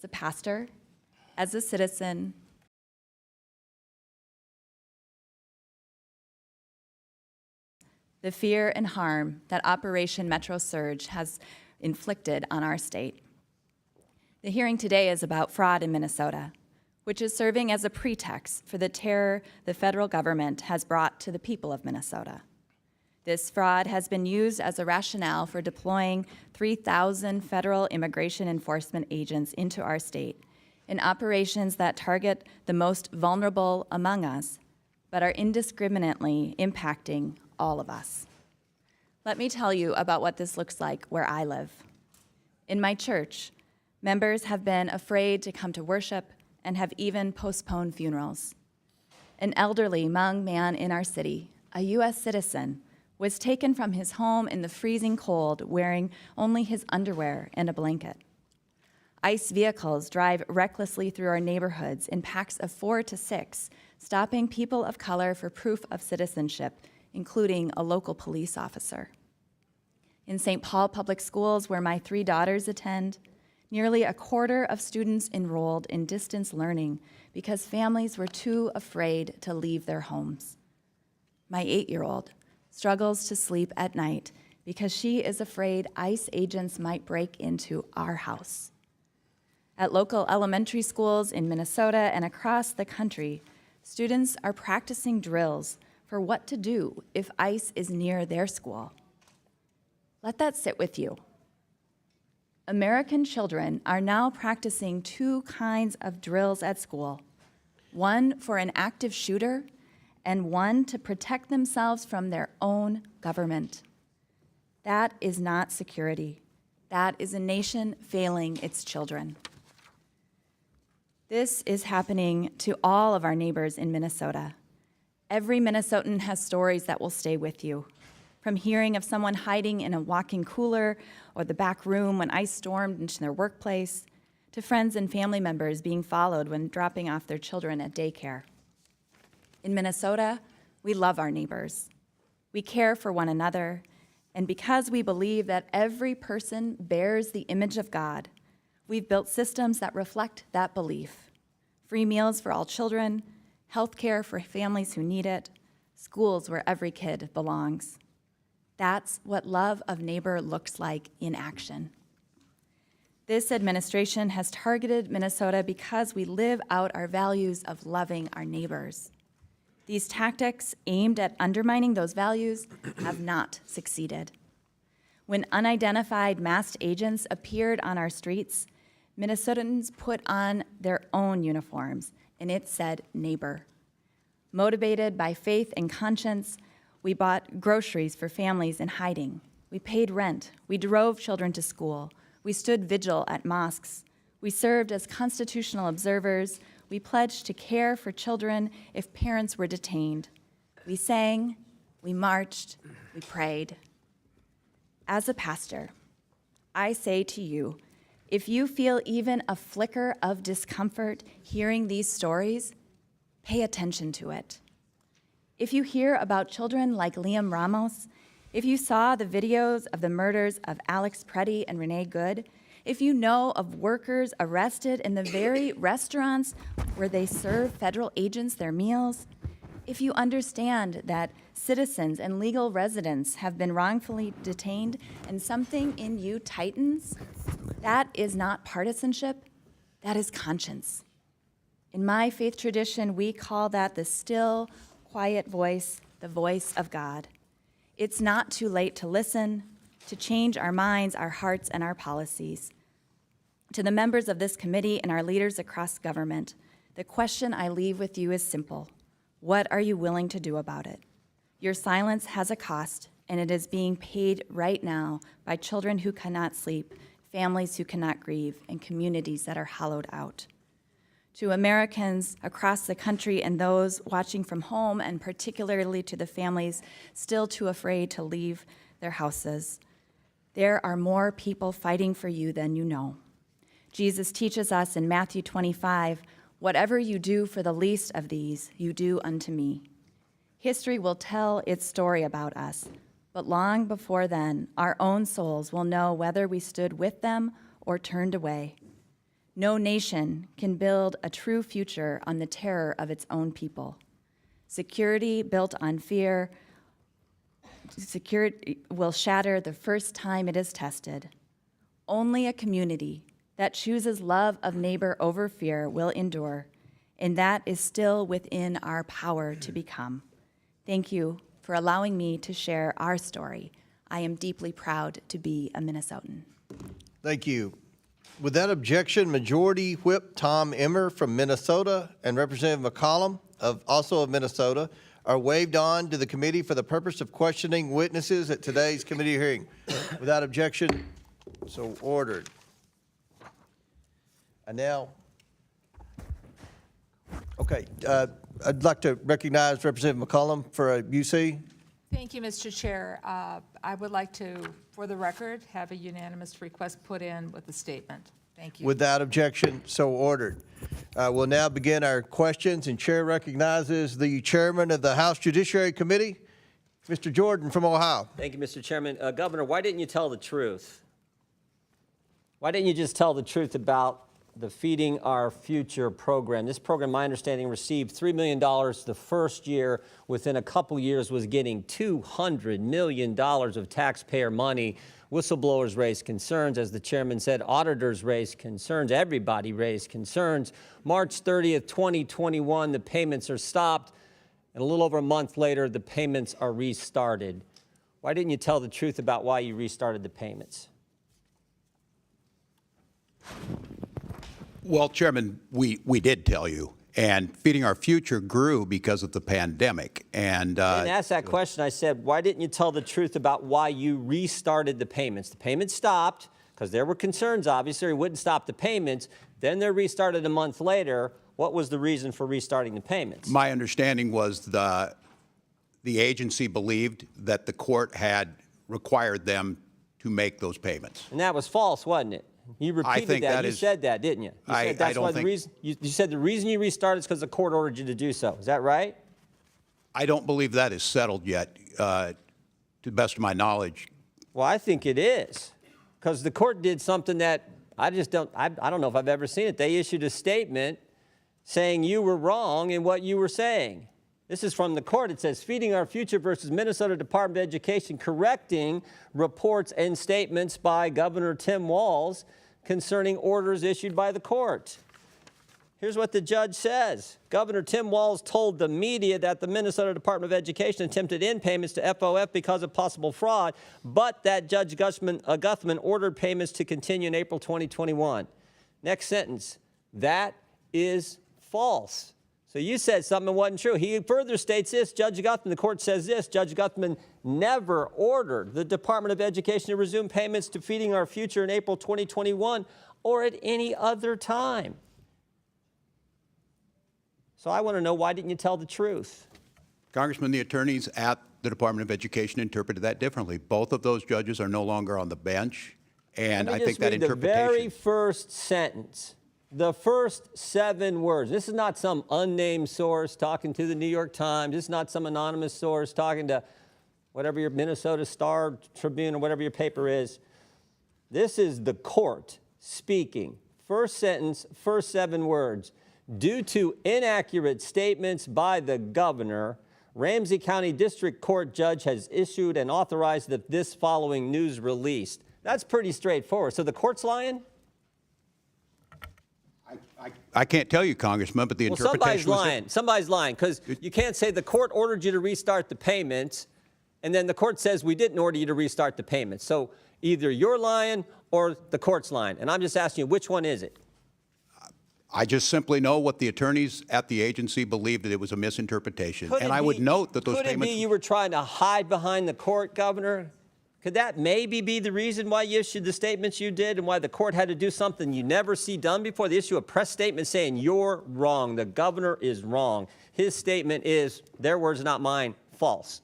a pastor, as a citizen, the fear and harm that Operation Metro Surge has inflicted on our state. The hearing today is about fraud in Minnesota, which is serving as a pretext for the terror the federal government has brought to the people of Minnesota. This fraud has been used as a rationale for deploying 3,000 federal immigration enforcement agents into our state in operations that target the most vulnerable among us, but are indiscriminately impacting all of us. Let me tell you about what this looks like where I live. In my church, members have been afraid to come to worship and have even postponed funerals. An elderly Hmong man in our city, a U.S. citizen, was taken from his home in the freezing cold wearing only his underwear and a blanket. ICE vehicles drive recklessly through our neighborhoods in packs of 4 to 6, stopping people of color for proof of citizenship, including a local police officer. In St. Paul Public Schools, where my 3 daughters attend, nearly a quarter of students enrolled in distance learning because families were too afraid to leave their homes. My 8-year-old struggles to sleep at night because she is afraid ICE agents might break into our house. At local elementary schools in Minnesota and across the country, students are practicing drills for what to do if ICE is near their school. Let that sit with you. American children are now practicing 2 kinds of drills at school, one for an active shooter and one to protect themselves from their own government. That is not security. That is a nation failing its children. This is happening to all of our neighbors in Minnesota. Every Minnesotan has stories that will stay with you, from hearing of someone hiding in a walk-in cooler or the back room when ICE stormed into their workplace, to friends and family members being followed when dropping off their children at daycare. In Minnesota, we love our neighbors. We care for one another, and because we believe that every person bears the image of God, we've built systems that reflect that belief. Free meals for all children, health care for families who need it, schools where every kid belongs. That's what love of neighbor looks like in action. This administration has targeted Minnesota because we live out our values of loving our neighbors. These tactics aimed at undermining those values have not succeeded. When unidentified masked agents appeared on our streets, Minnesotans put on their own uniforms, and it said neighbor. Motivated by faith and conscience, we bought groceries for families in hiding. We paid rent. We drove children to school. We stood vigil at mosques. We served as constitutional observers. We pledged to care for children if parents were detained. We sang, we marched, we prayed. As a pastor, I say to you, if you feel even a flicker of discomfort hearing these stories, pay attention to it. If you hear about children like Liam Ramos, if you saw the videos of the murders of Alex Preddy and Renee Good, if you know of workers arrested in the very restaurants where they serve federal agents their meals, if you understand that citizens and legal residents have been wrongfully detained and something in you tightens, that is not partisanship, that is conscience. In my faith tradition, we call that the still, quiet voice, the voice of God. It's not too late to listen, to change our minds, our hearts, and our policies. To the members of this committee and our leaders across government, the question I leave with you is simple. What are you willing to do about it? Your silence has a cost, and it is being paid right now by children who cannot sleep, families who cannot grieve, and communities that are hollowed out. To Americans across the country and those watching from home, and particularly to the families still too afraid to leave their houses, there are more people fighting for you than you know. Jesus teaches us in Matthew 25, whatever you do for the least of these, you do unto me. History will tell its story about us, but long before then, our own souls will know whether we stood with them or turned away. No nation can build a true future on the terror of its own people. Security built on fear will shatter the first time it is tested. Only a community that chooses love of neighbor over fear will endure, and that is still within our power to become. Thank you for allowing me to share our story. I am deeply proud to be a Minnesotan. Thank you. Without objection, Majority Whip Tom Emmer from Minnesota and Representative McCollum, also of Minnesota, are waived on to the committee for the purpose of questioning witnesses at today's committee hearing. Without objection, so ordered. And now, okay, I'd like to recognize Representative McCollum for a UC. Thank you, Mr. Chair. I would like to, for the record, have a unanimous request put in with a statement. Thank you. Without objection, so ordered. We'll now begin our questions, and Chair recognizes the Chairman of the House Judiciary Committee, Mr. Jordan from Ohio. Thank you, Mr. Chairman. Governor, why didn't you tell the truth? Why didn't you just tell the truth about the Feeding Our Future program? This program, my understanding, received $3 million the first year. Within a couple years was getting $200 million of taxpayer money. Whistleblowers raised concerns. As the chairman said, auditors raised concerns. Everybody raised concerns. March 30th, 2021, the payments are stopped. And a little over a month later, the payments are restarted. Why didn't you tell the truth about why you restarted the payments? Well, Chairman, we did tell you, and Feeding Our Future grew because of the pandemic. And I didn't ask that question. I said, why didn't you tell the truth about why you restarted the payments? The payments stopped because there were concerns, obviously, it wouldn't stop the payments. Then they're restarted a month later. What was the reason for restarting the payments? My understanding was the agency believed that the court had required them to make those payments. And that was false, wasn't it? You repeated that. You said that, didn't you? You said that's why the reason. You said the reason you restarted is because the court ordered you to do so. Is that right? I don't believe that is settled yet, to the best of my knowledge. Well, I think it is, because the court did something that I don't know if I've ever seen it. They issued a statement saying you were wrong in what you were saying. This is from the court. It says, Feeding Our Future versus Minnesota Department of Education, correcting reports and statements by Governor Tim Walz concerning orders issued by the court. Here's what the judge says. Governor Tim Walz told the media that the Minnesota Department of Education attempted in payments to FOF because of possible fraud, but that Judge Guthman ordered payments to continue in April 2021. Next sentence, that is false. So you said something that wasn't true. He further states this, Judge Guthman, the court says this, Judge Guthman never ordered the Department of Education to resume payments to Feeding Our Future in April 2021 or at any other time. So I want to know, why didn't you tell the truth? Congressman, the attorneys at the Department of Education interpreted that differently. Both of those judges are no longer on the bench, and I think that interpretation. The very first sentence. The first 7 words. This is not some unnamed source talking to the New York Times. This is not some anonymous source talking to whatever your Minnesota Star Tribune or whatever your paper is. This is the court speaking. First sentence, first 7 words. Due to inaccurate statements by the governor, Ramsey County District Court judge has issued and authorized this following news release. That's pretty straightforward. So the court's lying? I can't tell you, Congressman, but the interpretation was that Somebody's lying, because you can't say the court ordered you to restart the payments, and then the court says we didn't order you to restart the payments. So either you're lying or the court's lying. And I'm just asking you, which one is it? I just simply know what the attorneys at the agency believed, that it was a misinterpretation. And I would note that those payments. Could it be you were trying to hide behind the court, Governor? Could that maybe be the reason why you issued the statements you did and why the court had to do something you never see done before? They issue a press statement saying you're wrong. The governor is wrong. His statement is, their words, not mine, false.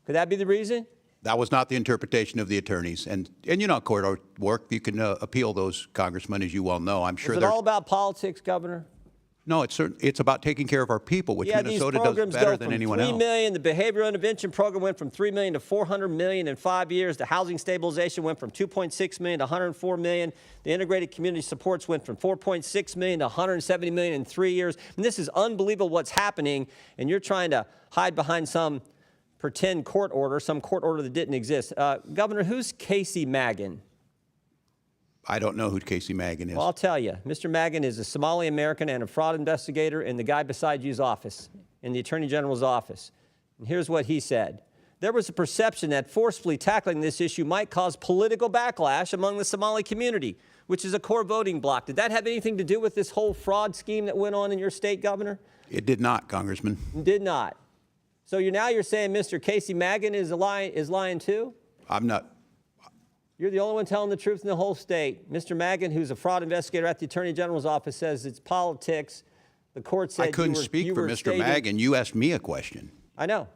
Could that be the reason? That was not the interpretation of the attorneys. And you know, court work, you can appeal those, Congressman, as you well know. I'm sure. Is it all about politics, Governor? No, it's about taking care of our people, which Yeah, Minnesota these does programs better go than from anyone 3 else. million. The behavioral intervention program went from 3 million to 400 million in 5 years. The housing stabilization went from 2.6 million to 104 million. The integrated community supports went from 4.6 million to 170 million in 3 years. And this is unbelievable what's happening, and you're trying to hide behind some pretend court order, some court order that didn't exist. Governor, who's Casey Magan? I don't know who Casey Magan is. Well, I'll tell you. Mr. Magan is a Somali American and a fraud investigator in the guy beside you's office, in the Attorney General's office. And here's what he said. There was a perception that forcefully tackling this issue might cause political backlash among the Somali community, which is a core voting bloc. Did that have anything to do with this whole fraud scheme that went on in your state, Governor? It did not, Congressman. Did not. So you're saying Mr. Casey Magan is lying too? I'm not. You're the only one telling the truth in the whole state. Mr. Magan, who's a fraud investigator at the Attorney General's office, says it's politics. The court said I couldn't speak for Mr. Magan. You asked me a question. I know.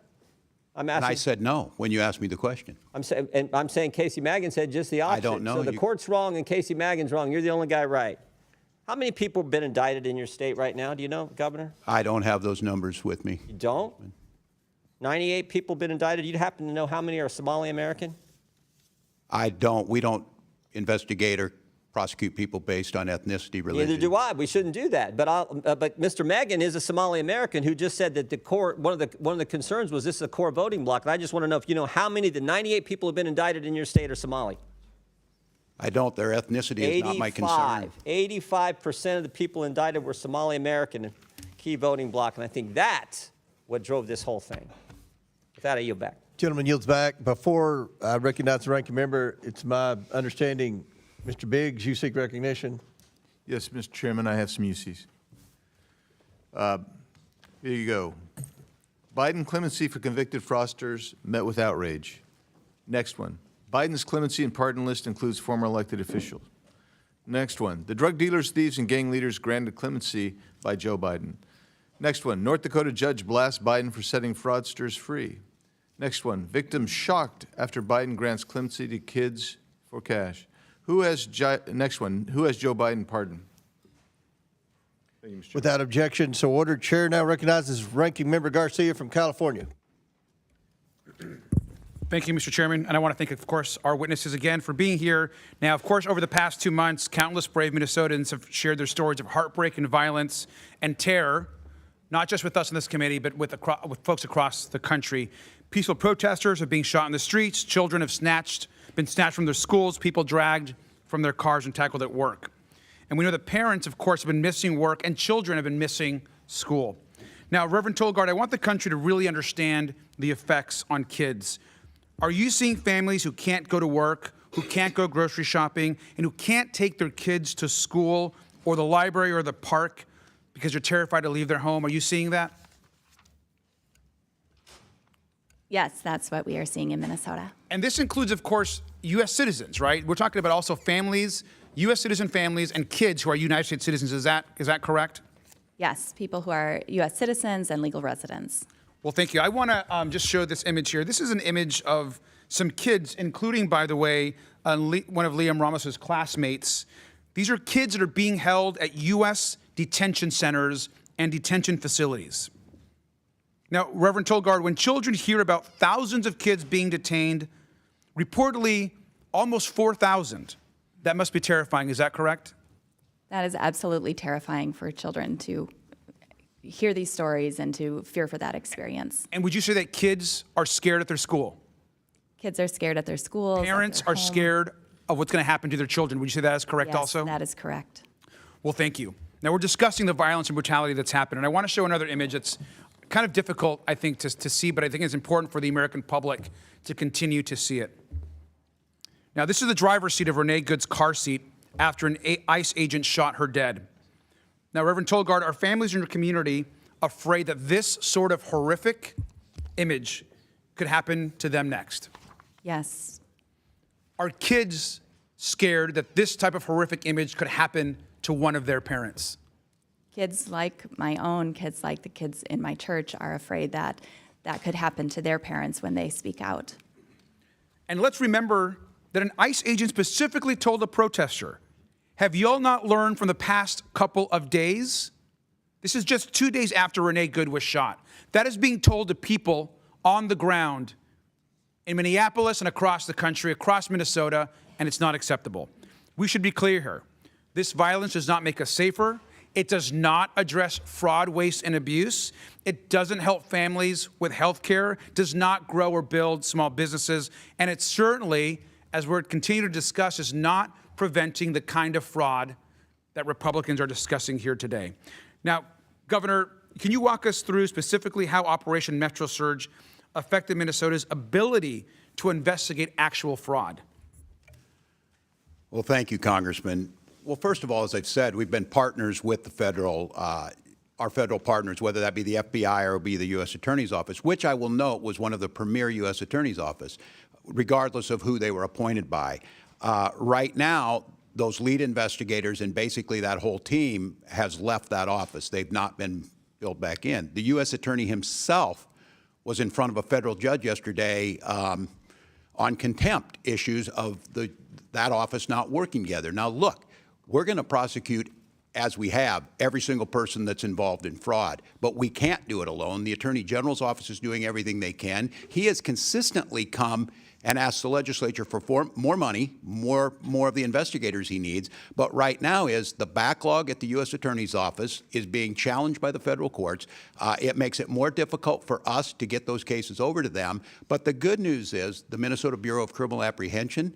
I'm And asking. I said no when you asked me the question. I'm saying Casey Magan said just the opposite. I don't know. So the court's wrong and Casey Magan's wrong. You're the only guy right. How many people have been indicted in your state right now? Do you know, Governor? I don't have those numbers with me. You don't? 98 people have been indicted. You happen to know how many are Somali American? I don't. We don't investigate or prosecute people based on ethnicity, religion. Neither do I. We shouldn't do that. But Mr. Magan is a Somali American who just said that the court, one of the concerns was this is a core voting bloc. And I just want to know if you know how many of the 98 people who have been indicted in your state are Somali. I don't. Their ethnicity is not my concern. 85% of the people indicted were Somali American, key voting bloc. And I think that's what drove this whole thing. With that, I yield back. Gentleman yields back. Before I recognize the ranking member, it's my understanding, Mr. Biggs, you seek recognition. Yes, Mr. Chairman, I have some uses. Here you go. Biden clemency for convicted fraudsters met with outrage. Next one. Biden's clemency and pardon list includes former elected officials. Next one. The drug dealers, thieves, and gang leaders granted clemency by Joe Biden. Next one. North Dakota judge blasts Biden for setting fraudsters free. Next one. Victims shocked after Biden grants clemency to kids for cash. Next one. Who has Joe Biden pardoned? Thank you, Mr. Chairman. Without objection, so ordered. Chair now recognizes ranking member Garcia from California. Thank you, Mr. Chairman. And I want to thank, of course, our witnesses again for being here. Now, of course, over the past 2 months, countless brave Minnesotans have shared their stories of heartbreak and violence and terror, not just with us in this committee, but with folks across the country. Peaceful protesters are being shot in the streets. Children have been snatched from their schools. People dragged from their cars and tackled at work. And we know that parents, of course, have been missing work and children have been missing school. Now, Reverend Tollgaard, I want the country to really understand the effects on kids. Are you seeing families who can't go to work, who can't go grocery shopping, and who can't take their kids to school or the library or the park because they're terrified to leave their home? Are you seeing that? Yes, that's what we are seeing in Minnesota. And this includes, of course, U.S. citizens, right? We're talking about also families, U.S. citizen families, and kids who are United States citizens. Is that correct? Yes, people who are U.S. citizens and legal residents. Well, thank you. I want to just show this image here. This is an image of some kids, including, by the way, one of Liam Ramos's classmates. These are kids that are being held at U.S. detention centers and detention facilities. Now, Reverend Tollgaard, when children hear about thousands of kids being detained, reportedly almost 4,000, that must be terrifying. Is that correct? That is absolutely terrifying for children to hear these stories and to fear for that experience. And would you say that kids are scared at their school? Kids are scared at their schools. at Parents their are home. scared of what's going to happen to their children. Would you say that is correct Yes, also? that is correct. Well, thank you. Now, we're discussing the violence and brutality that's happened, and I want to show another image that's kind of difficult, I think, to see, but I think it's important for the American public to continue to see it. Now, this is the driver's seat of Renee Good's car seat after an ICE agent shot her dead. Now, Reverend Tollgaard, are families in your community afraid that this sort of horrific image could happen to them next? Yes. Are kids scared that this type of horrific image could happen to one of their parents? Kids like my own, kids like the kids in my church are afraid that that could happen to their parents when they speak out. And let's remember that an ICE agent specifically told a protester, have y'all not learned from the past couple of days This is just 2 days after Renee Good was shot. That is being told to people on the ground in Minneapolis and across the country, across Minnesota, and it's not acceptable. We should be clear here. This violence does not make us safer. It does not address fraud, waste, and abuse. It doesn't help families with health care, does not grow or build small businesses, and it certainly, as we're continuing to discuss, is not preventing the kind of fraud that Republicans are discussing here today. Now, Governor, can you walk us through specifically how Operation Metro Surge affected Minnesota's ability to investigate actual fraud? Well, thank you, Congressman. Well, first of all, as I've said, we've been partners with the federal, our federal partners, whether that be the FBI or be the U.S. Attorney's Office, which I will note was one of the premier U.S. Attorney's Office, regardless of who they were appointed by. Right now, those lead investigators and basically that whole team has left that office. They've not been filled back in. The U.S. Attorney himself was in front of a federal judge yesterday on contempt issues of that office not working together. Now, look, we're going to prosecute, as we have, every single person that's involved in fraud, but we can't do it alone. The Attorney General's office is doing everything they can. He has consistently come and asked the legislature for more money, more of the investigators he needs. But right now is the backlog at the U.S. Attorney's Office is being challenged by the federal courts. It makes it more difficult for us to get those cases over to them. But the good news is the Minnesota Bureau of Criminal Apprehension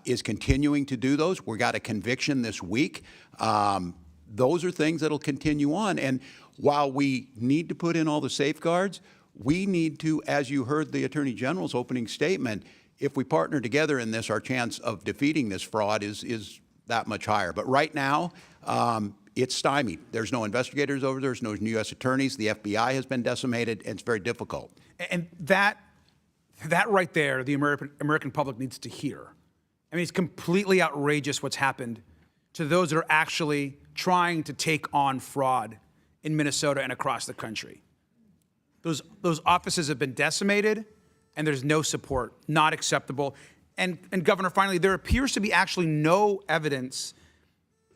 is continuing to do those. We got a conviction this week. Those are things that'll continue on. And while we need to put in all the safeguards, we need to, as you heard the Attorney General's opening statement, if we partner together in this, our chance of defeating this fraud is that much higher. But right now, it's stymied. There's no investigators over there. There's no U.S. attorneys. The FBI has been decimated, and it's very difficult. And that right there, the American public needs to hear. I mean, it's completely outrageous what's happened to those that are actually trying to take on fraud in Minnesota and across the country. Those offices have been decimated, and there's no support, not acceptable. And Governor, finally, there appears to be actually no evidence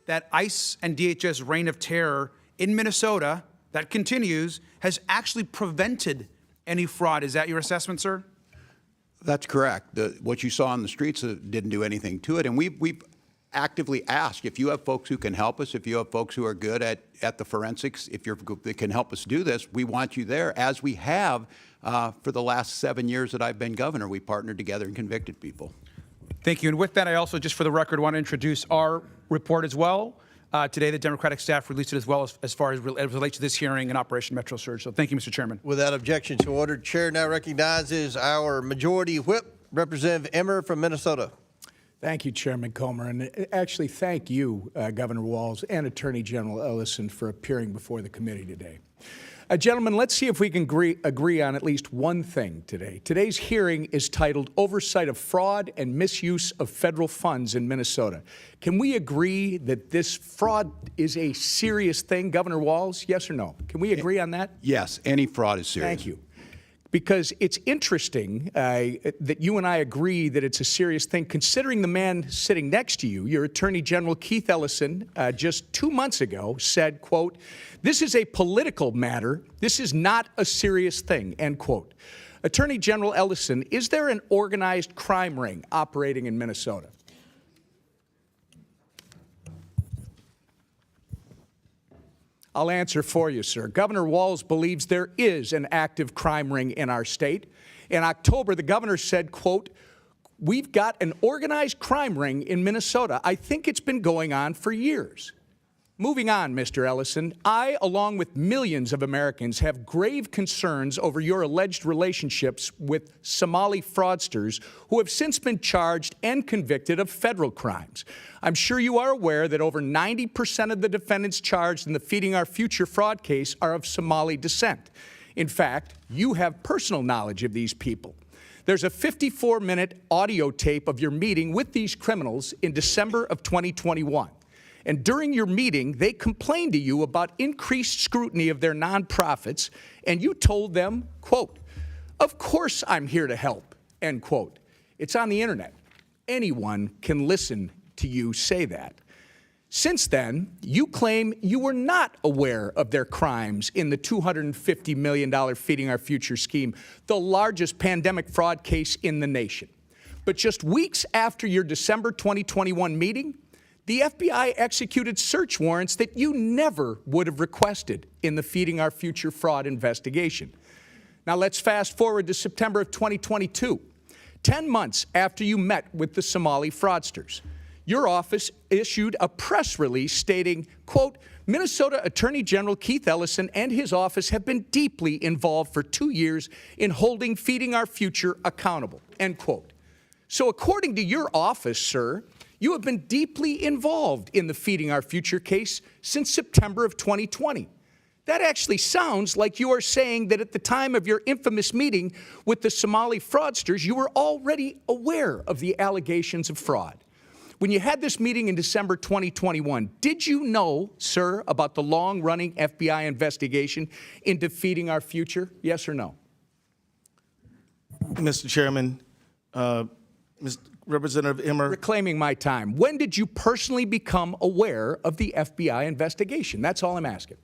that ICE and DHS reign of terror in Minnesota that continues has actually prevented any fraud. Is that your assessment, sir? That's correct. What you saw on the streets didn't do anything to it. And we've actively asked, if you have folks who can help us, if you have folks who are good at the forensics, if you can help us do this, we want you there, as we have for the last 7 years that I've been governor. We partnered together and convicted people. Thank you. And with that, I also, just for the record, want to introduce our report as well. Today, the Democratic staff released it as well as far as it relates to this hearing and Operation Metro Surge. So thank you, Mr. Chairman. Without objection, so ordered. Chair now recognizes our Majority Whip, Representative Emmer from Minnesota. Thank you, Chairman Comer, and actually thank you, Governor Walz and Attorney General Ellison, for appearing before the committee today. Gentlemen, let's see if we can agree on at least one thing today. Today's hearing is titled Oversight of Fraud and Misuse of Federal Funds in Minnesota. Can we agree that this fraud is a serious thing, Governor Walz? Yes or no? Can we agree on that? Yes, any fraud is serious. Thank you. Because it's interesting that you and I agree that it's a serious thing, considering the man sitting next to you, your Attorney General Keith Ellison, just 2 months ago said, quote, "This is a political matter. This is not a serious thing," end quote. Attorney General Ellison, is there an organized crime ring operating in Minnesota? I'll answer for you, sir. Governor Walz believes there is an active crime ring in our state. In October, the governor said, quote, "We've got an organized crime ring in Minnesota. I think it's been going on for years." Moving on, Mr. Ellison, I, along with millions of Americans, have grave concerns over your alleged relationships with Somali fraudsters who have since been charged and convicted of federal crimes. I'm sure you are aware that over 90% of the defendants charged in the Feeding Our Future fraud case are of Somali descent. In fact, you have personal knowledge of these people. There's a 54-minute audio tape of your meeting with these criminals in December of 2021. And during your meeting, they complained to you about increased scrutiny of their nonprofits, and you told them, quote, "Of course I'm here to help," end quote. It's on the internet. Anyone can listen to you say that. Since then, you claim you were not aware of their crimes in the $250 million Feeding Our Future scheme, the largest pandemic fraud case in the nation. But just weeks after your December 2021 meeting, the FBI executed search warrants that you never would have requested in the Feeding Our Future fraud investigation. Now let's fast forward to September of 2022, 10 months after you met with the Somali fraudsters. Your office issued a press release stating, quote, Minnesota Attorney General Keith Ellison and his office have been deeply involved for 2 years in holding Feeding Our Future accountable, end quote. So according to your office, sir, you have been deeply involved in the Feeding Our Future case since September of 2020. That actually sounds like you are saying that at the time of your infamous meeting with the Somali fraudsters, you were already aware of the allegations of fraud. When you had this meeting in December 2021, did you know, sir, about the long-running FBI investigation into Feeding Our Future? Yes or no? Mr. Chairman, Representative Emmer. Reclaiming my time. When did you personally become aware of the FBI investigation? That's all I'm asking.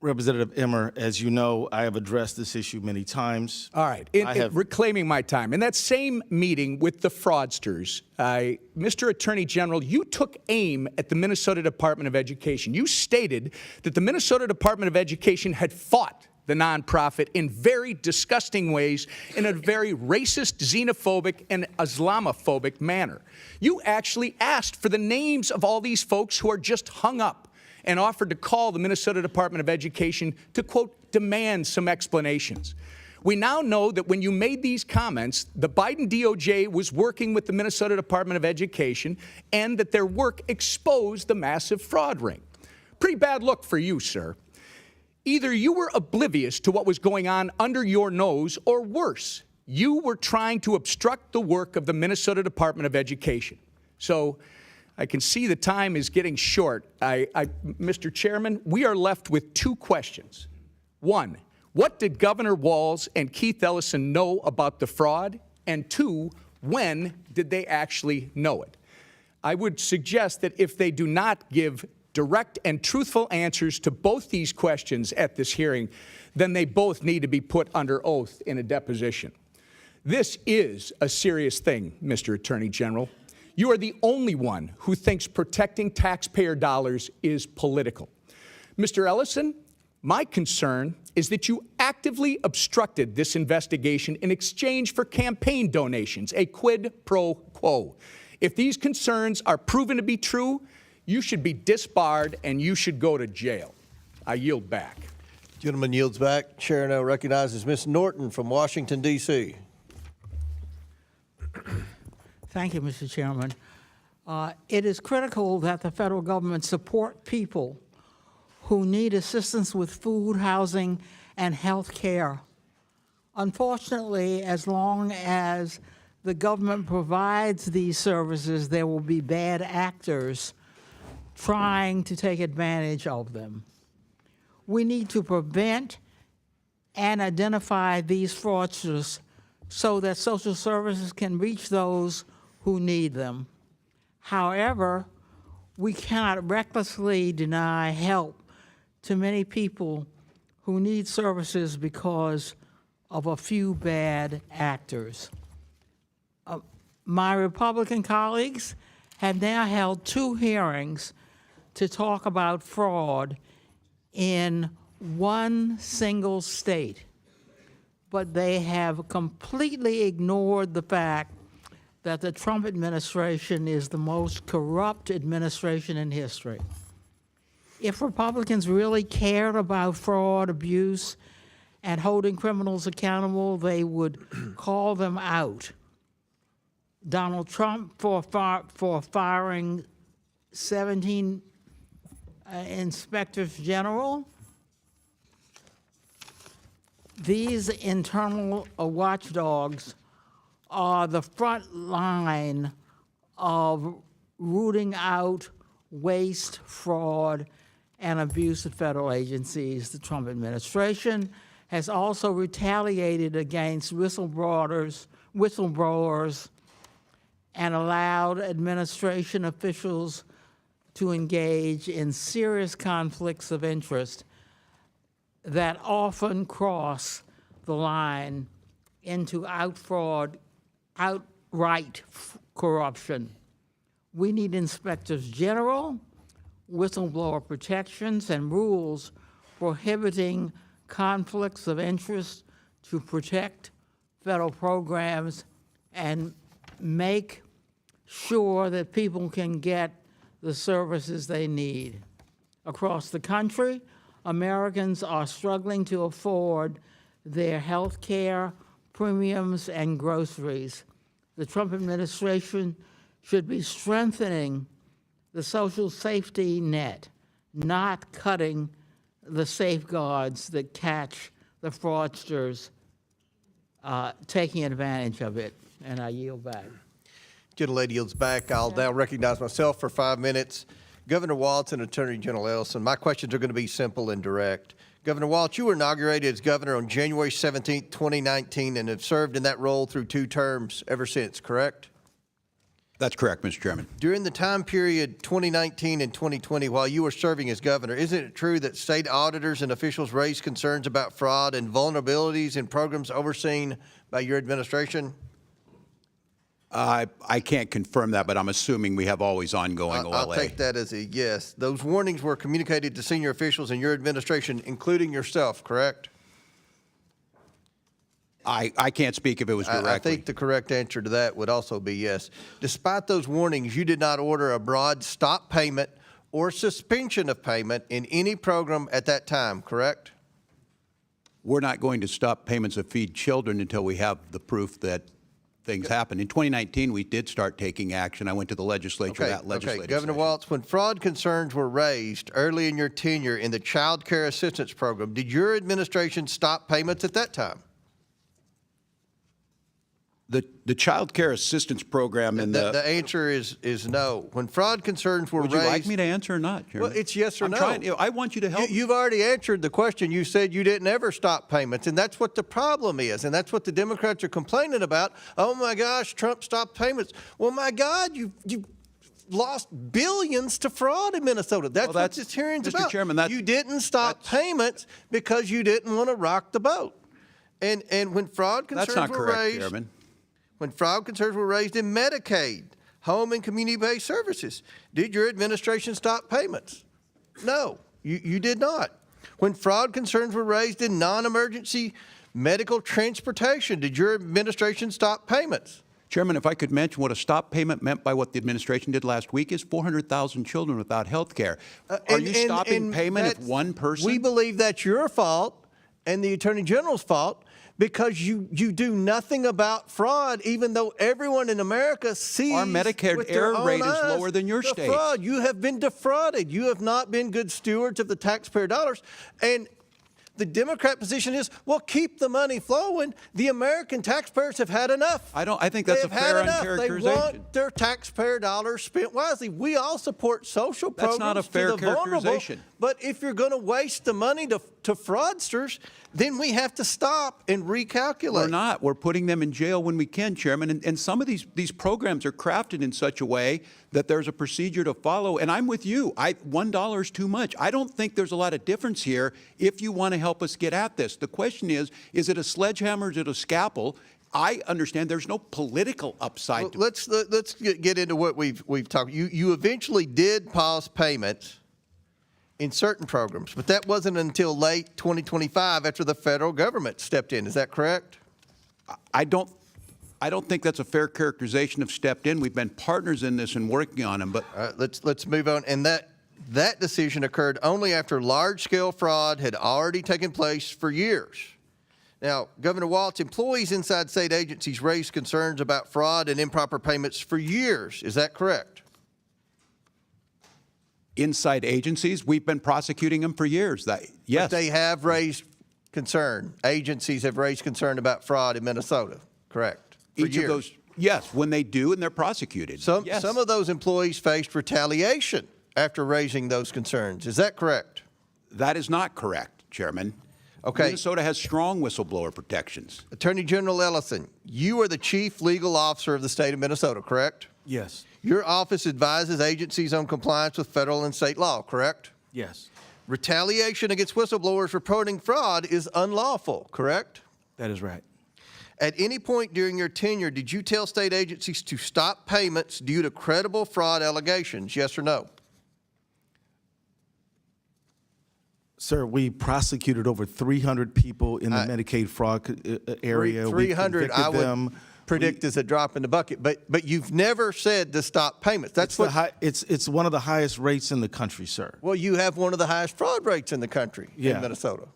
Representative Emmer, as you know, I have addressed this issue many times. All right. Reclaiming my time. In that same meeting with the fraudsters, Mr. Attorney General, you took aim at the Minnesota Department of Education. You stated that the Minnesota Department of Education had fought the nonprofit in very disgusting ways, in a very racist, xenophobic, and Islamophobic manner. You actually asked for the names of all these folks who are just hung up and offered to call the Minnesota Department of Education to, quote, demand some explanations. We now know that when you made these comments, the Biden DOJ was working with the Minnesota Department of Education and that their work exposed the massive fraud ring. Pretty bad look for you, sir. Either you were oblivious to what was going on under your nose, or worse, you were trying to obstruct the work of the Minnesota Department of Education. So I can see the time is getting short. Mr. Chairman, we are left with two questions. One, what did Governor Walz and Keith Ellison know about the fraud? And two, when did they actually know it? I would suggest that if they do not give direct and truthful answers to both these questions at this hearing, then they both need to be put under oath in a deposition. This is a serious thing, Mr. Attorney General. You are the only one who thinks protecting taxpayer dollars is political. Mr. Ellison, my concern is that you actively obstructed this investigation in exchange for campaign donations, a quid pro quo. If these concerns are proven to be true, you should be disbarred and you should go to jail. I yield back. Gentleman yields back. Chair now recognizes Ms. Norton from Washington, D.C. Thank you, Mr. Chairman. It is critical that the federal government support people who need assistance with food, housing, and health care. Unfortunately, as long as the government provides these services, there will be bad actors trying to take advantage of them. We need to prevent and identify these fraudsters so that social services can reach those who need them. However, we cannot recklessly deny help to many people who need services because of a few bad actors. My Republican colleagues have now held 2 hearings to talk about fraud in one single state, but they have completely ignored the fact that the Trump administration is the most corrupt administration in history. If Republicans really cared about fraud, abuse, and holding criminals accountable, they would call them out. Donald Trump for firing 17 inspectors general. These internal watchdogs are the front line of rooting out waste, fraud, and abuse at federal agencies. The Trump administration has also retaliated against whistleblowers and allowed administration officials to engage in serious conflicts of interest that often cross the line into outright corruption. We need inspectors general, whistleblower protections, and rules prohibiting conflicts of interest to protect federal programs and make sure that people can get the services they need. Across the country, Americans are struggling to afford their health care, premiums, and groceries. The Trump administration should be strengthening the social safety net, not cutting the safeguards that catch the fraudsters taking advantage of it. And I yield back. Gentlelady yields back. I'll now recognize myself for 5 minutes. Governor Waltz and Attorney General Ellison, my questions are going to be simple and direct. Governor Waltz, you were inaugurated as governor on January 17, 2019, and have served in that role through 2 terms ever since, correct? That's correct, Mr. Chairman. During the time period 2019 and 2020, while you were serving as governor, isn't it true that state auditors and officials raised concerns about fraud and vulnerabilities in programs overseen by your administration? I can't confirm that, but I'm assuming we have always ongoing OLA. I'll take that as a yes. Those warnings were communicated to senior officials in your administration, including yourself, correct? I can't speak if it was directly. I think the correct answer to that would also be yes. Despite those warnings, you did not order a broad stop payment or suspension of payment in any program at that time, correct? We're not going to stop payments of feed children until we have the proof that things happen. In 2019, we did start taking action. I went to the legislature, that legislative Governor session. Waltz, when fraud concerns were raised early in your tenure in the Child Care Assistance Program, did your administration stop payments at that time? The Child Care Assistance Program and The answer is no. When fraud concerns were Would raised... you like me to answer or not, Chairman? Well, it's yes or no. I want you to help. You've already answered the question. You said you didn't ever stop payments, and that's what the problem is, and that's what the Democrats are complaining about. Oh, my gosh, Trump stopped payments. Well, my God, you lost billions to fraud in Minnesota. That's what this hearing's about. Mr. Chairman, you didn't stop payments because you didn't want to rock the boat. And when fraud concerns That's not were correct, raised... Chairman. When fraud concerns were raised in Medicaid, home and community-based services, did your administration stop payments? No, you did not. When fraud concerns were raised in non-emergency medical transportation, did your administration stop payments? Chairman, if I could mention what a stop payment meant by what the administration did last week is 400,000 children without health care. Are you stopping payment if one person? We believe that's your fault and the Attorney General's fault, because you do nothing about fraud, even though everyone in America sees our Medicare with their error rate own is eyes lower than your the state's. fraud. You have been defrauded. You have not been good stewards of the taxpayer dollars. And the Democrat position is, well, keep the money flowing. The American taxpayers have had enough. I think that's a fair uncharacterization. They want their taxpayer dollars spent wisely. We all support social programs. That's not a fair to the vulnerable, characterization. but if you're going to waste the money to fraudsters, then we have to stop and recalculate. We're not. We're putting them in jail when we can, Chairman. And some of these programs are crafted in such a way that there's a procedure to follow. And I'm with you. $1 is too much. I don't think there's a lot of difference here if you want to help us get at this. The question is it a sledgehammer? Is it a scalpel? I understand there's no political upside. Well, let's get into what we've talked. You eventually did pause payments in certain programs, but that wasn't until late 2025 after the federal government stepped in. Is that correct? I don't think that's a fair characterization of stepped in. We've been partners in this and working on them. But let's move on. And that decision occurred only after large-scale fraud had already taken place for years. Now, Governor Waltz, employees inside state agencies raised concerns about fraud and improper payments for years. Is that correct? Inside agencies, we've been prosecuting them for years. Yes. But they have raised concern. Agencies have raised concern about fraud in Minnesota, correct? For Each years. of those, yes, when they do and they're prosecuted. Yes. Some of those employees faced retaliation after raising those concerns. Is that correct? That is not correct, Chairman. Okay. Minnesota has strong whistleblower protections. Attorney General Ellison, you are the chief legal officer of the state of Minnesota, correct? Yes. Your office advises agencies on compliance with federal and state law, correct? Yes. Retaliation against whistleblowers reporting fraud is unlawful, correct? That is right. At any point during your tenure, did you tell state agencies to stop payments due to credible fraud allegations, yes or no? Sir, we prosecuted over 300 people in the Medicaid fraud area. 300, I would them. predict is a drop in the bucket, but you've never said to stop payments. That's It's one of the highest rates in the country, sir. Well, you have one of the highest fraud rates in the country in Minnesota.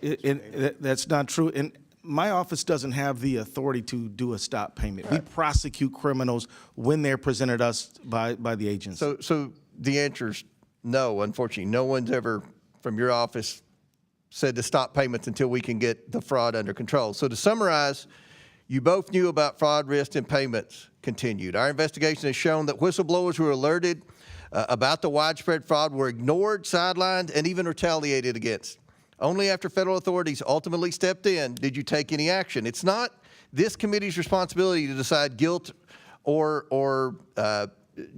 That's not true. And my office doesn't have the authority to do a stop payment. We prosecute criminals when they're presented us by the agency. So the answer is no, unfortunately. No one's ever from your office said to stop payments until we can get the fraud under control. So to summarize, you both knew about fraud, risk, and payments continued. Our investigation has shown that whistleblowers who were alerted about the widespread fraud were ignored, sidelined, and even retaliated against. Only after federal authorities ultimately stepped in did you take any action. It's not this committee's responsibility to decide guilt or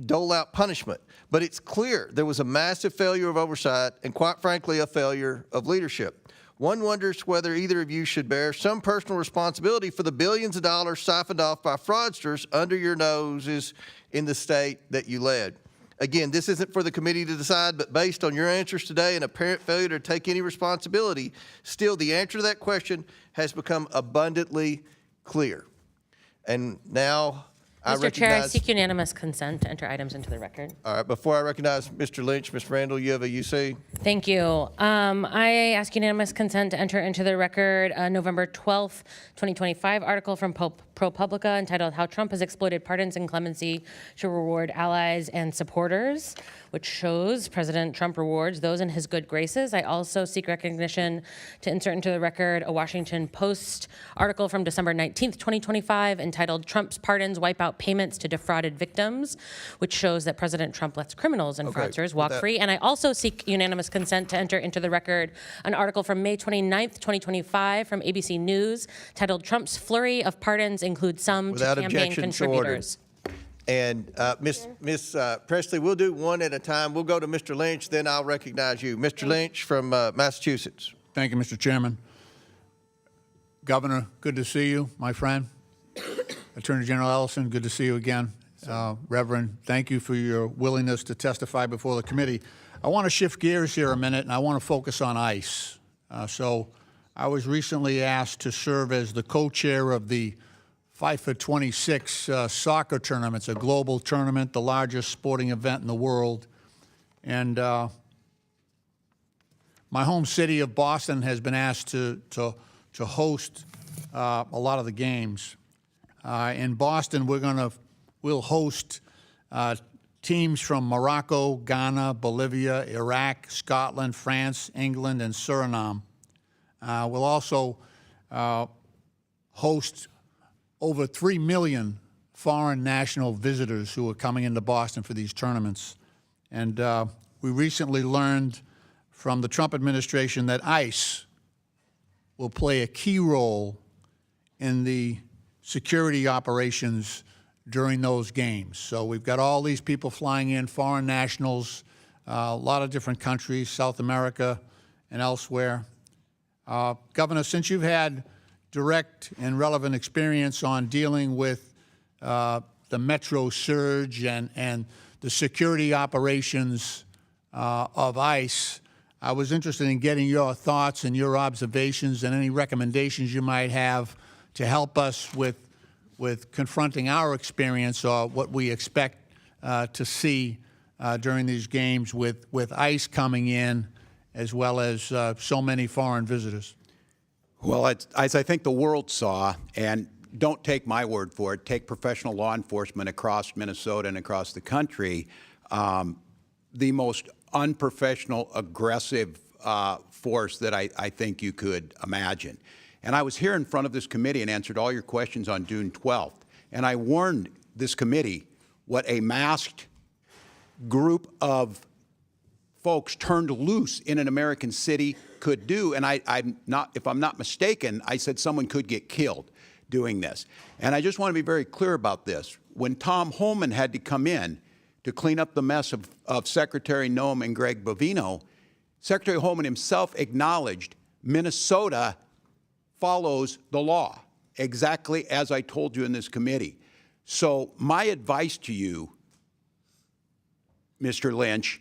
dole out punishment, but it's clear there was a massive failure of oversight and, quite frankly, a failure of leadership. One wonders whether either of you should bear some personal responsibility for the billions of dollars siphoned off by fraudsters under your noses in the state that you led. Again, this isn't for the committee to decide, but based on your answers today and apparent failure to take any responsibility, still the answer to that question has become abundantly clear. And now Mr. Chair, I seek unanimous consent to enter items into the record. All right, before I recognize Mr. Lynch, Ms. Randall, you have a UC? Thank you. I ask unanimous consent to enter into the record a November 12th, 2025 article from ProPublica entitled How Trump Has Exploited Pardons and Clemency to Reward Allies and Supporters, which shows President Trump rewards those in his good graces. I also seek recognition to insert into the record a Washington Post article from December 19th, 2025 entitled Trump's Pardons Wipe Out Payments to Defrauded Victims, which shows that President Trump lets criminals and fraudsters walk free. And I also seek unanimous consent to enter into the record an article from May 29th, 2025 from ABC News titled Trump's Flurry of Pardons Include Some to Campaign Contributors. And Ms. Pressley, we'll do one at a time. We'll go to Mr. Lynch, then I'll recognize you. Mr. Lynch from Massachusetts. Thank you, Mr. Chairman. Governor, good to see you, my friend. Attorney General Ellison, good to see you again. Reverend, thank you for your willingness to testify before the committee. I want to shift gears here a minute, and I want to focus on ICE. So I was recently asked to serve as the co-chair of the 5 for 26 soccer tournament. It's a global tournament, the largest sporting event in the world. And my home city of Boston has been asked to host a lot of the games. In Boston, we'll host teams from Morocco, Ghana, Bolivia, Iraq, Scotland, France, England, and Suriname. We'll also host over 3 million foreign national visitors who are coming into Boston for these tournaments. And we recently learned from the Trump administration that ICE will play a key role in the security operations during those games. So we've got all these people flying in, foreign nationals, a lot of different countries, South America and elsewhere. Governor, since you've had direct and relevant experience on dealing with the Metro surge and the security operations of ICE, I was interested in getting your thoughts and your observations and any recommendations you might have to help us with confronting our experience or what we expect to see during these games with ICE coming in as well as so many foreign visitors. Well, as I think the world saw, and don't take my word for it, take professional law enforcement across Minnesota and across the country, the most unprofessional, aggressive force that I think you could imagine. And I was here in front of this committee and answered all your questions on June 12th. And I warned this committee what a masked group of folks turned loose in an American city could do, and I'm not, if I'm not mistaken, I said someone could get killed doing this. And I just want to be very clear about this. When Tom Homan had to come in to clean up the mess of Secretary Noem and Greg Bovino, Secretary Homan himself acknowledged Minnesota follows the law, exactly as I told you in this committee. So my advice to you, Mr. Lynch,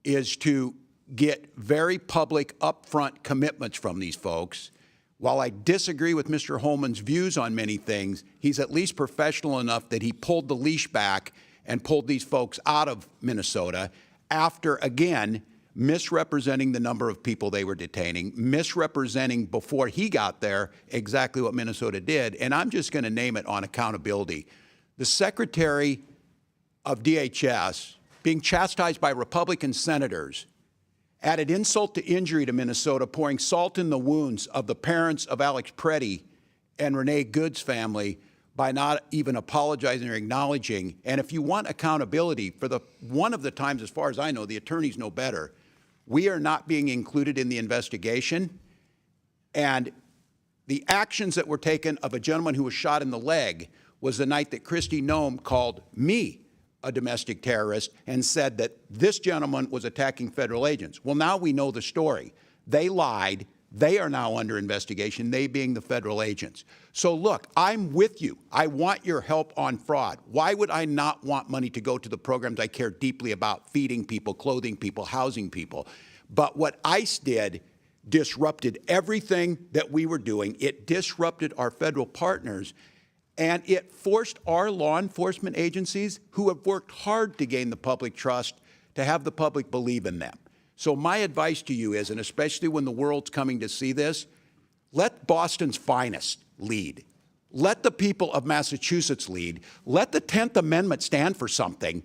is to get very public, upfront commitments from these folks. While I disagree with Mr. Holman's views on many things, he's at least professional enough that he pulled the leash back and pulled these folks out of Minnesota after, again, misrepresenting the number of people they were detaining, misrepresenting before he got there exactly what Minnesota did. And I'm just going to name it on accountability. The Secretary of DHS being chastised by Republican senators added insult to injury to Minnesota, pouring salt in the wounds of the parents of Alex Preddy and Renee Good's family by not even apologizing or acknowledging. And if you want accountability, for the one of the times, as far as I know, the attorneys know better, we are not being included in the investigation. And the actions that were taken of a gentleman who was shot in the leg was the night that Kristi Noem called me a domestic terrorist and said that this gentleman was attacking federal agents. Well, now we know the story. They lied. They are now under investigation, they being the federal agents. So look, I'm with you. I want your help on fraud. Why would I not want money to go to the programs I care deeply about, feeding people, clothing people, housing people? But what ICE did disrupted everything that we were doing. It disrupted our federal partners. And it forced our law enforcement agencies, who have worked hard to gain the public trust, to have the public believe in them. So my advice to you is, and especially when the world's coming to see this, let Boston's finest lead. Let the people of Massachusetts lead. Let the 10th Amendment stand for something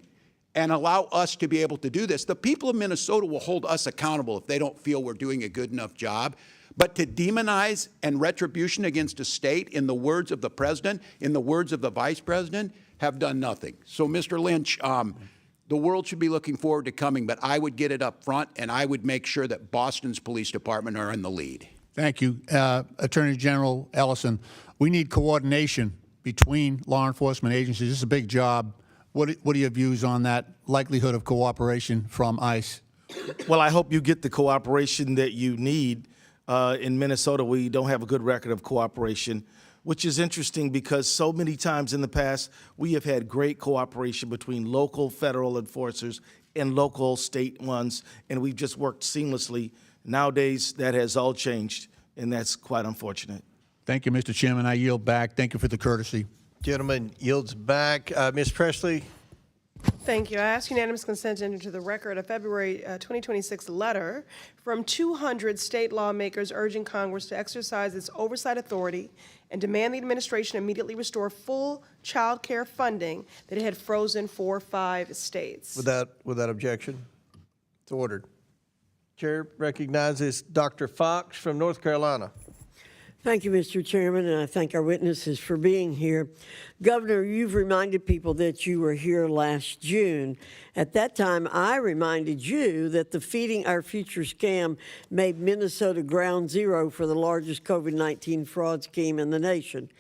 and allow us to be able to do this. The people of Minnesota will hold us accountable if they don't feel we're doing a good enough job. But to demonize and retribution against a state, in the words of the president, in the words of the vice president, have done nothing. So, Mr. Lynch, the world should be looking forward to coming, but I would get it up front, and I would make sure that Boston's police department are in the lead. Thank you. Attorney General Ellison, we need coordination between law enforcement agencies. This is a big job. What are your views on that likelihood of cooperation from ICE? Well, I hope you get the cooperation that you need. In Minnesota, we don't have a good record of cooperation, which is interesting because so many times in the past, we have had great cooperation between local federal enforcers and local state ones, and we've just worked seamlessly. Nowadays, that has all changed, and that's quite unfortunate. Thank you, Mr. Chairman. I yield back. Thank you for the courtesy. Gentleman yields back. Ms. Pressley. Thank you. I ask unanimous consent to enter into the record a February 2026 letter from 200 state lawmakers urging Congress to exercise its oversight authority and demand the administration immediately restore full child care funding that it had frozen for 5 states. Without objection, it's ordered. Chair recognizes Dr. Foxx from North Carolina. Thank you, Mr. Chairman, and I thank our witnesses for being here. Governor, you've reminded people that you were here last June. At that time, I reminded you that the Feeding Our Future scam made Minnesota ground zero for the largest COVID-19 fraud scheme in the nation.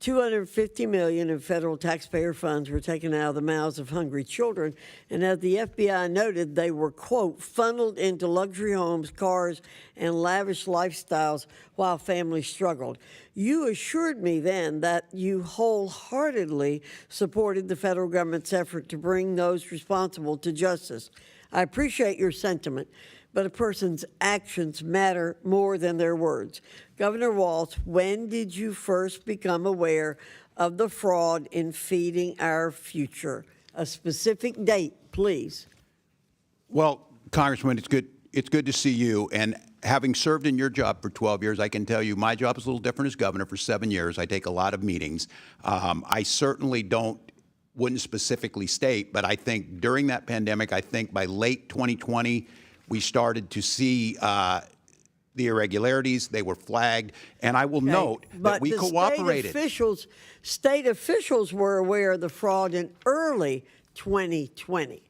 $250 million in federal taxpayer funds were taken out of the mouths of hungry children, and as the FBI noted, they were, quote, funneled into luxury homes, cars, and lavish lifestyles while families struggled. You assured me then that you wholeheartedly supported the federal government's effort to bring those responsible to justice. I appreciate your sentiment, but a person's actions matter more than their words. Governor Waltz, when did you first become aware of the fraud in Feeding Our Future? A specific date, please. Well, Congressman, it's good to see you. And having served in your job for 12 years, I can tell you my job is a little different as governor. For 7 years, I take a lot of meetings. I certainly wouldn't specifically state, but I think during that pandemic, I think by late 2020, we started to see the irregularities. They were flagged. And I will note that we cooperated. State officials were aware of the fraud in early 2020.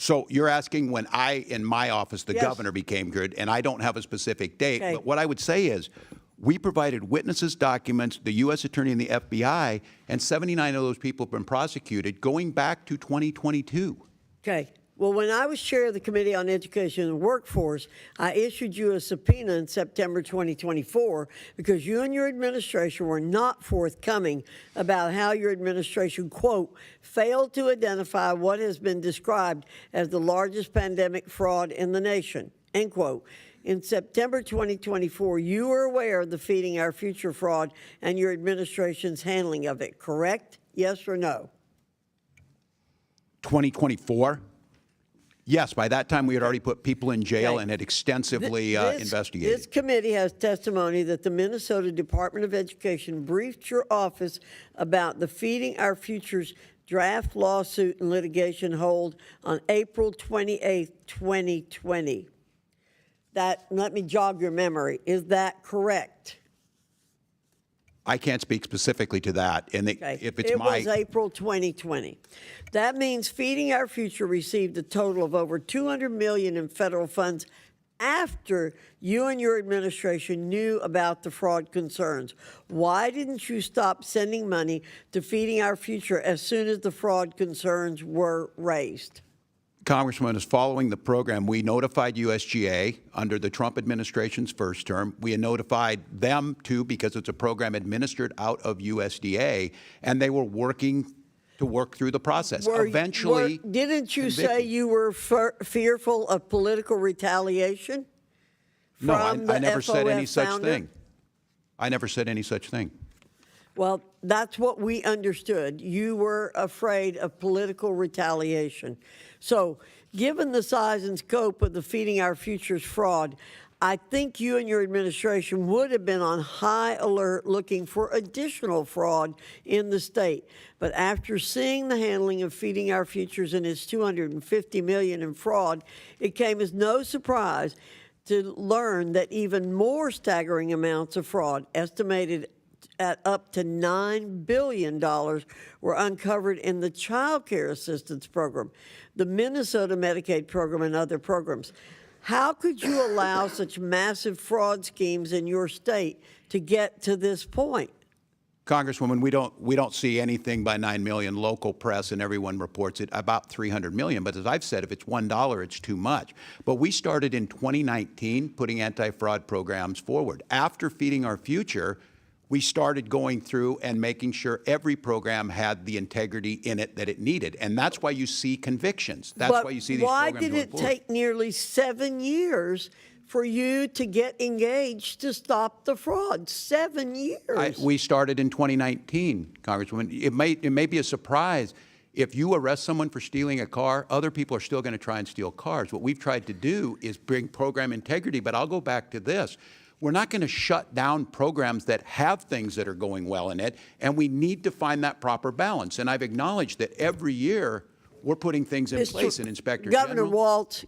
So you're asking when in my office, the Yes. governor became good, and I don't have a specific date. Okay. But what I would say is, we provided witnesses' documents, the U.S. Attorney and the FBI, and 79 of those people have been prosecuted going back to 2022. Okay. Well, when I was chair of the Committee on Education and Workforce, I issued you a subpoena in September 2024 because you and your administration were not forthcoming about how your administration, quote, failed to identify what has been described as the largest pandemic fraud in the nation, end quote. In September 2024, you were aware of the Feeding Our Future fraud and your administration's handling of it, correct? Yes or no? 2024? Yes, by that time we had already put people in jail Okay. and had extensively This investigated. committee has testimony that the Minnesota Department of Education briefed your office about the Feeding Our Futures draft lawsuit and litigation hold on April 28, 2020. Let me jog your memory. Is that correct? I can't speak specifically to that. And Okay. if it's It my... was April 2020. That means Feeding Our Future received a total of over $200 million in federal funds after you and your administration knew about the fraud concerns. Why didn't you stop sending money to Feeding Our Future as soon as the fraud concerns were raised? Congressman, is following the program, we notified USGA under the Trump administration's first term. We had notified them, too, because it's a program administered out of USDA, and they were working to work through the process. Eventually, didn't you say convicted. you were fearful of political retaliation? No, from the I never said any FOF such founder? thing. I never said any such thing. Well, that's what we understood. You were afraid of political retaliation. So, given the size and scope of the Feeding Our Futures fraud, I think you and your administration would have been on high alert looking for additional fraud in the state. But after seeing the handling of Feeding Our Futures and its $250 million in fraud, it came as no surprise to learn that even more staggering amounts of fraud, estimated at up to $9 billion, were uncovered in the Child Care Assistance Program, the Minnesota Medicaid program, and other programs. How could you allow such massive fraud schemes in your state to get to this point? Congresswoman, we don't see anything by 9 million. Local press and everyone reports it about 300 million. But as I've said, if it's $1, it's too much. But we started in 2019 putting anti-fraud programs forward. After Feeding Our Future, we started going through and making sure every program had the integrity in it that it needed. And that's why you see convictions. That's why you see these programs Why did going it forward. take nearly 7 years for you to get engaged to stop the fraud? 7 years. We started in 2019, Congresswoman. It may be a surprise. If you arrest someone for stealing a car, other people are still going to try and steal cars. What we've tried to do is bring program integrity, but I'll go back to this. We're not going to shut down programs that have things that are going well in it, and we need to find that proper balance. And I've acknowledged that every year we're putting things in place, and Inspector General.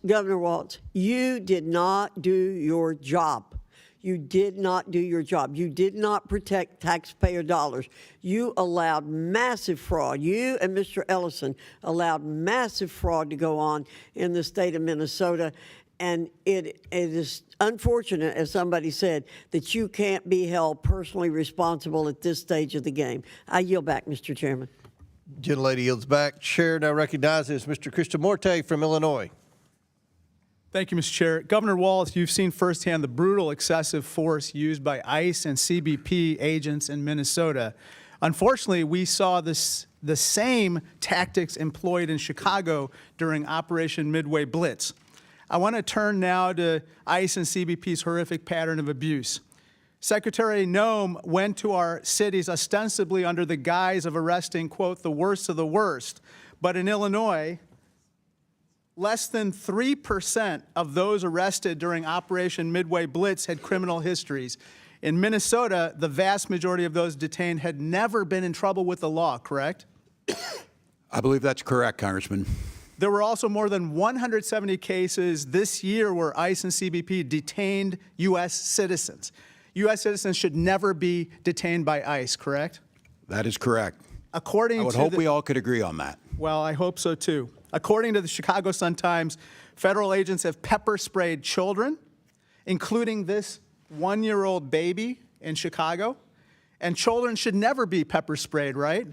Governor Waltz, you did not do your job. You did not do your job. You did not protect taxpayer dollars. You allowed massive fraud. You and Mr. Ellison allowed massive fraud to go on in the state of Minnesota. And it is unfortunate, as somebody said, that you can't be held personally responsible at this stage of the game. I yield back, Mr. Chairman. Gentlelady yields back. Chair now recognizes Mr. Krishnamurti from Illinois. Thank you, Mr. Chair. Governor Walz, you've seen firsthand the brutal excessive force used by ICE and CBP agents in Minnesota. Unfortunately, we saw the same tactics employed in Chicago during Operation Midway Blitz. I want to turn now to ICE and CBP's horrific pattern of abuse. Secretary Noem went to our cities ostensibly under the guise of arresting, quote, the worst of the worst. But in Illinois, less than 3% of those arrested during Operation Midway Blitz had criminal histories. In Minnesota, the vast majority of those detained had never been in trouble with the law, correct? I believe that's correct, Congressman. There were also more than 170 cases this year where ICE and CBP detained U.S. citizens. U.S. citizens should never be detained by ICE, correct? That is correct. According I would to hope we all could agree on that. Well, I hope so too. According to the Chicago Sun-Times, federal agents have pepper sprayed children, including this 1-year-old baby in Chicago. And children should never be pepper sprayed, right?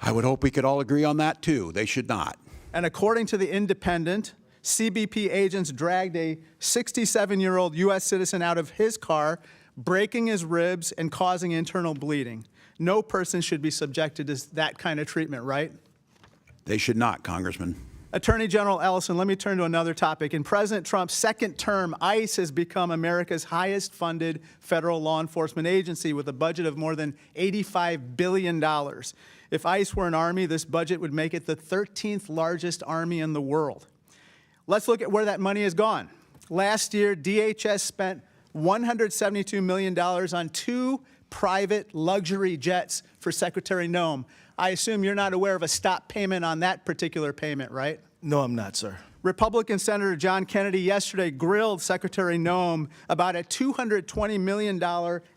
I would hope we could all agree on that too. They should not. And according to The Independent, CBP agents dragged a 67-year-old U.S. citizen out of his car, breaking his ribs and causing internal bleeding. No person should be subjected to that kind of treatment, right? They should not, Congressman. Attorney General Ellison, let me turn to another topic. In President Trump's second term, ICE has become America's highest funded federal law enforcement agency with a budget of more than $85 billion. If ICE were an army, this budget would make it the 13th largest army in the world. Let's look at where that money has gone. Last year, DHS spent $172 million on 2 private luxury jets for Secretary Noem. I assume you're not aware of a stop payment on that particular payment, right? No, I'm not, sir. Republican Senator John Kennedy yesterday grilled Secretary Noem about a $220 million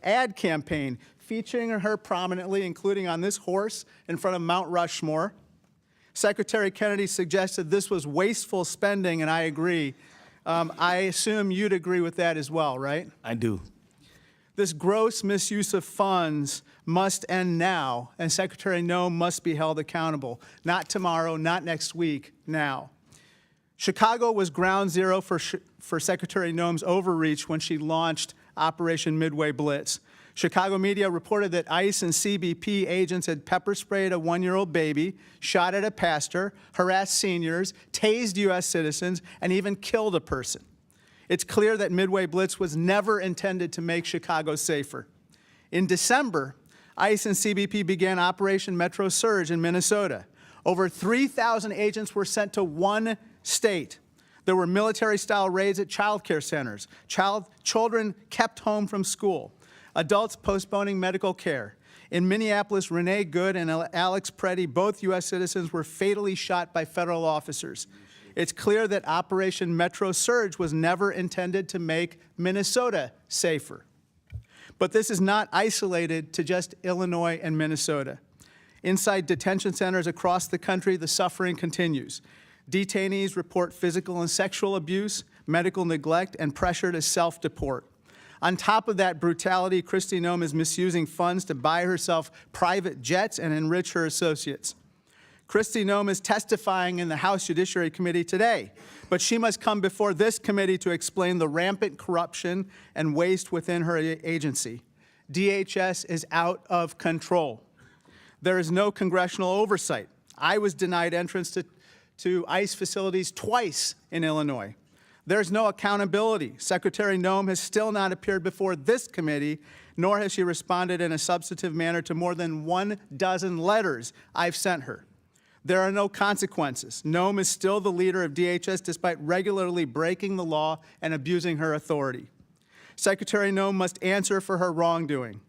ad campaign featuring her prominently, including on this horse in front of Mount Rushmore. Secretary Kennedy suggested this was wasteful spending, and I agree. I assume you'd agree with that as well, right? I do. This gross misuse of funds must end now, and Secretary Noem must be held accountable. Not tomorrow, not next week, now. Chicago was ground zero for Secretary Noem's overreach when she launched Operation Midway Blitz. Chicago media reported that ICE and CBP agents had pepper sprayed a 1-year-old baby, shot at a pastor, harassed seniors, tased U.S. citizens, and even killed a person. It's clear that Midway Blitz was never intended to make Chicago safer. In December, ICE and CBP began Operation Metro Surge in Minnesota. Over 3,000 agents were sent to one state. There were military-style raids at child care centers. Children kept home from school. Adults postponing medical care. In Minneapolis, Renee Good and Alex Preddy, both U.S. citizens, were fatally shot by federal officers. It's clear that Operation Metro Surge was never intended to make Minnesota safer. But this is not isolated to just Illinois and Minnesota. Inside detention centers across the country, the suffering continues. Detainees report physical and sexual abuse, medical neglect, and pressure to self-deport. On top of that brutality, Kristi Noem is misusing funds to buy herself private jets and enrich her associates. Kristi Noem is testifying in the House Judiciary Committee today, but she must come before this committee to explain the rampant corruption and waste within her agency. DHS is out of control. There is no congressional oversight. I was denied entrance to ICE facilities twice in Illinois. There's no accountability. Secretary Noem has still not appeared before this committee, nor has she responded in a substantive manner to more than 12 letters I've sent her. There are no consequences. Noem is still the leader of DHS despite regularly breaking the law and abusing her authority. Secretary Noem must answer for her wrongdoing.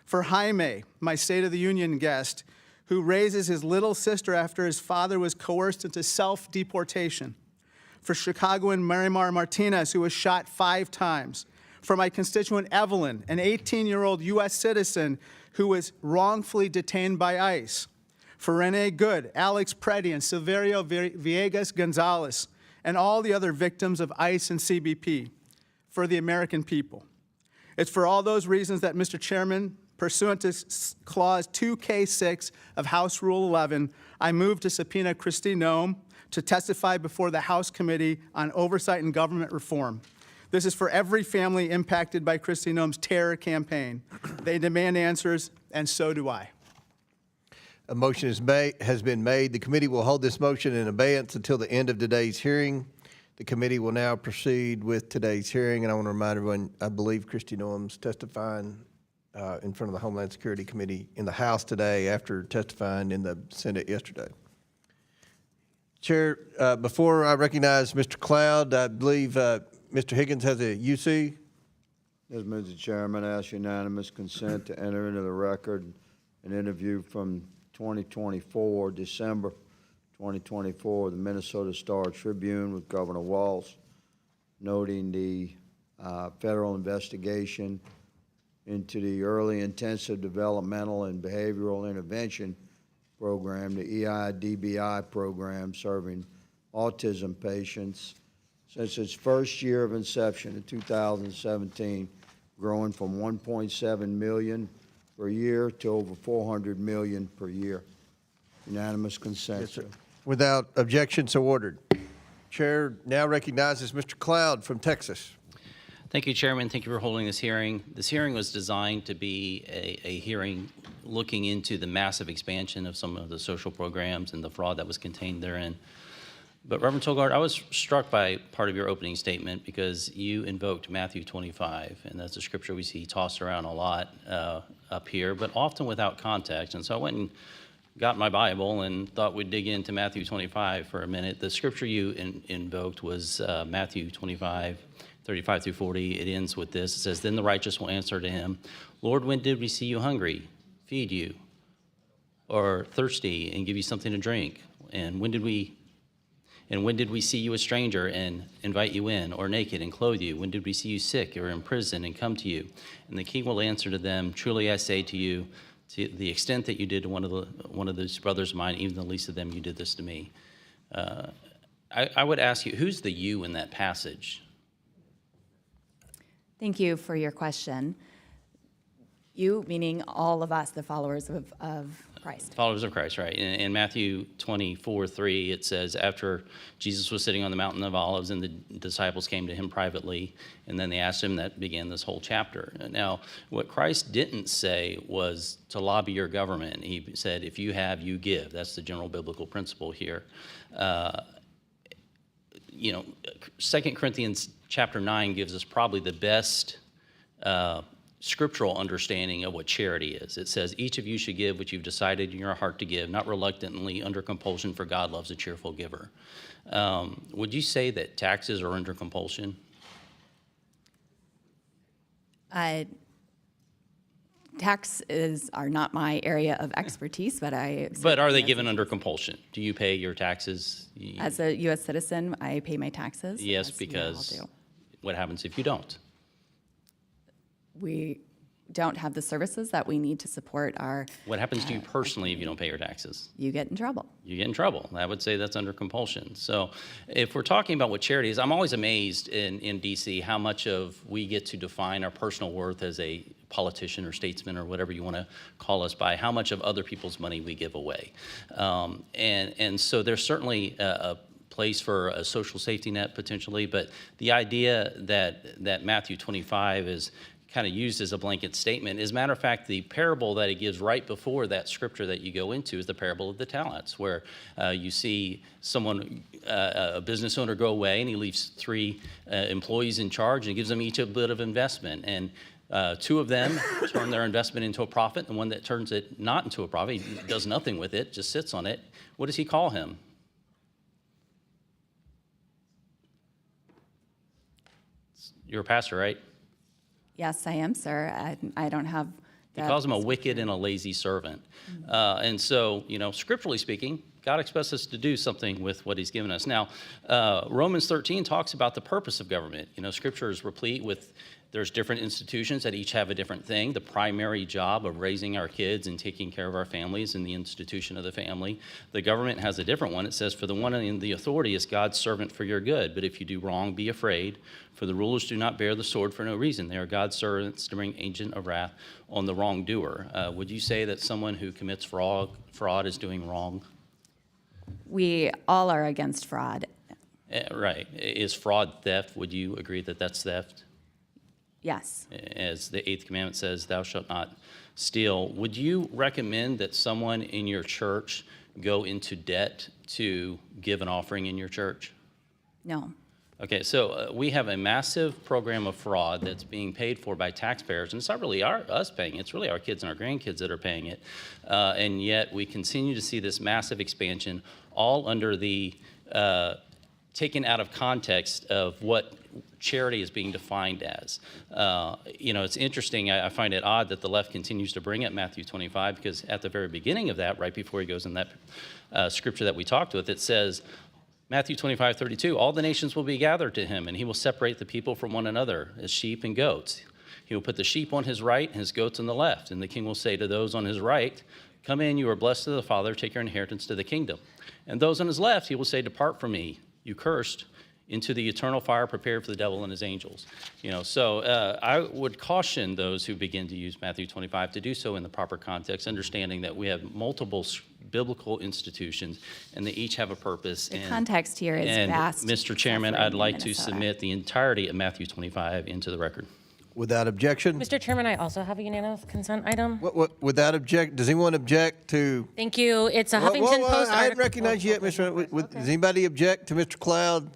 For Jaime, my State of the Union guest, who raises his little sister after his father was coerced into self-deportation. For Chicagoan Marimar Martinez, who was shot 5 times. For my constituent Evelyn, an 18-year-old U.S. citizen who was wrongfully detained by ICE. For Renee Good, Alex Preddy, and Silverio Villegas Gonzalez, and all the other victims of ICE and CBP. For the American people. It's for all those reasons that, Mr. Chairman, pursuant to Clause 2K6 of House Rule 11, I move to subpoena Kristi Noem to testify before the House Committee on Oversight and Government Reform. This is for every family impacted by Kristi Noem's terror campaign. They demand answers, and so do I. A motion has been made. The committee will hold this motion in abeyance until the end of today's hearing. The committee will now proceed with today's hearing, and I want to remind everyone, I believe Kristi Noem's testifying in front of the Homeland Security Committee in the House today after testifying in the Senate yesterday. Chair, before I recognize Mr. Cloud, I believe Mr. Higgins has a UC. Yes, Mr. Chairman, I ask unanimous consent to enter into the record an interview from 2024, December 2024, the Minnesota Star Tribune with Governor Walz, noting the federal investigation into the early intensive developmental and behavioral intervention program, the EIDBI program serving autism patients. Since its first year of inception in 2017, growing from 1.7 million per year to over 400 million per year. Unanimous consent, sir. Without objection, so ordered. Chair now recognizes Mr. Cloud from Texas. Thank you, Chairman. Thank you for holding this hearing. This hearing was designed to be a hearing looking into the massive expansion of some of the social programs and the fraud that was contained therein. But Reverend Tollgaard, I was struck by part of your opening statement because you invoked Matthew 25, and that's a scripture we see tossed around a lot up here, but often without context. And so I went and got my Bible and thought we'd dig into Matthew 25 for a minute. The scripture you invoked was Matthew 25, 35 through 40. It ends with this. It says, "Then the righteous will answer to him, Lord, when did we see you hungry, feed you, or thirsty, and give you something to drink? And when did we see you a stranger and invite you in, or naked and clothe you? When did we see you sick or in prison and come to you?" And the king will answer to them, "Truly I say to you, to the extent that you did to one of those brothers of mine, even the least of them, you did this to me." I would ask you, who's the you in that passage? Thank you for your question. You, meaning all of us, the followers of Christ. Followers of Christ, right. In Matthew 24:3, it says, after Jesus was sitting on the Mountain of Olives and the disciples came to him privately, and then they asked him, that began this whole chapter. Now, what Christ didn't say was to lobby your government. He said, if you have, you give. That's the general biblical principle here. 2 Corinthians chapter 9 gives us probably the best scriptural understanding of what charity is. It says, each of you should give what you've decided in your heart to give, not reluctantly, under compulsion, for God loves a cheerful giver. Would you say that taxes are under compulsion? Taxes are not my area of expertise, but But are they given under compulsion? Do you pay your taxes? As a U.S. citizen, I pay my taxes. Yes, as we all because do. what happens if you don't? We don't have the services that we need to support our. What happens to you personally if you don't pay your taxes? You get in trouble. You get in trouble. I would say that's under compulsion. So if we're talking about what charity is, I'm always amazed in D.C. how much of we get to define our personal worth as a politician or statesman or whatever you want to call us by how much of other people's money we give away. And so there's certainly a place for a social safety net potentially, but the idea that Matthew 25 is kind of used as a blanket statement. As a matter of fact, the parable that he gives right before that scripture that you go into is the parable of the talents, where you see someone, a business owner, go away and he leaves 3 employees in charge and gives them each a bit of investment. And 2 of them turn their investment into a profit, and one that turns it not into a profit, he does nothing with it, just sits on it. What does he call him? You're a pastor, right? Yes, I am, sir. I don't have. He calls him a wicked and a lazy servant. And so, scripturally speaking, God expects us to do something with what he's given us. Now, Romans 13 talks about the purpose of government. Scripture is replete with, there's different institutions that each have a different thing. The primary job of raising our kids and taking care of our families in the institution of the family. The government has a different one. It says, for the one in the authority is God's servant for your good. But if you do wrong, be afraid. For the rulers do not bear the sword for no reason. They are God's servants to bring agent of wrath on the wrongdoer. Would you say that someone who commits fraud is doing wrong? We all are against fraud. Right. Is fraud theft? Would you agree that that's theft? Yes. As the 8th commandment says, thou shalt not steal. Would you recommend that someone in your church go into debt to give an offering in your church? No. Okay, so we have a massive program of fraud that's being paid for by taxpayers, and it's not really us paying it, it's really our kids and our grandkids that are paying it, and yet we continue to see this massive expansion, all under the taken out of context of what charity is being defined as. It's interesting, I find it odd that the left continues to bring up Matthew 25, because at the very beginning of that, right before he goes in that scripture that we talked with, it says, Matthew 25:32, all the nations will be gathered to him, and he will separate the people from one another as sheep and goats. He will put the sheep on his right and his goats on the left. And the king will say to those on his right, Come in, you are blessed of the Father, take your inheritance to the kingdom. And those on his left, he will say, depart from me, you cursed, into the eternal fire prepared for the devil and his angels. So I would caution those who begin to use Matthew 25 to do so in the proper context, understanding that we have multiple biblical institutions and they each have a purpose. The context here is vast. Mr. Chairman, I'd like to submit the entirety of Matthew 25 into the record. Without objection? Mr. Chairman, I also have a unanimous consent item. Without object, does anyone object to? Thank you. It's a Huffington Post I hadn't article. recognized you yet, Mr. Does anybody object to Mr. Cloud?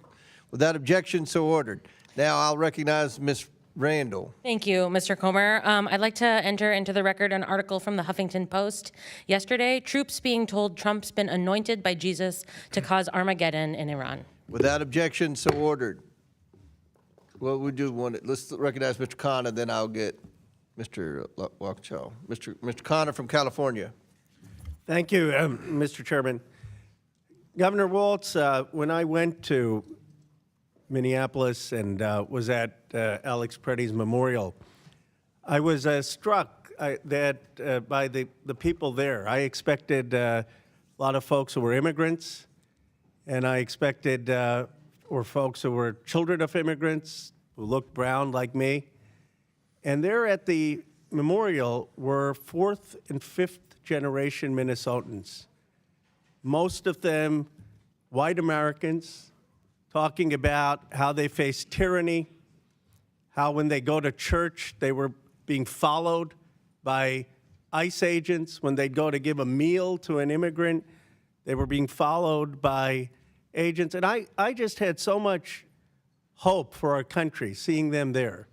Without objection, so ordered. Now I'll recognize Ms. Randall. Thank you, Mr. Comer. I'd like to enter into the record an article from the Huffington Post yesterday. Troops being told Trump's been anointed by Jesus to cause Armageddon in Iran. Without objection, so ordered. Well, we do want it. Let's recognize Mr. Connor, then I'll get Mr. Waukesha. Mr. Connor from California. Thank you, Mr. Chairman. Governor Waltz, when I went to Minneapolis and was at Alex Preddy's memorial, I was struck that by the people there. I expected a lot of folks who were immigrants, and I expected or folks who were children of immigrants who looked brown like me. And there at the memorial were fourth and fifth generation Minnesotans, most of them white Americans, talking about how they faced tyranny, how when they go to church, they were being followed by ICE agents. When they'd go to give a meal to an immigrant, they were being followed by agents. And I just had so much hope for our country seeing them there.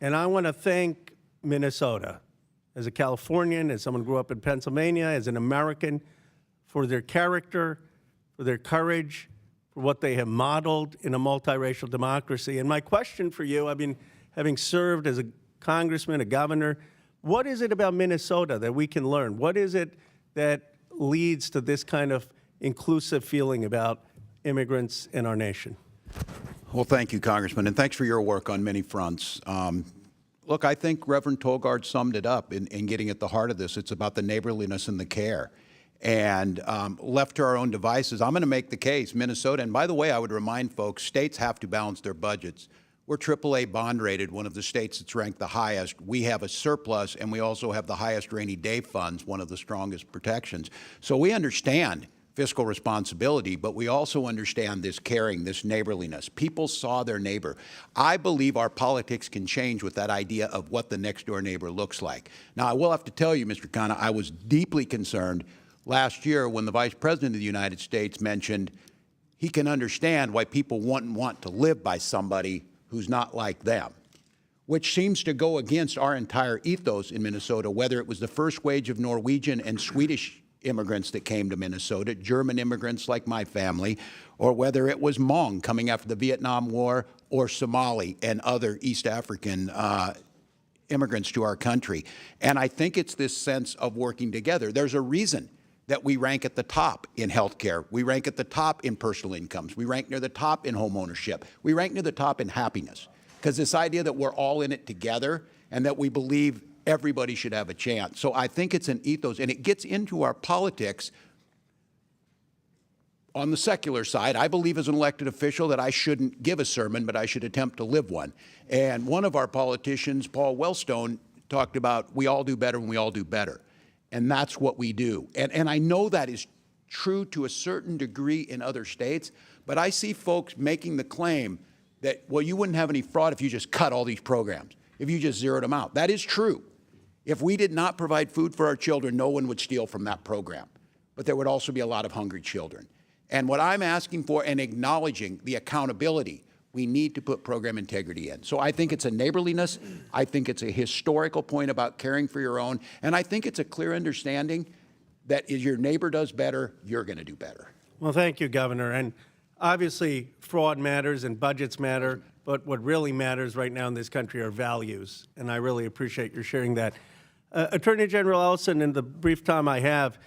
And I want to thank Minnesota, as a Californian, as someone who grew up in Pennsylvania, as an American, for their character, for their courage, for what they have modeled in a multiracial democracy. And my question for you, I mean, having served as a congressman, a governor, what is it about Minnesota that we can learn? What is it that leads to this kind of inclusive feeling about immigrants in our nation? Well, thank you, Congressman, and thanks for your work on many fronts. Look, I think Reverend Tollgaard summed it up in getting at the heart of this. It's about the neighborliness and the care. And left to our own devices, I'm going to make the case, Minnesota, and by the way, I would remind folks, states have to balance their budgets. We're AAA bond rated, one of the states that's ranked the highest. We have a surplus, and we also have the highest rainy day funds, one of the strongest protections. So we understand fiscal responsibility, but we also understand this caring, this neighborliness. People saw their neighbor. I believe our politics can change with that idea of what the next door neighbor looks like. Now, I will have to tell you, Mr. Khanna, I was deeply concerned last year when the Vice President of the United States mentioned he can understand why people wouldn't want to live by somebody who's not like them, which seems to go against our entire ethos in Minnesota, whether it was the first wave of Norwegian and Swedish immigrants that came to Minnesota, German immigrants like my family, or whether it was Hmong coming after the Vietnam War, or Somali and other East African immigrants to our country. And I think it's this sense of working together. There's a reason that we rank at the top in healthcare. We rank at the top in personal incomes. We rank near the top in home ownership. We rank near the top in happiness. Because this idea that we're all in it together and that we believe everybody should have a chance. So I think it's an ethos, and it gets into our politics. On the secular side, I believe as an elected official that I shouldn't give a sermon, but I should attempt to live one. And one of our politicians, Paul Wellstone, talked about we all do better when we all do better. And that's what we do. And I know that is true to a certain degree in other states, but I see folks making the claim that, well, you wouldn't have any fraud if you just cut all these programs, if you just zeroed them out. That is true. If we did not provide food for our children, no one would steal from that program. But there would also be a lot of hungry children. And what I'm asking for and acknowledging the accountability, we need to put program integrity in. So I think it's a neighborliness. I think it's a historical point about caring for your own. And I think it's a clear understanding that if your neighbor does better, you're going to do better. Well, thank you, Governor. And obviously, fraud matters and budgets matter, but what really matters right now in this country are values. And I really appreciate your sharing that. Attorney General Ellison, in the brief time I have,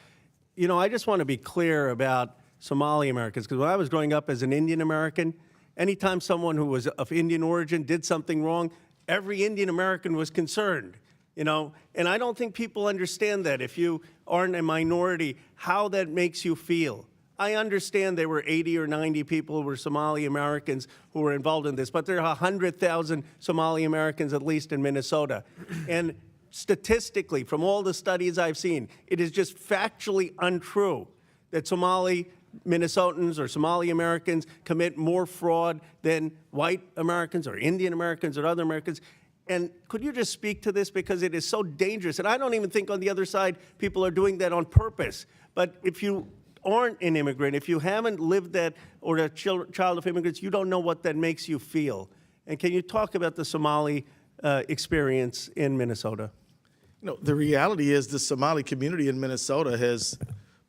you know, I just want to be clear about Somali Americans, because when I was growing up as an Indian American, anytime someone who was of Indian origin did something wrong, every Indian American was concerned you know? And I don't think people understand that if you aren't a minority, how that makes you feel. I understand there were 80 or 90 people who were Somali Americans who were involved in this, but there are 100,000 Somali Americans at least in Minnesota. And statistically, from all the studies I've seen, it is just factually untrue that Somali Minnesotans or Somali Americans commit more fraud than white Americans or Indian Americans or other Americans. And could you just speak to this, because it is so dangerous? And I don't even think on the other side people are doing that on purpose. But if you aren't an immigrant, if you haven't lived that or a child of immigrants, you don't know what that makes you feel. And can you talk about the Somali experience in Minnesota? You know, the reality is the Somali community in Minnesota has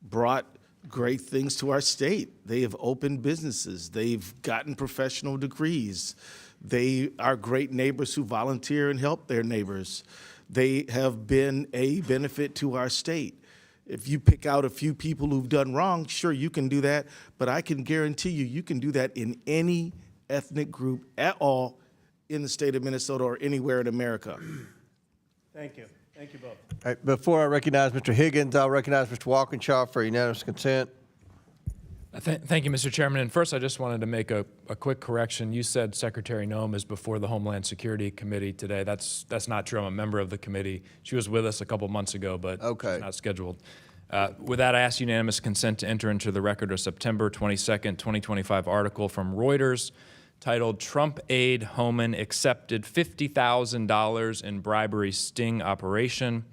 brought great things to our state. They have opened businesses. They've gotten professional degrees. They are great neighbors who volunteer and help their neighbors. They have been a benefit to our state. If you pick out a few people who've done wrong, sure, you can do that, but I can guarantee you, you can do that in any ethnic group at all in the state of Minnesota or anywhere in America. Thank you. Thank you both. All right, before I recognize Mr. Higgins, I'll recognize Mr. Walkinshaw for unanimous consent. Thank you, Mr. Chairman. And first, I just wanted to make a quick correction. You said Secretary Noem is before the Homeland Security Committee today. That's not true. I'm a member of the committee. She was with us a couple months ago, but she's not scheduled. With that, I ask unanimous consent to enter into the record a September 22nd, 2025 article from Reuters titled "Trump Aide Homan Accepted $50,000 in Bribery Sting Operation,"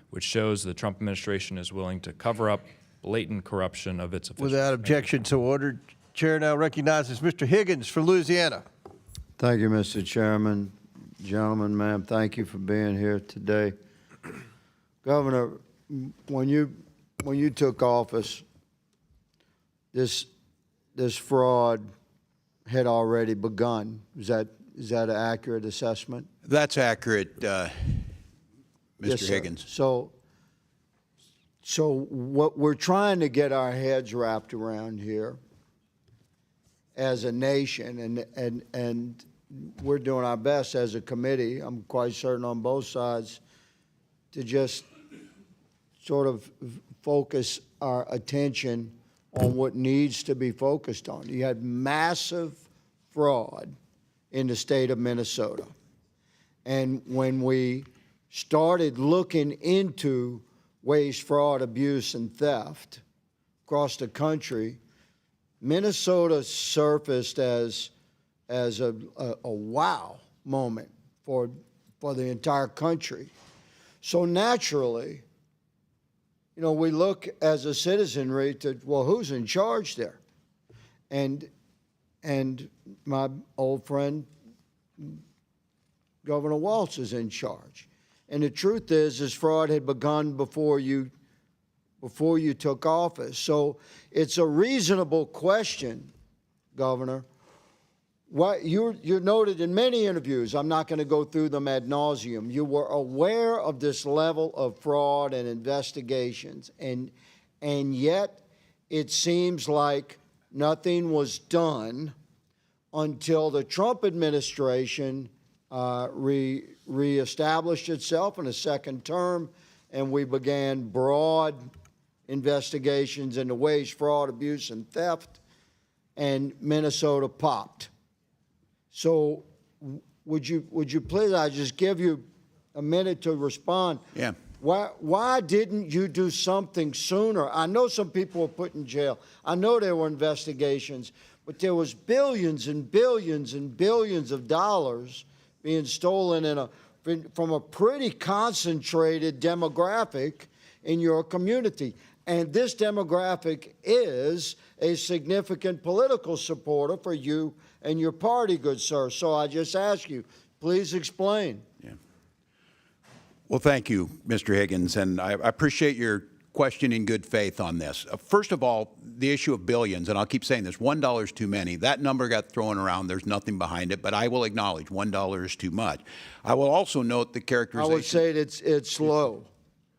which shows the Trump administration is willing to cover up blatant corruption of its officials. Without objection, so ordered. Chair now recognizes Mr. Higgins for Louisiana. Thank you, Mr. Chairman. Gentlemen, ma'am, thank you for being here today. Governor, when you took office, this fraud had already begun. Is that an accurate assessment? That's accurate, Mr. Yes, sir. Higgins. So what we're trying to get our heads wrapped around here as a nation, and we're doing our best as a committee, I'm quite certain on both sides, to just sort of focus our attention on what needs to be focused on. You had massive fraud in the state of Minnesota. And when we started looking into waste, fraud, abuse, and theft across the country, Minnesota surfaced as a wow moment for the entire country. So naturally, you know, we look as a citizenry to, well, who's in charge there? And my old friend, Governor Waltz, is in charge. And the truth is, this fraud had begun before you took office. So it's a reasonable question, Governor. What you're noted in many interviews, I'm not going to go through them ad nauseum. You were aware of this level of fraud and investigations, and yet it seems like nothing was done until the Trump administration reestablished itself in a second term, and we began broad investigations into waste, fraud, abuse, and theft, and Minnesota popped. So would you please, I just give you a minute to respond. Yeah. Why didn't you do something sooner? I know some people were put in jail. I know there were investigations, but there was billions and billions and billions of dollars being stolen from a pretty concentrated demographic in your community. And this demographic is a significant political supporter for you and your party, good sir. So I just ask you, please explain. Yeah. Well, thank you, Mr. Higgins, and I appreciate your question in good faith on this. First of all, the issue of billions, and I'll keep saying this, $1 is too many. That number got thrown around. There's nothing behind it, but I will acknowledge $1 is too much. I will also note the characterization. I would say it's low.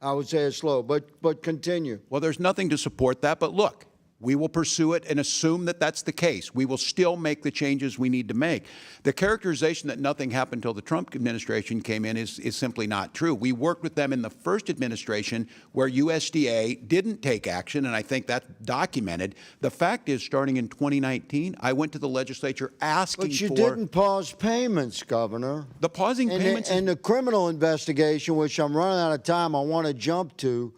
I would say it's low, but continue. Well, there's nothing to support that, but look, We will pursue it and assume that that's the case. We will still make the changes we need to make. The characterization that nothing happened until the Trump administration came in is simply not true. We worked with them in the first administration where USDA didn't take action, and I think that's documented. The fact is, starting in 2019, I went to the legislature asking for— But you didn't pause payments, Governor. The pausing payments— And the criminal investigation, which I'm running out of time, I want to jump to.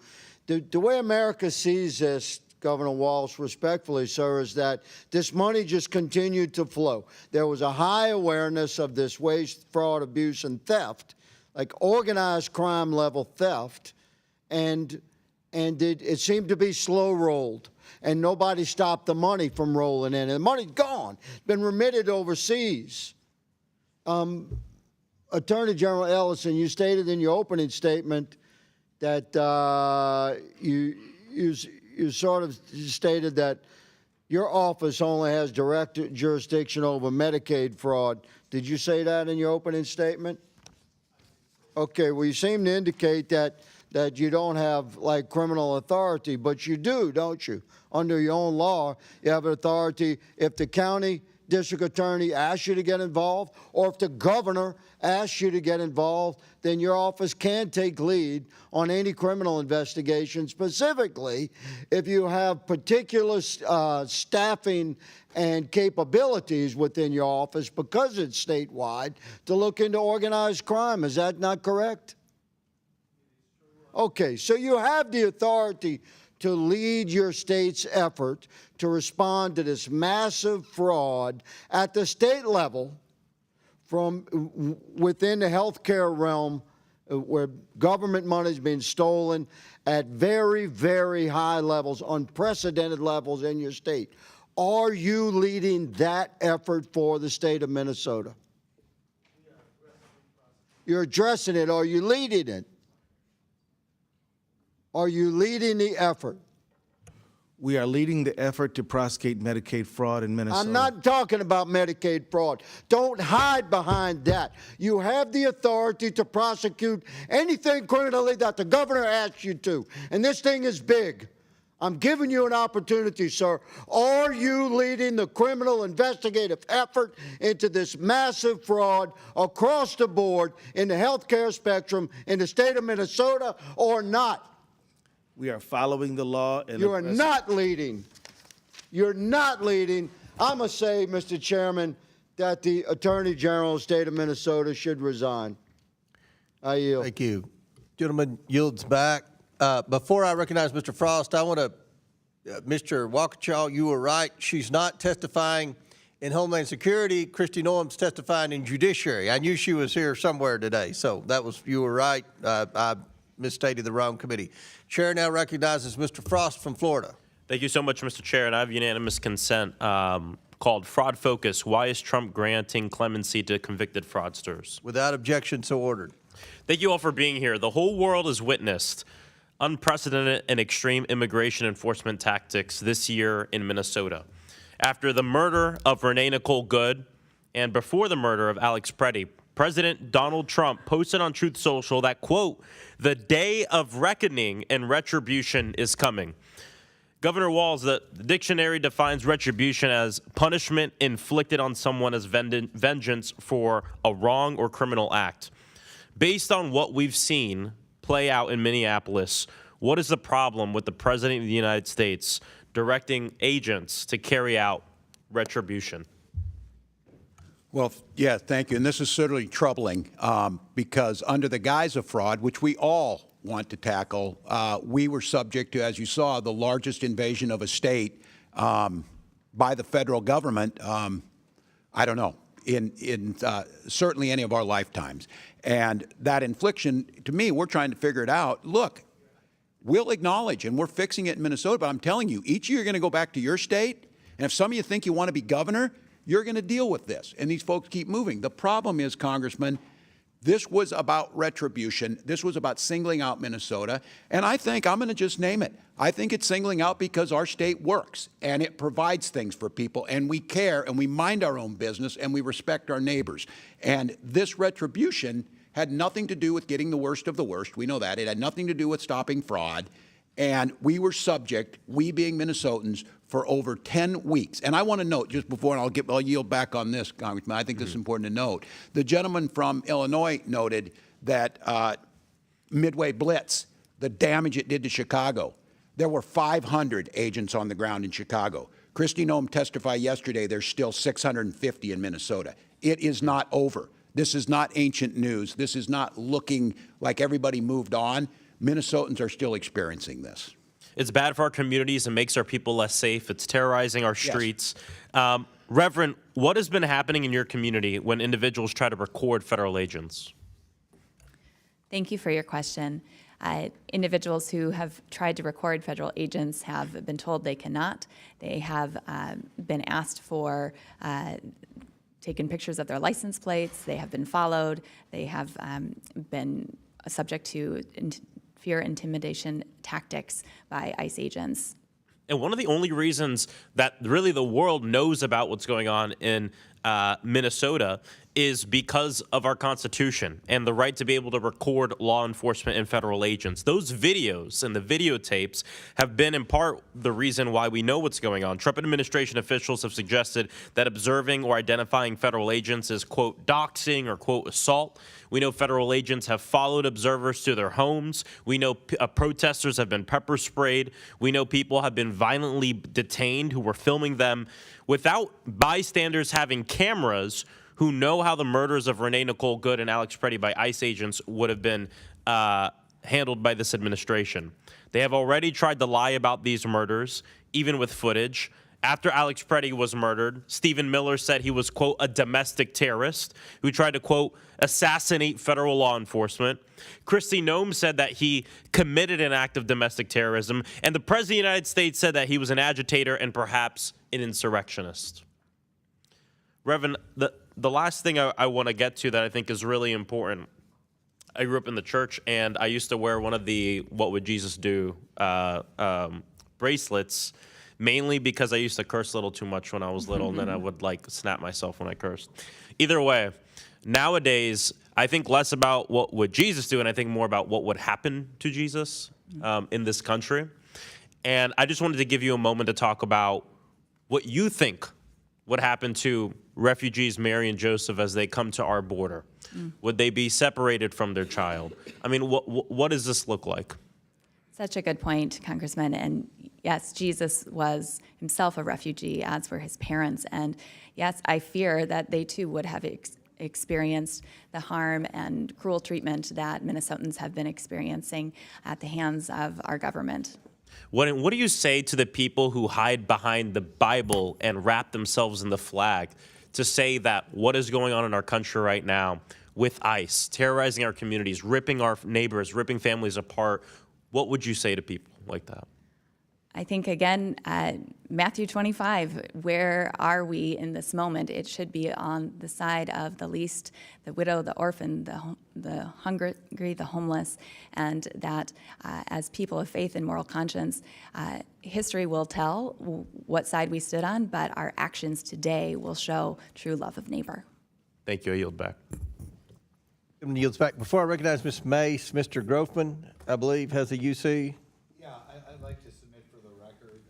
The way America sees this, Governor Walz, respectfully, sir, is that this money just continued to flow. There was a high awareness of this waste, fraud, abuse, and theft, like organized crime level theft, and it seemed to be slow rolled, and nobody stopped the money from rolling in. And the money's gone, been remitted overseas. Attorney General Ellison, you stated in your opening statement that you sort of stated that your office only has direct jurisdiction over Medicaid fraud. Did you say that in your opening statement? Okay, well, you seem to indicate that you don't have, like, criminal authority, but you do, don't you? Under your own law, you have authority if the county district attorney asks you to get involved, or if the governor asks you to get involved, then your office can take lead on any criminal investigation, specifically if you have particular staffing and capabilities within your office, because it's statewide, to look into organized crime. Is that not correct? Okay, so you have the authority to lead your state's effort to respond to this massive fraud at the state level from within the healthcare realm, where government money is being stolen at very, very high levels, unprecedented levels in your state. Are you leading that effort for the state of Minnesota? You're addressing it. Are you leading it? Are you leading the effort? We are leading the effort to prosecute Medicaid fraud in Minnesota. I'm not talking about Medicaid fraud. Don't hide behind that. You have the authority to prosecute anything criminally that the governor asks you to. And this thing is big. I'm giving you an opportunity, sir. Are you leading the criminal investigative effort into this massive fraud across the board in the healthcare spectrum in the state of Minnesota or not? We are following the law. And you are not leading. You're not leading. I'm going to say, Mr. Chairman, that the Attorney General of the state of Minnesota should resign. I yield. Thank you. Gentleman yields back. Before I recognize Mr. Frost, I want to, Mr. Waukesha, you were right. She's not testifying in Homeland Security. Kristi Noem's testifying in Judiciary. I knew she was here somewhere today, so you were right. I misstated the wrong committee. Chair now recognizes Mr. Frost from Florida. Thank you so much, Mr. Chair, and I have unanimous consent called Fraud Focus. Why is Trump granting clemency to convicted fraudsters? Without objection, so ordered. Thank you all for being here. The whole world has witnessed unprecedented and extreme immigration enforcement tactics this year in Minnesota. After the murder of Renee Nicole Good and before the murder of Alex Preddy, President Donald Trump posted on Truth Social that, quote, "The day of reckoning and retribution is coming." Governor Walz, the dictionary defines retribution as punishment inflicted on someone as vengeance for a wrong or criminal act. Based on what we've seen play out in Minneapolis, what is the problem with the President of the United States directing agents to carry out retribution? Well, yeah, thank you. And this is certainly troubling because under the guise of fraud, which we all want to tackle, we were subject to, as you saw, the largest invasion of a state by the federal government, I don't know, in certainly any of our lifetimes. And that infliction, to me, we're trying to figure it out. Look, we'll acknowledge, and we're fixing it in Minnesota, but I'm telling you, each year you're going to go back to your state, and if some of you think you want to be governor, you're going to deal with this, and these folks keep moving. The problem is, Congressman, this was about retribution. This was about singling out Minnesota, and I think, I'm going to just name it, I think it's singling out because our state works, and it provides things for people, and we care, and we mind our own business, and we respect our neighbors. And this retribution had nothing to do with getting the worst of the worst. We know that. It had nothing to do with stopping fraud, and we were subject, we being Minnesotans, for over 10 weeks. And I want to note, just before, and I'll yield back on this, Congressman, I think this is important to note. The gentleman from Illinois noted that Midway Blitz, the damage it did to Chicago. There were 500 agents on the ground in Chicago. Kristi Noem testified yesterday there's still 650 in Minnesota. It is not over. This is not ancient news. This is not looking like everybody moved on. Minnesotans are still experiencing this. It's bad for our communities and makes our people less safe. It's terrorizing our streets. Reverend, what has been happening in your community when individuals try to record federal agents? Thank you for your question. Individuals who have tried to record federal agents have been told they cannot. They have been asked for taken pictures of their license plates. They have been followed. They have been subject to fear intimidation tactics by ICE agents. And one of the only reasons that really the world knows about what's going on in Minnesota is because of our Constitution and the right to be able to record law enforcement and federal agents. Those videos and the videotapes have been in part the reason why we know what's going on. Trump administration officials have suggested that observing or identifying federal agents is, quote, doxing or, quote, assault. We know federal agents have followed observers to their homes. We know protesters have been pepper sprayed. We know people have been violently detained who were filming them without bystanders having cameras who know how the murders of Renee Nicole Good and Alex Preddy by ICE agents would have been handled by this administration. They have already tried to lie about these murders, even with footage. After Alex Preddy was murdered, Stephen Miller said he was, quote, a domestic terrorist who tried to, quote, assassinate federal law enforcement. Kristi Noem said that he committed an act of domestic terrorism, and the President of the United States said that he was an agitator and perhaps an insurrectionist. Reverend, the last thing I want to get to that I think is really important. I grew up in the church, and I used to wear one of the "What Would Jesus Do" bracelets, mainly because I used to curse a little too much when I was little, and then I would like snap myself when I cursed. Either way, nowadays I think less about what would Jesus do, and I think more about what would happen to Jesus in this country. And I just wanted to give you a moment to talk about what you think would happen to refugees Mary and Joseph as they come to our border. Would they be separated from their child? I mean, what does this look like? Such a good point, Congressman. And yes, Jesus was himself a refugee, as were his parents. And yes, I fear that they too would have experienced the harm and cruel treatment that Minnesotans have been experiencing at the hands of our government. What do you say to the people who hide behind the Bible and wrap themselves in the flag to say that what is going on in our country right now with ICE, terrorizing our communities, ripping our neighbors, ripping families apart? What would you say to people like that? I think, again, Matthew 25, where are we in this moment? It should be on the side of the least, the widow, the orphan, the hungry, the homeless, and that as people of faith and moral conscience, history will tell what side we stood on, but our actions today will show true love of neighbor. Thank you. I yield back. Yields back. Before I recognize Ms. Mace, Mr. Grofman, I believe, has a UC. Yeah, I'd like to submit for the record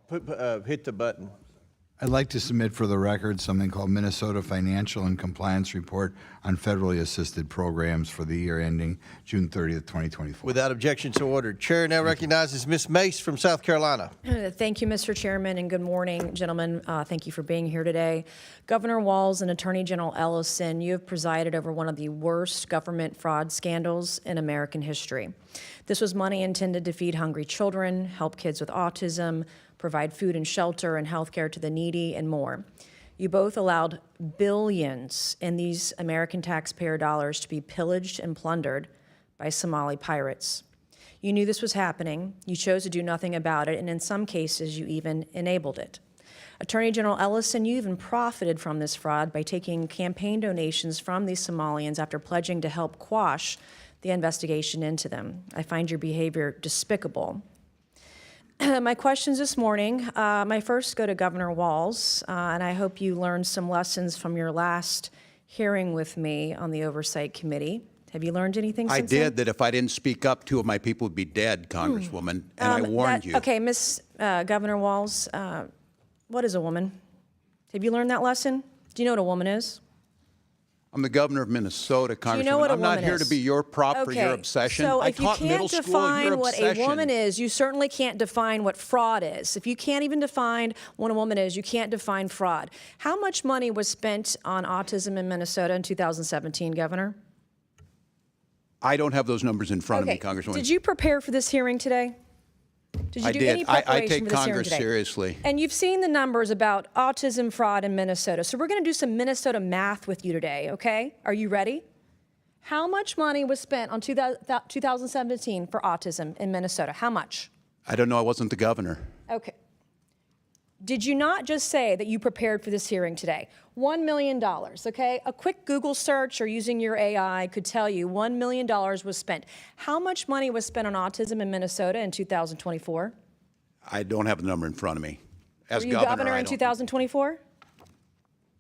something here. Hit the button. I'd like to submit for the record something called Minnesota Financial and Compliance Report on Federally Assisted Programs for the year ending June 30th, 2024. Without objection, so ordered. Chair now recognizes Ms. Mace from South Carolina. Thank you, Mr. Chairman, and good morning, gentlemen. Thank you for being here today. Governor Walz and Attorney General Ellison, you have presided over one of the worst government fraud scandals in American history. This was money intended to feed hungry children, help kids with autism, provide food and shelter and health care to the needy, and more. You both allowed billions in these American taxpayer dollars to be pillaged and plundered by Somali pirates. You knew this was happening, you chose to do nothing about it, and in some cases, you even enabled it. Attorney General Ellison, you even profited from this fraud by taking campaign donations from these Somalians after pledging to help quash the investigation into them. I find your behavior despicable. My questions this morning, my first go to Governor Walz, and I hope you learned some lessons from your last hearing with me on the Oversight Committee. Have you learned anything I since then? did, that if I didn't speak up, 2 of my people would be dead, Congresswoman, and I warned you. Okay, Governor Walz, what is a woman? Have you learned that lesson? Do you know what a woman is? I'm the governor of Minnesota, Congresswoman. Do you know what a I'm not woman here is? to be your prop for your obsession. So I if you taught can't middle school, define your what obsession. a woman is, you certainly can't define what fraud is. If you can't even define what a woman is, you can't define fraud. How much money was spent on autism in Minnesota in 2017, Governor? I don't have those numbers in front of me, Congresswoman. Did you prepare for this hearing today? Did you I do did. any preparation I take for this hearing Congress today? seriously. And you've seen the numbers about autism fraud in Minnesota. So we're going to do some Minnesota math with you today, okay? Are you ready? How much money was spent on 2017 for autism in Minnesota? How much? I don't know. I wasn't the governor. Okay. Did you not just say that you prepared for this hearing today? $1 million, okay? A quick Google search or using your AI could tell you $1 million was spent. How much money was spent on autism in Minnesota in 2024? I don't have the number in front of me. As Were you governor in 2024?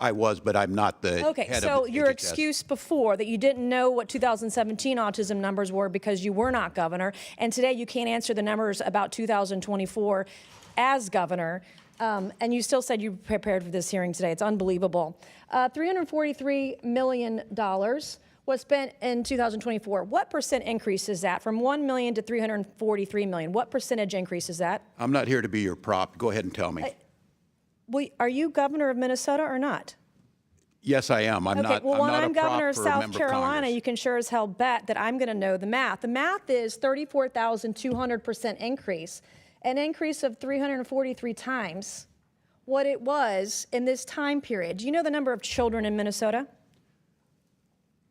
I was, but I'm not the Okay, head so of your HHS. excuse before that you didn't know what 2017 autism numbers were because you were not governor, and today you can't answer the numbers about 2024 as governor, and you still said you prepared for this hearing today. It's unbelievable. $343 million was spent in 2024. What percent increase is that from 1 million to 343 million? What percentage increase is that? I'm not here to be your prop. Go ahead and tell me. Well, are you governor of Minnesota or not? Yes, I am. I'm not. Well, I'm when not I'm a prop governor of for a South member of Carolina, Congress. you can sure as hell bet that I'm going to know the math. The math is 34,200% increase, an increase of 343 times what it was in this time period. Do you know the number of children in Minnesota?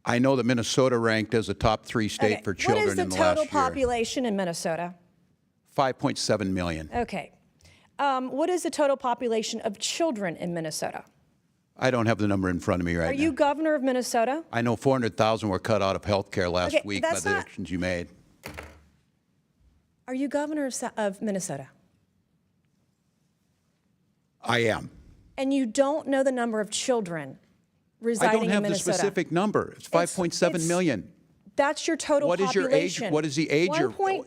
I know that Minnesota ranked as a top 3 state for children in the last year. What is the total population in Minnesota? 5.7 million. Okay. What is the total population of children in Minnesota? I don't have the number in front of me right now. Are you governor of Minnesota? I know 400,000 were cut out of health care last Okay, week by that's the not- actions you made. Are you governor of Minnesota? I am. And you don't know the number of children residing I don't in have the Minnesota? specific number. It's 5.7 million. That's your total What is your age? population. What is the age?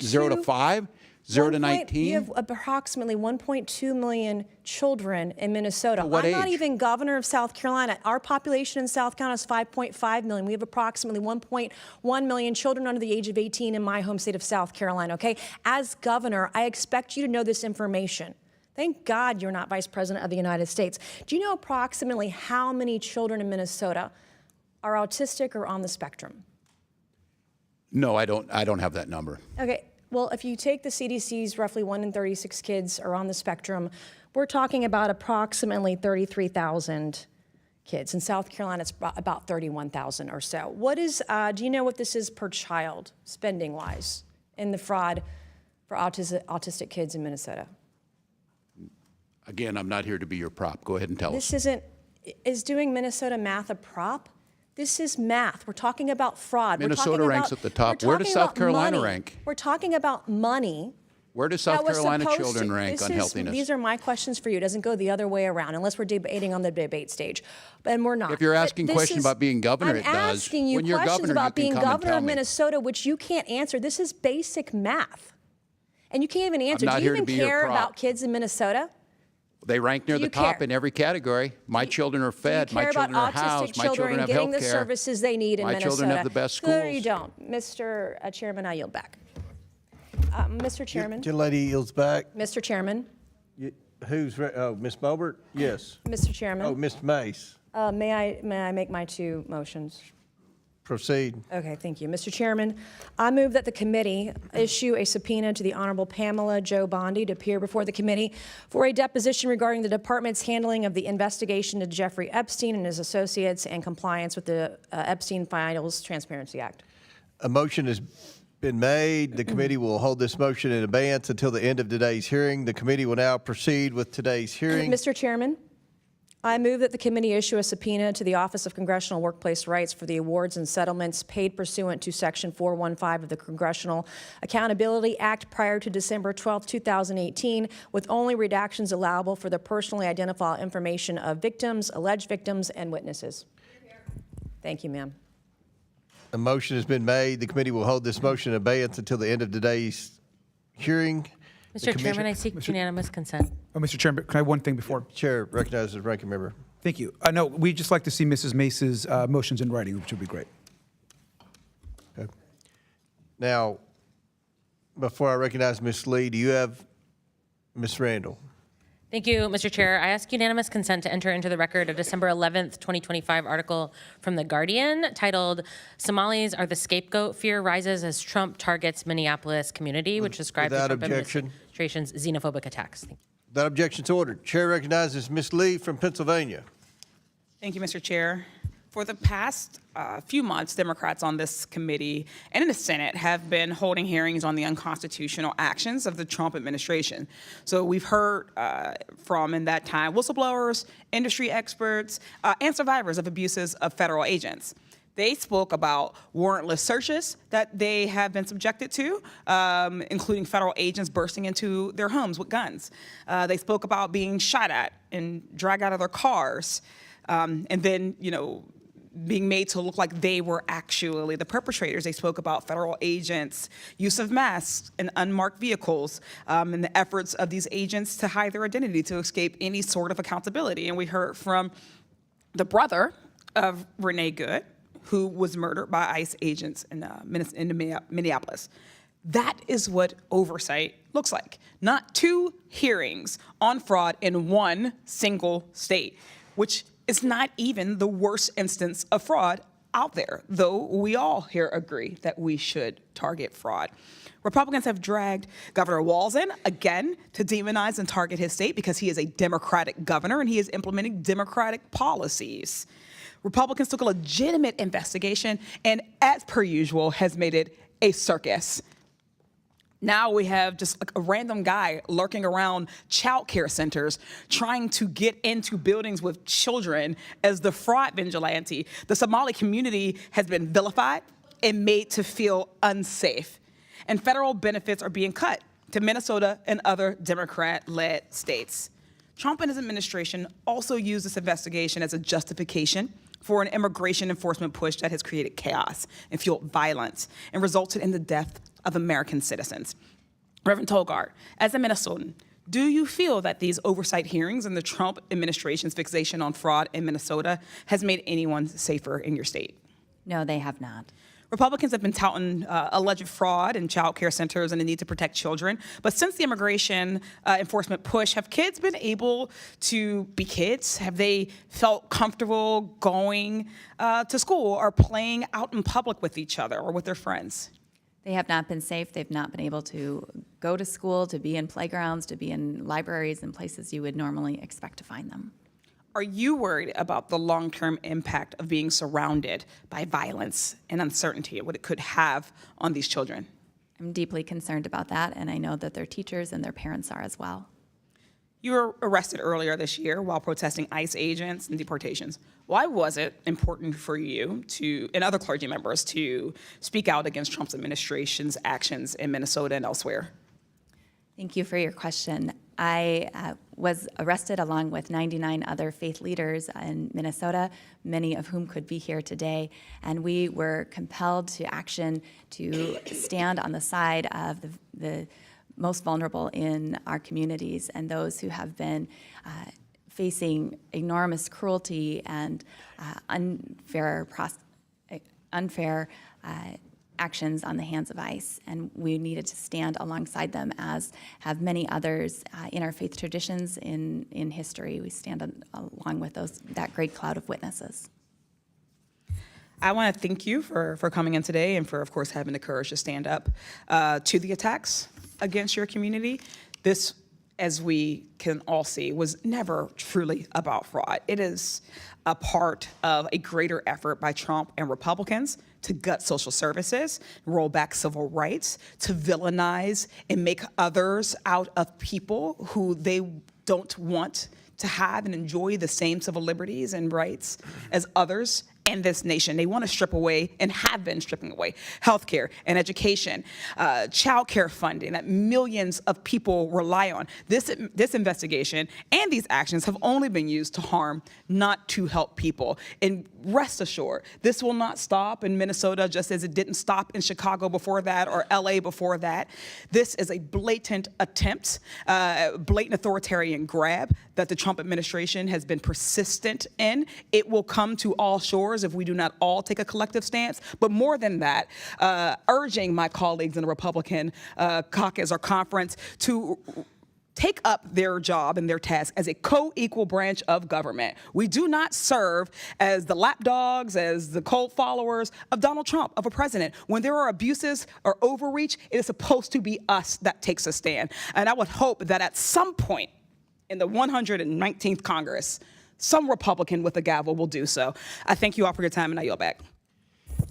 0 to 5? 0 to 19? You have approximately 1.2 million children in Minnesota. What I'm not age? even governor of South Carolina. Our population in South Carolina is 5.5 million. We have approximately 1.1 million children under the age of 18 in my home state of South Carolina, okay? As governor, I expect you to know this information. Thank God you're not Vice President of the United States. Do you know approximately how many children in Minnesota are autistic or on the spectrum? No, I don't have that number. Okay, well, if you take the CDC's roughly 1 in 36 kids are on the spectrum, we're talking about approximately 33,000 kids. In South Carolina, it's about 31,000 or so. What is, do you know what this is per child, spending-wise, in the fraud for autistic kids in Minnesota? Again, I'm not here to be your prop. Go ahead and tell us. Is doing Minnesota math a prop? This is math. We're talking about fraud. Minnesota ranks at the top. Where does South Carolina rank? We're talking about money. Where do South Carolina children rank on healthiness? These are my questions for you. It doesn't go the other way around unless we're debating on the debate stage. And we're not. If you're asking questions about being governor, it does. I'm asking you When you're questions governor, you about can being come and governor tell of me. Minnesota, which you can't answer. This is basic math. And you can't even answer. not Do you here to even be your care prop. about kids in Minnesota? They rank near Do the you top care? in every category. My children are fed. Do you My care children about are housed. autistic My children children have getting health the care. services they need in My Minnesota? children have the best No, schools. you don't. Mr. Chairman, I yield back. Mr. Chairman. Gentlelady yields back. Mr. Chairman. Oh, Ms. Bobert? Yes. Mr. Chairman. Oh, Mr. Mace. May I make my 2 motions? Proceed. Okay, thank you. Mr. Chairman, I move that the committee issue a subpoena to the Honorable Pamela Jo Bondi to appear before the committee for a deposition regarding the department's handling of the investigation into Jeffrey Epstein and his associates and compliance with the Epstein Files Transparency Act. A motion has been made. The committee will hold this motion in abeyance until the end of today's hearing. The committee will now proceed with today's hearing. Mr. Chairman, I move that the committee issue a subpoena to the Office of Congressional Workplace Rights for the awards and settlements paid pursuant to Section 415 of the Congressional Accountability Act prior to December 12, 2018, with only redactions allowable for the personally identifiable information of victims, alleged victims, and witnesses. Thank you, ma'am. A motion has been made. The committee will hold this motion in abeyance until the end of today's hearing. Mr. Chairman, I seek unanimous consent. Oh, Mr. Chairman, can I have one thing before? Chair recognizes the ranking member. Thank you. No, we'd just like to see Mrs. Mace's motions in writing, which would be great. Okay. Now, before I recognize Ms. Lee, do you have Ms. Randall? Thank you, Mr. Chair. I ask unanimous consent to enter into the record a December 11th, 2025 article from The Guardian titled, "Somalis Are the Scapegoat. Fear Rises as Trump Targets Minneapolis Community," which describes the Trump administration's xenophobic attacks. Without objection's ordered. Chair recognizes Ms. Lee from Pennsylvania. Thank you, Mr. Chair. For the past few months, Democrats on this committee and in the Senate have been holding hearings on the unconstitutional actions of the Trump administration. So we've heard from, in that time, whistleblowers, industry experts, and survivors of abuses of federal agents. They spoke about warrantless searches that they have been subjected to, including federal agents bursting into their homes with guns. They spoke about being shot at and dragged out of their cars, and then, being made to look like they were actually the perpetrators. They spoke about federal agents' use of masks in unmarked vehicles, and the efforts of these agents to hide their identity to escape any sort of accountability. And we heard from the brother of Renee Good, who was murdered by ICE agents in Minneapolis. That is what oversight looks like. Not 2 hearings on fraud in one single state, which is not even the worst instance of fraud out there, though we all here agree that we should target fraud. Republicans have dragged Governor Walz in again to demonize and target his state because he is a Democratic governor and he is implementing Democratic policies. Republicans took a legitimate investigation and, as per usual, has made it a circus. Now we have just like a random guy lurking around child care centers trying to get into buildings with children as the fraud vigilante. The Somali community has been vilified and made to feel unsafe. And federal benefits are being cut to Minnesota and other Democrat-led states. Trump and his administration also used this investigation as a justification for an immigration enforcement push that has created chaos and fueled violence and resulted in the death of American citizens. Reverend Tollgaard, as a Minnesotan, do you feel that these oversight hearings and the Trump administration's fixation on fraud in Minnesota has made anyone safer in your state? No, they have not. Republicans have been touting alleged fraud in child care centers and the need to protect children. But since the immigration enforcement push, have kids been able to be kids? Have they felt comfortable going to school or playing out in public with each other or with their friends? They have not been safe. They've not been able to go to school, to be in playgrounds, to be in libraries and places you would normally expect to find them. Are you worried about the long-term impact of being surrounded by violence and uncertainty and what it could have on these children? I'm deeply concerned about that, and I know that their teachers and their parents are as well. You were arrested earlier this year while protesting ICE agents and deportations. Why was it important for you and other clergy members to speak out against Trump's administration's actions in Minnesota and elsewhere? Thank you for your question. I was arrested along with 99 other faith leaders in Minnesota, many of whom could be here today, and we were compelled to action to stand on the side of the most vulnerable in our communities and those who have been facing enormous cruelty and unfair actions on the hands of ICE. And we needed to stand alongside them, as have many others in our faith traditions in history. We stand along with that great cloud of witnesses. I want to thank you for coming in today and for, of course, having the courage to stand up to the attacks against your community. This, as we can all see, was never truly about fraud. It is a part of a greater effort by Trump and Republicans to gut social services, roll back civil rights, to villainize and make others out of people who they don't want to have and enjoy the same civil liberties and rights as others in this nation. They want to strip away and have been stripping away healthcare and education, child care funding that millions of people rely on. This investigation and these actions have only been used to harm, not to help people. And rest assured, this will not stop in Minnesota just as it didn't stop in Chicago before that or LA before that. This is a blatant attempt, blatant authoritarian grab that the Trump administration has been persistent in. It will come to all shores if we do not all take a collective stance. But more than that, urging my colleagues in the Republican caucus or conference to take up their job and their task as a co-equal branch of government. We do not serve as the lapdogs, as the cult followers of Donald Trump, of a president. When there are abuses or overreach, it is supposed to be us that takes a stand. And I would hope that at some point in the 119th Congress, some Republican with a gavel will do so. I thank you all for your time, and I yield back.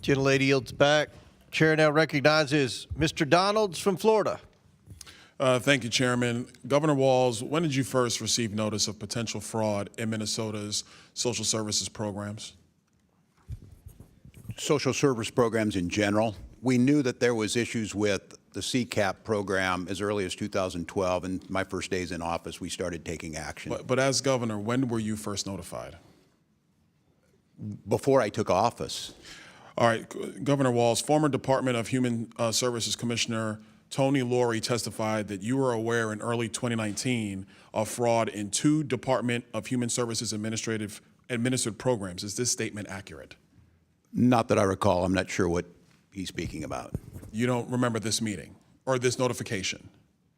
Gentlelady yields back. Chair now recognizes Mr. Donalds from Florida. Thank you, Chairman. Governor Walz, when did you first receive notice of potential fraud in Minnesota's social services programs? Social service programs in general. We knew that there was issues with the CCAP program as early as 2012, and my first days in office, we started taking action. But as governor, when were you first notified? Before I took office. All right, Governor Walz, former Department of Human Services Commissioner Tony Laurie testified that you were aware in early 2019 of fraud in 2 Department of Human Services administered programs. Is this statement accurate? Not that I recall. I'm not sure what he's speaking about. You don't remember this meeting or this notification?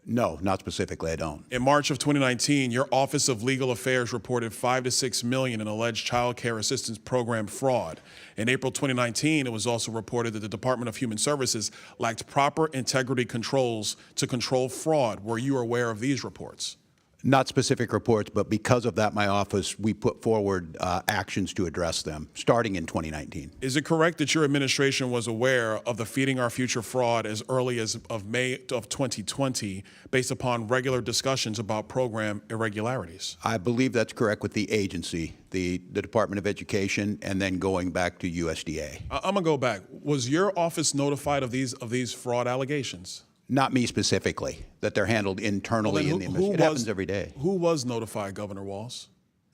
No, not specifically, I don't. In March of 2019, your Office of Legal Affairs reported $5 to $6 million in alleged child care assistance program fraud. In April 2019, it was also reported that the Department of Human Services lacked proper integrity controls to control fraud. Were you aware of these reports? Not specific reports, but because of that, my office, we put forward actions to address them, starting in 2019. Is it correct that your administration was aware of the Feeding Our Future fraud as early as of May of 2020, based upon regular discussions about program irregularities? I believe that's correct with the agency, the Department of Education, and then going back to USDA. I'm gonna go back. Was your office notified of these fraud allegations? Not me specifically, that they're handled internally in the administration. It happens every day. Who was notified, Governor Walz?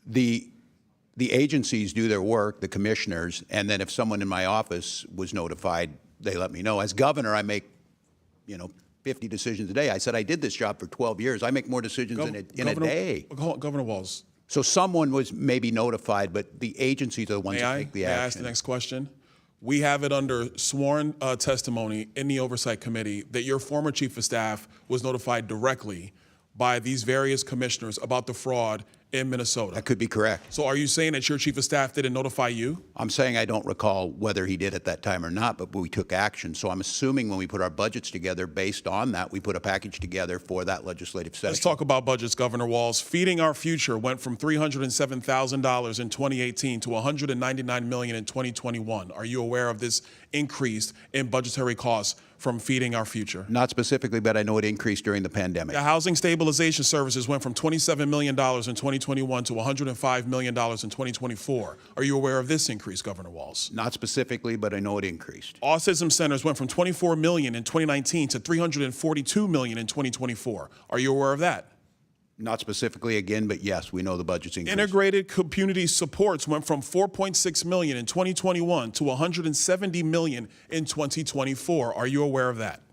The agencies do their work, the commissioners, and then if someone in my office was notified, they let me know. As governor, I make, 50 decisions a day. I said I did this job for 12 years. I make more decisions in a day. Governor Walz. So someone was maybe notified, but the agencies are the ones that take the action. May I ask the next question? We have it under sworn testimony in the Oversight Committee that your former chief of staff was notified directly by these various commissioners about the fraud in Minnesota. That could be correct. So are you saying that your chief of staff didn't notify you? I'm saying I don't recall whether he did at that time or not, but we took action. So I'm assuming when we put our budgets together, based on that, we put a package together for that legislative session. Let's talk about budgets, Governor Walz. Feeding Our Future went from $307,000 in 2018 to $199 million in 2021. Are you aware of this increase in budgetary costs from Feeding Our Future? Not specifically, but I know it increased during the pandemic. The Housing Stabilization Services went from $27 million in 2021 to $105 million in 2024. Are you aware of this increase, Governor Walz? Not specifically, but I know it increased. Autism centers went from $24 million in 2019 to $342 million in 2024. Are you aware of that? Not specifically again, but yes, we know the budget's increased. Integrated community supports went from $4.6 million in 2021 to $170 million in 2024. Are you aware of that?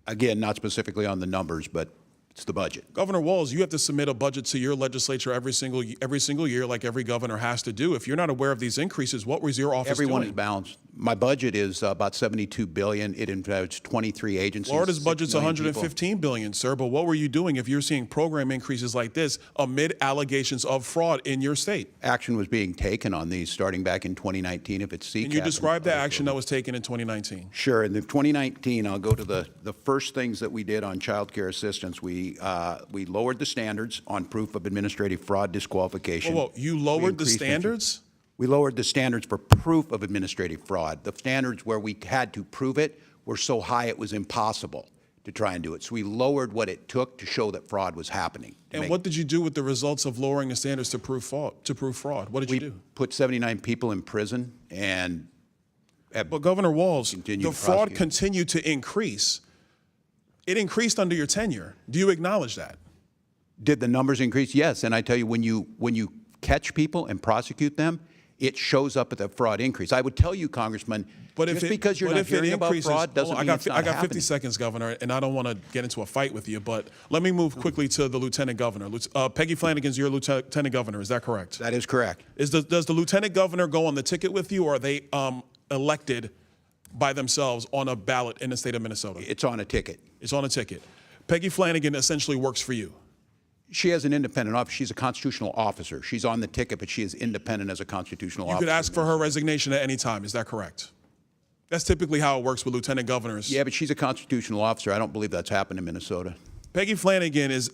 Again, not specifically on the numbers, but it's the budget. Governor Walz, you have to submit a budget to your legislature every single year, like every governor has to do. If you're not aware of these increases, what was your office Everyone doing? is balanced. My budget is about $72 billion. It includes 23 agencies. Florida's budget's $115 $115 billion, sir. But what were you doing if you're seeing program increases like this amid allegations of fraud in your state? Action was being taken on these starting back in 2019. If it's CCAP. Can you describe the action that was taken in 2019? Sure. In 2019, I'll go to the first things that we did on child care assistance. We lowered the standards on proof of administrative fraud disqualification. Whoa, you lowered the standards? We lowered the standards for proof of administrative fraud. The standards where we had to prove it were so high it was impossible to try and do it. So we lowered what it took to show that fraud was happening. And what did you do with the results of lowering the standards to prove fraud? What did you do? We put 79 people in prison and But Governor Walz, the to fraud prosecute. continued to increase. It increased under your tenure. Do you acknowledge that? Did the numbers increase? Yes. And I tell you, when you catch people and prosecute them, it shows up at the fraud increase. I would tell you, Congressman, because you're not hearing about fraud doesn't mean it's not I got 50 happening. seconds, Governor, and I don't want to get into a fight with you, but let me move quickly to the Lieutenant Governor. Peggy Flanagan's your Lieutenant Governor, is that correct? That is correct. Does the Lieutenant Governor go on the ticket with you, or are they elected by themselves on a ballot in the state of Minnesota? It's on a ticket. It's on a ticket. Peggy Flanagan essentially works for you. She has an independent office. She's a constitutional officer. She's on the ticket, but she is independent as a constitutional You officer. could ask for her resignation at any time, is that correct? That's typically how it works with lieutenant governors. Yeah, but she's a constitutional officer. I don't believe that's happened in Minnesota. Peggy Flanagan is,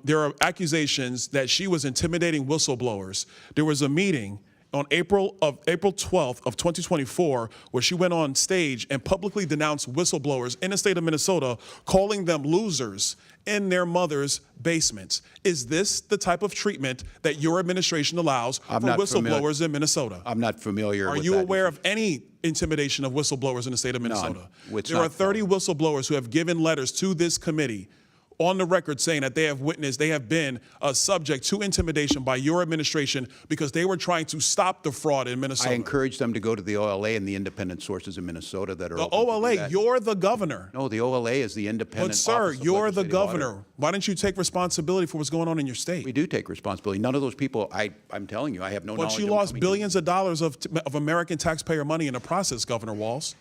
there are accusations that she was intimidating whistleblowers. There was a meeting on April 12th of 2024 where she went on stage and publicly denounced whistleblowers in the state of Minnesota, calling them losers in their mother's basements. Is this the type of treatment that your administration allows for whistleblowers in Minnesota? I'm not familiar with that. Are you aware of any intimidation of whistleblowers in the state of Minnesota? It's There are not 30 whistleblowers who have given letters to this committee on the record saying that they have been subject to intimidation by your administration because they were trying to stop the fraud in Minnesota. I encourage them to go to the OLA and the independent sources in Minnesota that are The open to do OLA, that. you're the governor. No, the OLA is the independent But sir, Office of you're the Legislative governor. Audit. Why don't you take responsibility for what's going on in your state? We do take responsibility. None of those people, I'm telling you, I have no knowledge. But you of them lost coming billions of dollars of American taxpayer money in the process, Governor Walz.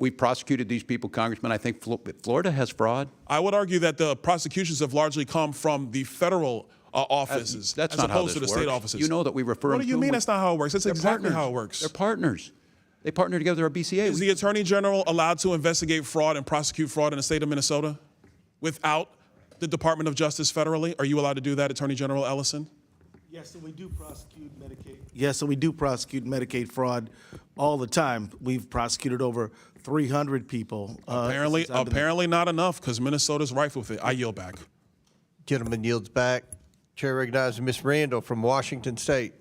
We prosecuted these people, Congressman. I think Florida has fraud. I would argue that the prosecutions have largely come from the federal offices That's as not how opposed to this the state works. offices. You know that we refer What them do you to mean them. that's not how it works? That's They're exactly partners. how it works. They're partners. They partner together. Our BCA. Is the Attorney General allowed to investigate fraud and prosecute fraud in the state of Minnesota without the Department of Justice federally? Are you allowed to do that, Attorney General Ellison? Yes, so we do prosecute Medicaid. Yes, so we do prosecute Medicaid fraud all the time. We've prosecuted over 300 people. Apparently not enough, because Minnesota's rife with it. I yield back. Gentleman yields back. Chair recognizes Ms. Randall from Washington State.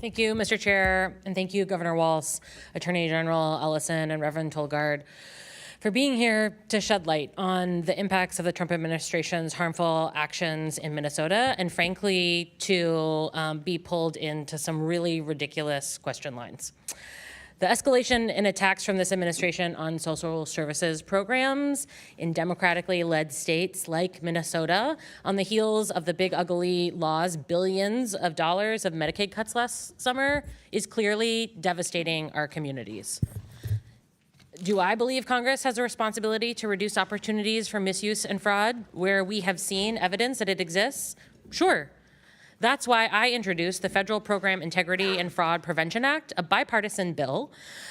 Thank you, Mr. Chair, and thank you, Governor Walz, Attorney General Ellison, and Reverend Tollgaard, for being here to shed light on the impacts of the Trump administration's harmful actions in Minnesota, and frankly, to be pulled into some really ridiculous question lines. The escalation in attacks from this administration on social services programs in democratically led states like Minnesota, on the heels of the big ugly law's billions of dollars of Medicaid cuts last summer, is clearly devastating our communities. Do I believe Congress has a responsibility to reduce opportunities for misuse and fraud where we have seen evidence that it exists? Sure. That's why I introduced the Federal Program Integrity and Fraud Prevention Act, a bipartisan bill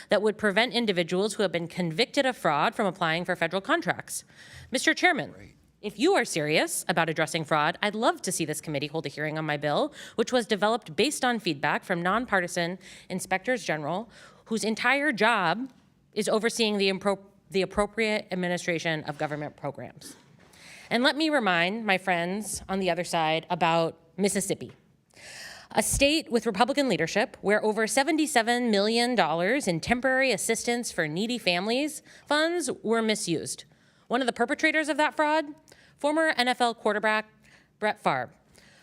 that would prevent individuals who have been convicted of fraud from applying for federal contracts. Mr. Chairman, if you are serious about addressing fraud, I'd love to see this committee hold a hearing on my bill, which was developed based on feedback from nonpartisan inspectors general whose entire job is overseeing the appropriate administration of government programs. And let me remind my friends on the other side about Mississippi, a state with Republican leadership where over $77 million in temporary assistance for needy families funds were misused. One of the perpetrators of that fraud, former NFL quarterback Brett Favre,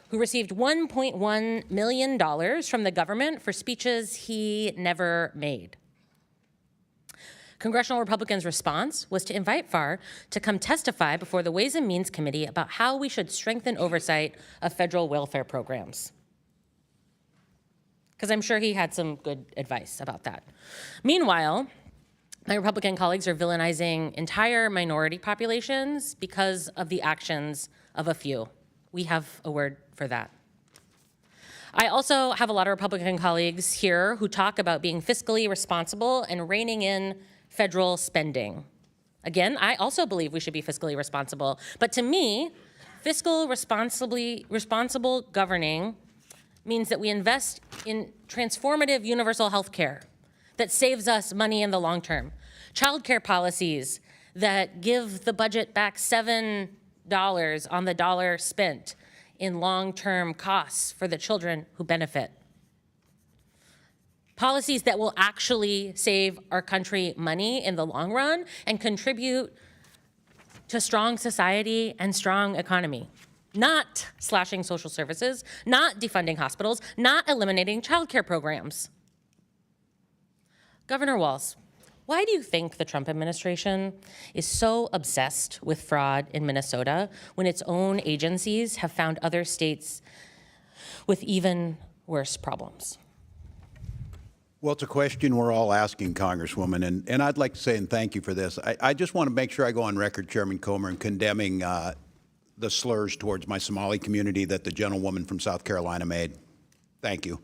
who received $1.1 million from the government for speeches he never made. Congressional Republicans' response was to invite Favre to come testify before the Ways and Means Committee about how we should strengthen oversight of federal welfare programs. Because I'm sure he had some good advice about that. Meanwhile, my Republican colleagues are villainizing entire minority populations because of the actions of a few. We have a word for that. I also have a lot of Republican colleagues here who talk about being fiscally responsible and reining in federal spending. Again, I also believe we should be fiscally responsible, but to me, responsible governing means that we invest in transformative universal health care that saves us money in the long term, childcare policies that give the budget back $7 on the dollar spent in long-term costs for the children who benefit. Policies that will actually save our country money in the long run and contribute to strong society and strong economy. Not slashing social services, not defunding hospitals, not eliminating childcare programs. Governor Walz, why do you think the Trump administration is so obsessed with fraud in Minnesota when its own agencies have found other states with even worse problems? Well, it's a question we're all asking, Congresswoman, and I'd like to say, and thank you for this, I just want to make sure I go on record, Chairman Comer, in condemning the slurs towards my Somali community that the gentlewoman from South Carolina made. Thank you.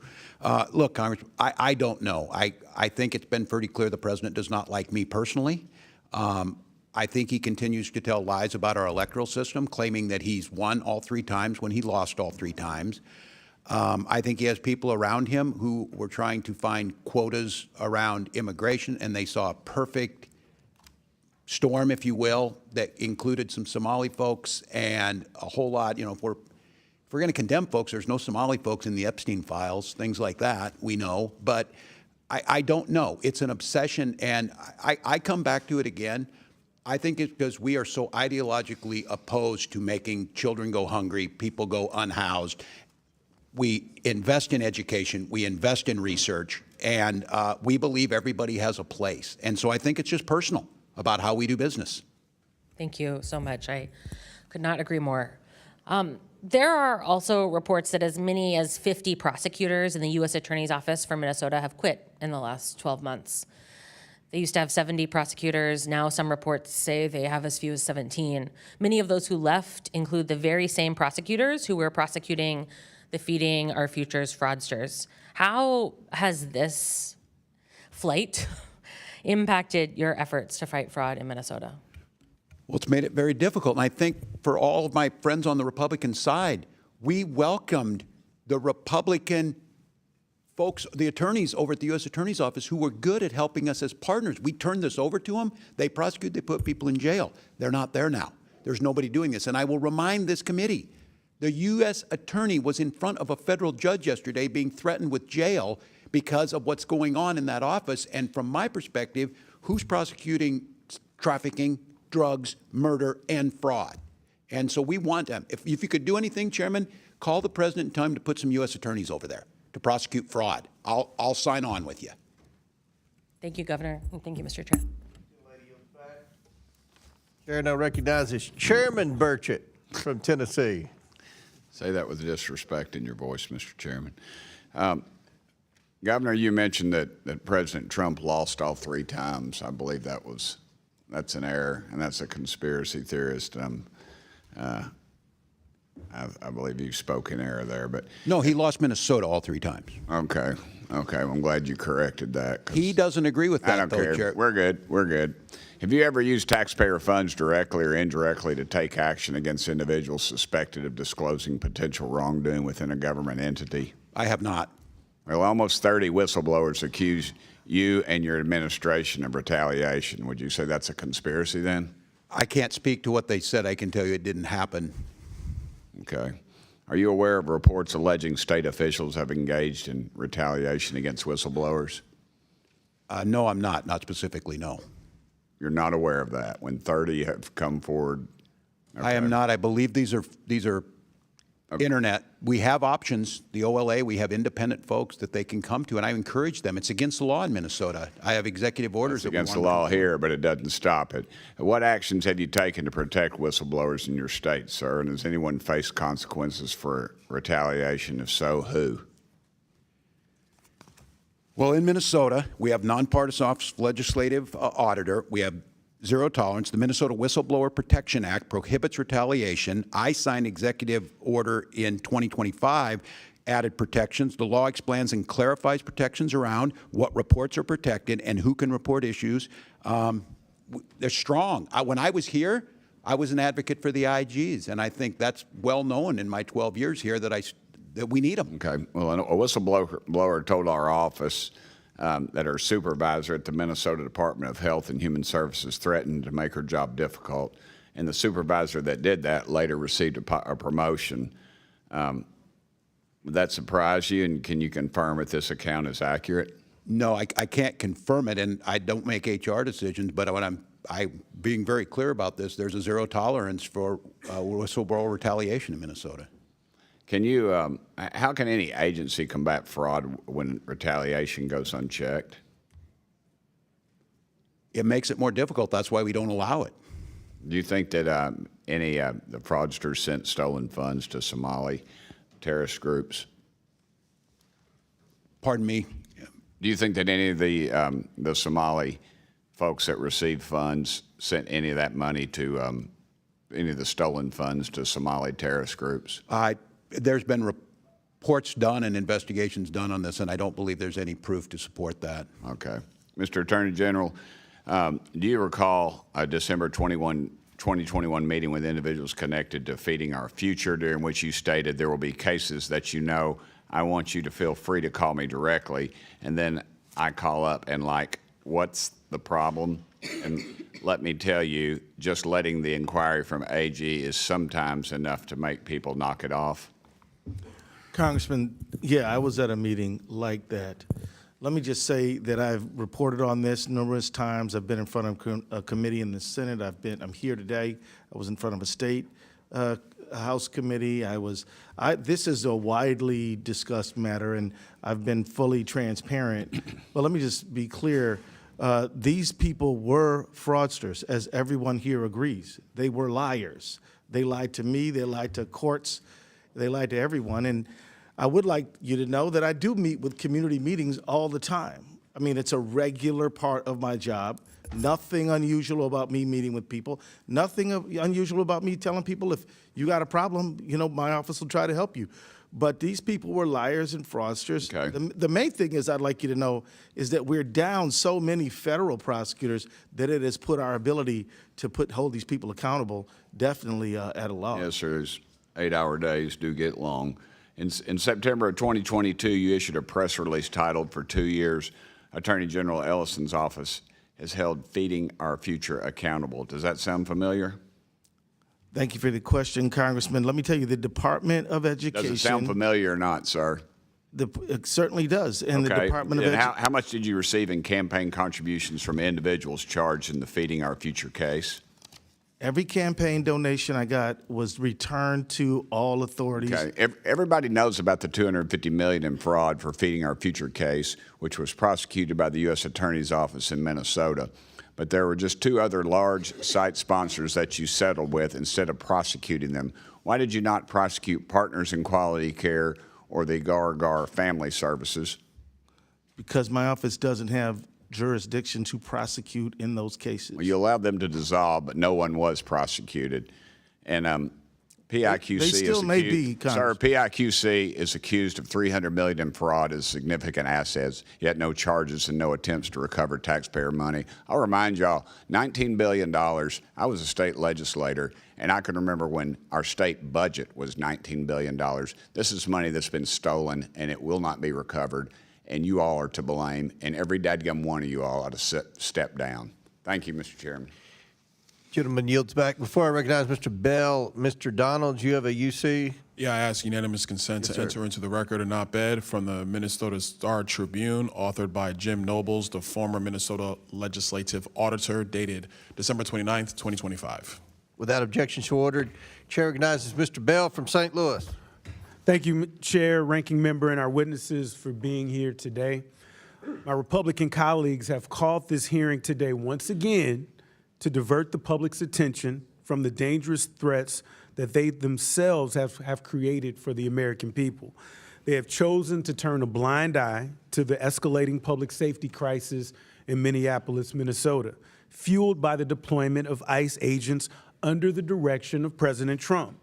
Look, Congressman, I don't know. I think it's been pretty clear the president does not like me personally. I think he continues to tell lies about our electoral system, claiming that he's won all 3 times when he lost all 3 times. I think he has people around him who were trying to find quotas around immigration, and they saw a perfect storm, if you will, that included some Somali folks and a whole lot, you know, if we're going to condemn folks, there's no Somali folks in the Epstein files, things like that, we know. But I don't know. It's an obsession, and I come back to it again. I think it's because we are so ideologically opposed to making children go hungry, people go unhoused. We invest in education, we invest in research, and we believe everybody has a place. And so I think it's just personal about how we do business. Thank you so much. I could not agree more. There are also reports that as many as 50 prosecutors in the U.S. Attorney's Office for Minnesota have quit in the last 12 months. They used to have 70 prosecutors. Now some reports say they have as few as 17. Many of those who left include the very same prosecutors who were prosecuting the Feeding Our Futures fraudsters. How has this flight impacted your efforts to fight fraud in Minnesota? Well, it's made it very difficult. And I think for all of my friends on the Republican side, we welcomed the Republican folks, the attorneys over at the U.S. Attorney's Office who were good at helping us as partners. We turned this over to them. They prosecute, they put people in jail. They're not there now. There's nobody doing this. And I will remind this committee, the U.S. attorney was in front of a federal judge yesterday being threatened with jail because of what's going on in that office. And from my perspective, who's prosecuting trafficking, drugs, murder, and fraud? And so we want them. If you could do anything, Chairman, call the president and tell him to put some U.S. attorneys over there to prosecute fraud. I'll sign on with you. Thank you, Governor, and thank you, Mr. Chair. Chair now recognizes Chairman Burchett from Tennessee. Say that with disrespect in your voice, Mr. Chairman. Governor, you mentioned that President Trump lost all 3 times. I believe that's an error, and that's a conspiracy theorist. I believe you spoke in error there, but no, he lost Minnesota all 3 times. Okay. Well, I'm glad you corrected that. He doesn't agree with that, I don't though, care. Chair. We're good. Have you ever used taxpayer funds directly or indirectly to take action against individuals suspected of disclosing potential wrongdoing within a government entity? I have not. Well, almost 30 whistleblowers accuse you and your administration of retaliation. Would you say that's a conspiracy then? I can't speak to what they said. I can tell you it didn't happen. Okay. Are you aware of reports alleging state officials have engaged in retaliation against whistleblowers? No, I'm not. Not specifically, no. You're not aware of that when 30 have come forward? Okay. I am not. I believe these are okay. Internet. We have options. The OLA, we have independent folks that they can come to, and I encourage them. It's against the law in Minnesota. I have executive orders. It's against the law here, but it doesn't stop it. What actions have you taken to protect whistleblowers in your state, sir? And has anyone faced consequences for retaliation? If so, who? Well, in Minnesota, we have nonpartisan office of legislative auditor. We have zero tolerance. The Minnesota Whistleblower Protection Act prohibits retaliation. I signed executive order in 2025, added protections. The law explains and clarifies protections around what reports are protected and who can report issues. They're strong. When I was here, I was an advocate for the IGs, and I think that's well known in my 12 years here that we need them. Okay. Well, a whistleblower told our office that her supervisor at the Minnesota Department of Health and Human Services threatened to make her job difficult. And the supervisor that did that later received a promotion. Would that surprise you, and can you confirm if this account is accurate? No, I can't confirm it, and I don't make HR decisions, but when I'm being very clear about this, there's a zero tolerance for whistleblower retaliation in Minnesota. Can you, how can any agency combat fraud when retaliation goes unchecked? It makes it more difficult. That's why we don't allow it. Do you think that the fraudsters sent stolen funds to Somali terrorist groups? Pardon me? Do you think that any of the Somali folks that received funds sent any of that money to any of the stolen funds to Somali terrorist groups? There's been reports done and investigations done on this, and I don't believe there's any proof to support that. Okay. Mr. Attorney General, do you recall a December 2021 meeting with individuals connected to Feeding Our Future, during which you stated there will be cases that you know, I want you to feel free to call me directly, and then I call up and like, what's the problem? And let me tell you, just letting the inquiry from AG is sometimes enough to make people knock it off. Congressman, yeah, I was at a meeting like that. Let me just say that I've reported on this numerous times. I've been in front of a committee in the Senate. I'm here today. I was in front of a state House committee. This is a widely discussed matter, and I've been fully transparent. But let me just be clear. These people were fraudsters, as everyone here agrees. They were liars. They lied to me. They lied to courts. They lied to everyone. And I would like you to know that I do meet with community meetings all the time. I mean, it's a regular part of my job. Nothing unusual about me meeting with people. Nothing unusual about me telling people, if you got a problem, you know, my office will try to help you. But these people were liars and fraudsters. Okay. The main thing is I'd like you to know is that we're down so many federal prosecutors that it has put our ability to hold these people accountable definitely at a loss. Yes, sir. 8-hour days do get long. In September of 2022, you issued a press release titled, "For 2 years, Attorney General Ellison's office has held Feeding Our Future accountable." Does that sound familiar? Thank you for the question, Congressman. Let me tell you, the Department of Education. Does it sound familiar or not, sir? It certainly does. And okay. the Department of Education. How much did you receive in campaign contributions from individuals charged in the Feeding Our Future case? Every campaign donation I got was returned to all authorities. Okay. Everybody knows about the $250 million in fraud for Feeding Our Future case, which was prosecuted by the U.S. Attorney's Office in Minnesota. But there were just 2 other large site sponsors that you settled with instead of prosecuting them. Why did you not prosecute Partners in Quality Care or the Gar Family Services? Because my office doesn't have jurisdiction to prosecute in those cases. Well, you allowed them to dissolve, but no one was prosecuted. And PIQC they still is may accused, be, sir, PIQC is accused of $300 million in fraud as significant assets, yet no charges and no attempts to recover taxpayer money. I'll remind y'all, $19 billion. I was a state legislator, and I can remember when our state budget was $19 billion. This is money that's been stolen, and it will not be recovered, and you all are to blame, and every dadgum one of you all ought to step down. Thank you, Mr. Chairman. Gentleman yields back. Before I recognize Mr. Bell, Mr. Donald, you have a UC? Yeah, I ask unanimous consent to enter into the record an op-ed from the Minnesota Star Tribune, authored by Jim Nobles, the former Minnesota legislative auditor, dated December 29th, 2025. Without objection, so ordered. Chair recognizes Mr. Bell from St. Louis. Thank you, Chair, Ranking Member, and our witnesses for being here today. My Republican colleagues have called this hearing today once again to divert the public's attention from the dangerous threats that they themselves have created for the American people. They have chosen to turn a blind eye to the escalating public safety crisis in Minneapolis, Minnesota, fueled by the deployment of ICE agents under the direction of President Trump.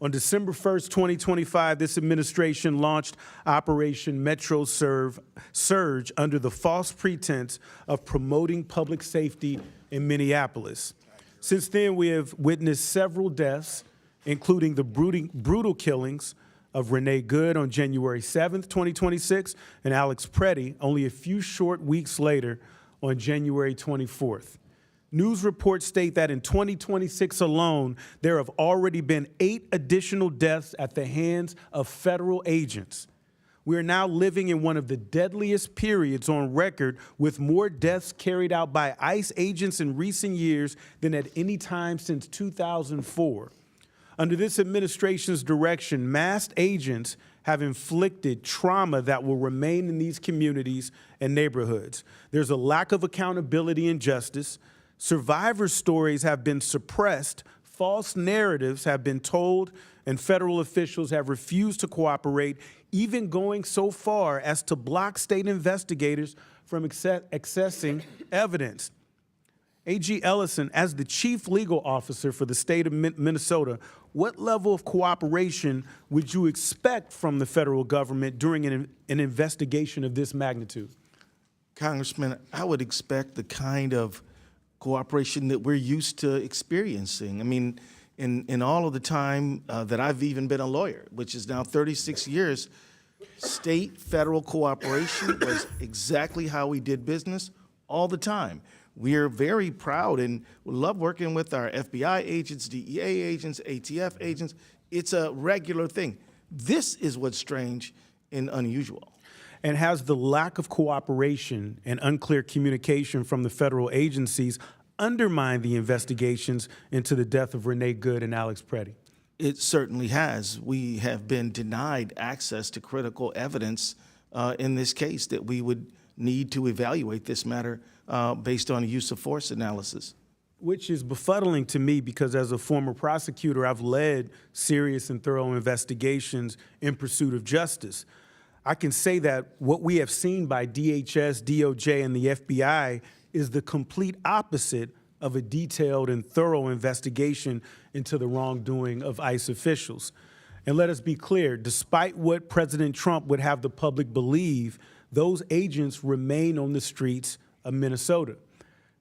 On December 1st, 2025, this administration launched Operation Metro Surge under the false pretense of promoting public safety in Minneapolis. Since then, we have witnessed several deaths, including the brutal killings of Renee Good on January 7th, 2026, and Alex Preddy only a few short weeks later on January 24th. News reports state that in 2026 alone, there have already been 8 additional deaths at the hands of federal agents. We are now living in one of the deadliest periods on record, with more deaths carried out by ICE agents in recent years than at any time since 2004. Under this administration's direction, masked agents have inflicted trauma that will remain in these communities and neighborhoods. There's a lack of accountability and justice. Survivor stories have been suppressed, false narratives have been told, and federal officials have refused to cooperate, even going so far as to block state investigators from accessing evidence. AG Ellison, as the chief legal officer for the state of Minnesota, what level of cooperation would you expect from the federal government during an investigation of this magnitude? Congressman, I would expect the kind of cooperation that we're used to experiencing. I mean, in all of the time that I've even been a lawyer, which is now 36 years, state-federal cooperation was exactly how we did business all the time. We are very proud and love working with our FBI agents, DEA agents, ATF agents. It's a regular thing. This is what's strange and unusual. And has the lack of cooperation and unclear communication from the federal agencies undermined the investigations into the death of Renee Good and Alex Preddy? It certainly has. We have been denied access to critical evidence in this case that we would need to evaluate this matter based on a use of force analysis. Which is befuddling to me, because as a former prosecutor, I've led serious and thorough investigations in pursuit of justice. I can say that what we have seen by DHS, DOJ, and the FBI is the complete opposite of a detailed and thorough investigation into the wrongdoing of ICE officials. And let us be clear, despite what President Trump would have the public believe, those agents remain on the streets of Minnesota.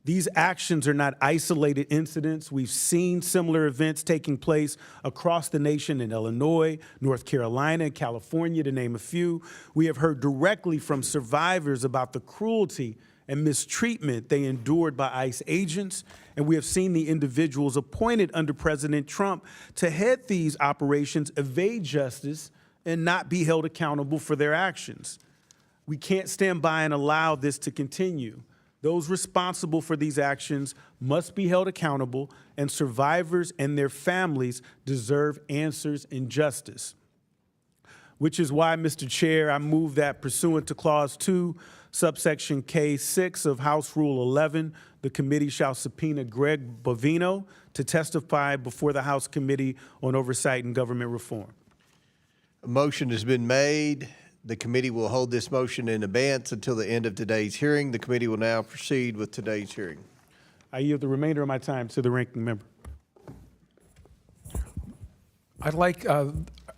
These actions are not isolated incidents. We've seen similar events taking place across the nation in Illinois, North Carolina, California, to name a few. We have heard directly from survivors about the cruelty and mistreatment they endured by ICE agents, and we have seen the individuals appointed under President Trump to head these operations evade justice and not be held accountable for their actions. We can't stand by and allow this to continue. Those responsible for these actions must be held accountable, and survivors and their families deserve answers and justice. Which is why, Mr. Chair, I move that pursuant to Clause 2, subsection K6 of House Rule 11, the committee shall subpoena Greg Bovino to testify before the House Committee on Oversight and Government Reform. A motion has been made. The committee will hold this motion in abeyance until the end of today's hearing. The committee will now proceed with today's hearing. I yield the remainder of my time to the ranking member. I'd like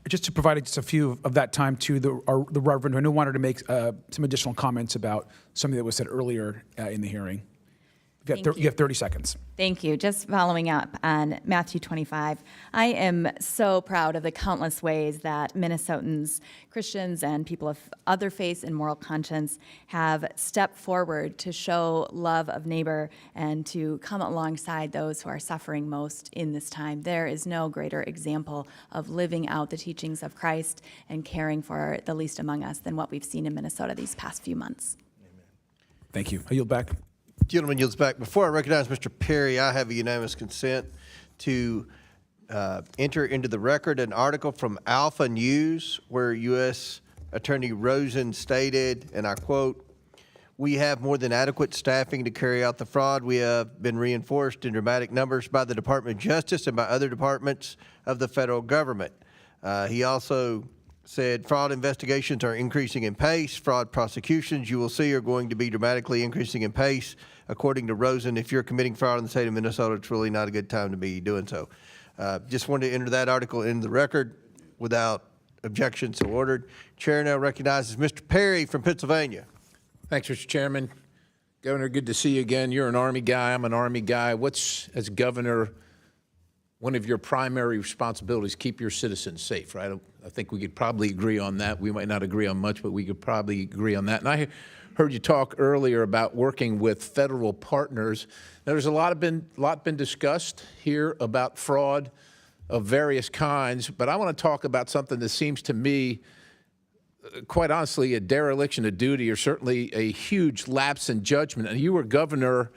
just to provide just a few of that time to the Reverend, who I wanted to make some additional comments about something that was said earlier in the hearing. You have 30 seconds. Thank you. Just following up on Matthew 25, I am so proud of the countless ways that Minnesotans, Christians, and people of other faiths and moral conscience have stepped forward to show love of neighbor and to come alongside those who are suffering most in this time. There is no greater example of living out the teachings of Christ and caring for the least among us than what we've seen in Minnesota these past few months. Thank you. I yield back. Gentleman yields back. Before I recognize Mr. Perry, I have a unanimous consent to enter into the record an article from Alpha News where U.S. Attorney Rosen stated, and I quote, "We have more than adequate staffing to carry out the fraud. We have been reinforced in dramatic numbers by the Department of Justice and by other departments of the federal government." He also said fraud investigations are increasing in pace. Fraud prosecutions, you will see, are going to be dramatically increasing in pace. According to Rosen, if you're committing fraud in the state of Minnesota, it's really not a good time to be doing so. Just wanted to enter that article into the record without objection, so ordered. Chair now recognizes Mr. Perry from Pennsylvania. Thanks, Mr. Chairman. Governor, good to see you again. You're an Army guy. I'm an Army guy. What's, as governor, one of your primary responsibilities? Keep your citizens safe, right? I think we could probably agree on that. We might not agree on much, but we could probably agree on that. And I heard you talk earlier about working with federal partners. Now, there's a lot been discussed here about fraud of various kinds, but I want to talk about something that seems to me, quite honestly, a dereliction of duty, or certainly a huge lapse in judgment. And you were governor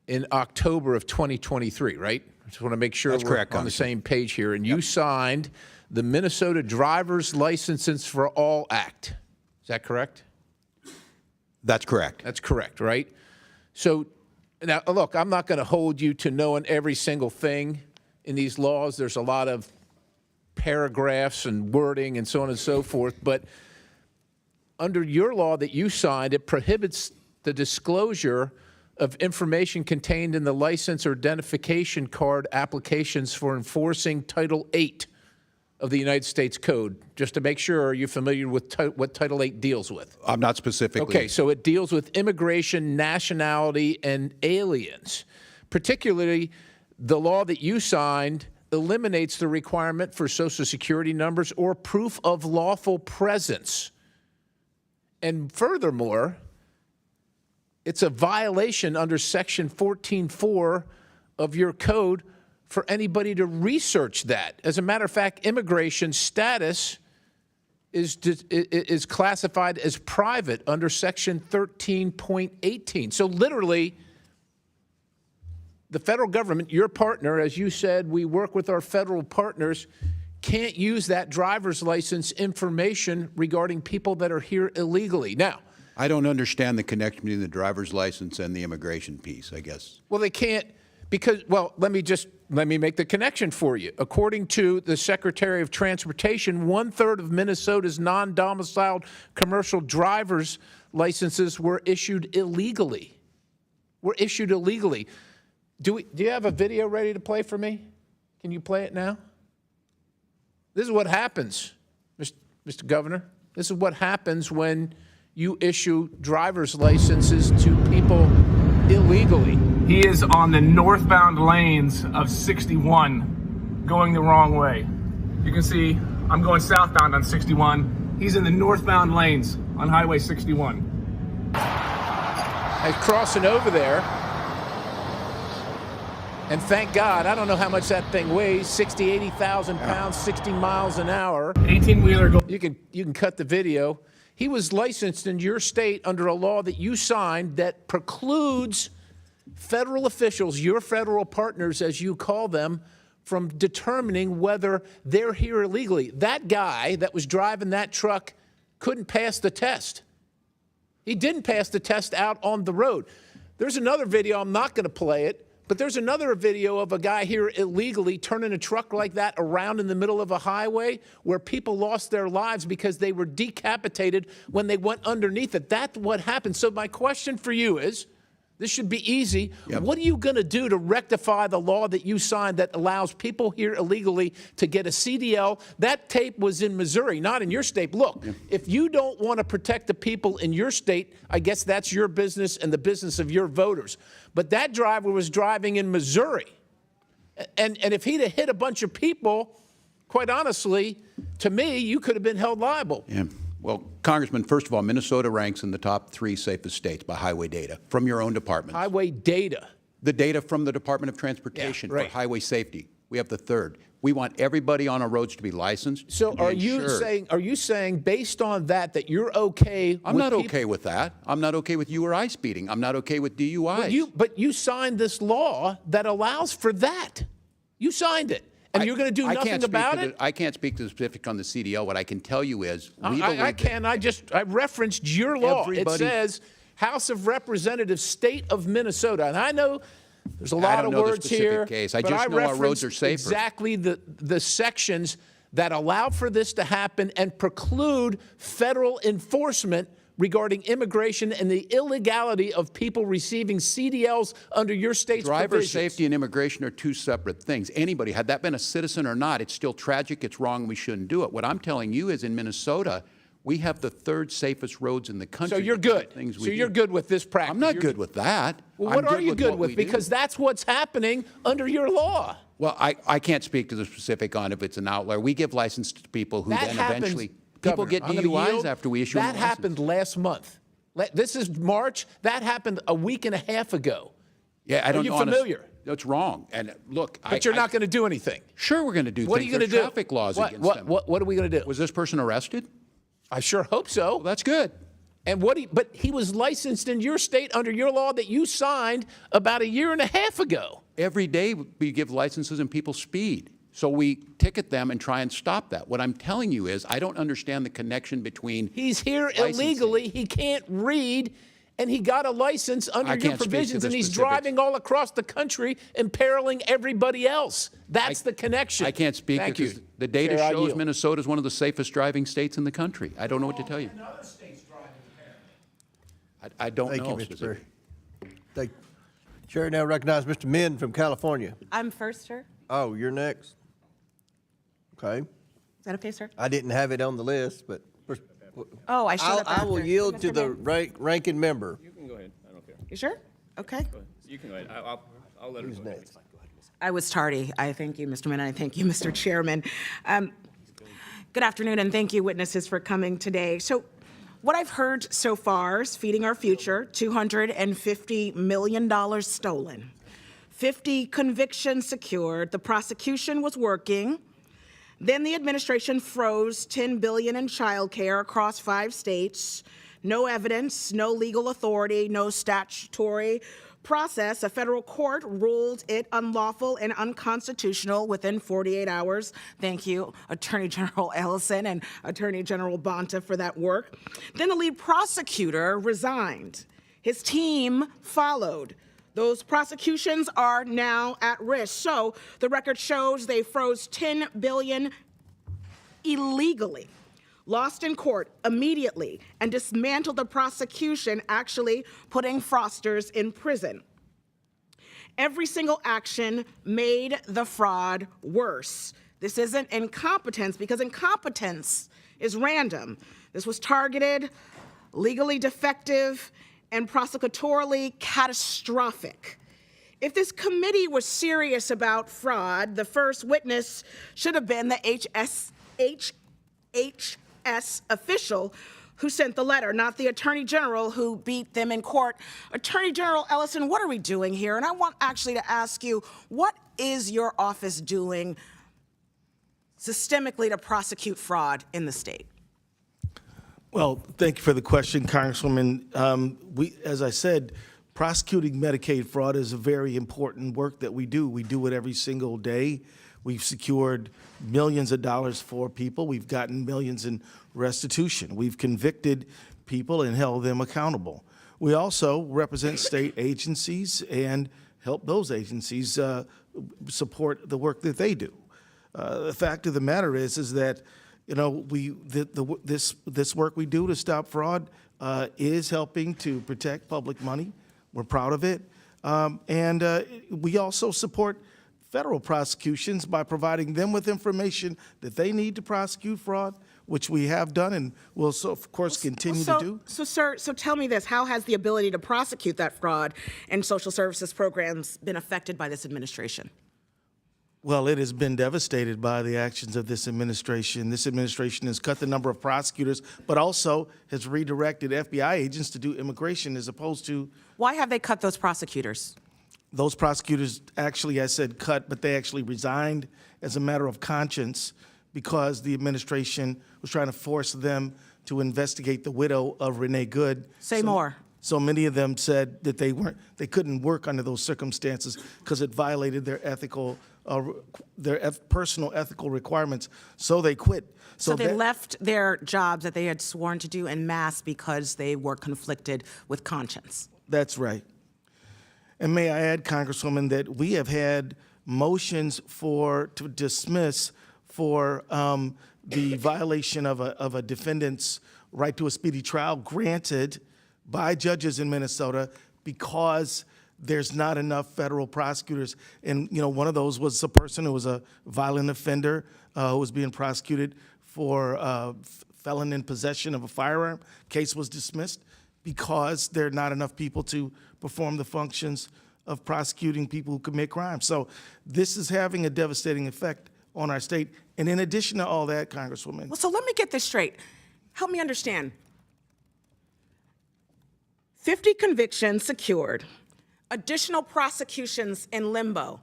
in October of 2023, right? I just want to make sure That's we're correct, on the same page here. And you signed the Minnesota Driver's Licenses for All Act. Is that correct? That's correct. That's correct, right? So now, look, I'm not going to hold you to knowing every single thing in these laws. There's a lot of paragraphs and wording and so on and so forth. But under your law that you signed, it prohibits the disclosure of information contained in the license or identification card applications for enforcing Title VIII of the United States Code. Just to make sure, are you familiar with what Title VIII deals with? I'm not specifically. Okay, so it deals with immigration, nationality, and aliens. Particularly, the law that you signed eliminates the requirement for Social Security numbers or proof of lawful presence. And furthermore, it's a violation under Section 14.4 of your code for anybody to research that. As a matter of fact, immigration status is classified as private under Section 13.18. So literally, the federal government, your partner, as you said, we work with our federal partners, can't use that driver's license information regarding people that are here illegally. Now, I don't understand the connection between the driver's license and the immigration piece, I guess. well, they can't because, well, let me make the connection for you. According to the Secretary of Transportation, 1/3 of Minnesota's non-domiciled commercial driver's licenses were issued illegally. Do you have a video ready to play for me? Can you play it now? This is what happens, Mr. Governor. This is what happens when you issue driver's licenses to people illegally. He is on the northbound lanes of 61, going the wrong way. You can see I'm going southbound on 61. He's in the northbound lanes on Highway 61. I'm crossing over there. And thank God, I don't know how much that thing weighs, 60, 80,000 pounds, 60 miles an hour. 18-wheeler. You can cut the video. He was licensed in your state under a law that you signed that precludes federal officials, your federal partners, as you call them, from determining whether they're here illegally. That guy that was driving that truck couldn't pass the test. He didn't pass the test out on the road. There's another video, I'm not going to play it, but there's another video of a guy here illegally turning a truck like that around in the middle of a highway where people lost their lives because they were decapitated when they went underneath it. That's what happened. So my question for you is, this should be easy. Yep. What are you going to do to rectify the law that you signed that allows people here illegally to get a CDL? That tape was in Missouri, not in your state. Look, if you don't want to protect the people in your state, I guess that's your business and the business of your voters. But that driver was driving in Missouri. And if he'd have hit a bunch of people, quite honestly, to me, you could have been held liable. Yeah. Well, Congressman, first of all, Minnesota ranks in the top 3 safest states by highway data from your own department. Highway data? The data from the Department of Transportation for highway safety. We have the 3rd. We want everybody on our roads to be licensed. So are you saying based on that you're okay? I'm not okay with that. I'm not okay with you or I speeding. I'm not okay with DUIs. But you signed this law that allows for that. You signed it. And you're going to do nothing about it? I can't speak to the specific on the CDL. What I can tell you is I can. I referenced your law. It says House of Representatives, State of Minnesota. And I know there's a lot of words here. Case. I just know our roads are safer. Exactly the sections that allow for this to happen and preclude federal enforcement regarding immigration and the illegality of people receiving CDLs under your state's Driver provisions. safety and immigration are 2 separate things. Anybody, had that been a citizen or not, it's still tragic, it's wrong, we shouldn't do it. What I'm telling you is in Minnesota, We have the third safest roads in the country. So you're good. Things we So you're do. good with this practice. I'm not You're good with that. Well, I'm what are you good what with? we do. Because that's what's happening under your law. Well, I can't speak to the specific on if it's an outlier. We give license to people who That then happens, eventually people Governor, get I'm gonna DUIs yield. after we issue them a That license. happened last month. This is March. That happened a week and a half ago. Yeah, I don't Are you know. familiar? That's wrong. And look, But you're not going to do anything. Sure, we're going to do What are things. you going to There do? are traffic laws What- against what- them. What are we going to do? Was this person arrested? I sure hope so. Well, that's good. And but he was licensed in your state under your law that you signed about a year and a half ago. Every day we give licenses and people speed. So we ticket them and try and stop that. What I'm telling you is I don't understand the connection between He's here licensing. illegally. He can't read, and he got a license under I your can't speak to provisions, the and he's specifics. driving all across the country, imperiling everybody else. That's the connection. I can't speak Thank because you. the data Chair, I shows yield. Minnesota is one of the safest driving states in the country. I don't know what to tell you. I don't Thank know. you, Mr. specifically. Perry. Thank you. Chair now recognizes Mr. Min from California. I'm first, sir. Oh, you're next. Okay. Is that okay, sir? I didn't have it on the list, but Oh, I showed up I will after. yield to Mr. the Min. ranking member. You can go ahead. I don't care. You sure? Okay. You can go ahead. I'll let her Who's go. next? I was tardy. I thank you, Mr. Min, and I thank you, Mr. Chairman. Good afternoon, and thank you, witnesses, for coming today. So what I've heard so far is feeding our future, $250 million stolen, 50 convictions secured, the prosecution was working, then the administration froze $10 billion in child care across 5 states, no evidence, no legal authority, no statutory process. A federal court ruled it unlawful and unconstitutional within 48 hours. Thank you, Attorney General Ellison and Attorney General Bonta, for that work. Then the lead prosecutor resigned. His team followed. Those prosecutions are now at risk. So the record shows they froze $10 billion illegally, lost in court immediately, and dismantled the prosecution, actually putting fraudsters in prison. Every single action made the fraud worse. This isn't incompetence, because incompetence is random. This was targeted, legally defective, and prosecutorially catastrophic. If this committee was serious about fraud, the first witness should have been the HHS official who sent the letter, not the Attorney General who beat them in court. Attorney General Ellison, what are we doing here? And I want actually to ask you, what is your office doing systemically to prosecute fraud in the state? Well, thank you for the question, Congresswoman. As I said, prosecuting Medicaid fraud is a very important work that we do. We do it every single day. We've secured millions of dollars for people. We've gotten millions in restitution. We've convicted people and held them accountable. We also represent state agencies and help those agencies support the work that they do. The fact of the matter is that this work we do to stop fraud is helping to protect public money. We're proud of it. And we also support federal prosecutions by providing them with information that they need to prosecute fraud, which we have done and will, of course, continue to do. So, sir, tell me this. How has the ability to prosecute that fraud and social services programs been affected by this administration? Well, it has been devastated by the actions of this administration. This administration has cut the number of prosecutors, but also has redirected FBI agents to do immigration as opposed to... Why have they cut those prosecutors? Those prosecutors actually, I said cut, but they actually resigned as a matter of conscience because the administration was trying to force them to investigate the widow of Renee Good. Say more. So many of them said that they couldn't work under those circumstances because it violated their personal ethical requirements. So they quit. So they left their jobs that they had sworn to do en masse because they were conflicted with conscience. That's right. And may I add, Congresswoman, that we have had motions to dismiss for the violation of a defendant's right to a speedy trial granted by judges in Minnesota because there's not enough federal prosecutors. And one of those was a person who was a violent offender who was being prosecuted for felon in possession of a firearm. Case was dismissed because there are not enough people to perform the functions of prosecuting people who commit crimes. So this is having a devastating effect on our state. And in addition to all that, Congresswoman. Well, so let me get this straight. Help me understand. 50 convictions secured, additional prosecutions in limbo.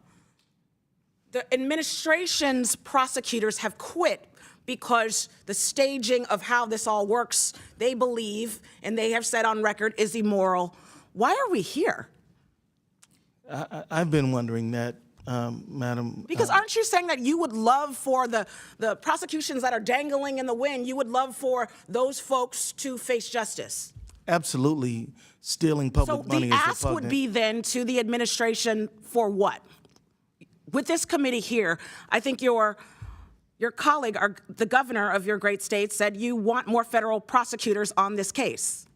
The administration's prosecutors have quit because the staging of how this all works, they believe, and they have said on record, is immoral. Why are we here? I've been wondering that, Madam. Because aren't you saying that you would love for the prosecutions that are dangling in the wind, you would love for those folks to face justice? Absolutely, stealing public money is So the repugnant. ask would be then to the administration for what? With this committee here, I think your colleague, the governor of your great state, said you want more federal prosecutors on this case.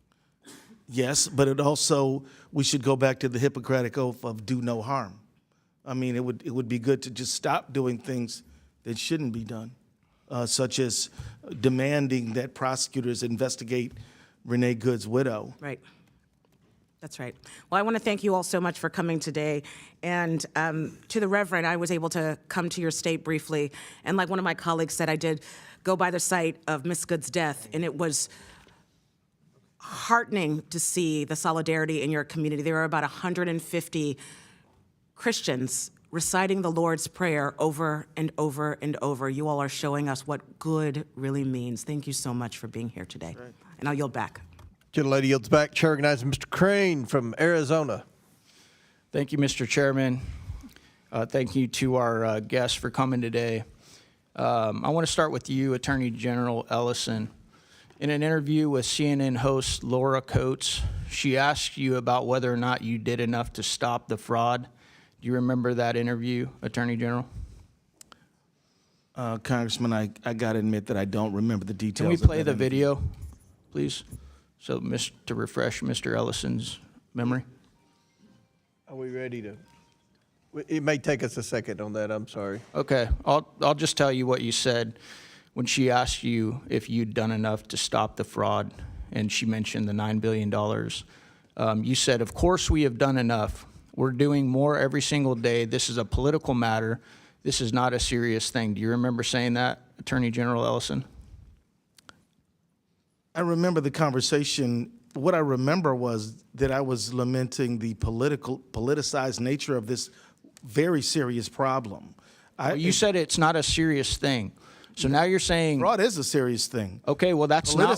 Yes, but it also, we should go back to the Hippocratic Oath of do no harm. I mean, it would be good to just stop doing things that shouldn't be done, such as demanding that prosecutors investigate Renee Good's widow. Right. That's right. Well, I want to thank you all so much for coming today. And to the Reverend, I was able to come to your state briefly. And like one of my colleagues said, I did go by the site of Miss Good's death, and it was heartening to see the solidarity in your community. There are about 150 Christians reciting the Lord's Prayer over and over and over. You all are showing us what good really means. Thank you so much for being here today. Right. And I'll yield back. Gentlelady yields back. Chair recognizes Mr. Crane from Arizona. Thank you, Mr. Chairman. Thank you to our guests for coming today. I want to start with you, Attorney General Ellison. In an interview with CNN host Laura Coates, she asked you about whether or not you did enough to stop the fraud. Do you remember that interview, Attorney General? Congressman, I got to admit that I don't remember the details. Can we of play that the interview. video, please? So to refresh Mr. Ellison's memory. Are we ready to? It may take us a second on that. I'm sorry. Okay, I'll just tell you what you said when she asked you if you'd done enough to stop the fraud, and she mentioned the $9 billion. You said, "Of course we have done enough. We're doing more every single day. This is a political matter. This is not a serious thing." Do you remember saying that, Attorney General Ellison? I remember the conversation. What I remember was that I was lamenting the politicized nature of this very serious problem. Well, you said it's not a serious thing. So now you're saying fraud is a serious thing. Okay, well that's not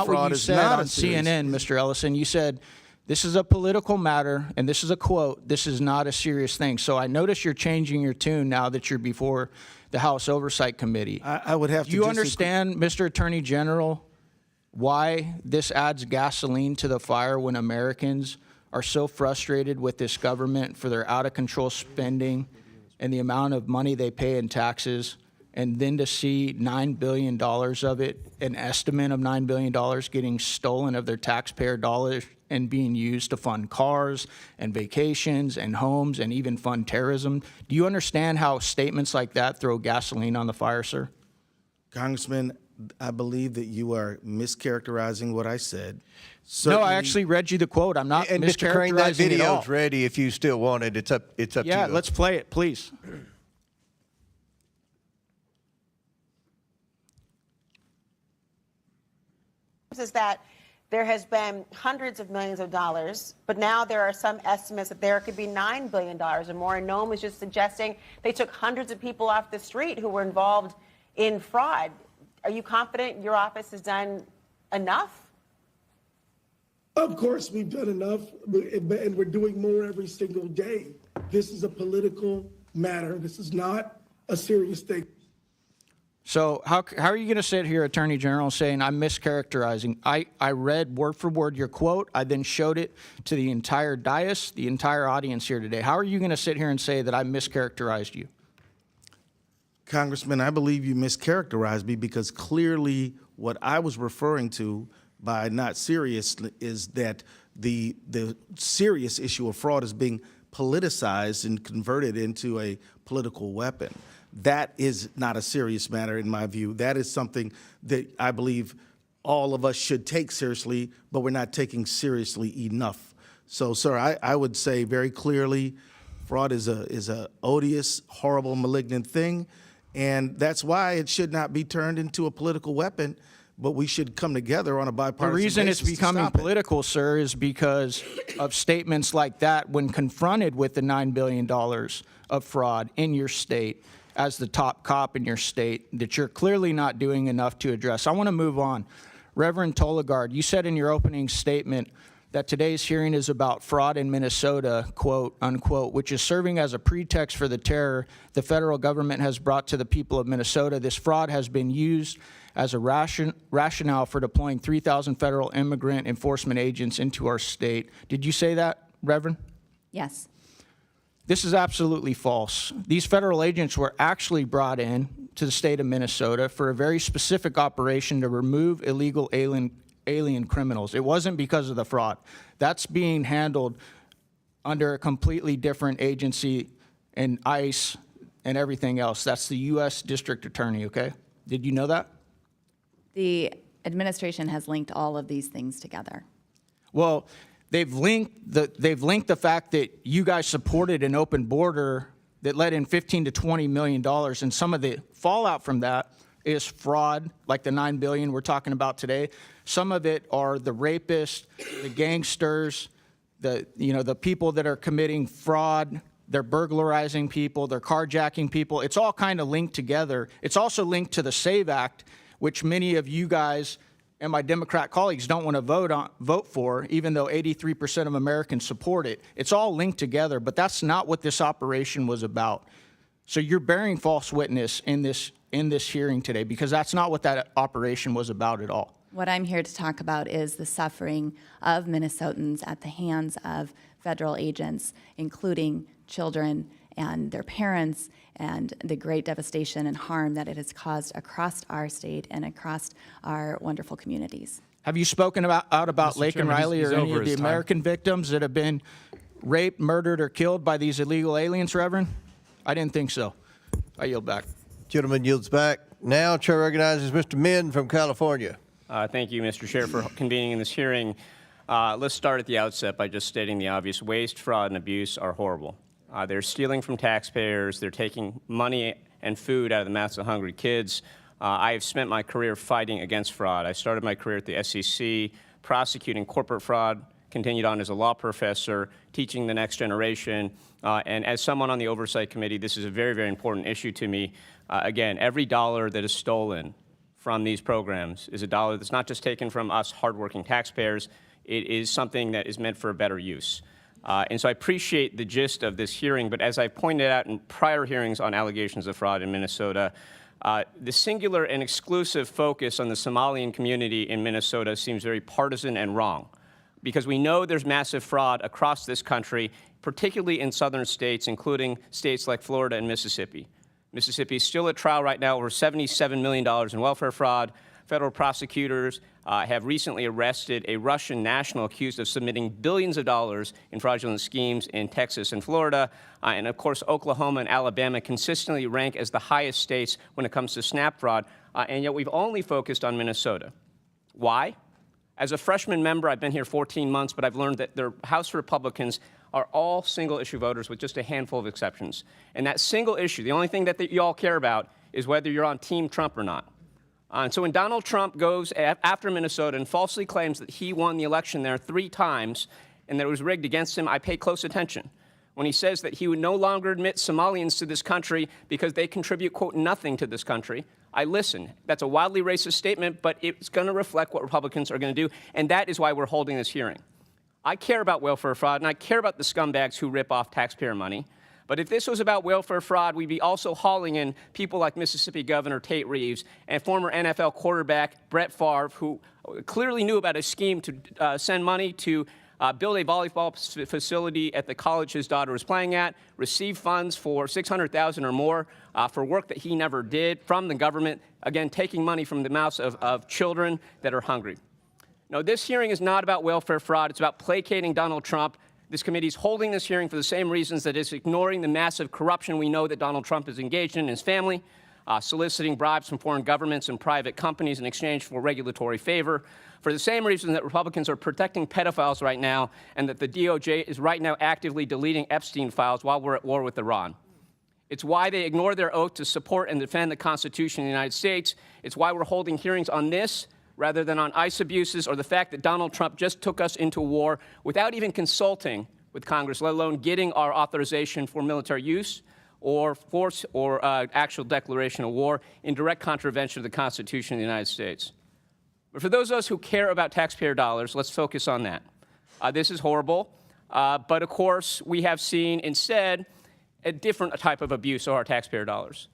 what you said on CNN, Mr. Ellison. You said this is a political matter, and this is a quote. This is not a serious thing. So I notice you're changing your tune now that you're before the House Oversight Committee. I would have to. Do you understand, Mr. Attorney General, why this adds gasoline to the fire when Americans are so frustrated with this government for their out-of-control spending and the amount of money they pay in taxes, and then to see $9 billion of it, an estimate of $9 billion getting stolen of their taxpayer dollars and being used to fund cars and vacations and homes and even fund terrorism? Do you understand how statements like that throw gasoline on the fire, sir? Congressman, I believe that you are mischaracterizing what I said. No, I actually read you the quote. I'm not And Mr. Crane, that mischaracterizing it at video all. is ready if you still want it. It's up to you. Yeah, let's play it, please. Is that there has been hundreds of millions of dollars, but now there are some estimates that there could be $9 billion or more. And Noam was just suggesting they took hundreds of people off the street who were involved in fraud. Are you confident your office has done enough? Of course, we've done enough, and we're doing more every single day. This is a political matter. This is not a serious thing. So how are you going to sit here, Attorney General, saying I'm mischaracterizing? I read word for word your quote. I then showed it to the entire dais, the entire audience here today. How are you going to sit here and say that I mischaracterized you? Congressman, I believe you mischaracterized me because clearly what I was referring to by not serious is that the serious issue of fraud is being politicized and converted into a political weapon. that is not a serious matter in my view. That is something that I believe all of us should take seriously, but we're not taking seriously enough. So, sir, I would say very clearly, fraud is a odious, horrible, malignant thing, and that's why it should not be turned into a political weapon, but we should come together on a bipartisan basis. The reason it's becoming political, sir, is because of statements like that when confronted with the $9 billion of fraud in your state as the top cop in your state that you're clearly not doing enough to address. I want to move on. Reverend Tollgaard, you said in your opening statement that today's hearing is about fraud in Minnesota, quote, unquote, which is serving as a pretext for the terror the federal government has brought to the people of Minnesota. This fraud has been used as a rationale for deploying 3,000 federal immigrant enforcement agents into our state. Did you say that, Reverend? Yes. This is absolutely false. These federal agents were actually brought in to the state of Minnesota for a very specific operation to remove illegal alien criminals. It wasn't because of the fraud. That's being handled under a completely different agency and ICE and everything else. That's the U.S. District Attorney, okay? Did you know that? The administration has linked all of these things together. Well, they've linked the fact that you guys supported an open border that let in $15 to $20 million, and some of the fallout from that is fraud, like the $9 billion we're talking about today. Some of it are the rapists, the gangsters, the people that are committing fraud. They're burglarizing people, they're carjacking people. It's all kind of linked together. It's also linked to the SAVE Act, which many of you guys and my Democrat colleagues don't want to vote for, even though 83% of Americans support it. It's all linked together, but that's not what this operation was about. So you're bearing false witness in this hearing today, because that's not what that operation was about at all. What I'm here to talk about is the suffering of Minnesotans at the hands of federal agents, including children and their parents, and the great devastation and harm that it has caused across our state and across our wonderful communities. Have you spoken out about Mr. Lake and Chairman, Riley he's or any over of the his time. American victims that have been raped, murdered, or killed by these illegal aliens, Reverend? I didn't think so. I yield back. Gentleman yields back. Now, Chair recognizes Mr. Min from California. Thank you, Mr. Chair, for convening in this hearing. Let's start at the outset by just stating the obvious. Waste, fraud, and abuse are horrible. They're stealing from taxpayers. They're taking money and food out of the mouths of hungry kids. I have spent my career fighting against fraud. I started my career at the SEC, prosecuting corporate fraud, continued on as a law professor, teaching the next generation. And as someone on the Oversight Committee, this is a very, very important issue to me. Again, every dollar that is stolen from these programs is a dollar that's not just taken from us hardworking taxpayers. It is something that is meant for a better use. And so I appreciate the gist of this hearing, but as I pointed out in prior hearings on allegations of fraud in Minnesota, the singular and exclusive focus on the Somalian community in Minnesota seems very partisan and wrong, because we know there's massive fraud across this country, particularly in southern states, including states like Florida and Mississippi. Mississippi is still at trial right now, over $77 million in welfare fraud. Federal prosecutors have recently arrested a Russian national accused of submitting billions of dollars in fraudulent schemes in Texas and Florida. And of course, Oklahoma and Alabama consistently rank as the highest states when it comes to SNAP fraud. And yet we've only focused on Minnesota. Why? As a freshman member, I've been here 14 months, but I've learned that their House Republicans are all single-issue voters with just a handful of exceptions. And that single issue, the only thing that you all care about is whether you're on Team Trump or not. And so when Donald Trump goes after Minnesota and falsely claims that he won the election there 3 times and that it was rigged against him, I pay close attention. When he says that he would no longer admit Somalians to this country because they contribute, quote, nothing to this country, I listen. That's a wildly racist statement, but it's going to reflect what Republicans are going to do, and that is why we're holding this hearing. I care about welfare fraud, and I care about the scumbags who rip off taxpayer money. But if this was about welfare fraud, we'd be also hauling in people like Mississippi Governor Tate Reeves and former NFL quarterback Brett Favre, who clearly knew about a scheme to send money to build a volleyball facility at the college his daughter was playing at, receive funds for $600,000 or more for work that he never did from the government, again, taking money from the mouths of children that are hungry. No, this hearing is not about welfare fraud. It's about placating Donald Trump, This committee is holding this hearing for the same reasons that it's ignoring the massive corruption we know that Donald Trump is engaged in his family, soliciting bribes from foreign governments and private companies in exchange for regulatory favor, for the same reason that Republicans are protecting pedophiles right now and that the DOJ is right now actively deleting Epstein files while we're at war with Iran. It's why they ignore their oath to support and defend the Constitution of the United States. It's why we're holding hearings on this rather than on ICE abuses or the fact that Donald Trump just took us into war without even consulting with Congress, let alone getting our authorization for military use or force or actual declaration of war in direct contravention of the Constitution of the United States. But for those of us who care about taxpayer dollars, let's focus on that. This is horrible, but of course we have seen instead a different type of abuse of our taxpayer dollars.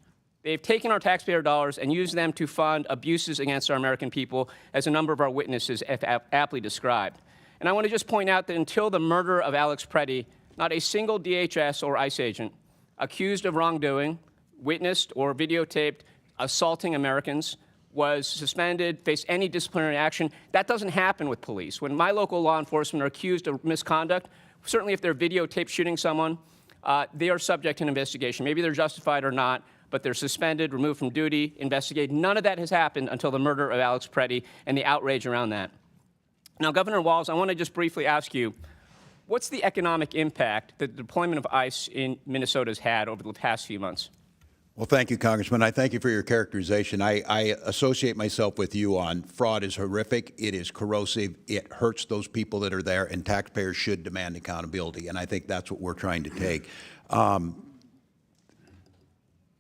They've taken our taxpayer dollars and used them to fund abuses against our American people, as a number of our witnesses have aptly described. And I want to just point out that until the murder of Alex Preddy, not a single DHS or ICE agent accused of wrongdoing, witnessed or videotaped assaulting Americans was suspended, faced any disciplinary action. That doesn't happen with police. When my local law enforcement are accused of misconduct, certainly if they're videotaped shooting someone, they are subject to an investigation. Maybe they're justified or not, but they're suspended, removed from duty, investigated. None of that has happened until the murder of Alex Preddy and the outrage around that. Now, Governor Walz, I want to just briefly ask you, what's the economic impact that the deployment of ICE in Minnesota has had over the past few months? Well, thank you, Congressman. I thank you for your characterization. I associate myself with you on fraud is horrific. It is corrosive. It hurts those people that are there, and taxpayers should demand accountability. And I think that's what we're trying to take.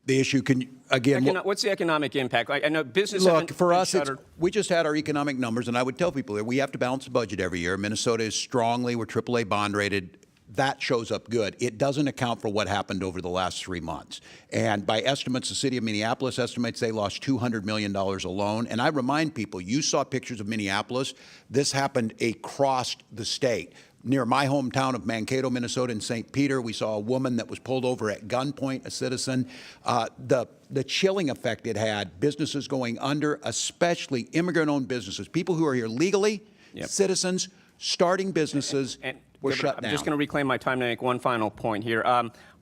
The issue what's the economic impact? I know business. Look, for us, we just had our economic numbers, and I would tell people that we have to balance the budget every year. Minnesota is strongly, we're AAA bond rated. That shows up good. It doesn't account for what happened over the last 3 months. And by estimates, the city of Minneapolis estimates they lost $200 million alone. And I remind people, you saw pictures of Minneapolis. This happened across the state. Near my hometown of Mankato, Minnesota, in St. Peter, we saw a woman that was pulled over at gunpoint, a citizen. The chilling effect it had, businesses going under, especially immigrant-owned businesses, people who are here legally, citizens, starting businesses. We're shut down. I'm just going to reclaim my time to make one final point here.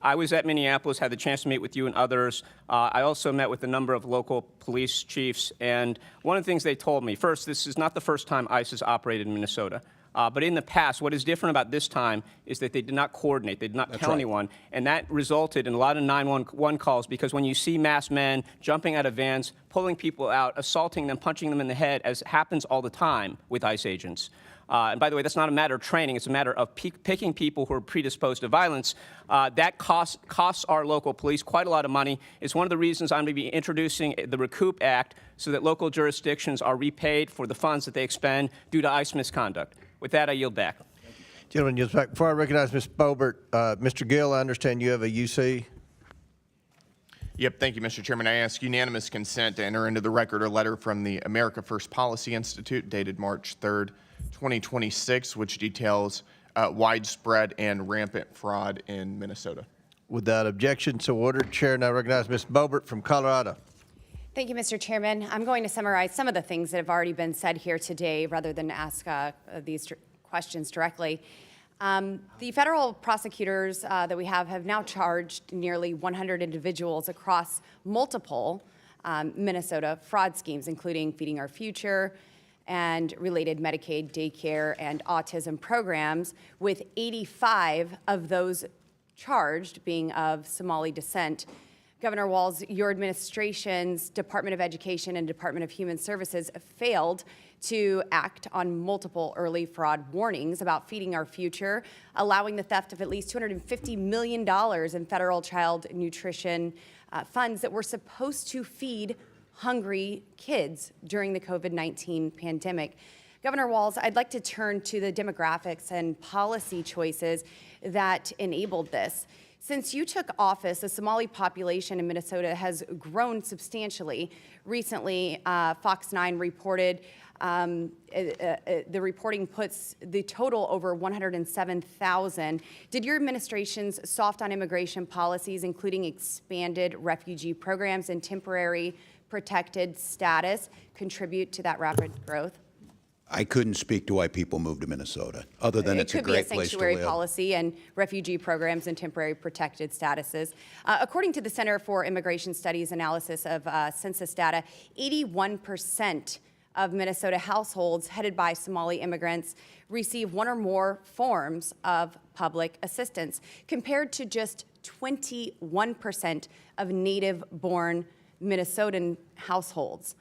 I was at Minneapolis, had the chance to meet with you and others. I also met with a number of local police chiefs, and one of the things they told me, first, this is not the first time ICE has operated in Minnesota. But in the past, what is different about this time is that they did not coordinate. They did not tell anyone. And that resulted in a lot of 911 calls, because when you see masked men jumping out of vans, pulling people out, assaulting them, punching them in the head, as happens all the time with ICE agents. And by the way, that's not a matter of training. It's a matter of picking people who are predisposed to violence. That costs our local police quite a lot of money. It's one of the reasons I'm going to be introducing the Recoup Act so that local jurisdictions are repaid for the funds that they expend due to ICE misconduct. With that, I yield back. Gentlemen, yields back. Before I recognize Ms. Boebert, Mr. Gill, I understand you have a UC. Yep, thank you, Mr. Chairman. I ask unanimous consent to enter into the record a letter from the America First Policy Institute dated March 3rd, 2026, which details widespread and rampant fraud in Minnesota. Without objection, so ordered. Chair now recognize Ms. Boebert from Colorado. Thank you, Mr. Chairman. I'm going to summarize some of the things that have already been said here today rather than ask these questions directly. The federal prosecutors that we have now charged nearly 100 individuals across multiple Minnesota fraud schemes, including Feeding Our Future and related Medicaid, daycare, and autism programs, with 85 of those charged being of Somali descent. Governor Walz, your administration's Department of Education and Department of Human Services failed to act on multiple early fraud warnings about Feeding Our Future, allowing the theft of at least $250 million in federal child nutrition funds that were supposed to feed hungry kids during the COVID-19 pandemic. Governor Walz, I'd like to turn to the demographics and policy choices that enabled this. Since you took office, the Somali population in Minnesota has grown substantially. Recently, Fox 9 reported, the reporting puts the total over 107,000. Did your administration's soft on immigration policies, including expanded refugee programs and temporary protected status, contribute to that rapid growth? I couldn't speak to why people move to Minnesota, other than it's a great place to live. It could be a sanctuary policy and refugee programs and temporary protected statuses. According to the Center for Immigration Studies analysis of census data, 81% of Minnesota households headed by Somali immigrants receive one or more forms of public assistance, compared to just 21% of native-born Minnesotan households.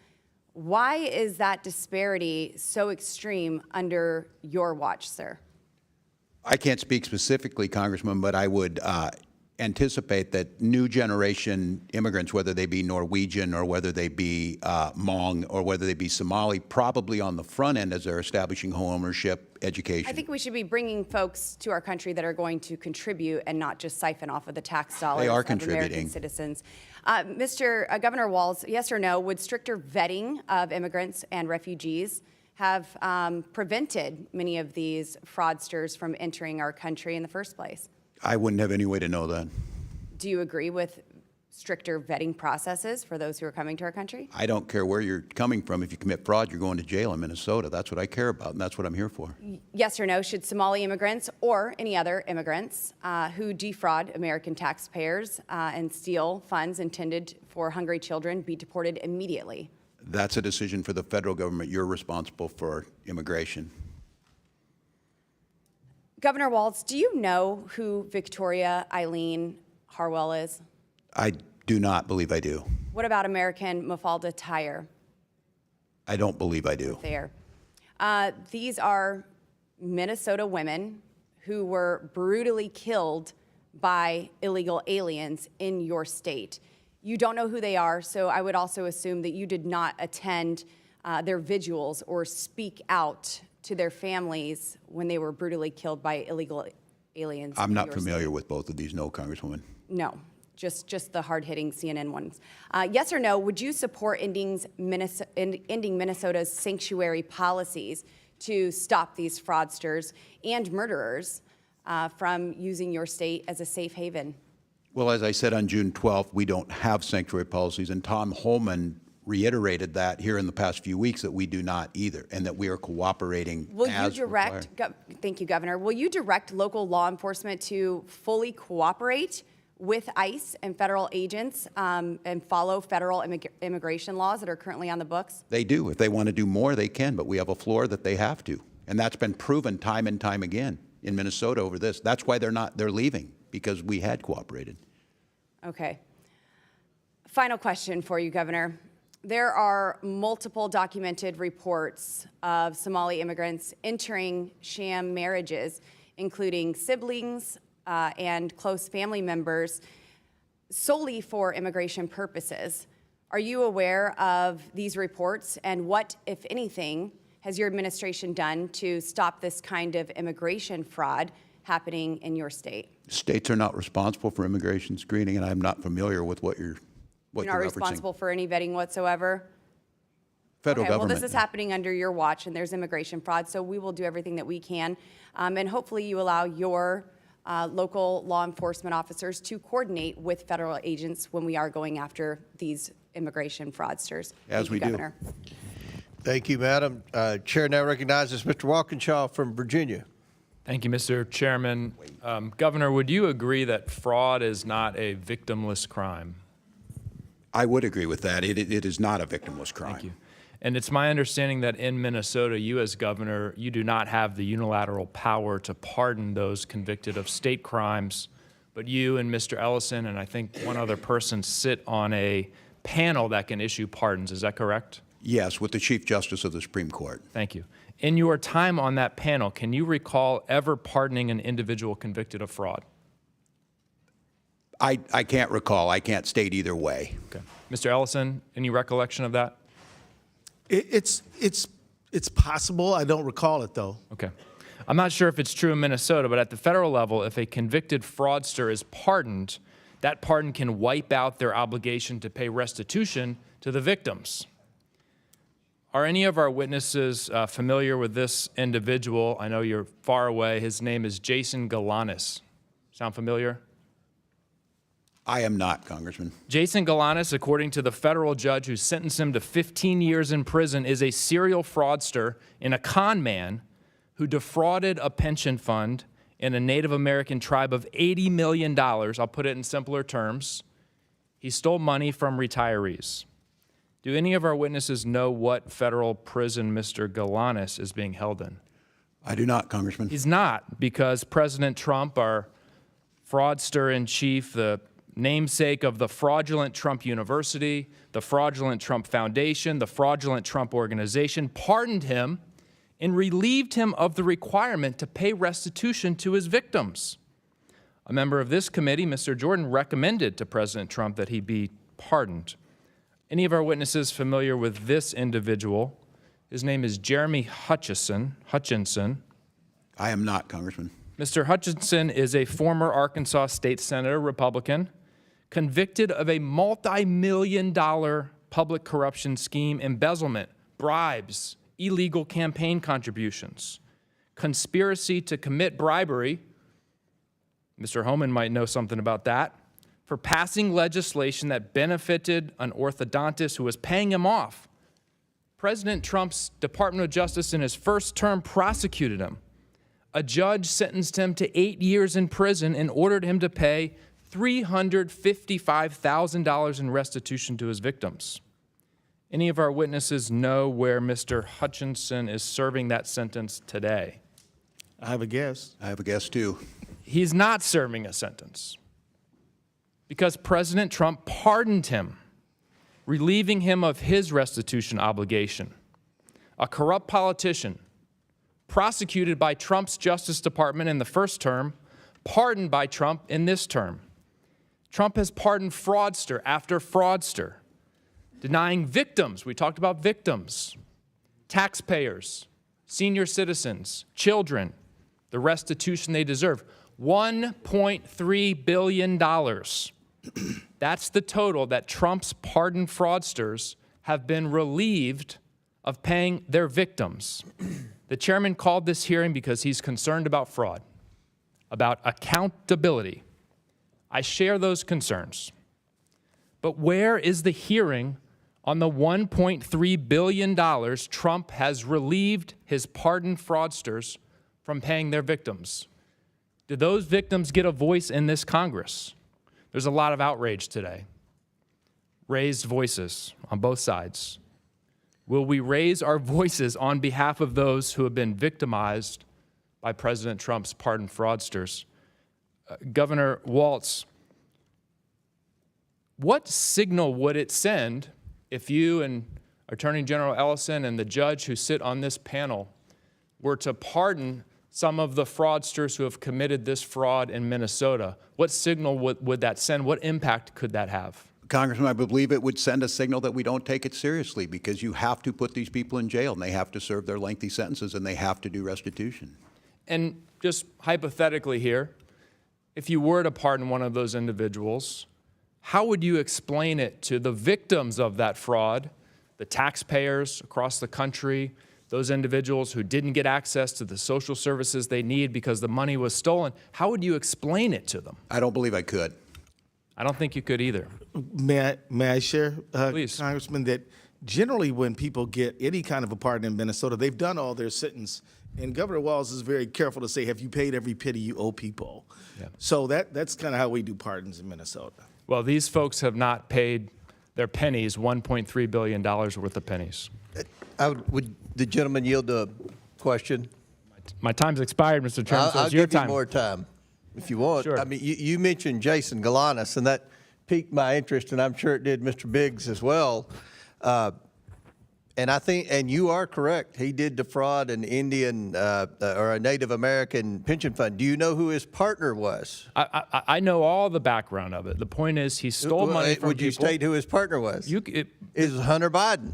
Why is that disparity so extreme under your watch, sir? I can't speak specifically, Congressman, but I would anticipate that new generation immigrants, whether they be Norwegian or whether they be Hmong or whether they be Somali, probably on the front end as they're establishing home ownership, education. I think we should be bringing folks to our country that are going to contribute and not just siphon off of the tax dollars of American citizens. Mr. Governor Walz, yes or no, would stricter vetting of immigrants and refugees have prevented many of these fraudsters from entering our country in the first place? I wouldn't have any way to know that. Do you agree with stricter vetting processes for those who are coming to our country? I don't care where you're coming from. If you commit fraud, you're going to jail in Minnesota. That's what I care about, and that's what I'm here for. Yes or no, should Somali immigrants or any other immigrants who defraud American taxpayers and steal funds intended for hungry children be deported immediately? That's a decision for the federal government. You're responsible for immigration. Governor Waltz, do you know who Victoria Eileen Harwell is? I do not believe I do. What about American Mafalda Tyer? I don't believe I do. There. These are Minnesota women who were brutally killed by illegal aliens in your state. You don't know who they are, so I would also assume that you did not attend their vigils or speak out to their families when they were brutally killed by illegal aliens. I'm not familiar with both of these, no, Congresswoman. No, just the hard-hitting CNN ones. Yes or no, would you support ending Minnesota's sanctuary policies to stop these fraudsters and murderers from using your state as a safe haven? Well, as I said on June 12th, we don't have sanctuary policies, and Tom Holman reiterated that here in the past few weeks that we do not either, and that we are cooperating as required. Thank you, Governor. Will you direct local law enforcement to fully cooperate with ICE and federal agents and follow federal immigration laws that are currently on the books? They do. If they want to do more, they can, but we have a floor that they have to. And that's been proven time and time again in Minnesota over this. That's why they're leaving, because we had cooperated. Okay. Final question for you, Governor. There are multiple documented reports of Somali immigrants entering sham marriages, including siblings and close family members, solely for immigration purposes. Are you aware of these reports, and what, if anything, has your administration done to stop this kind of immigration fraud happening in your state? States are not responsible for immigration screening, and I'm not familiar with what you're You're not responsible for any vetting whatsoever? Federal government. Well, this is happening under your watch, and there's immigration fraud, so we will do everything that we can. And hopefully you allow your local law enforcement officers to coordinate with federal agents when we are going after these immigration fraudsters. As we do. Governor. Thank you, Madam. Chair now recognizes Mr. Walkinshaw from Virginia. Thank you, Mr. Chairman. Governor, would you agree that fraud is not a victimless crime? I would agree with that. It is not a victimless crime. Thank you. And it's my understanding that in Minnesota, you as governor, you do not have the unilateral power to pardon those convicted of state crimes, but you and Mr. Ellison and I think one other person sit on a panel that can issue pardons. Is that correct? Yes, with the Chief Justice of the Supreme Court. Thank you. In your time on that panel, can you recall ever pardoning an individual convicted of fraud? I can't recall. I can't state either way. Okay. Mr. Ellison, any recollection of that? It's possible. I don't recall it, though. Okay. I'm not sure if it's true in Minnesota, but at the federal level, if a convicted fraudster is pardoned, that pardon can wipe out their obligation to pay restitution to the victims. Are any of our witnesses familiar with this individual? I know you're far away. His name is Jason Galanis. Sound familiar? I am not, Congressman. Jason Galanis, according to the federal judge who sentenced him to 15 years in prison, is a serial fraudster and a con man who defrauded a pension fund in a Native American tribe of $80 million. I'll put it in simpler terms. He stole money from retirees. Do any of our witnesses know what federal prison Mr. Galanis is being held in? I do not, Congressman. He's not, because President Trump, our fraudster-in-chief, the namesake of the fraudulent Trump University, the fraudulent Trump Foundation, the fraudulent Trump Organization, pardoned him and relieved him of the requirement to pay restitution to his victims. A member of this committee, Mr. Jordan, recommended to President Trump that he be pardoned. Any of our witnesses familiar with this individual? His name is Jeremy Hutchinson. I am not, Congressman. Mr. Hutchinson is a former Arkansas state senator, Republican, convicted of a multi-million-dollar public corruption scheme, embezzlement, bribes, illegal campaign contributions, conspiracy to commit bribery. Mr. Homan might know something about that, for passing legislation that benefited an orthodontist who was paying him off. President Trump's Department of Justice in his first term prosecuted him. A judge sentenced him to 8 years in prison and ordered him to pay $355,000 in restitution to his victims. Any of our witnesses know where Mr. Hutchinson is serving that sentence today? I have a guess. I have a guess, too. He's not serving a sentence because President Trump pardoned him, relieving him of his restitution obligation. A corrupt politician, prosecuted by Trump's Justice Department in the first term, pardoned by Trump in this term. Trump has pardoned fraudster after fraudster, denying victims, we talked about victims, taxpayers, senior citizens, children, the restitution they deserve. $1.3 billion. That's the total that Trump's pardoned fraudsters have been relieved of paying their victims. The chairman called this hearing because he's concerned about fraud, about accountability. I share those concerns. But where is the hearing on the $1.3 billion Trump has relieved his pardoned fraudsters from paying their victims? Did those victims get a voice in this Congress? There's a lot of outrage today. Raised voices on both sides. Will we raise our voices on behalf of those who have been victimized by President Trump's pardoned fraudsters? Governor Waltz, what signal would it send if you and Attorney General Ellison and the judge who sit on this panel were to pardon some of the fraudsters who have committed this fraud in Minnesota? What signal would that send? What impact could that have? Congressman, I believe it would send a signal that we don't take it seriously, because you have to put these people in jail and they have to serve their lengthy sentences and they have to do restitution. And just hypothetically here, if you were to pardon one of those individuals, how would you explain it to the victims of that fraud, the taxpayers across the country, those individuals who didn't get access to the social services they need because the money was stolen? How would you explain it to them? I don't believe I could. I don't think you could either. May I share, Please. Congressman, that generally when people get any kind of a pardon in Minnesota, they've done all their sentence. And Governor Walz is very careful to say, have you paid every penny you owe people? Yeah. So that's kind of how we do pardons in Minnesota. Well, these folks have not paid their pennies, $1.3 billion worth of pennies. Would the gentleman yield the question? My time's expired, Mr. Chairman, so I'll it's your give you time. more time if you want. Sure. I mean, you mentioned Jason Galanis, and that piqued my interest, and I'm sure it did Mr. Biggs as well. And I think, and you are correct, he did defraud an Indian or a Native American pension fund. Do you know who his partner was? I know all the background of it. The point is he stole money from Would you people. state who his partner was? It was Hunter Biden.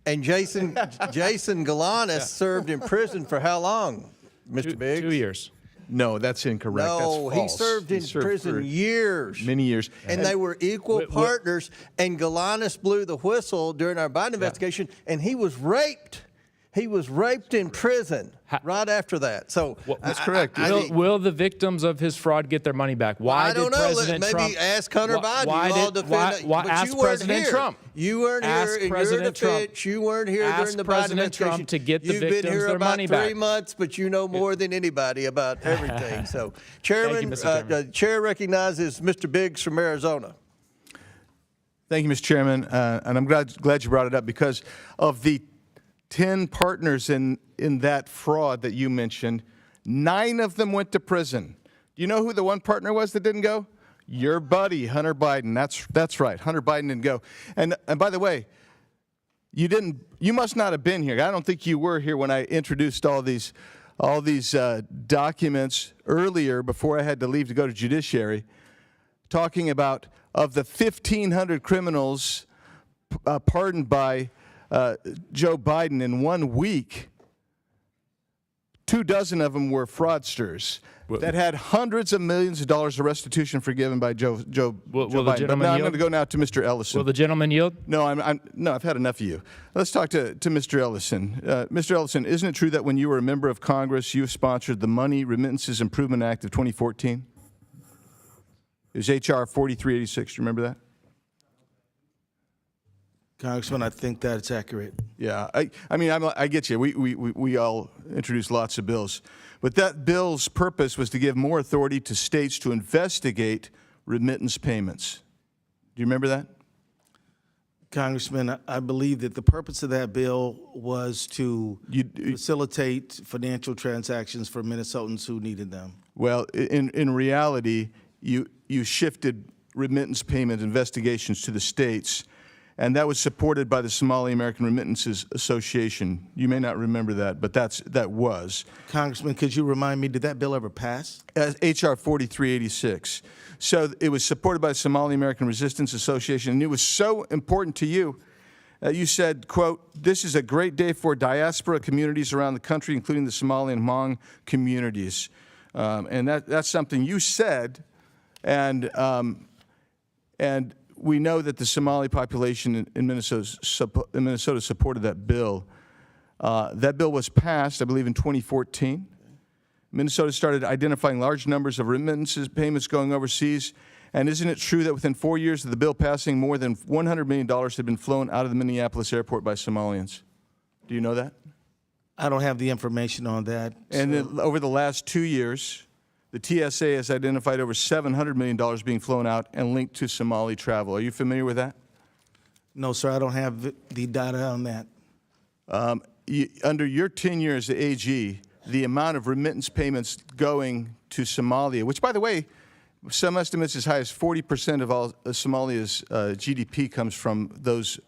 And Jason Galanis served in prison for how long, Mr. Biggs? 2 years. No, that's incorrect. No, that's he false. served in prison for years. Many years. And they were equal partners, and Galanis blew the whistle during our Biden investigation, and he was raped. He was raped in prison right after that. So That's correct. Will the victims of his fraud get their money back? Why I don't did know. President Maybe Trump ask Hunter Biden. Why You all did defend why but ask you weren't President here. Trump? You weren't Ask here in President your defense. Trump. You weren't here Ask during the Biden President administration. Trump to get the You've been victims here their about money 3 back. months, but you know more than anybody about everything. So, Chairman, Mr. Chairman. the chair recognizes Mr. Biggs from Arizona. Thank you, Mr. Chairman, and I'm glad you brought it up because of the 10 partners in that fraud that you mentioned, 9 of them went to prison. Do you know who the one partner was that didn't go? Your buddy, Hunter Biden. That's right. Hunter Biden didn't go. And by the way, you must not have been here. I don't think you were here when I introduced all these documents earlier before I had to leave to go to judiciary, talking about of the 1,500 criminals pardoned by Joe Biden in 1 week, 24 of them were fraudsters that had hundreds of millions of dollars of restitution forgiven by Joe Biden. But now I'm going to go now to Mr. Ellison. Will the gentleman yield? No, no, I've had enough of you. Let's talk to Mr. Ellison. Mr. Ellison, isn't it true that when you were a member of Congress, you sponsored the Money Remittances Improvement Act of 2014? It was H.R. 4386. Do you remember that? Congressman, I think that's accurate. Yeah, I mean, I get you. We all introduced lots of bills. But that bill's purpose was to give more authority to states to investigate remittance payments. Do you remember that? Congressman, I believe that the purpose of that bill was to facilitate financial transactions for Minnesotans who needed them. Well, in reality, you shifted remittance payment investigations to the states, and that was supported by the Somali American Remittances Association. You may not remember that, but that was. Congressman, could you remind me, did that bill ever pass? H.R. 4386. So it was supported by the Somali American Resistance Association, and it was so important to you. You said, quote, "This is a great day for diaspora communities around the country, including the Somali and Hmong communities." And that's something you said, and we know that the Somali population in Minnesota supported that bill. That bill was passed, I believe, in 2014. Minnesota started identifying large numbers of remittances payments going overseas. And isn't it true that within 4 years of the bill passing, more than $100 million had been flown out of the Minneapolis airport by Somalians? Do you know that? I don't have the information on that. And then over the last 2 years, the TSA has identified over $700 million being flown out and linked to Somali travel. Are you familiar with that? No, sir, I don't have the data on that. Under your tenure as the AG, the amount of remittance payments going to Somalia, which, by the way, some estimates as high as 40% of all Somalia's GDP comes from those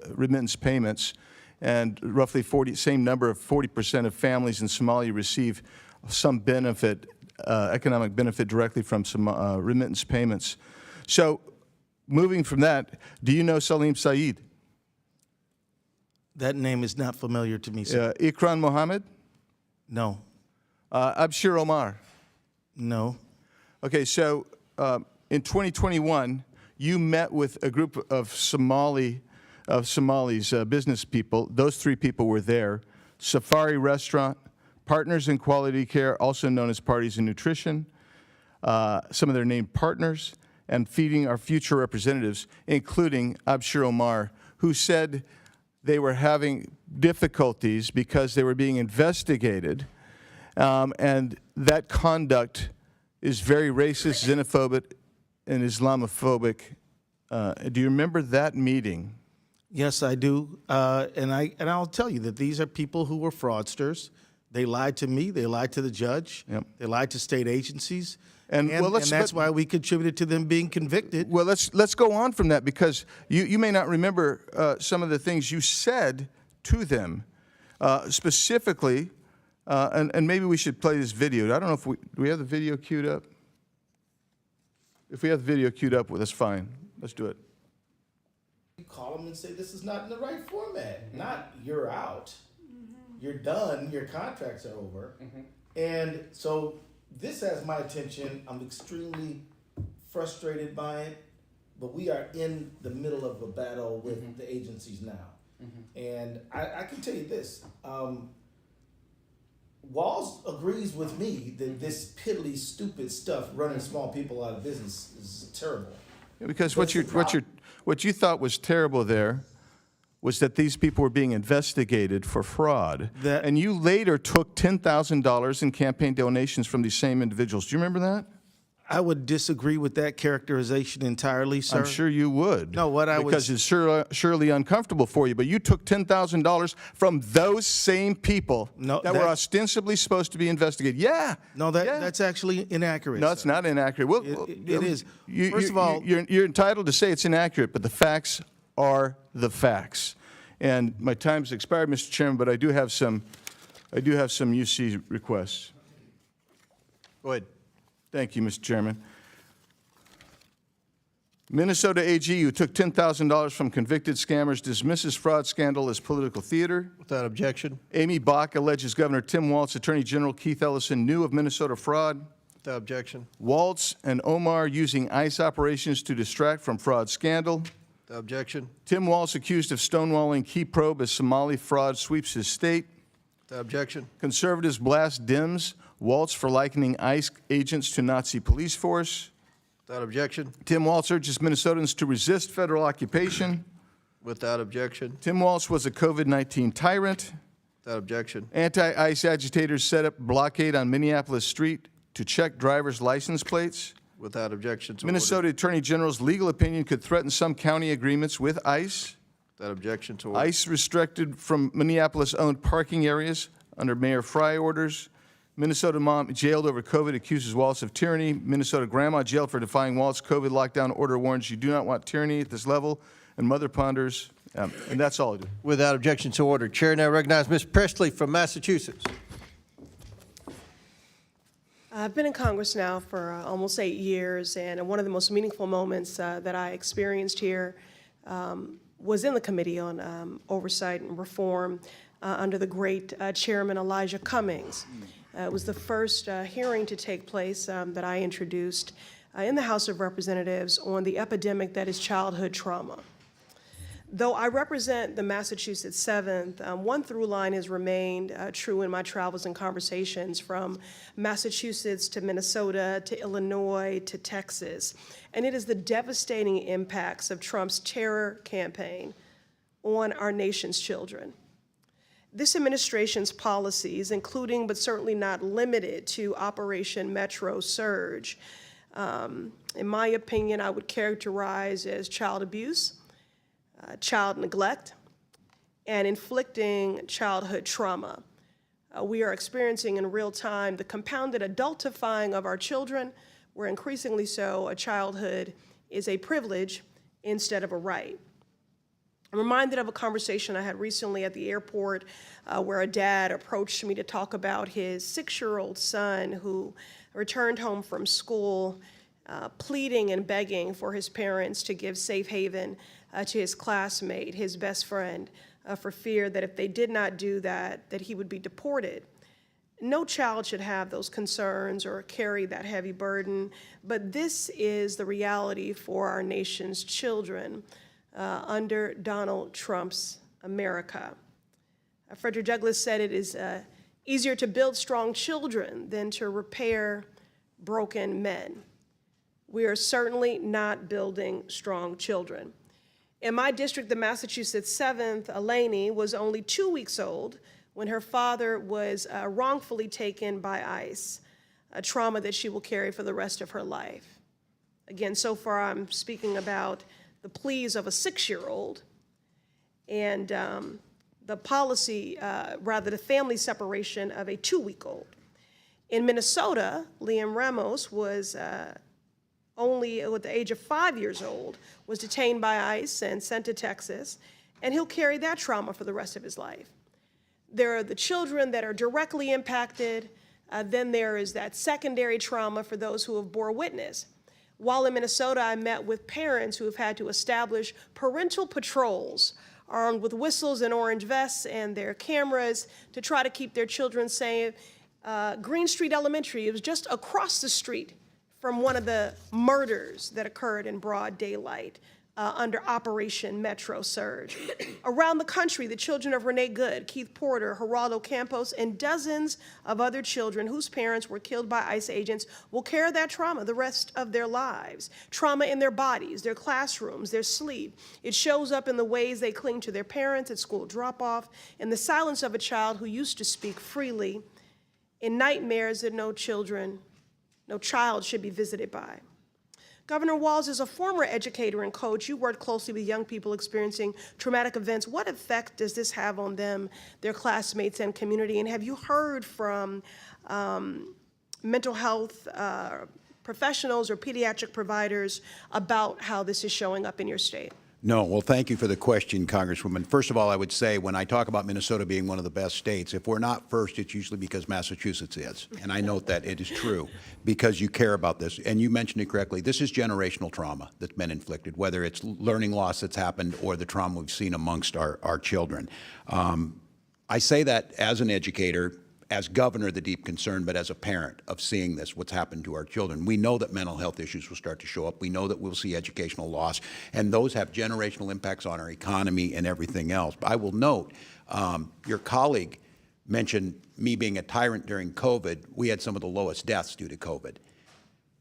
remittance payments, and roughly 40% of families in Somalia receive some benefit, economic benefit directly from some remittance payments. So, moving from that, do you know Salim Saeed? That name is not familiar to me, sir. Ikram Mohammed? No. Abshir Omar? No. Okay, so in 2021, you met with a group of Somalis, business people. Those 3 people were there. Safari Restaurant, Partners in Quality Care, also known as Parties in Nutrition, some of their named partners, and Feeding Our Future representatives, including Abshir Omar, who said they were having difficulties because they were being investigated, and that conduct is very racist, xenophobic, and Islamophobic. Do you remember that meeting? Yes, I do, and I'll tell you that these are people who were fraudsters. They lied to me. They lied to the judge. Yep. They lied to state agencies. And that's why we contributed to them being convicted. Well, let's go on from that, because you may not remember some of the things you said to them, specifically, and maybe we should play this video. I don't know if do we have the video queued up? If we have the video queued up, well, that's fine. Let's do it. You call them and say this is not in the right format. Not you're out, you're done, your contracts are over, and so. This has my attention. I'm extremely frustrated by it, but we are in the middle of a battle with the agencies now. And I can tell you this, Walz agrees with me that this piddly, stupid stuff running small people out of business is terrible. Yeah, because what you thought was terrible there was that these people were being investigated for fraud. And you later took $10,000 in campaign donations from these same individuals. Do you remember that? I would disagree with that characterization entirely, sir. I'm sure you would. No, what I because it's surely uncomfortable for you. But you took $10,000 from those same people that were ostensibly supposed to be investigated. Yeah. No, that's actually inaccurate. No, it's not inaccurate. Well, it is. First of all, you're entitled to say it's inaccurate, but the facts are the facts. And my time's expired, Mr. Chairman, but I do have some UC requests. Go ahead. Thank you, Mr. Chairman. Minnesota AG, who took $10,000 from convicted scammers, dismisses fraud scandal as political theater. Without objection. Amy Bach alleges Governor Tim Waltz, Attorney General Keith Ellison knew of Minnesota fraud. Without objection. Waltz and Omar using ICE operations to distract from fraud scandal. Without objection. Tim Waltz accused of stonewalling key probe as Somali fraud sweeps his state. Without objection. Conservatives blast Dems. Waltz for likening ICE agents to Nazi police force. Without objection. Tim Waltz urges Minnesotans to resist federal occupation. Without objection. Tim Waltz was a COVID-19 tyrant. Without objection. Anti-ICE agitators set up blockade on Minneapolis Street to check driver's license plates. Without objection. Minnesota Attorney General's legal opinion could threaten some county agreements with ICE. Without objection to order. ICE restricted from Minneapolis-owned parking areas under Mayor Fry orders. Minnesota mom jailed over COVID accuses Waltz of tyranny. Minnesota grandma jailed for defying Waltz COVID lockdown order warns you do not want tyranny at this level. And mother ponders, and that's all I do. Without objection to order. Chair now recognizes Ms. Pressley from Massachusetts. I've been in Congress now for almost 8 years, and one of the most meaningful moments that I experienced here was in the Committee on Oversight and Reform under the great Chairman Elijah Cummings. It was the first hearing to take place that I introduced in the House of Representatives on the epidemic that is childhood trauma. Though I represent the Massachusetts 7th, one through line has remained true in my travels and conversations from Massachusetts to Minnesota to Illinois to Texas, and it is the devastating impacts of Trump's terror campaign on our nation's children. This administration's policies, including but certainly not limited to Operation Metro Surge, in my opinion, I would characterize as child abuse, child neglect, and inflicting childhood trauma. We are experiencing in real time the compounded adultifying of our children, where increasingly so a childhood is a privilege instead of a right. I'm reminded of a conversation I had recently at the airport where a dad approached me to talk about his 6-year-old son who returned home from school pleading and begging for his parents to give safe haven to his classmate, his best friend, for fear that if they did not do that, that he would be deported. No child should have those concerns or carry that heavy burden, but this is the reality for our nation's children under Donald Trump's America. Frederick Douglass said it is easier to build strong children than to repair broken men. We are certainly not building strong children. In my district, the Massachusetts 7th, Eleni was only 2 weeks old when her father was wrongfully taken by ICE, a trauma that she will carry for the rest of her life. Again, so far I'm speaking about the pleas of a 6-year-old and the policy, rather the family separation of a 2-week-old. In Minnesota, Liam Ramos was only at the age of 5 years old, was detained by ICE and sent to Texas, and he'll carry that trauma for the rest of his life. There are the children that are directly impacted, then there is that secondary trauma for those who have bore witness. While in Minnesota, I met with parents who have had to establish parental patrols armed with whistles and orange vests and their cameras to try to keep their children safe. Green Street Elementary, it was just across the street from one of the murders that occurred in broad daylight under Operation Metro Surge. Around the country, the children of Renee Good, Keith Porter, Geraldo Campos, and dozens of other children whose parents were killed by ICE agents will carry that trauma the rest of their lives. Trauma in their bodies, their classrooms, their sleep. It shows up in the ways they cling to their parents at school drop-off, in the silence of a child who used to speak freely, in nightmares that no child should be visited by. Governor Walz, as a former educator and coach, you worked closely with young people experiencing traumatic events. What effect does this have on them, their classmates, and community? And have you heard from mental health professionals or pediatric providers about how this is showing up in your state? No. Well, thank you for the question, Congresswoman. First of all, I would say when I talk about Minnesota being one of the best states, if we're not first, it's usually because Massachusetts is. And I note that it is true because you care about this. And you mentioned it correctly. This is generational trauma that's been inflicted, whether it's learning loss that's happened or the trauma we've seen amongst our children. I say that as an educator, as governor, the deep concern, but as a parent of seeing this, what's happened to our children. We know that mental health issues will start to show up. We know that we'll see educational loss, and those have generational impacts on our economy and everything else. But I will note, your colleague mentioned me being a tyrant during COVID. We had some of the lowest deaths due to COVID.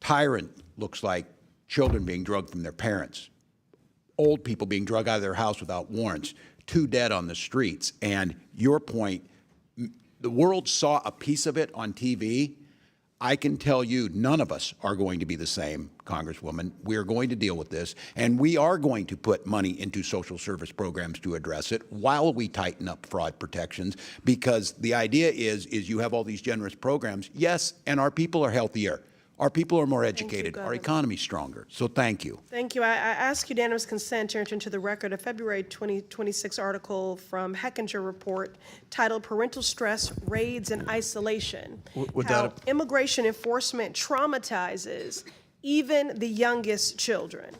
Tyrant looks like children being drugged from their parents, old people being drugged out of their house without warrants, 2 dead on the streets. And your point, the world saw a piece of it on TV. I can tell you none of us are going to be the same, Congresswoman. We are going to deal with this, and we are going to put money into social service programs to address it while we tighten up fraud protections, because the idea is you have all these generous programs, yes, and our people are healthier. Our people are more educated. Our economy's stronger. So thank you. Thank you. I ask unanimous consent to enter into the record a February 2026 article from Hechinger Report titled Parental Stress, Raids, and Isolation, How Immigration Enforcement Traumatizes Even the Youngest Children.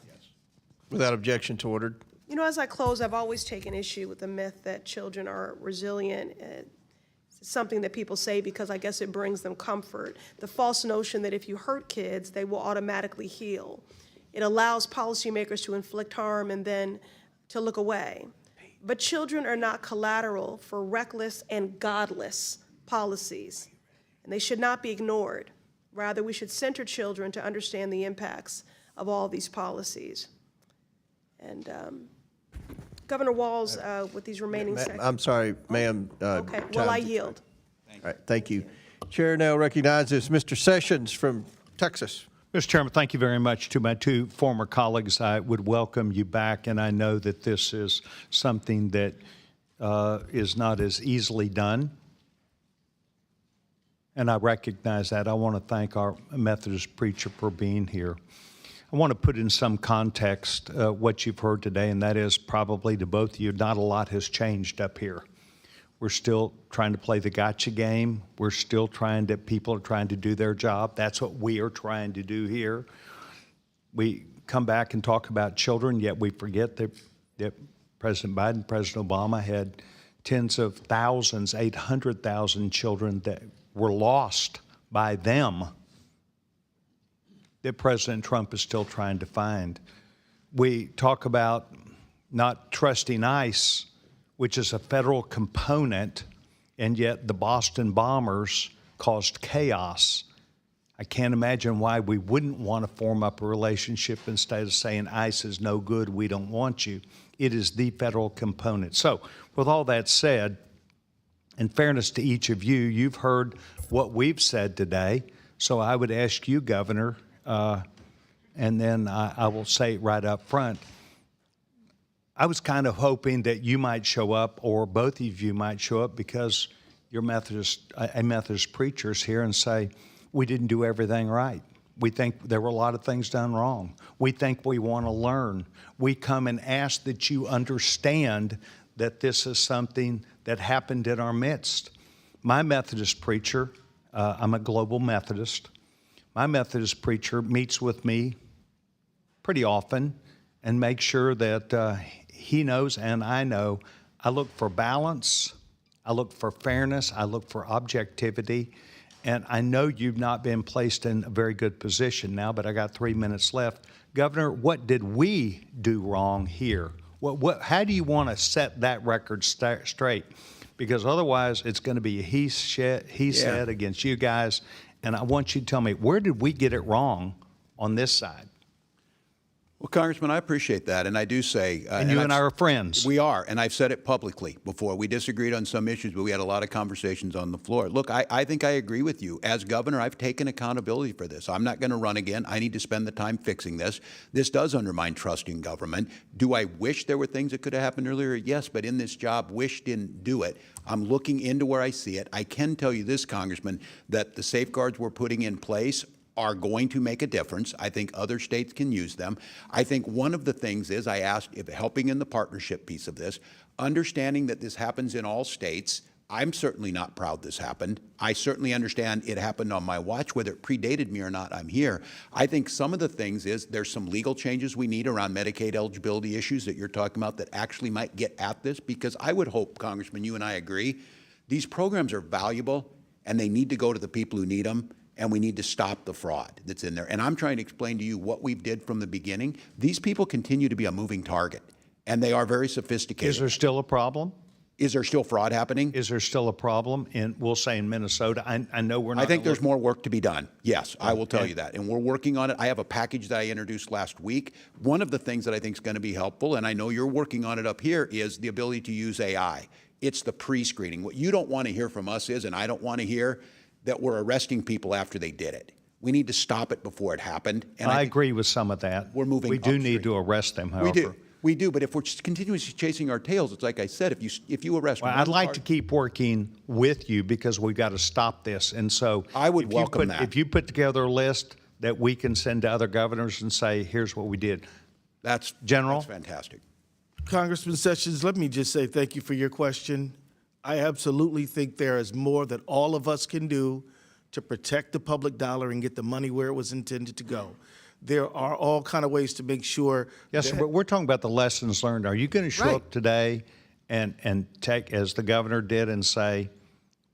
Without objection to ordered. You know, as I close, I've always taken issue with the myth that children are resilient. It's something that people say because I guess it brings them comfort. The false notion that if you hurt kids, they will automatically heal. It allows policymakers to inflict harm and then to look away. But children are not collateral for reckless and godless policies, and they should not be ignored. Rather, we should center children to understand the impacts of all these policies. And Governor Walz, with these remaining seconds. I'm sorry, ma'am. Okay, well, I yield. All right, thank you. Chair now recognizes Mr. Sessions from Texas. Mr. Chairman, thank you very much. To my 2 former colleagues, I would welcome you back, and I know that this is something that is not as easily done, and I recognize that. I want to thank our Methodist preacher for being here. I want to put in some context what you've heard today, and that is probably to both of you, not a lot has changed up here. We're still trying to play the gotcha game. We're still people are trying to do their job. That's what we are trying to do here. We come back and talk about children, yet we forget that President Biden, President Obama had tens of thousands, 800,000 children that were lost by them that President Trump is still trying to find. We talk about not trusting ICE, which is a federal component, and yet the Boston bombers caused chaos. I can't imagine why we wouldn't want to form up a relationship instead of saying ICE is no good, we don't want you. It is the federal component. So with all that said, in fairness to each of you, you've heard what we've said today. So I would ask you, Governor, and then I will say it right up front, I was kind of hoping that you might show up, or both of you might show up, because you're Methodist preachers here, and say, we didn't do everything right. We think there were a lot of things done wrong. We think we want to learn. We come and ask that you understand that this is something that happened in our midst. My Methodist preacher, I'm a global Methodist, my Methodist preacher meets with me pretty often and makes sure that he knows and I know I look for balance, I look for fairness, I look for objectivity, and I know you've not been placed in a very good position now, but I got 3 minutes left. Governor, what did we do wrong here? How do you want to set that record straight? Because otherwise, it's going to be a he said against you guys. And I want you to tell me, where did we get it wrong on this side? Well, Congressman, I appreciate that, and I do say... and you and I are friends. We are, and I've said it publicly before. We disagreed on some issues, but we had a lot of conversations on the floor. Look, I think I agree with you. As governor, I've taken accountability for this. I'm not going to run again. I need to spend the time fixing this. This does undermine trust in government. Do I wish there were things that could have happened earlier? Yes, but in this job, wish didn't do it. I'm looking into where I see it. I can tell you this, Congressman, that the safeguards we're putting in place are going to make a difference. I think other states can use them. I think one of the things is, I asked if helping in the partnership piece of this, understanding that this happens in all states. I'm certainly not proud this happened. I certainly understand it happened on my watch. Whether it predated me or not, I'm here. I think some of the things is there's some legal changes we need around Medicaid eligibility issues that you're talking about that actually might get at this, because I would hope, Congressman, you and I agree, these programs are valuable and they need to go to the people who need them. And we need to stop the fraud that's in there. And I'm trying to explain to you what we did from the beginning. These people continue to be a moving target, and they are very sophisticated. Is there still a problem? Is there still fraud happening? Is there still a problem we'll say in Minnesota? I know we're not. I think there's more work to be done. Yes, I will tell you that. And we're working on it. I have a package that I introduced last week. One of the things that I think is going to be helpful, and I know you're working on it up here, is the ability to use AI. It's the pre-screening. What you don't want to hear from us is, and I don't want to hear, that we're arresting people after they did it. We need to stop it before it happened. And I agree with some of that. We're moving. We do need to arrest them, however. We do. But if we're just continuously chasing our tails, it's like I said, if you arrest one I'd like to keep working with you, because we've got to stop this. And so I would welcome that. If you put together a list that we can send to other governors and say, here's what we did. That's General. That's fantastic. Congressman Sessions, let me just say thank you for your question. I absolutely think there is more that all of us can do to protect the public dollar and get the money where it was intended to go. There are all kind of ways to make sure. Yes, sir, but we're talking about the lessons learned. Are you going to show up today and take, as the governor did, and say,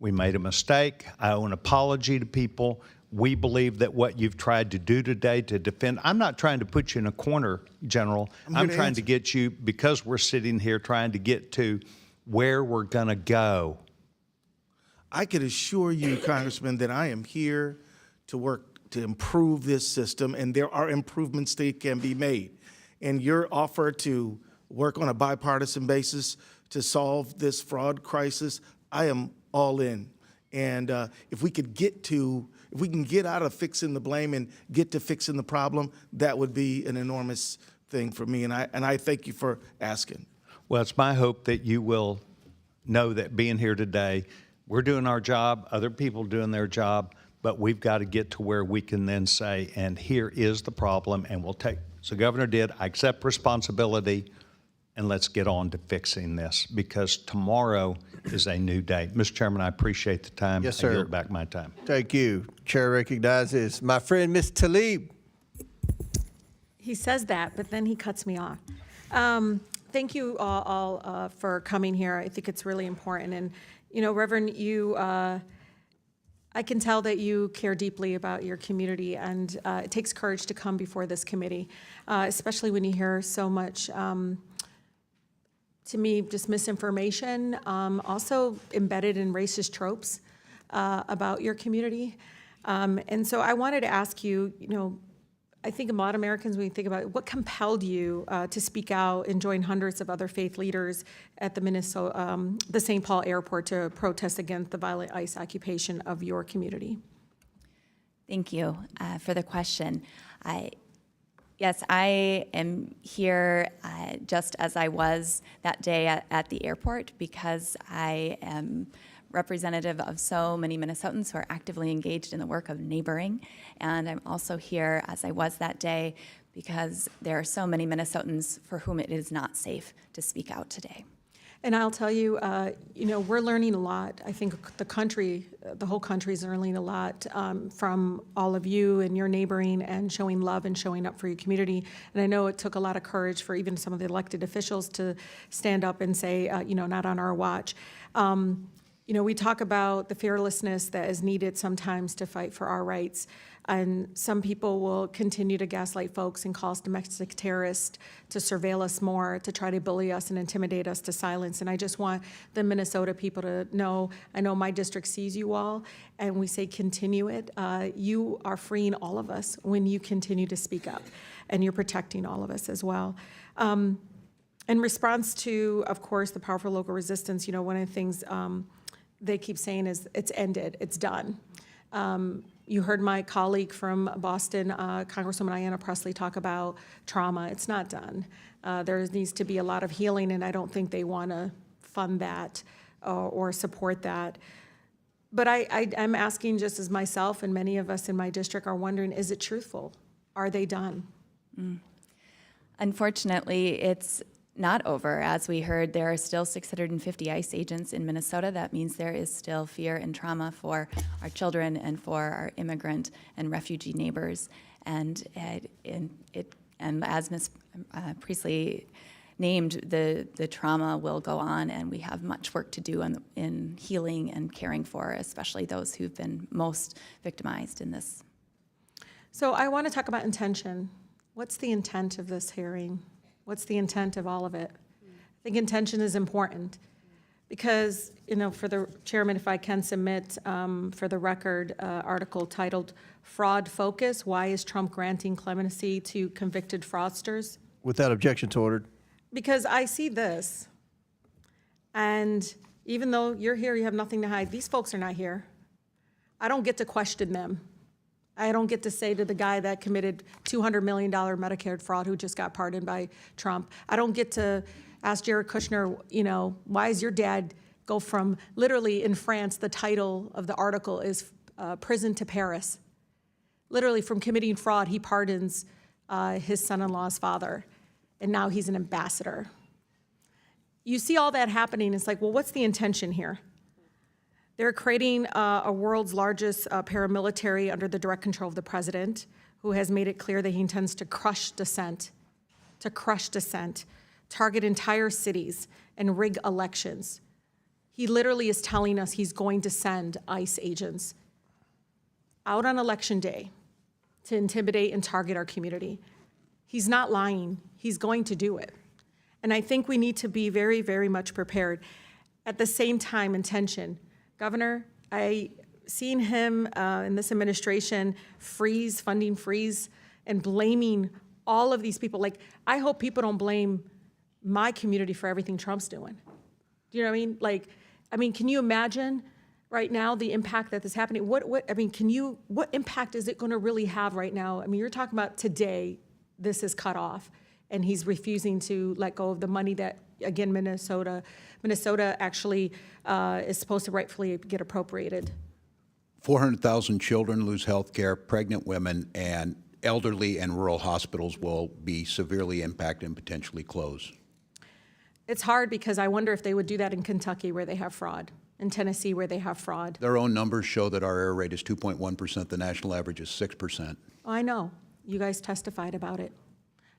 we made a mistake, I owe an apology to people, we believe that what you've tried to do today to defend, I'm not trying to put you in a corner, General. I'm trying to get you, because we're sitting here trying to get to where we're going to go. I can assure you, Congressman, that I am here to work to improve this system, and there are improvements that can be made. And your offer to work on a bipartisan basis to solve this fraud crisis, I am all in. And if we can get out of fixing the blame and get to fixing the problem, that would be an enormous thing for me. And I thank you for asking. Well, it's my hope that you will know that being here today, we're doing our job, other people doing their job, but we've got to get to where we can then say, and here is the problem, and we'll take, so Governor did, I accept responsibility, and let's get on to fixing this, because tomorrow is a new day. Mr. Chairman, I appreciate the time. Yes, sir. I yield back my time. Thank you. Chair recognizes my friend, Ms. Tlaib. He says that, but then he cuts me off. Thank you all for coming here. I think it's really important. And, you know, Reverend, I can tell that you care deeply about your community, and it takes courage to come before this committee, especially when you hear so much, to me, just misinformation, also embedded in racist tropes about your community. And so I wanted to ask you, you know, I think a lot of Americans, when you think about it, what compelled you to speak out and join hundreds of other faith leaders at the St. Paul airport to protest against the violent ICE occupation of your community? Thank you for the question. Yes, I am here just as I was that day at the airport, because I am representative of so many Minnesotans who are actively engaged in the work of neighboring. And I'm also here, as I was that day, because there are so many Minnesotans for whom it is not safe to speak out today. And I'll tell you, you know, we're learning a lot. I think the country, the whole country is learning a lot from all of you and your neighboring and showing love and showing up for your community. And I know it took a lot of courage for even some of the elected officials to stand up and say, you know, not on our watch. You know, we talk about the fearlessness that is needed sometimes to fight for our rights. And some people will continue to gaslight folks and call us domestic terrorists, to surveil us more, to try to bully us and intimidate us to silence. And I just want the Minnesota people to know, I know my district sees you all, and we say continue it. You are freeing all of us when you continue to speak up, and you're protecting all of us as well. In response to, of course, the powerful local resistance, you know, one of the things they keep saying is it's ended, it's done. You heard my colleague from Boston, Congresswoman Ayanna Pressley, talk about trauma. It's not done. There needs to be a lot of healing, and I don't think they want to fund that or support that. But I'm asking, just as myself and many of us in my district are wondering, is it truthful? Are they done? Unfortunately, it's not over. As we heard, there are still 650 ICE agents in Minnesota. That means there is still fear and trauma for our children and for our immigrant and refugee neighbors. And as Ms. Pressley named, the trauma will go on, and we have much work to do in healing and caring for, especially those who've been most victimized in this. So I want to talk about intention. What's the intent of this hearing? What's the intent of all of it? I think intention is important because, you know, for the chairman, if I can submit for the record article titled Fraud Focus, Why is Trump Granting Clemency to Convicted Fraudsters? Without objection, to ordered. Because I see this, and even though you're here, you have nothing to hide, these folks are not here. I don't get to question them. I don't get to say to the guy that committed $200 million Medicare fraud who just got pardoned by Trump. I don't get to ask Jared Kushner, you know, why is your dad go from, literally in France, the title of the article is Prison to Paris. Literally from committing fraud, he pardons his son-in-law's father, and now he's an ambassador. You see all that happening, it's like, well, what's the intention here? They're creating a world's largest paramilitary under the direct control of the president, who has made it clear that he intends to crush dissent, target entire cities, and rig elections. He literally is telling us he's going to send ICE agents out on election day to intimidate and target our community. He's not lying. He's going to do it. And I think we need to be very, very much prepared. At the same time, intention. Governor, I seen him in this administration funding freeze, and blaming all of these people. Like, I hope people don't blame my community for everything Trump's doing. Do you know what I mean? Can you imagine right now the impact that is happening? What impact is it going to really have right now? I mean, you're talking about today, this is cut off, and he's refusing to let go of the money that, again, Minnesota actually is supposed to rightfully get appropriated. 400,000 children lose health care, pregnant women, and elderly and rural hospitals will be severely impacted and potentially close. It's hard because I wonder if they would do that in Kentucky where they have fraud, in Tennessee where they have fraud. Their own numbers show that our error rate is 2.1%. The national average is 6%. Oh, I know. You guys testified about it.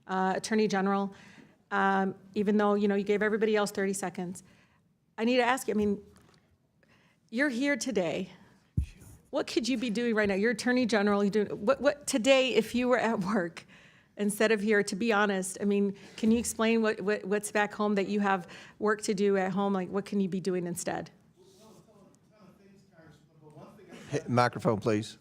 Attorney General, even though, you know, you gave everybody else 30 seconds, I need to ask you, I mean, you're here today. What could you be doing right now? You're Attorney General. You're doing, what today, if you were at work instead of here, to be honest, I mean, can you explain what's back home that you have work to do at home? Like, what can you be doing instead? Microphone, please.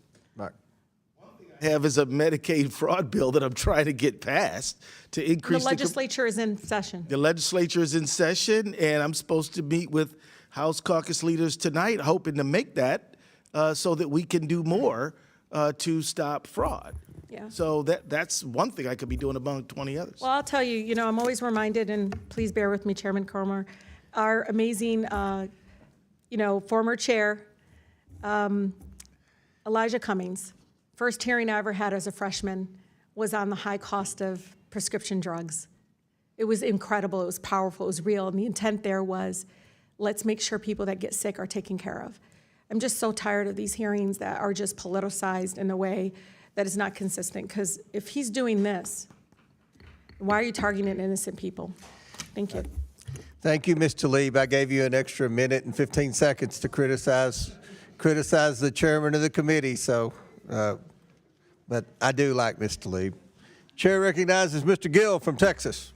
Have is a Medicaid fraud bill that I'm trying to get passed to increase the legislature is in session. The legislature is in session, and I'm supposed to meet with House caucus leaders tonight, hoping to make that so that we can do more to stop fraud. Yeah. So that's one thing I could be doing among 20 others. Well, I'll tell you, you know, I'm always reminded, and please bear with me, Chairman Comer, our amazing, you know, former chair, Elijah Cummings. First hearing I ever had as a freshman was on the high cost of prescription drugs. It was incredible, it was powerful, it was real, and the intent there was, let's make sure people that get sick are taken care of. I'm just so tired of these hearings that are just politicized in a way that is not consistent, because if he's doing this, why are you targeting innocent people? Thank you. Thank you, Ms. Tlaib. I gave you an extra minute and 15 seconds to criticize the chairman of the committee, so, but I do like Ms. Tlaib. Chair recognizes Mr. Gill from Texas.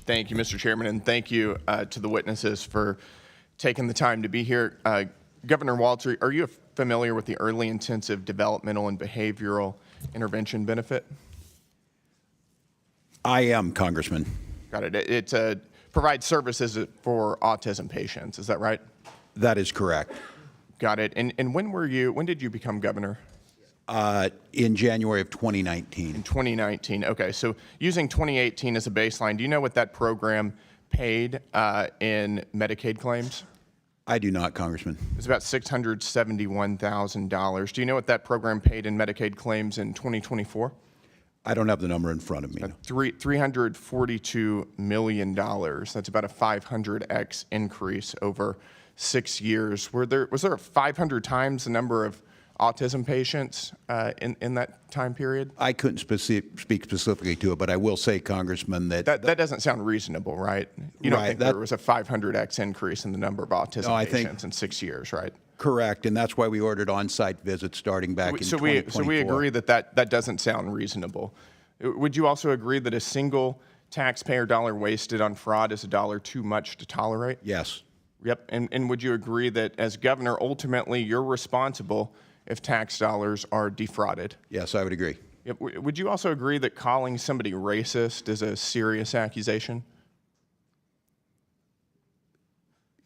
Thank you, Mr. Chairman, and thank you to the witnesses for taking the time to be here. Governor Waltz, are you familiar with the Early Intensive Developmental and Behavioral Intervention benefit? I am, Congressman. Got it. It provides services for autism patients. Is that right? That is correct. Got it. And when did you become governor? In January of 2019. In 2019. Okay. So using 2018 as a baseline, do you know what that program paid in Medicaid claims? I do not, Congressman. It's about $671,000. Do you know what that program paid in Medicaid claims in 2024? I don't have the number in front of me. $342 million. That's about a 500x increase over 6 years. Was there 500 times the number of autism patients in that time period? I couldn't speak specifically to it, but I will say, Congressman, that doesn't sound reasonable, right? You don't think there was a 500x increase in the number of autism patients in 6 years, right? Correct, and that's why we ordered on-site visits starting back in 2024. So we agree that doesn't sound reasonable. Would you also agree that a single taxpayer dollar wasted on fraud is a dollar too much to tolerate? Yes. Yep, and would you agree that as governor, ultimately you're responsible if tax dollars are defrauded? Yes, I would agree. Yep. Would you also agree that calling somebody racist is a serious accusation?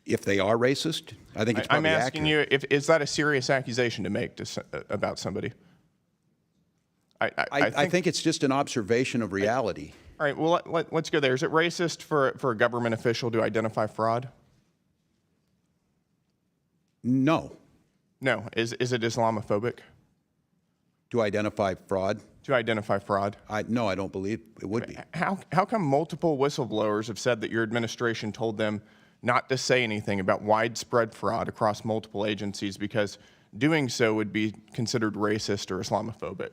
If they are racist, I think it's probably I'm asking accurate. you, is that a serious accusation to make about somebody? I think it's just an observation of reality. All right, well, let's go there. Is it racist for a government official to identify fraud? No. No. Is it Islamophobic? To identify fraud? To identify fraud? No, I don't believe it would be. How come multiple whistleblowers have said that your administration told them not to say anything about widespread fraud across multiple agencies because doing so would be considered racist or Islamophobic?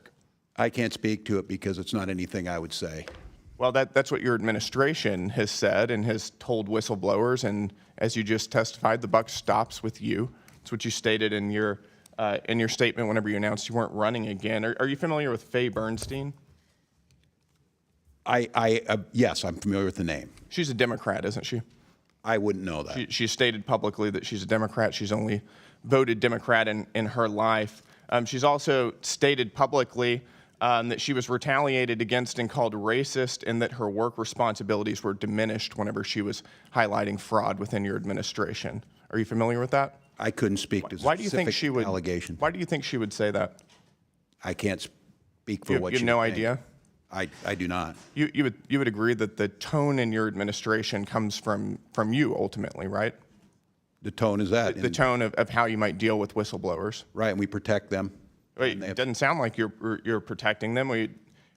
I can't speak to it because it's not anything I would say. Well, that's what your administration has said and has told whistleblowers, and as you just testified, the buck stops with you. That's what you stated in your statement whenever you announced you weren't running again. Are you familiar with Faye Bernstein? Yes, I'm familiar with the name. She's a Democrat, isn't she? I wouldn't know that. She stated publicly that she's a Democrat. She's only voted Democrat in her life. She's also stated publicly that she was retaliated against and called racist, and that her work responsibilities were diminished whenever she was highlighting fraud within your administration. Are you familiar with that? I couldn't speak to specific allegation. Why do you think she would say that? I can't speak for what she You have no idea? I do not. You would agree that the tone in your administration comes from you ultimately, right? The tone is that? The tone of how you might deal with whistleblowers. Right, and we protect them. Wait, it doesn't sound like you're protecting them. We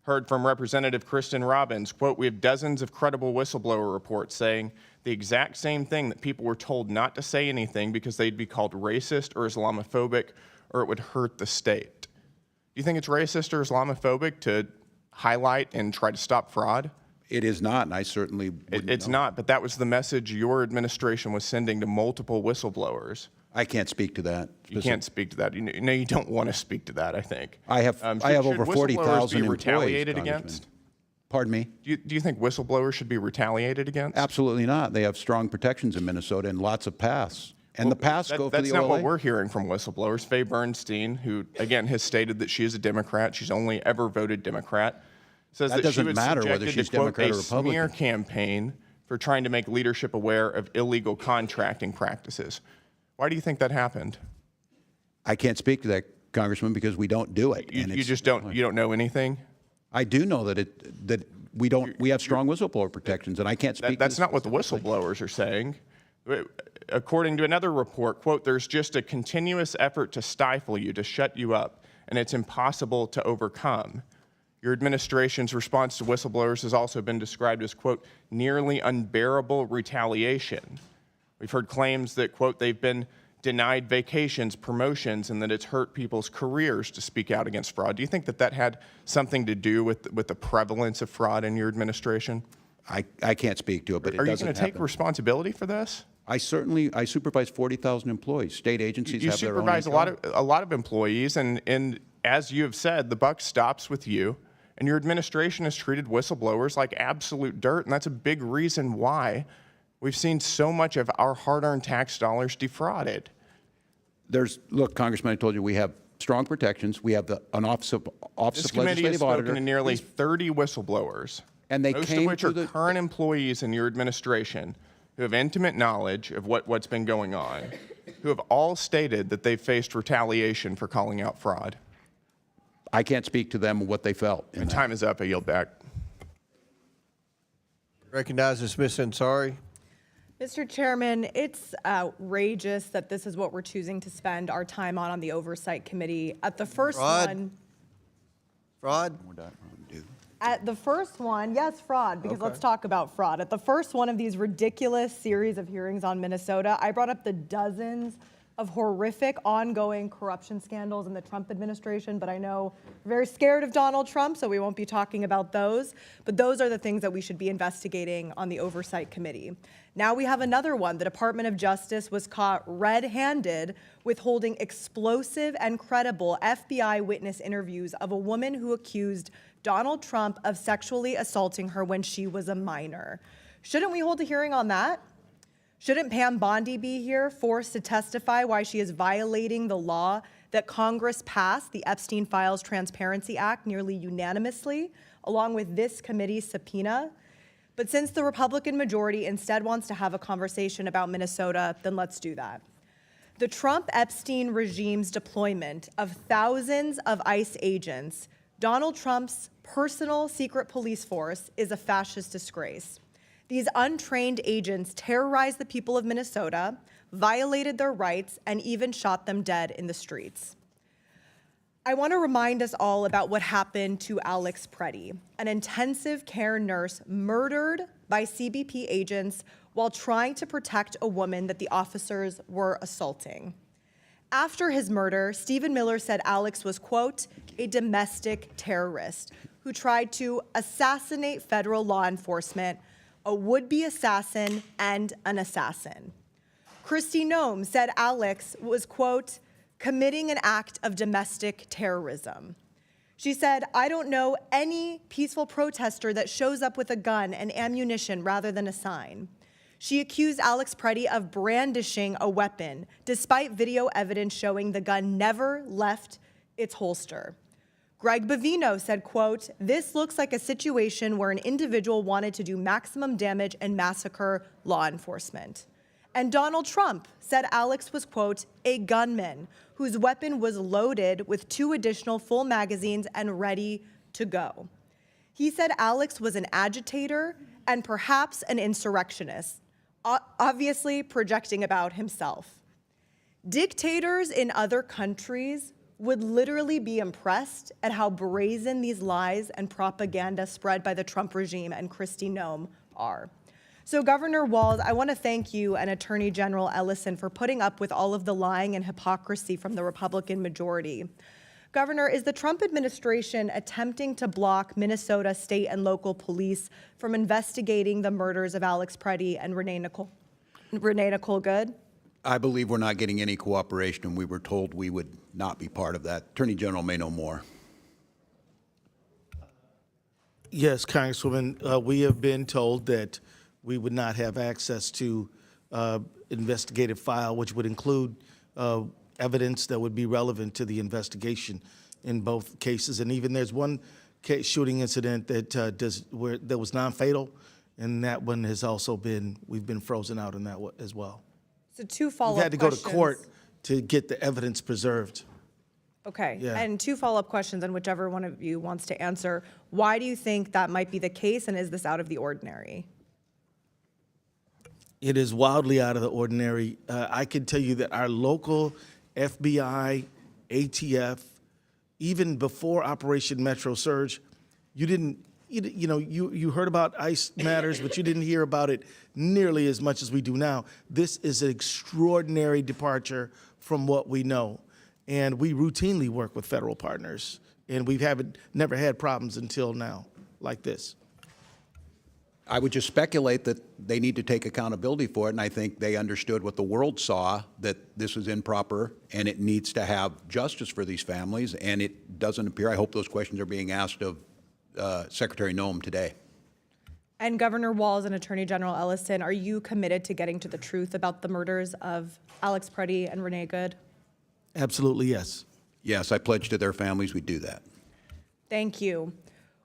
heard from Representative Kristen Robbins, quote, "We have dozens of credible whistleblower reports saying the exact same thing, that people were told not to say anything because they'd be called racist or Islamophobic or it would hurt the state." Do you think it's racist or Islamophobic to highlight and try to stop fraud? It is not, and I certainly wouldn't It's not, but that was the message your administration was sending to multiple whistleblowers. I can't speak to that. You can't speak to that. You know, you don't want to speak to that, I think. I have over 40,000 employees, retaliated Congressman. against? Pardon me? Do you think whistleblowers should be retaliated against? Absolutely not. They have strong protections in Minnesota and lots of paths. And the paths go for the That's not OLA. what we're hearing from whistleblowers. Faye Bernstein, who, again, has stated that she is a Democrat, she's only ever voted Democrat, says that she doesn't was matter whether subjected she's to, quote, Democrat or a smear Republican. campaign for trying to make leadership aware of illegal contracting practices. Why do you think that happened? I can't speak to that, Congressman, because we don't do it. You just don't. You don't know anything. I do know that we have strong whistleblower protections, and I can't speak. That's not what the whistleblowers are saying. According to another report, quote, "There's just a continuous effort to stifle you, to shut you up, and it's impossible to overcome." Your administration's response to whistleblowers has also been described as, quote, "nearly unbearable retaliation." We've heard claims that, quote, they've been denied vacations, promotions, and that it's hurt people's careers to speak out against fraud. Do you think that had something to do with the prevalence of fraud in your administration? I can't spepe to it, but it Are you doesn't going to take happen. responsibility for this? I supervise 40,000 employees. State agencies You have their own supervise HR. a lot of employees, and as you have said, the buck stops with you. And your administration has treated whistleblowers like absolute dirt, and that's a big reason why we've seen so much of our hard-earned tax dollars defrauded. Look, Congressman, I told you we have strong protections. We have an Office of This committee has Legislative spoken Auditor. to nearly 30 whistleblowers, And they most came of which to are the- current employees in your administration who have intimate knowledge of what's been going on, who have all stated that they've faced retaliation for calling out fraud. I can't speak to them what they felt. My time is up. I yield back. Recognizes Ms. Ansari. Mr. Chairman, it's outrageous that this is what we're choosing to spend our time on the Oversight Committee. At the first Fraud? one, Fraud? at the first one, yes, fraud, because let's talk about fraud. At the first one of these ridiculous series of hearings on Minnesota, I brought up the dozens of horrific ongoing corruption scandals in the Trump administration, but I know we're very scared of Donald Trump, so we won't be talking about those. But those are the things that we should be investigating on the Oversight Committee. Now we have another one. The Department of Justice was caught red-handed withholding explosive and credible FBI witness interviews of a woman who accused Donald Trump of sexually assaulting her when she was a minor. Shouldn't we hold a hearing on that? Shouldn't Pam Bondi be here, forced to testify why she is violating the law that Congress passed, the Epstein Files Transparency Act, nearly unanimously, along with this committee's subpoena? But since the Republican majority instead wants to have a conversation about Minnesota, then let's do that. The Trump-Epstein regime's deployment of thousands of ICE agents, Donald Trump's personal secret police force, is a fascist disgrace. These untrained agents terrorized the people of Minnesota, violated their rights, and even shot them dead in the streets. I want to remind us all about what happened to Alex Preddy, an intensive care nurse murdered by CBP agents while trying to protect a woman that the officers were assaulting. After his murder, Stephen Miller said Alex was, quote, a domestic terrorist who tried to assassinate federal law enforcement, a would-be assassin, and an assassin. Kristi Noem said Alex was, quote, committing an act of domestic terrorism. She said, I don't know any peaceful protester that shows up with a gun and ammunition rather than a sign. She accused Alex Preddy of brandishing a weapon, despite video evidence showing the gun never left its holster. Greg Bavino said, quote, this looks like a situation where an individual wanted to do maximum damage and massacre law enforcement. And Donald Trump said Alex was, quote, a gunman whose weapon was loaded with 2 additional full magazines and ready to go. He said Alex was an agitator and perhaps an insurrectionist, obviously projecting about himself. Dictators in other countries would literally be impressed at how brazen these lies and propaganda spread by the Trump regime and Kristi Noem are. So Governor Walz, I want to thank you and Attorney General Ellison for putting up with all of the lying and hypocrisy from the Republican majority. Governor, is the Trump administration attempting to block Minnesota state and local police from investigating the murders of Alex Preddy and Renee Nicole Good? I believe we're not getting any cooperation, and we were told we would not be part of that. Attorney General may know more. Yes, Congresswoman, we have been told that we would not have access to investigative file, which would include evidence that would be relevant to the investigation in both cases. And even there's one case, shooting incident that that was non-fatal, and that one has also been, we've been frozen out on that as well. So 2 follow-up We've had to go to questions. court to get the evidence preserved. Okay, Yeah. and 2 follow-up questions, and whichever one of you wants to answer. Why do you think that might be the case, and is this out of the ordinary? It is wildly out of the ordinary. I can tell you that our local FBI, ATF, even before Operation Metro Surge, you heard about ICE matters, but you didn't hear about it nearly as much as we do now. This is an extraordinary departure from what we know. And we routinely work with federal partners, and we never had problems until now like this. I would just speculate that they need to take accountability for it, and I think they understood what the world saw, that this was improper, and it needs to have justice for these families, and it doesn't appear, I hope those questions are being asked of Secretary Noem today. And Governor Walz and Attorney General Ellison, are you committed to getting to the truth about the murders of Alex Preddy and Renee Good? Absolutely, yes. Yes, I pledge to their families we do that. Thank you.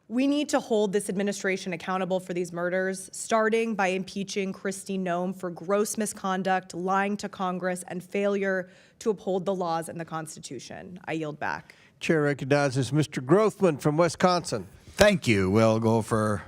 We need to hold this administration accountable for these murders, starting by impeaching Kristi Noem for gross misconduct, lying to Congress, and failure to uphold the laws and the Constitution. I yield back. Chair recognizes Mr. Grothman from Wisconsin. Thank you. We'll go for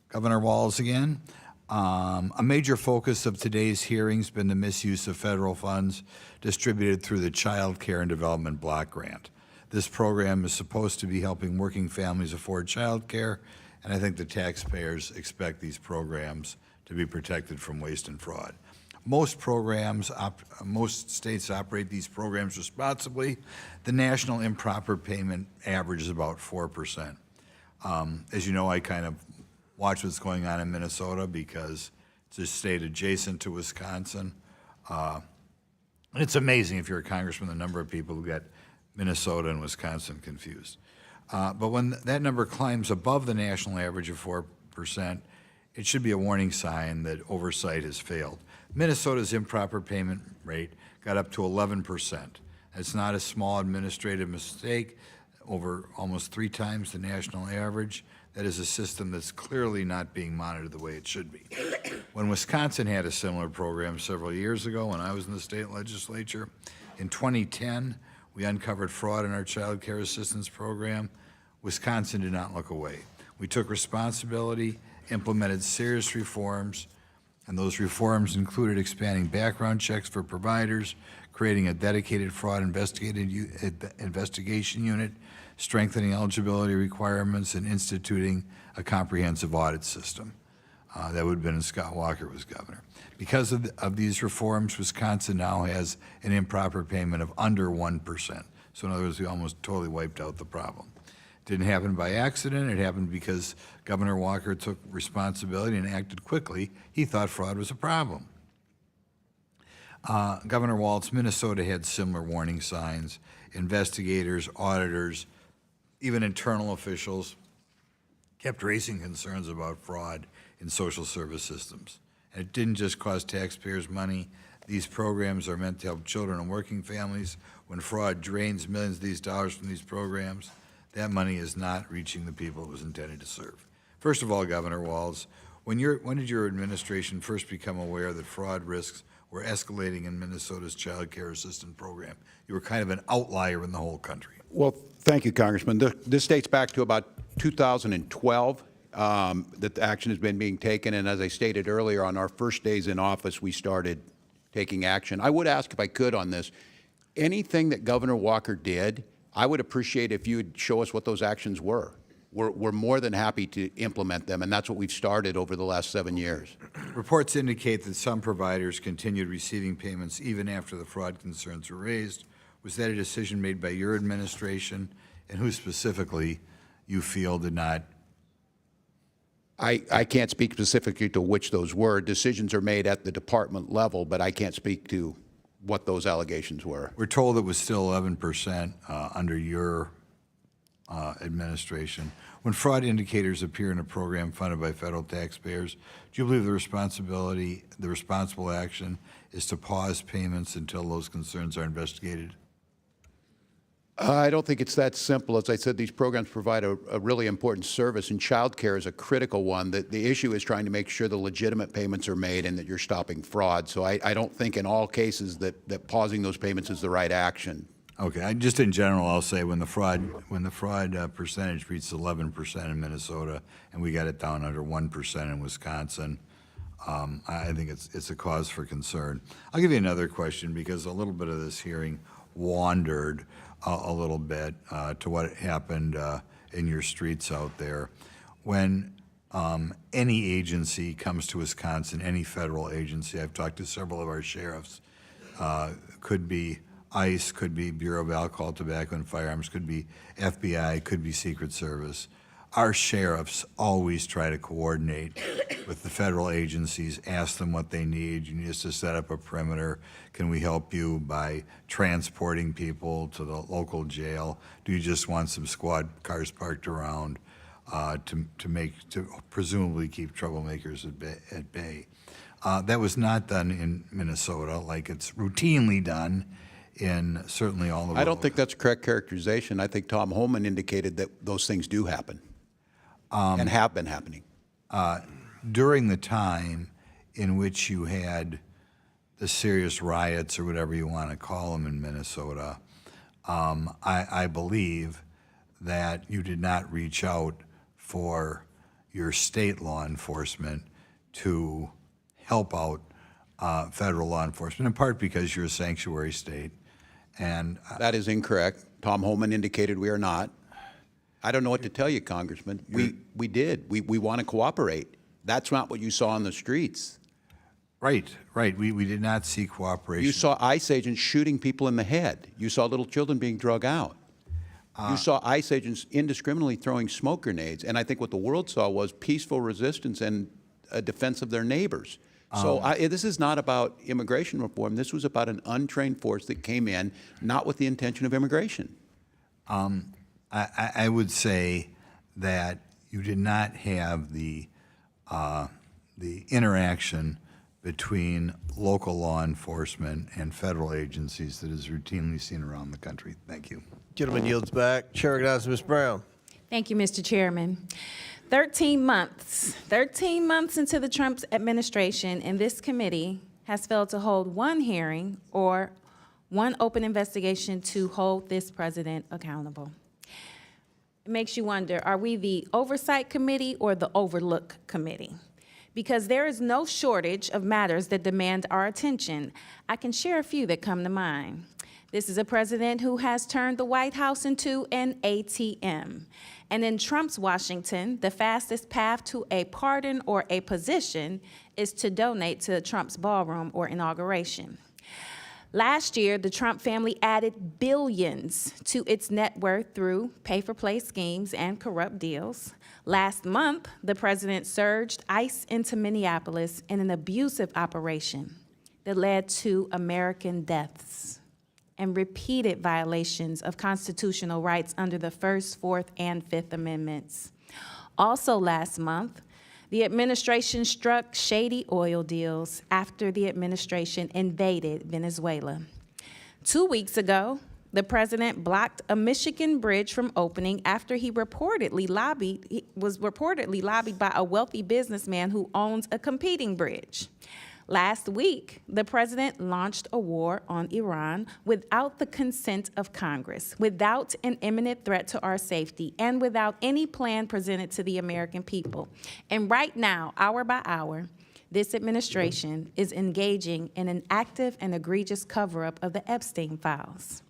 Governor Walz again. A major focus of today's hearing has been the misuse of federal funds distributed through the Child Care and Development Block Grant. This program is supposed to be helping working families afford child care, and I think the taxpayers expect these programs to be protected from waste and fraud. Most states operate these programs responsibly. The national improper payment average is about 4%. As you know, I kind of watch what's going on in Minnesota because it's a state adjacent to Wisconsin. And it's amazing, if you're a congressman, the number of people who get Minnesota and Wisconsin confused. But when that number climbs above the national average of 4%, it should be a warning sign that oversight has failed. Minnesota's improper payment rate got up to 11%. It's not a small administrative mistake, over almost 3 times the national average. That is a system that's clearly not being monitored the way it should be. When Wisconsin had a similar program several years ago, when I was in the state legislature, in 2010, we uncovered fraud in our child care assistance program. Wisconsin did not look away. We took responsibility, implemented serious reforms, and those reforms included expanding background checks for providers, creating a dedicated fraud investigation unit, strengthening eligibility requirements, and instituting a comprehensive audit system. That would have been when Scott Walker was governor. Because of these reforms, Wisconsin now has an improper payment of under 1%. So in other words, we almost totally wiped out the problem. It didn't happen by accident. It happened because Governor Walker took responsibility and acted quickly. He thought fraud was a problem. Governor Waltz, Minnesota had similar warning signs. Investigators, auditors, even internal officials kept raising concerns about fraud in social service systems. And it didn't just cost taxpayers money. These programs are meant to help children and working families. When fraud drains millions of these dollars from these programs, that money is not reaching the people it was intended to serve. First of all, Governor Walz, when did your administration first become aware that fraud risks were escalating in Minnesota's child care assistance program? You were kind of an outlier in the whole country. Well, thank you, Congressman. This dates back to about 2012 that the action has been being taken, and as I stated earlier, on our first days in office, we started taking action. I would ask, if I could, on this, anything that Governor Walker did, I would appreciate if you would show us what those actions were. We're more than happy to implement them, and that's what we've started over the last 7 years. Reports indicate that some providers continued receiving payments even after the fraud concerns were raised. Was that a decision made by your administration, and who specifically you feel did not? I can't speak specifically to which those were. Decisions are made at the department level, but I can't speak to what those allegations were. We're told it was still 11% under your administration. When fraud indicators appear in a program funded by federal taxpayers, do you believe the responsible action is to pause payments until those concerns are investigated? I don't think it's that simple. As I said, these programs provide a really important service, and child care is a critical one. The issue is trying to make sure the legitimate payments are made and that you're stopping fraud. So I don't think in all cases that pausing those payments is the right action. Okay, just in general, I'll say when the fraud percentage reached 11% in Minnesota, and we got it down under 1% in Wisconsin, I think it's a cause for concern. I'll give you another question, because a little bit of this hearing wandered a little bit to what happened in your streets out there. When any agency comes to Wisconsin, any federal agency, I've talked to several of our sheriffs, could be ICE, could be Bureau of Alcohol, Tobacco, and Firearms, could be FBI, could be Secret Service. Our sheriffs always try to coordinate with the federal agencies, ask them what they need. You need us to set up a perimeter. Can we help you by transporting people to the local jail? Do you just want some squad cars parked around to presumably keep troublemakers at bay? That was not done in Minnesota like it's routinely done in certainly all the I don't think that's a correct characterization. I think Tom Homan indicated that those things do happen and have been happening. During the time in which you had the serious riots or whatever you want to call them in Minnesota, I believe that you did not reach out for your state law enforcement to help out federal law enforcement, in part because you're a sanctuary state. And that is incorrect. Tom Homan indicated we are not. I don't know what to tell you, Congressman. We did. We want to cooperate. That's not what you saw on the streets. Right. We did not see cooperation. You saw ICE agents shooting people in the head. You saw little children being drug out. You saw ICE agents indiscriminately throwing smoke grenades. And I think what the world saw was peaceful resistance and a defense of their neighbors. So this is not about immigration reform. This was about an untrained force that came in, not with the intention of immigration. I would say that you did not have the interaction between local law enforcement and federal agencies that is routinely seen around the country. Thank you. Gentleman yields back. Chair recognizes Ms. Brown. Thank you, Mr. Chairman. 13 months into the Trump administration, and this committee has failed to hold one hearing or one open investigation to hold this president accountable. It makes you wonder, are we the Oversight Committee or the Overlook Committee? Because there is no shortage of matters that demand our attention. I can share a few that come to mind. This is a president who has turned the White House into an ATM. And in Trump's Washington, the fastest path to a pardon or a position is to donate to Trump's ballroom or inauguration. Last year, the Trump family added billions to its net worth through pay-for-play schemes and corrupt deals. Last month, the president surged ICE into Minneapolis in an abusive operation that led to American deaths and repeated violations of constitutional rights under the First, Fourth, and Fifth Amendments. Also last month, the administration struck shady oil deals after the administration invaded Venezuela. 2 weeks ago, the president blocked a Michigan bridge from opening after he was reportedly lobbied by a wealthy businessman who owns a competing bridge. Last week, the president launched a war on Iran without the consent of Congress, without an imminent threat to our safety, and without any plan presented to the American people. And right now, hour by hour, this administration is engaging in an active and egregious cover-up of the Epstein files.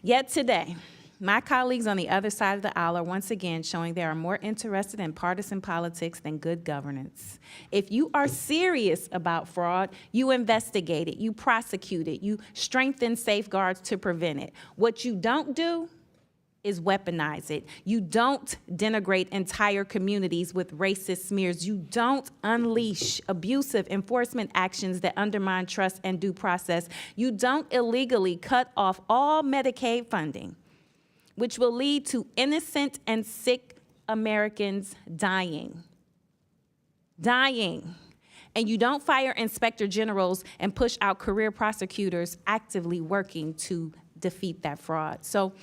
Yet today, my colleagues on the other side of the aisle are once again showing they are more interested in partisan politics than good governance. If you are serious about fraud, you investigate it, you prosecute it, you strengthen safeguards to prevent it. What you don't do is weaponize it. You don't denigrate entire communities with racist smears. You don't unleash abusive enforcement actions that undermine trust and due process. You don't illegally cut off all Medicaid funding, which will lead to innocent and sick Americans dying. And you don't fire inspector generals and push out career prosecutors actively working to defeat that fraud. So,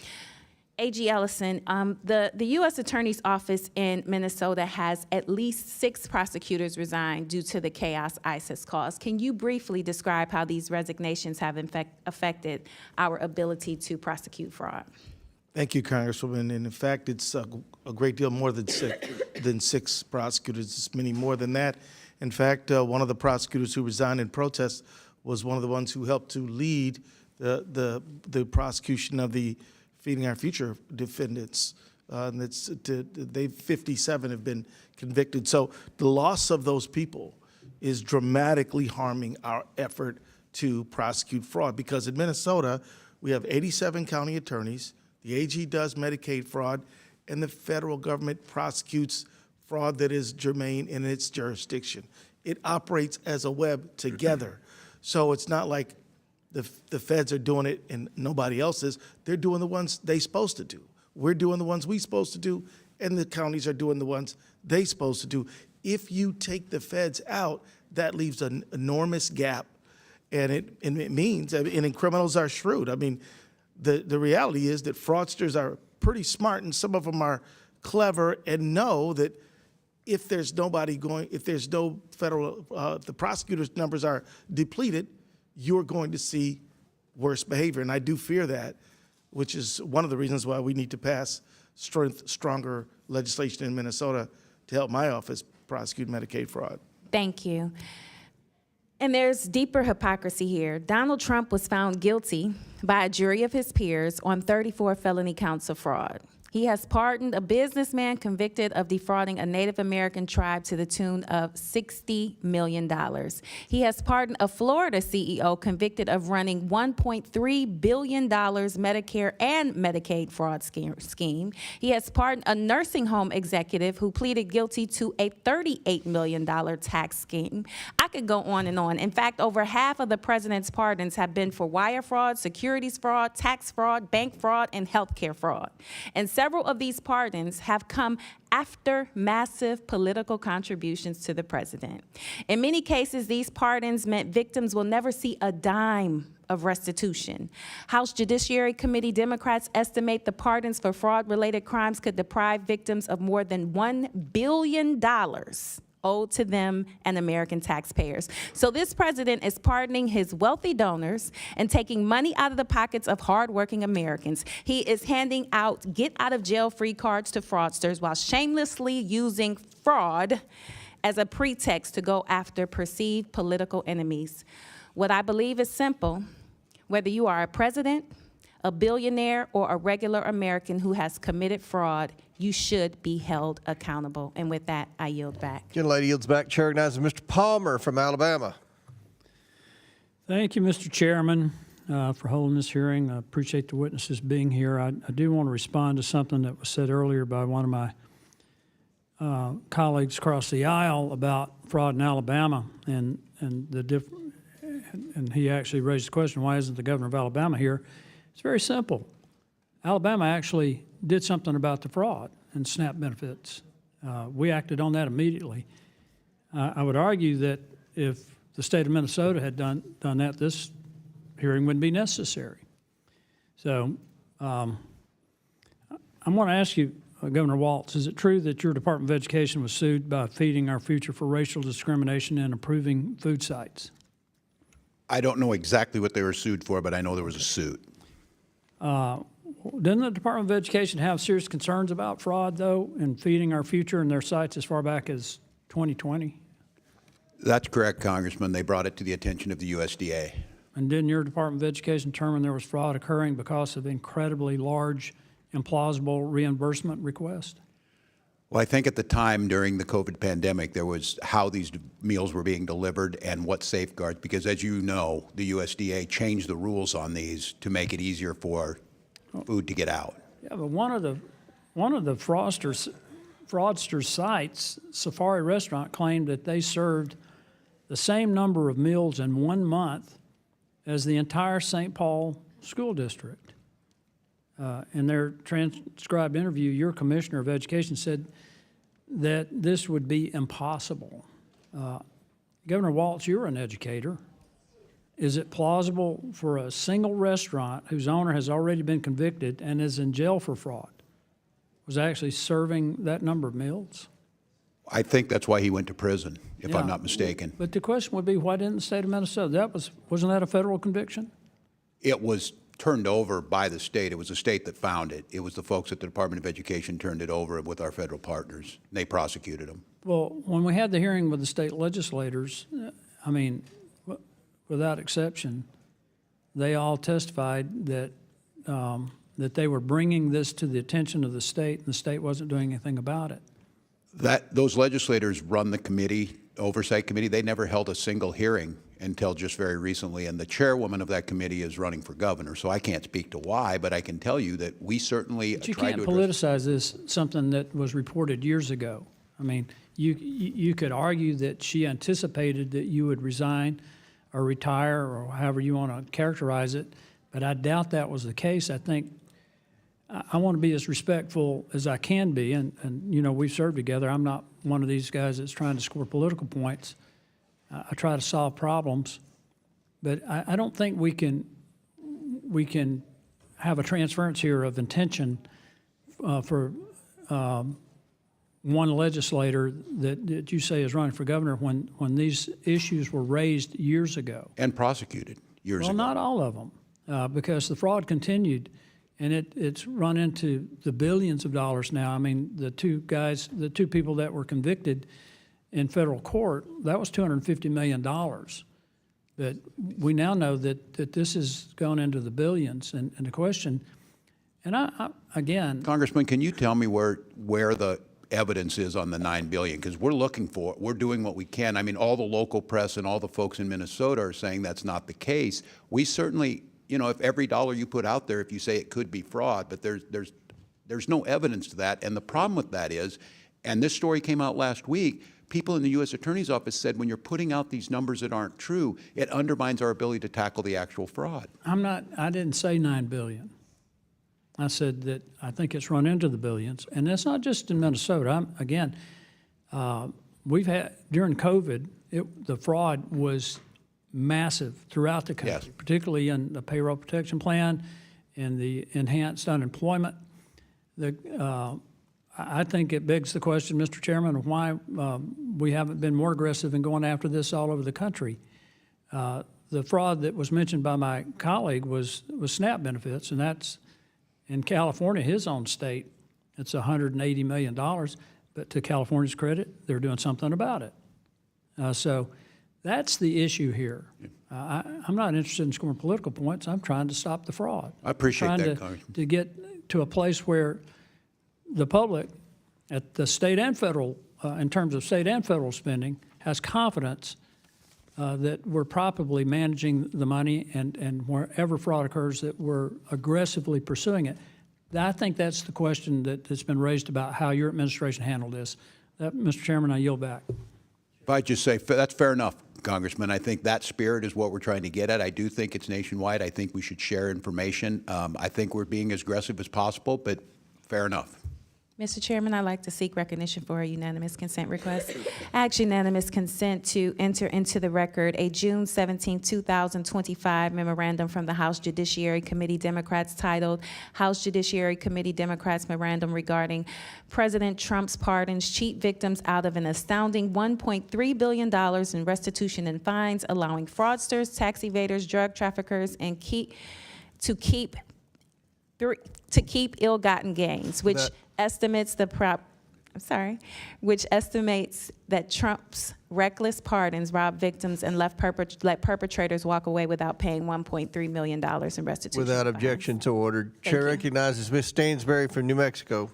AG Ellison, the U.S. Attorney's Office in Minnesota has at least 6 prosecutors resigned due to the chaos ICE has caused. Can you briefly describe how these resignations have affected our ability to prosecute fraud? Thank you, Congresswoman. And in fact, it's a great deal more than 6 prosecutors. It's many more than that. In fact, one of the prosecutors who resigned in protest was one of the ones who helped to lead the prosecution of the Feeding Our Future defendants. They 57 have been convicted. So the loss of those people is dramatically harming our effort to prosecute fraud, because in Minnesota, we have 87 county attorneys. The AG does Medicaid fraud, and the federal government prosecutes fraud that is germane in its jurisdiction. It operates as a web together. So it's not like the feds are doing it and nobody else is. They're doing the ones they're supposed to do. We're doing the ones we're supposed to do, and the counties are doing the ones they're supposed to do. If you take the feds out, that leaves an enormous gap, and it means, and criminals are shrewd. I mean, the reality is that fraudsters are pretty smart, and some of them are clever and know that if there's no federal, if the prosecutors' numbers are depleted, you're going to see worse behavior. And I do fear that, which is one of the reasons why we need to pass stronger legislation in Minnesota to help my office prosecute Medicaid fraud. Thank you. And there's deeper hypocrisy here. Donald Trump was found guilty by a jury of his peers on 34 felony counts of fraud. He has pardoned a businessman convicted of defrauding a Native American tribe to the tune of $60 million. He has pardoned a Florida CEO convicted of running $1.3 billion Medicare and Medicaid fraud scheme. He has pardoned a nursing home executive who pleaded guilty to a $38 million tax scheme. I could go on and on. In fact, over half of the president's pardons have been for wire fraud, securities fraud, tax fraud, bank fraud, and healthcare fraud. And several of these pardons have come after massive political contributions to the president. In many cases, these pardons meant victims will never see a dime of restitution. House Judiciary Committee Democrats estimate the pardons for fraud-related crimes could deprive victims of more than $1 billion owed to them and American taxpayers. So this president is pardoning his wealthy donors and taking money out of the pockets of hardworking Americans. He is handing out get-out-of-jail-free cards to fraudsters while shamelessly using fraud as a pretext to go after perceived political enemies. What I believe is simple. Whether you are a president, a billionaire, or a regular American who has committed fraud, you should be held accountable. And with that, I yield back. Gentlelady yields back. Chair recognizes Mr. Palmer from Alabama. Thank you, Mr. Chairman, for holding this hearing. I appreciate the witnesses being here. I do want to respond to something that was said earlier by one of my colleagues across the aisle about fraud in Alabama, and he actually raised the question, why isn't the governor of Alabama here? It's very simple. Alabama actually did something about the fraud and SNAP benefits. We acted on that immediately. I would argue that if the state of Minnesota had done that, this hearing wouldn't be necessary. So I'm going to ask you, Governor Waltz, is it true that your Department of Education was sued by Feeding Our Future for racial discrimination and approving food sites? I don't know exactly what they were sued for, but I know there was a suit. Didn't the Department of Education have serious concerns about fraud, though, in Feeding Our Future and their sites as far back as 2020? That's correct, Congressman. They brought it to the attention of the USDA. And didn't your Department of Education determine there was fraud occurring because of incredibly large, implausible reimbursement requests? Well, I think at the time during the COVID pandemic, there was how these meals were being delivered and what safeguards, because as you know, the USDA changed the rules on these to make it easier for food to get out. Yeah, but one of the fraudsters sites, Safari Restaurant, claimed that they served the same number of meals in 1 month as the entire St. Paul school district. In their transcribed interview, your Commissioner of Education said that this would be impossible. Governor Waltz, you're an educator. Is it plausible for a single restaurant whose owner has already been convicted and is in jail for fraud was actually serving that number of meals? I think that's why he went to prison, if I'm not mistaken. But the question would be, why didn't the state of Minnesota? Wasn't that a federal conviction? It was turned over by the state. It was the state that found it. It was the folks at the Department of Education turned it over with our federal partners. They prosecuted them. Well, when we had the hearing with the state legislators, I mean, without exception, they all testified that that they were bringing this to the attention of the state, and the state wasn't doing anything about it. Those legislators run the committee, Oversight Committee. They never held a single hearing until just very recently, and the chairwoman of that committee is running for governor, so I can't speak to why, but I can tell you that we certainly But you tried can't to address. politicize this, something that was reported years ago. I mean, you could argue that she anticipated that you would resign or retire or however you want to characterize it, but I doubt that was the case. I think I want to be as respectful as I can be, and you know, we've served together. I'm not one of these guys that's trying to score political points. I try to solve problems, but I don't think we can have a transference here of intention for one legislator that you say is running for governor when these issues were raised years ago. And prosecuted years ago. Well, not all of them, because the fraud continued, and it's run into the billions of dollars now. I mean, the two people that were convicted in federal court, that was $250 million. But we now know that this has gone into the billions. And the question, and again. Congressman, can you tell me where the evidence is on the $9 billion? Because we're doing what we can. I mean, all the local press and all the folks in Minnesota are saying that's not the case. We certainly, you know, if every dollar you put out there, if you say it could be fraud, but there's no evidence to that. And the problem with that is, and this story came out last week, people in the U.S. Attorney's Office said when you're putting out these numbers that aren't true, it undermines our ability to tackle the actual fraud. I didn't say $9 billion. I said that I think it's run into the billions. And that's not just in Minnesota. We've had, during COVID, the fraud was massive throughout the country, particularly in the payroll protection plan and the enhanced unemployment. I think it begs the question, Mr. Chairman, of why we haven't been more aggressive in going after this all over the country. The fraud that was mentioned by my colleague was SNAP benefits, and that's in California, his own state. It's $180 million, but to California's credit, they're doing something about it. So that's the issue here. I'm not interested in scoring political points. I'm trying to stop the fraud. I appreciate that, Congressman. To get to a place where the public at the state and federal, in terms of state and federal spending, has confidence that we're properly managing the money, and wherever fraud occurs, that we're aggressively pursuing it. I think that's the question that's been raised about how your administration handled this. Mr. Chairman, I yield back. If I just say, that's fair enough, Congressman. I think that spirit is what we're trying to get at. I do think it's nationwide. I think we should share information. I think we're being as aggressive as possible, but fair enough. Mr. Chairman, I'd like to seek recognition for a unanimous consent request. I ask unanimous consent to enter into the record a June 17, 2025 memorandum from the House Judiciary Committee Democrats titled House Judiciary Committee Democrats Memorandum regarding President Trump's pardons cheat victims out of an astounding $1.3 billion in restitution and fines, allowing fraudsters, tax evaders, drug traffickers, and to keep ill-gotten gains, which estimates that Trump's reckless pardons rob victims and let perpetrators walk away without paying $1.3 million in restitution. Without objection to order. Chair recognizes Ms. Stainsbury from New Mexico.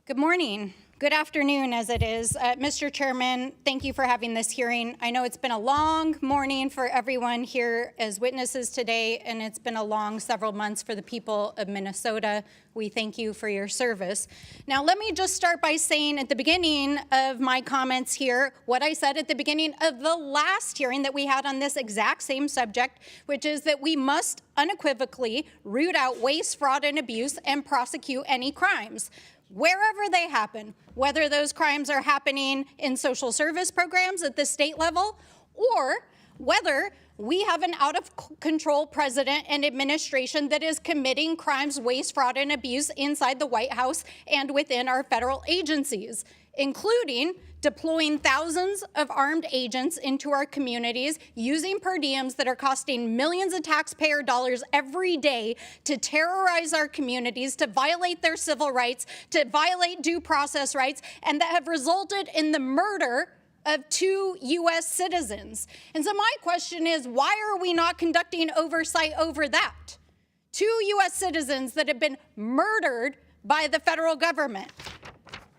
Good morning. Good afternoon, as it is. Mr. Chairman, thank you for having this hearing. I know it's been a long morning for everyone here as witnesses today, and it's been a long several months for the people of Minnesota. We thank you for your service. Now, let me just start by saying at the beginning of my comments here what I said at the beginning of the last hearing that we had on this exact same subject, which is that we must unequivocally root out waste, fraud, and abuse and prosecute any crimes, wherever they happen, whether those crimes are happening in social service programs at the state level, or whether we have an out-of-control president and administration that is committing crimes, waste, fraud, and abuse inside the White House and within our federal agencies, including deploying thousands of armed agents into our communities, using per diems that are costing millions of taxpayer dollars every day to terrorize our communities, to violate their civil rights, to violate due process rights, and that have resulted in the murder of 2 U.S. citizens. And so my question is, why are we not conducting oversight over that? 2 U.S. citizens that have been murdered by the federal government.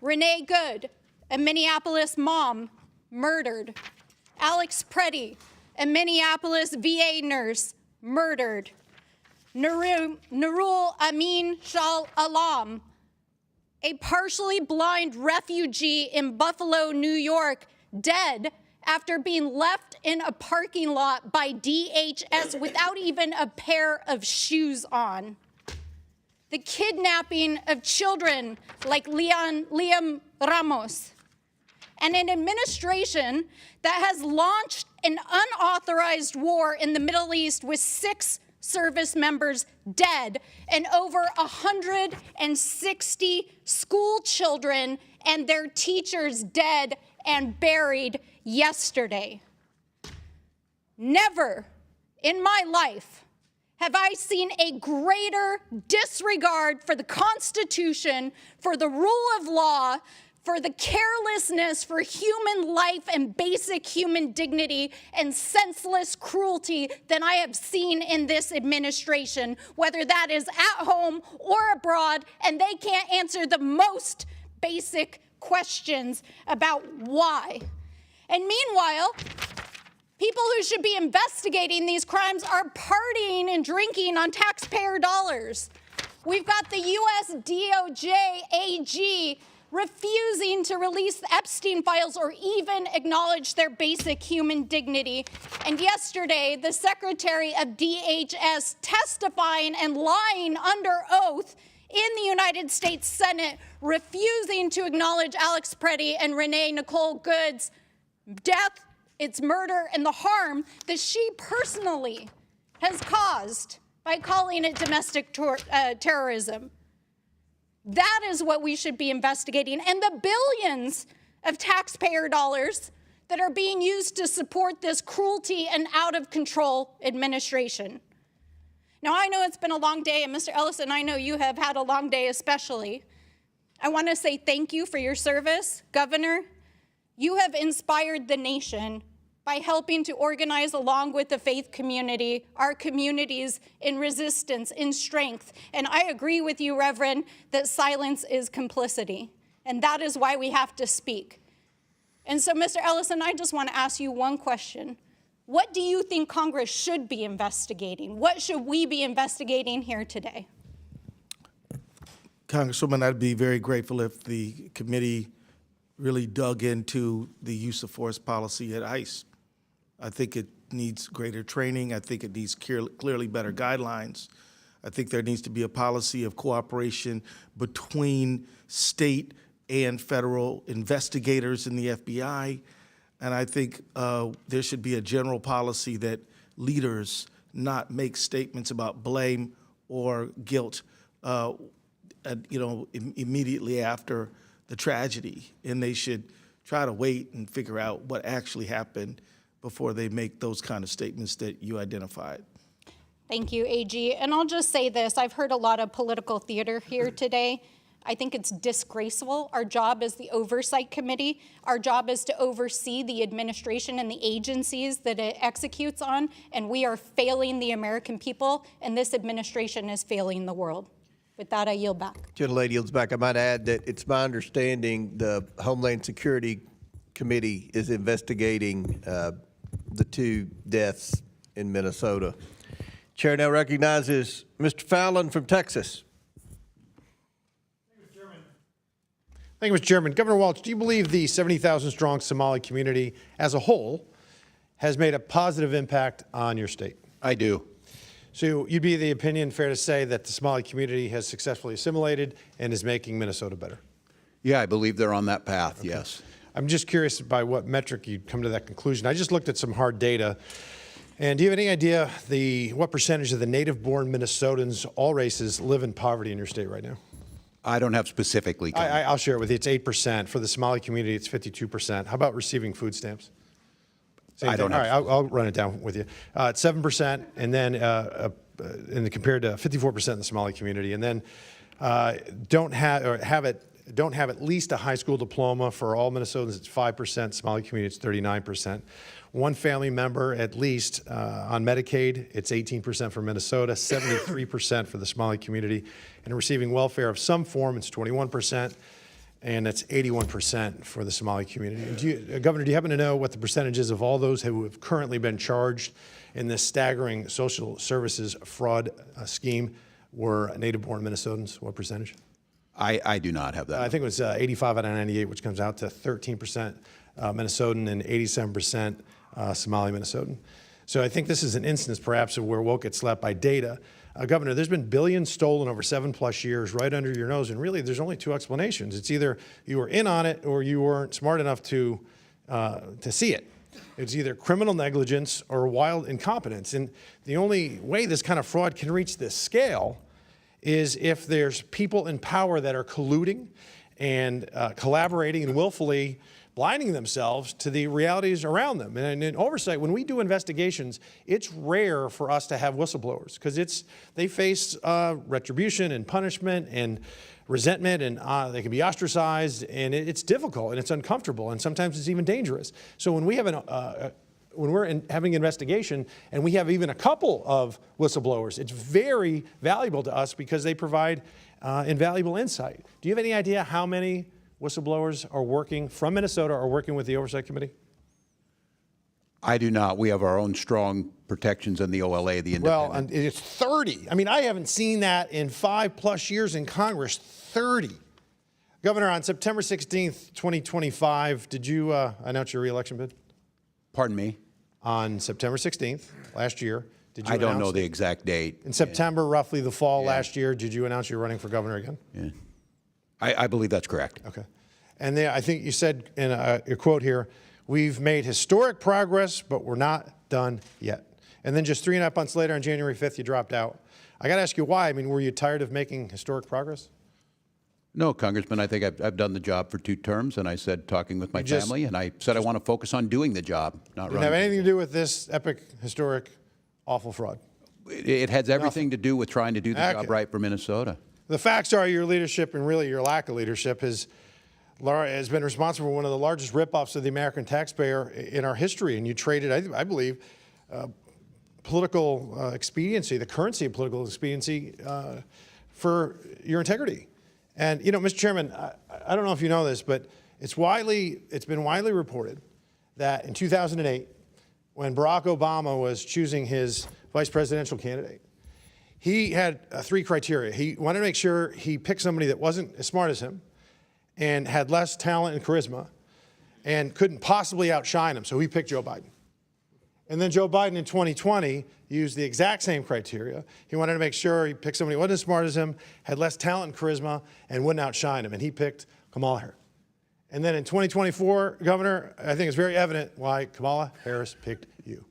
Renee Good, a Minneapolis mom, murdered. Alex Preddy, a Minneapolis VA nurse, murdered. Nurul Amin Shah Alam, a partially blind refugee in Buffalo, New York, dead after being left in a parking lot by DHS without even a pair of shoes on. The kidnapping of children like Liam Ramos, and an administration that has launched an unauthorized war in the Middle East with 6 service members dead and over 160 school children and their teachers dead and buried yesterday. Never in my life have I seen a greater disregard for the Constitution, for the rule of law, for the carelessness for human life and basic human dignity and senseless cruelty than I have seen in this administration, whether that is at home or abroad, and they can't answer the most basic questions about why. And meanwhile, people who should be investigating these crimes are partying and drinking on taxpayer dollars. We've got the U.S. DOJ AG refusing to release the Epstein files or even acknowledge their basic human dignity. And yesterday, the Secretary of DHS testifying and lying under oath in the United States Senate, refusing to acknowledge Alex Preddy and Renee Nicole Good's death, its murder, and the harm that she personally has caused by calling it domestic terrorism. That is what we should be investigating. And the billions of taxpayer dollars that are being used to support this cruelty and out-of-control administration. Now, I know it's been a long day, and Mr. Ellison, I know you have had a long day especially. I want to say thank you for your service, Governor. You have inspired the nation by helping to organize, along with the faith community, our communities in resistance, in strength. And I agree with you, Reverend, that silence is complicity. And that is why we have to speak. And so, Mr. Ellison, I just want to ask you one question. What do you think Congress should be investigating? What should we be investigating here today? Congresswoman, I'd be very grateful if the committee really dug into the use of force policy at ICE. I think it needs greater training. I think it needs clearly better guidelines. I think there needs to be a policy of cooperation between state and federal investigators in the FBI. And I think there should be a general policy that leaders not make statements about blame or guilt, immediately after the tragedy. And they should try to wait and figure out what actually happened before they make those kind of statements that you identified. Thank you, AG. And I'll just say this, I've heard a lot of political theater here today. I think it's disgraceful. Our job as the Oversight Committee, our job is to oversee the administration and the agencies that it executes on, and we are failing the American people, and this administration is failing the world. With that, I yield back. Gentlelady yields back. I might add that it's my understanding the Homeland Security Committee is investigating the 2 deaths in Minnesota. Chair now recognizes Mr. Fallon from Texas. Thank you, Mr. Chairman. Governor Waltz, do you believe the 70,000-strong Somali community as a whole has made a positive impact on your state? I do. So you'd be the opinion, fair to say, that the Somali community has successfully assimilated and is making Minnesota better? Yeah, I believe they're on that path, okay. Yes. I'm just curious by what metric you'd come to that conclusion. I just looked at some hard data. And do you have any idea what percentage of the native-born Minnesotans, all races, live in poverty in your state right now? I don't have specifically. I'll share it with you. It's 8%. For the Somali community, it's 52%. How about receiving food stamps? I don't know. All right, I'll run it down with you. It's 7%, and then compared to 54% in the Somali community, and then don't have at least a high school diploma for all Minnesotans. It's 5%. Somali community, it's 39%. One family member at least on Medicaid, it's 18% for Minnesota, 73% for the Somali community, and receiving welfare of some form, it's 21%. and that's 81% for the Somali community. Governor, do you happen to know what the percentage is of all those who have currently been charged in this staggering social services fraud scheme were native-born Minnesotans? What percentage? I do not have that. I think it was 85 out of 98, which comes out to 13% Minnesotan and 87% Somali Minnesotan. So I think this is an instance perhaps of where woke gets slapped by data. Governor, there's been billions stolen over 7+ years right under your nose, and really there's only two explanations. It's either you were in on it or you weren't smart enough to see it. It's either criminal negligence or wild incompetence. And the only way this kind of fraud can reach this scale is if there's people in power that are colluding and collaborating and willfully blinding themselves to the realities around them. And in oversight, when we do investigations, it's rare for us to have whistleblowers because they face retribution and punishment and resentment, and they can be ostracized, and it's difficult and it's uncomfortable, and sometimes it's even dangerous. So when we have when we're having an investigation and we have even a couple of whistleblowers, it's very valuable to us because they provide invaluable insight. Do you have any idea how many whistleblowers are working from Minnesota or working with the Oversight Committee? I do not. We have our own strong protections in the OLA, the independent. Well, and it's 30. I mean, I haven't seen that in 5+ years in Congress, 30. Governor, on September 16th, 2025, did you announce your reelection bid? Pardon me? On September 16th, last year, did you I don't announce know it? the exact date. In September, roughly the fall last year, did you announce you're running for governor again? Yeah. I believe that's correct. Okay. And then I think you said in your quote here, we've made historic progress, but we're not done yet. And then just 3.5 months later, on January 5th, you dropped out. I got to ask you why. I mean, were you tired of making historic progress? No, Congressman, I think I've done the job for 2 terms, and I said talking with my family, and I said I want to focus on doing the job, not running. Didn't have anything to do with this epic, historic, awful fraud? It has everything to do with trying to do the job right for Minnesota. The facts are your leadership and really your lack of leadership has been responsible for one of the largest ripoffs of the American taxpayer in our history. And you traded, I believe, political expediency, the currency of political expediency, for your integrity. And, you know, Mr. Chairman, I don't know if you know this, but it's been widely reported that in 2008, when Barack Obama was choosing his vice presidential candidate, he had 3 criteria. He wanted to make sure he picked somebody that wasn't as smart as him and had less talent and charisma and couldn't possibly outshine him, so he picked Joe Biden. And then Joe Biden in 2020 used the exact same criteria. He wanted to make sure he picked somebody who wasn't as smart as him, had less talent and charisma, and wouldn't outshine him, and he picked Kamala Harris. And then in 2024, Governor, I think it's very evident why Kamala Harris picked you.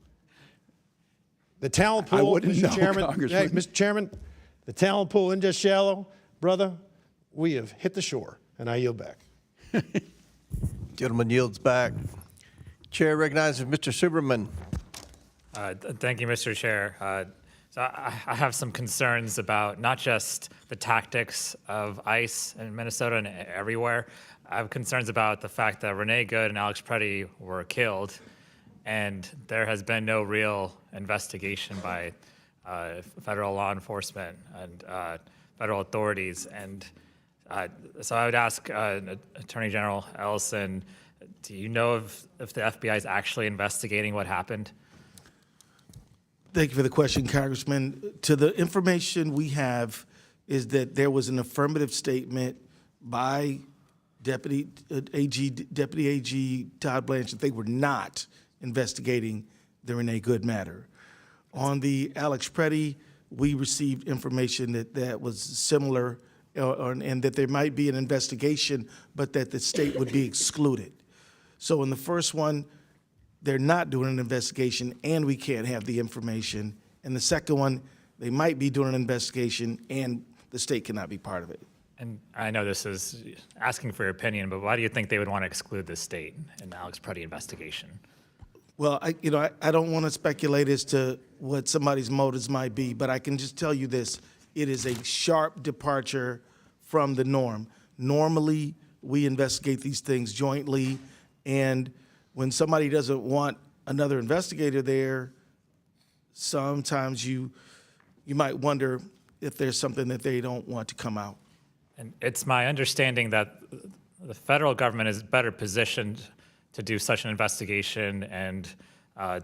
The talent pool, Mr. Chairman, hey, Mr. Chairman, the talent pool isn't just shallow. Brother, we have hit the shore, and I yield back. Gentleman yields back. Chair recognizes Mr. Superman. Thank you, Mr. Chair. So I have some concerns about not just the tactics of ICE in Minnesota and everywhere. I have concerns about the fact that Renee Good and Alex Preddy were killed, and there has been no real investigation by federal law enforcement and federal authorities. And so I would ask Attorney General Ellison, do you know if the FBI is actually investigating what happened? Thank you for the question, Congressman. To the information we have is that there was an affirmative statement by Deputy AG Todd Blanche that they were not investigating the Renee Good matter. On the Alex Preddy, we received information that was similar and that there might be an investigation, but that the state would be excluded. So in the first one, they're not doing an investigation and we can't have the information. And the second one, they might be doing an investigation and the state cannot be part of it. And I know this is asking for your opinion, but why do you think they would want to exclude the state in the Alex Preddy investigation? Well, I don't want to speculate as to what somebody's motives might be, but I can just tell you this. It is a sharp departure from the norm. Normally, we investigate these things jointly, and when somebody doesn't want another investigator there, sometimes you might wonder if there's something that they don't want to come out. And it's my understanding that the federal government is better positioned to do such an investigation and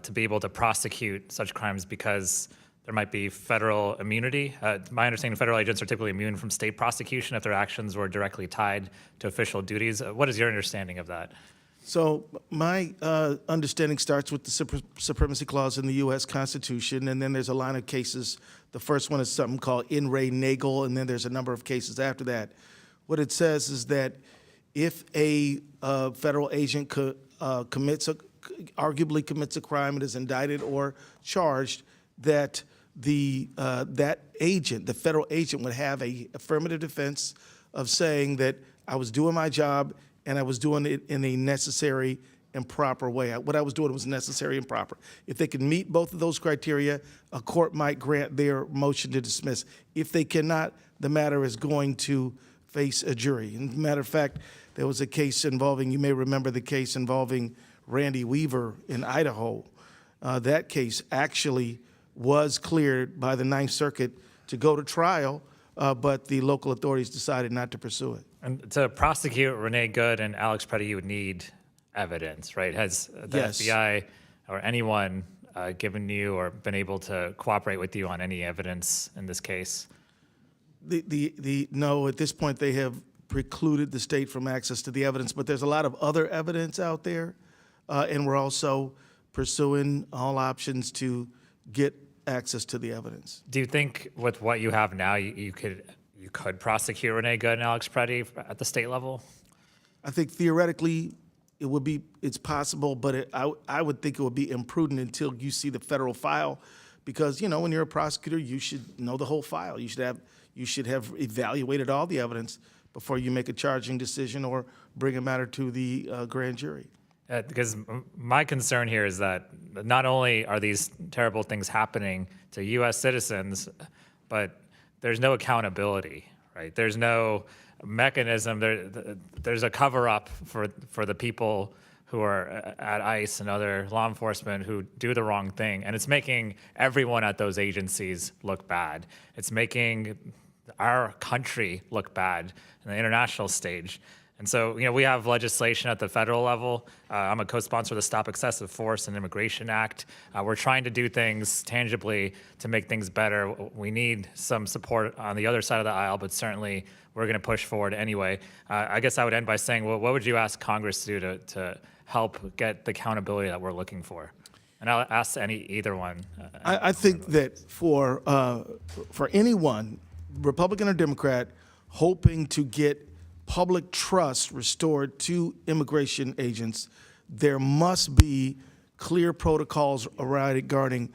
to be able to prosecute such crimes because there might be federal immunity. My understanding, federal agents are typically immune from state prosecution if their actions were directly tied to official duties. What is your understanding of that? So my understanding starts with the Supremacy Clause in the U.S. Constitution, and then there's a line of cases. The first one is something called In re Nagel, and then there's a number of cases after that. What it says is that if a federal agent arguably commits a crime and is indicted or charged, that that agent, the federal agent, would have a affirmative defense of saying that I was doing my job and I was doing it in a necessary and proper way. What I was doing was necessary and proper. If they can meet both of those criteria, a court might grant their motion to dismiss. If they cannot, the matter is going to face a jury. And matter of fact, there was a case involving, you may remember the case involving Randy Weaver in Idaho. That case actually was cleared by the Ninth Circuit to go to trial, but the local authorities decided not to pursue it. And to prosecute Renee Good and Alex Preddy, you would need evidence, right? Has the Yes. FBI or anyone given you or been able to cooperate with you on any evidence in this case? No, at this point they have precluded the state from access to the evidence, but there's a lot of other evidence out there, and we're also pursuing all options to get access to the evidence. Do you think with what you have now, you could prosecute Renee Good and Alex Preddy at the state level? I think theoretically it's possible, but I would think it would be imprudent until you see the federal file, because when you're a prosecutor, you should know the whole file. You should have evaluated all the evidence before you make a charging decision or bring a matter to the grand jury. Because my concern here is that not only are these terrible things happening to U.S. citizens, but there's no accountability, right? There's no mechanism. There's a cover-up for the people who are at ICE and other law enforcement who do the wrong thing, and it's making everyone at those agencies look bad. It's making our country look bad in the international stage. And so, we have legislation at the federal level. I'm a co-sponsor of the Stop Excessive Force and Immigration Act. We're trying to do things tangibly to make things better. We need some support on the other side of the aisle, but certainly we're going to push forward anyway. I guess I would end by saying, what would you ask Congress to do to help get the accountability that we're looking for? And I'll ask either one. I think that for anyone, Republican or Democrat, hoping to get public trust restored to immigration agents, there must be clear protocols regarding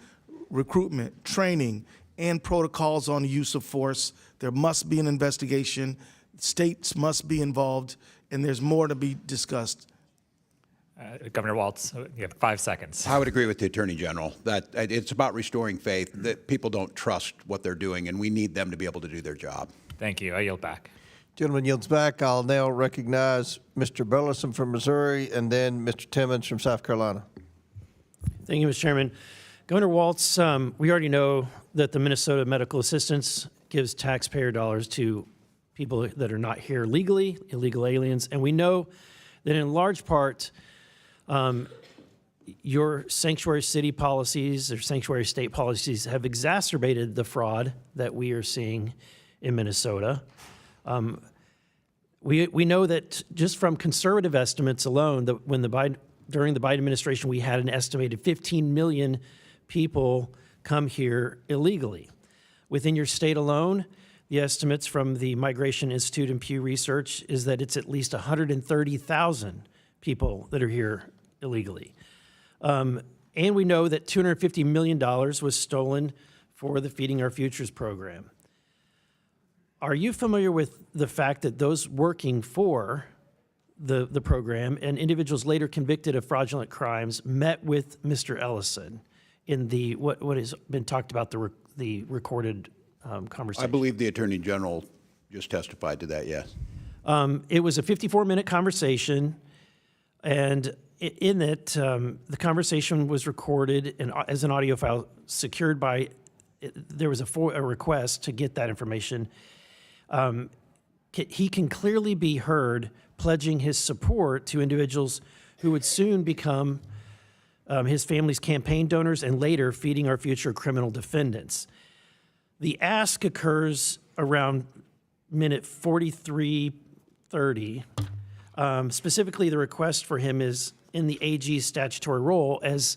recruitment, training, and protocols on the use of force. There must be an investigation. States must be involved, and there's more to be discussed. Governor Waltz, you have 5 seconds. I would agree with the Attorney General that it's about restoring faith, that people don't trust what they're doing, and we need them to be able to do their job. Thank you. I yield back. Gentleman yields back. I'll now recognize Mr. Burleson from Missouri and then Mr. Timmons from South Carolina. Thank you, Mr. Chairman. Governor Waltz, we already know that the Minnesota Medical Assistance gives taxpayer dollars to people that are not here legally, illegal aliens, and we know that in large part, your sanctuary city policies or sanctuary state policies have exacerbated the fraud that we are seeing in Minnesota. We know that just from conservative estimates alone, that during the Biden administration, we had an estimated 15 million people come here illegally. Within your state alone, the estimates from the Migration Institute and Pew Research is that it's at least 130,000 people that are here illegally. And we know that $250 million was stolen for the Feeding Our Futures program. Are you familiar with the fact that those working for the program and individuals later convicted of fraudulent crimes met with Mr. Ellison in the what has been talked about, the recorded conversation? I believe the Attorney General just testified to that, yes. It was a 54-minute conversation, and in it, the conversation was recorded and as an audio file secured by, there was a request to get that information. He can clearly be heard pledging his support to individuals who would soon become his family's campaign donors and later feeding our future criminal defendants. The ask occurs around minute 43:30. Specifically, the request for him is in the AG's statutory role as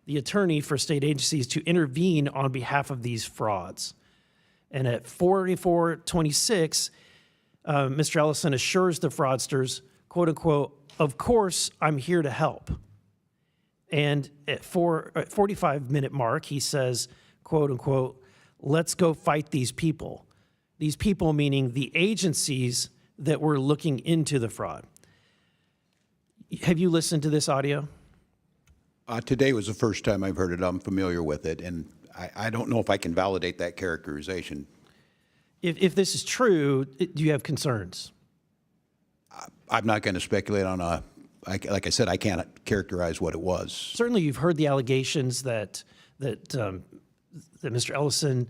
the attorney for state agencies to intervene on behalf of these frauds. And at 44:26, Mr. Ellison assures the fraudsters, quote unquote, "Of course, I'm here to help." And at 45-minute mark, he says, quote unquote, "Let's go fight these people." These people meaning the agencies that were looking into the fraud. Have you listened to this audio? Today was the first time I've heard it. I'm familiar with it, and I don't know if I can validate that characterization. If this is true, do you have concerns? I'm not going to speculate on like I said, I can't characterize what it was. Certainly, you've heard the allegations that Mr. Ellison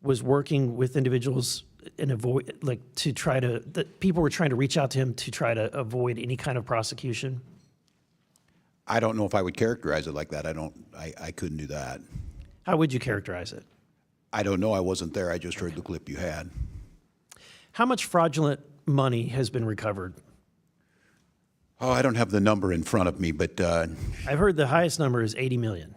was working with individuals and that people were trying to reach out to him to try to avoid any kind of prosecution. I don't know if I would characterize it like that. I couldn't do that. How would you characterize it? I don't know. I wasn't there. I just heard the clip you had. How much fraudulent money has been recovered? Oh, I don't have the number in front of me, but I've heard the highest number is 80 million.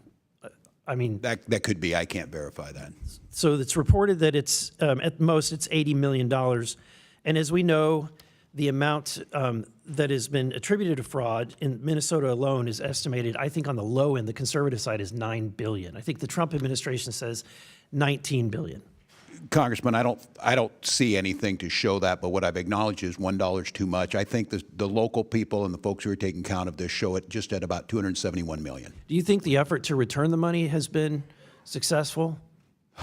I mean, that could be. I can't verify that. So it's reported that it's at most it's $80 million, and as we know, the amount that has been attributed to fraud in Minnesota alone is estimated. I think on the low end, the conservative side is $9 billion. I think the Trump administration says $19 billion. Congressman, I don't see anything to show that, but what I've acknowledged is $1 is too much. I think the local people and the folks who are taking count of this show it just at about $271 million. Do you think the effort to return the money has been successful?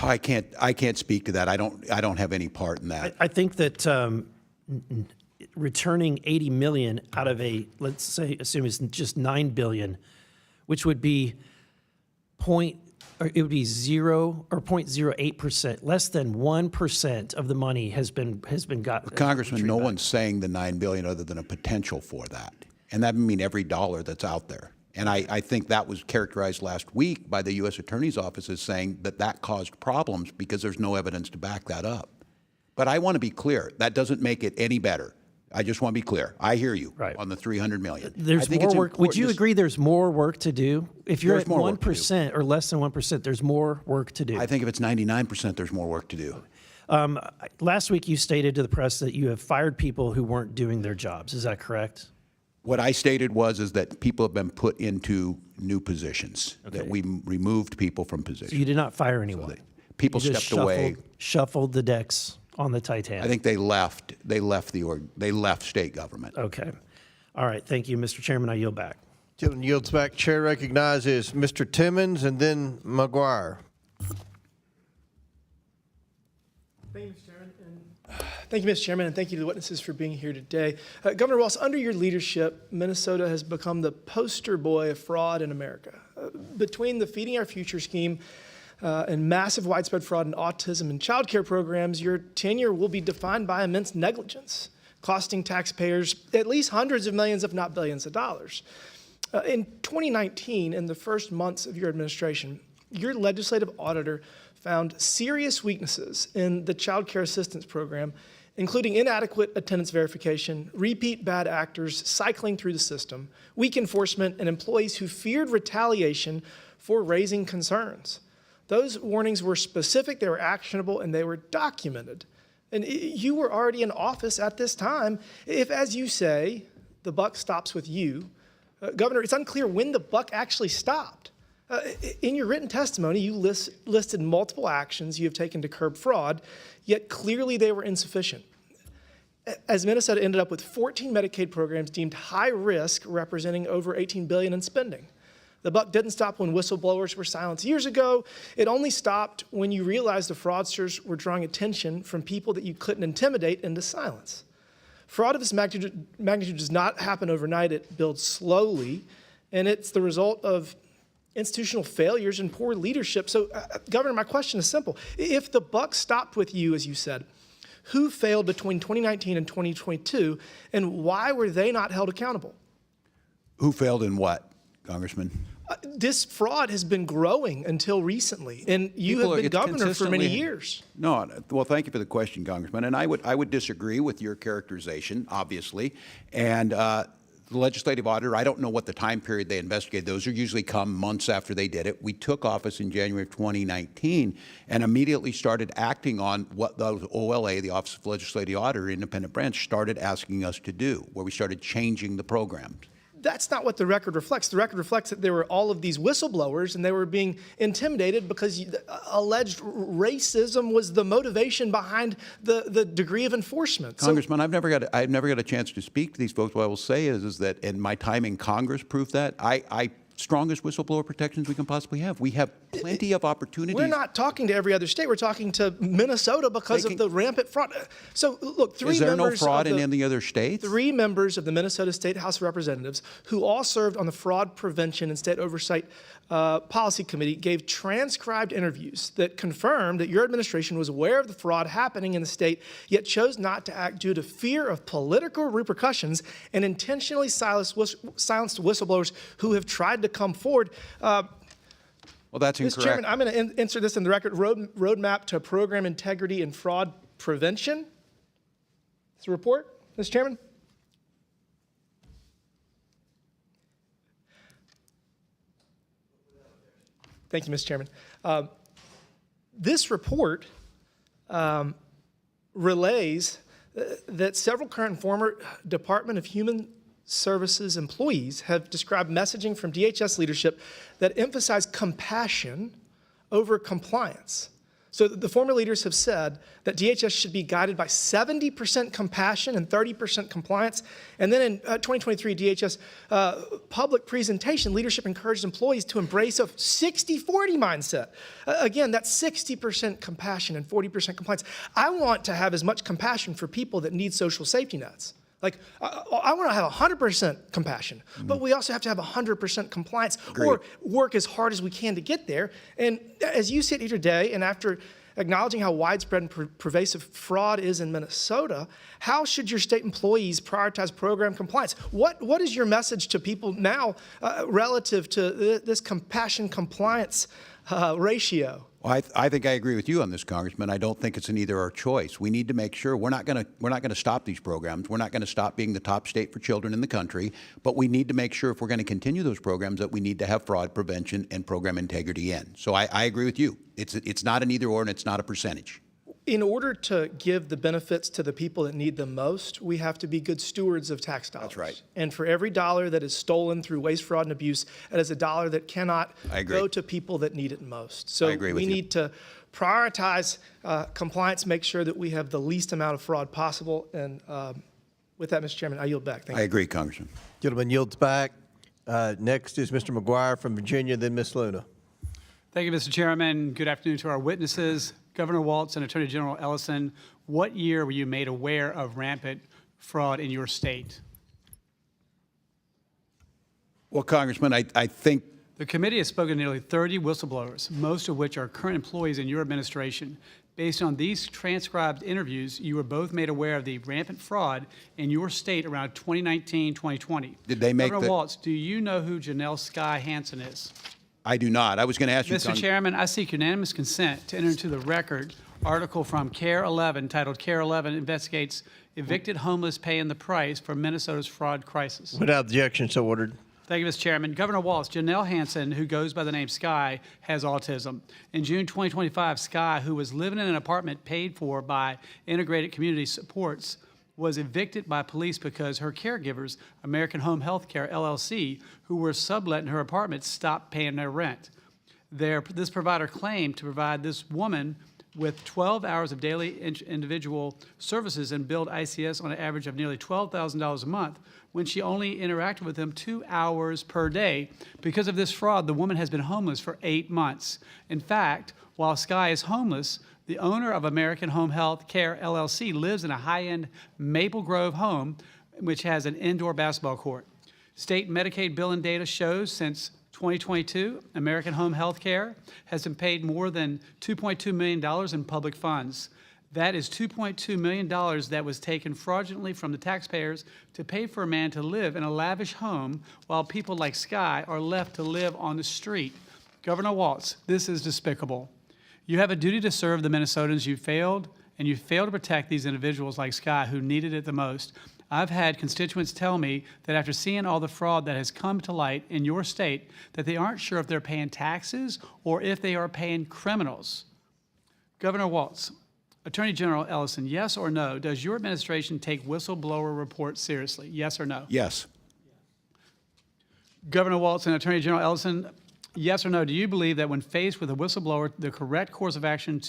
I can't speak to that. I don't have any part in that. I think that returning 80 million out of let's say, assume it's just 9 billion, which would be 0.08%, less than 1% of the money has been gotten. Congressman, no one's saying the $9 billion other than a potential for that, and that would mean every dollar that's out there. And I think that was characterized last week by the U.S. Attorney's Office as saying that caused problems because there's no evidence to back that up. But I want to be clear. That doesn't make it any better. I just want to be clear. I hear you on the $300 million. There's more work. Would you agree there's more work to do? If you're at 1% or less than 1%, there's more work to do. I think if it's 99%, there's more work to do. Last week you stated to the press that you have fired people who weren't doing their jobs. Is that correct? What I stated is that people have been put into new positions, that we removed people from positions. So you did not fire anyone? So people stepped away. Shuffled the decks on the Titanic. I think they left. They left state government. Okay. All right. Thank you, Mr. Chairman. I yield back. Gentleman yields back. Chair recognizes Mr. Timmons and then McGuire. Thank you, Mr. Chairman. Thank you, Mr. Chairman, and thank you to the witnesses for being here today. Governor Walz, under your leadership, Minnesota has become the poster boy of fraud in America. Between the Feeding Our Future scheme and massive widespread fraud in autism and child care programs, your tenure will be defined by immense negligence, costing taxpayers at least hundreds of millions, if not billions of dollars. In 2019, in the first months of your administration, your legislative auditor found serious weaknesses in the child care assistance program, including inadequate attendance verification, repeat bad actors cycling through the system, weak enforcement, and employees who feared retaliation for raising concerns. Those warnings were specific, they were actionable, and they were documented. And you were already in office at this time. If, as you say, the buck stops with you, Governor, it's unclear when the buck actually stopped. In your written testimony, you listed multiple actions you have taken to curb fraud, yet clearly they were insufficient. As Minnesota ended up with 14 Medicaid programs deemed high risk, representing over $18 billion in spending. The buck didn't stop when whistleblowers were silenced years ago. It only stopped when you realized the fraudsters were drawing attention from people that you couldn't intimidate into silence. Fraud of this magnitude does not happen overnight. It builds slowly, and it's the result of institutional failures and poor leadership. So, Governor, my question is simple. If the buck stopped with you, as you said, Who failed between 2019 and 2022, and why were they not held accountable? Who failed in what, Congressman? This fraud has been growing until recently, and you People have been it's governor for many consistently- years. No, well, thank you for the question, Congressman. And I would disagree with your characterization, obviously. And the legislative auditor, I don't know what the time period they investigated. Those are usually come months after they did it. We took office in January of 2019 and immediately started acting on what the OLA, the Office of Legislative Auditor, independent branch, started asking us to do, where we started changing the programs. That's not what the record reflects. The record reflects that there were all of these whistleblowers and they were being intimidated because alleged racism was the motivation behind the degree of enforcement. Congressman, I've never got a chance to speak to these folks. What I will say is that, and my time in Congress proved that, I strongest whistleblower protections we can possibly have. We have plenty of opportunities. We're not talking to every other state. We're talking to Minnesota because of the rampant fraud. So look, Is there no fraud in any other states? 3 members of the Minnesota State House of Representatives who all served on the Fraud Prevention and State Oversight Policy Committee gave transcribed interviews that confirmed that your administration was aware of the fraud happening in the state, yet chose not to act due to fear of political repercussions and intentionally silenced whistleblowers who have tried to come forward. Well, that's incorrect. Mr. Chairman, I'm going to insert this in the record. Roadmap to program integrity and fraud prevention. It's a report, Mr. Chairman. Thank you, Mr. Chairman. This report relays that several current and former Department of Human Services employees have described messaging from DHS leadership that emphasize compassion over compliance. So the former leaders have said that DHS should be guided by 70% compassion and 30% compliance. And then in 2023 DHS public presentation, leadership encouraged employees to embrace a 60-40 mindset. Again, that's 60% compassion and 40% compliance. I want to have as much compassion for people that need social safety nets. Like, I want to have 100% compassion, but we also have to have 100% compliance or work as hard as we can to get there. And as you sit here today, and after acknowledging how widespread and pervasive fraud is in Minnesota, how should your state employees prioritize program compliance? What is your message to people now relative to this compassion compliance ratio? Well, I think I agree with you on this, Congressman. I don't think it's an either or choice. We need to make sure we're not going to stop these programs. We're not going to stop being the top state for children in the country, but we need to make sure if we're going to continue those programs that we need to have fraud prevention and program integrity in. So I agree with you. It's not an either or and it's not a percentage. In order to give the benefits to the people that need them most, we have to be good stewards of tax dollars. That's right. And for every dollar that is stolen through waste, fraud, and abuse, that is a dollar that cannot go to people that need it most. So we need to prioritize compliance, make sure that we have the least amount of fraud possible. And with that, Mr. Chairman, I yield back. Thank you. I agree, Congressman. Gentleman yields back. Next is Mr. McGuire from Virginia, then Ms. Luna. Thank you, Mr. Chairman. Good afternoon to our witnesses. Governor Waltz and Attorney General Ellison, what year were you made aware of rampant fraud in your state? Well, Congressman, I think the committee has spoken to nearly 30 whistleblowers, most of which are current employees in your administration. Based on these transcribed interviews, you were both made aware of the rampant fraud in your state around 2019-2020. Did they make Governor Waltz, do you know who Janelle Skye Hansen is? I do not. I was going to ask you, Mr. Chairman, I seek unanimous consent to enter into the record article from CARE 11 titled CARE 11 Investigates Evicted Homeless Paying the Price for Minnesota's Fraud Crisis. Without objection, so ordered. Thank you, Mr. Chairman. Governor Waltz, Janelle Hansen, who goes by the name Skye, has autism. In June 2025, Skye, who was living in an apartment paid for by Integrated Community Supports, was evicted by police because her caregivers, American Home Health Care, LLC, who were subletting her apartment, stopped paying their rent. This provider claimed to provide this woman with 12 hours of daily individual services and billed ICS on an average of nearly $12,000 a month when she only interacted with them 2 hours per day. Because of this fraud, the woman has been homeless for 8 months. In fact, while Skye is homeless, the owner of American Home Health Care, LLC, lives in a high-end Maple Grove home, which has an indoor basketball court. State Medicaid billing data shows since 2022, American Home Health Care has been paid more than $2.2 million in public funds. That is $2.2 million that was taken fraudulently from the taxpayers to pay for a man to live in a lavish home while people like Sky are left to live on the street. Governor Waltz, this is despicable. You have a duty to serve the Minnesotans. You failed, and you failed to protect these individuals like Sky who needed it the most. I've had constituents tell me that after seeing all the fraud that has come to light in your state, that they aren't sure if they're paying taxes or if they are paying criminals. Governor Waltz, Attorney General Ellison, yes or no, does your administration take whistleblower reports seriously? Yes or no? Yes. Governor Waltz and Attorney General Ellison, yes or no, do you believe that when faced with a whistleblower, the correct course of action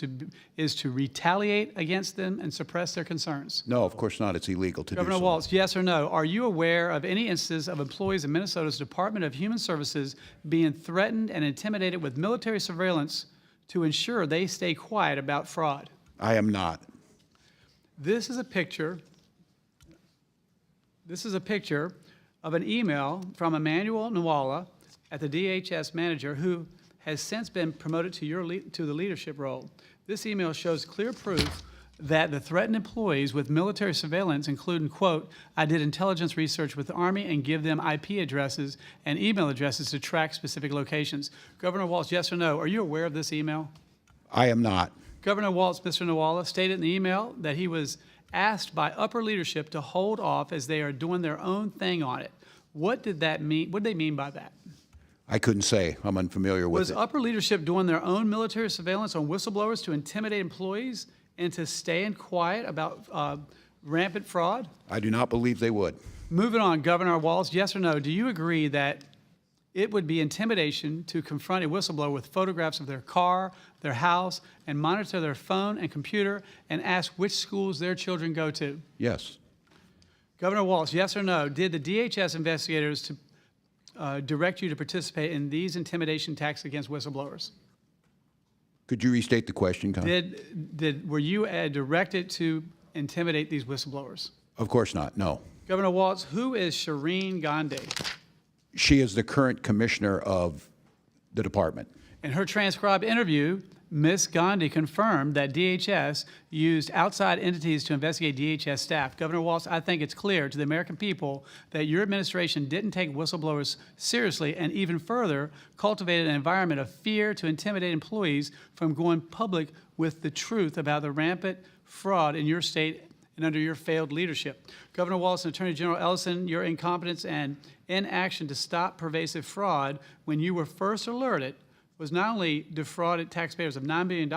is to retaliate against them and suppress their concerns? No, of course not. It's illegal to do so. Governor Waltz, yes or no, are you aware of any instances of employees in Minnesota's Department of Human Services being threatened and intimidated with military surveillance to ensure they stay quiet about fraud? I am not. This is a picture of an email from Emmanuel Nwala at the DHS manager who has since been promoted to the leadership role. This email shows clear proof that the threatened employees with military surveillance, including, quote, I did intelligence research with the Army and give them IP addresses and email addresses to track specific locations. Governor Waltz, yes or no, are you aware of this email? I am not. Governor Waltz, Mr. Nwala, stated in the email that he was asked by upper leadership to hold off as they are doing their own thing on it. What did that mean? What did they mean by that? I couldn't say. I'm unfamiliar with Was it. upper leadership doing their own military surveillance on whistleblowers to intimidate employees and to stay quiet about rampant fraud? I do not believe they would. Moving on, Governor Walz, yes or no, do you agree that it would be intimidation to confront a whistleblower with photographs of their car, their house, and monitor their phone and computer and ask which schools their children go to? Yes. Governor Walz, yes or no, did the DHS investigators direct you to participate in these intimidation attacks against whistleblowers? Could you restate the question, Congressman? Were you directed to intimidate these whistleblowers? Of course not, no. Governor Walz, who is Shireen Gandhi? She is the current commissioner of the department. In her transcribed interview, Ms. Gandhi confirmed that DHS used outside entities to investigate DHS staff. Governor Walz, I think it's clear to the American people that your administration didn't take whistleblowers seriously and even further cultivated an environment of fear to intimidate employees from going public with the truth about the rampant fraud in your state and under your failed leadership. Governor Walz and Attorney General Ellison, your incompetence and inaction to stop pervasive fraud when you were first alerted was not only defrauded taxpayers of $9 billion,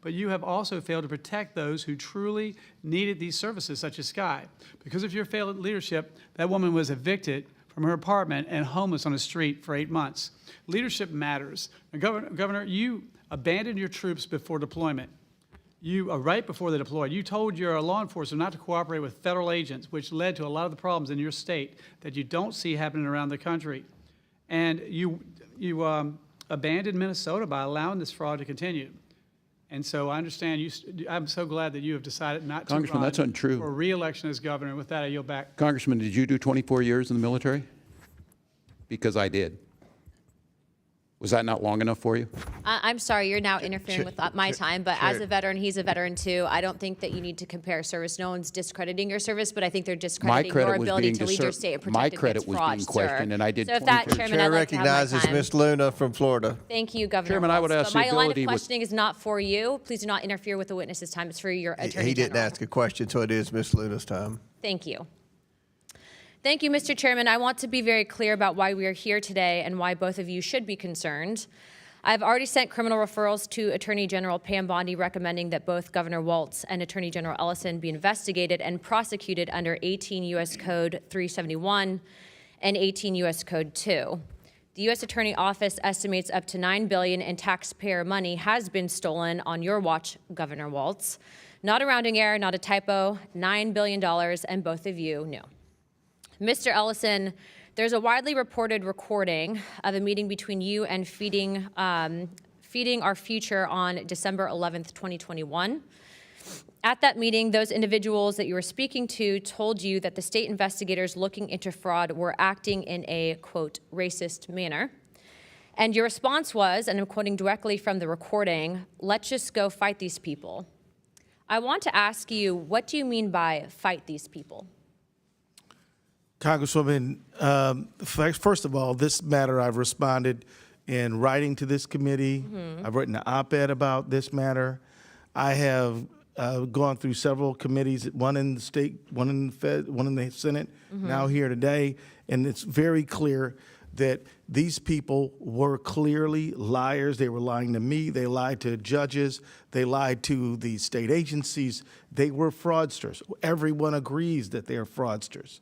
but you have also failed to protect those who truly needed these services, such as Sky. Because of your failed leadership, that woman was evicted from her apartment and homeless on the street for 8 months. Leadership matters. Now, Governor, you abandoned your troops before deployment. Right before they deployed, you told your law enforcement not to cooperate with federal agents, which led to a lot of the problems in your state that you don't see happening around the country. And you abandoned Minnesota by allowing this fraud to continue. And so I understand I'm so glad that you have decided not to Congressman, run that's untrue. for re-election as governor. With that, I yield back. Congressman, did you do 24 years in the military? Because I did. Was that not long enough for you? I'm sorry, you're now interfering with my time, but as a veteran, he's a veteran too. I don't think that you need to compare service. No one's discrediting your service, but I think they're discrediting your ability to lead your state and protect against fraud, My credit was being questioned, and I did so if that, 24 Chairman, I'd like to have my recognizes time. Ms. Luna from Florida. Thank you, Governor Chairman, I Walz. would ask But the my line of ability questioning is not for you. Please do not interfere with the witness's time. It's for your Attorney He didn't General. ask a question, so it is Ms. Luna's time. Thank you. Thank you, Mr. Chairman. I want to be very clear about why we are here today and why both of you should be concerned. I've already sent criminal referrals to Attorney General Pam Bondi recommending that both Governor Waltz and Attorney General Ellison be investigated and prosecuted under 18 U.S. Code 371 and 18 U.S. Code 2. The U.S. Attorney Office estimates up to $9 billion in taxpayer money has been stolen on your watch, Governor Waltz. Not a rounding error, not a typo, $9 billion, and both of you knew. Mr. Ellison, there's a widely reported recording of a meeting between you and Feeding Our Future on December 11th, 2021. At that meeting, those individuals that you were speaking to told you that the state investigators looking into fraud were acting in a, quote, racist manner. And your response was, and I'm quoting directly from the recording, let's just go fight these people. I want to ask you, what do you mean by fight these people? Congresswoman, first of all, this matter I've responded in writing to this committee. I've written an op-ed about this matter. I have gone through several committees, one in the state, one in the Fed, one in the Senate, now here today, and it's very clear that these people were clearly liars. They were lying to me. They lied to judges. They lied to the state agencies. They were fraudsters. Everyone agrees that they are fraudsters.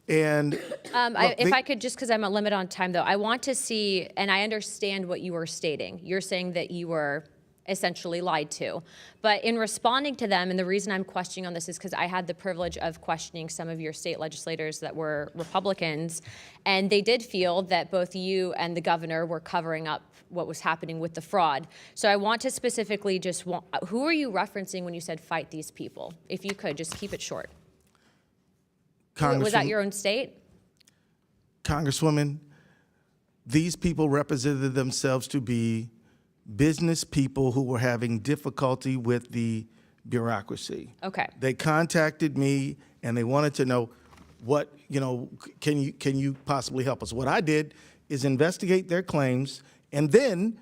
And if I could, just because I'm a limit on time, though, I want to see, and I understand what you were stating. You're saying that you were essentially lied to. But in responding to them, and the reason I'm questioning on this is because I had the privilege of questioning some of your state legislators that were Republicans, and they did feel that both you and the governor were covering up what was happening with the fraud. So I want to specifically just who are you referencing when you said fight these people? If you could, just keep it short. Was that your own state? Congresswoman, these people represented themselves to be business people who were having difficulty with the bureaucracy. Okay. They contacted me and they wanted to know what, can you possibly help us? What I did is investigate their claims and then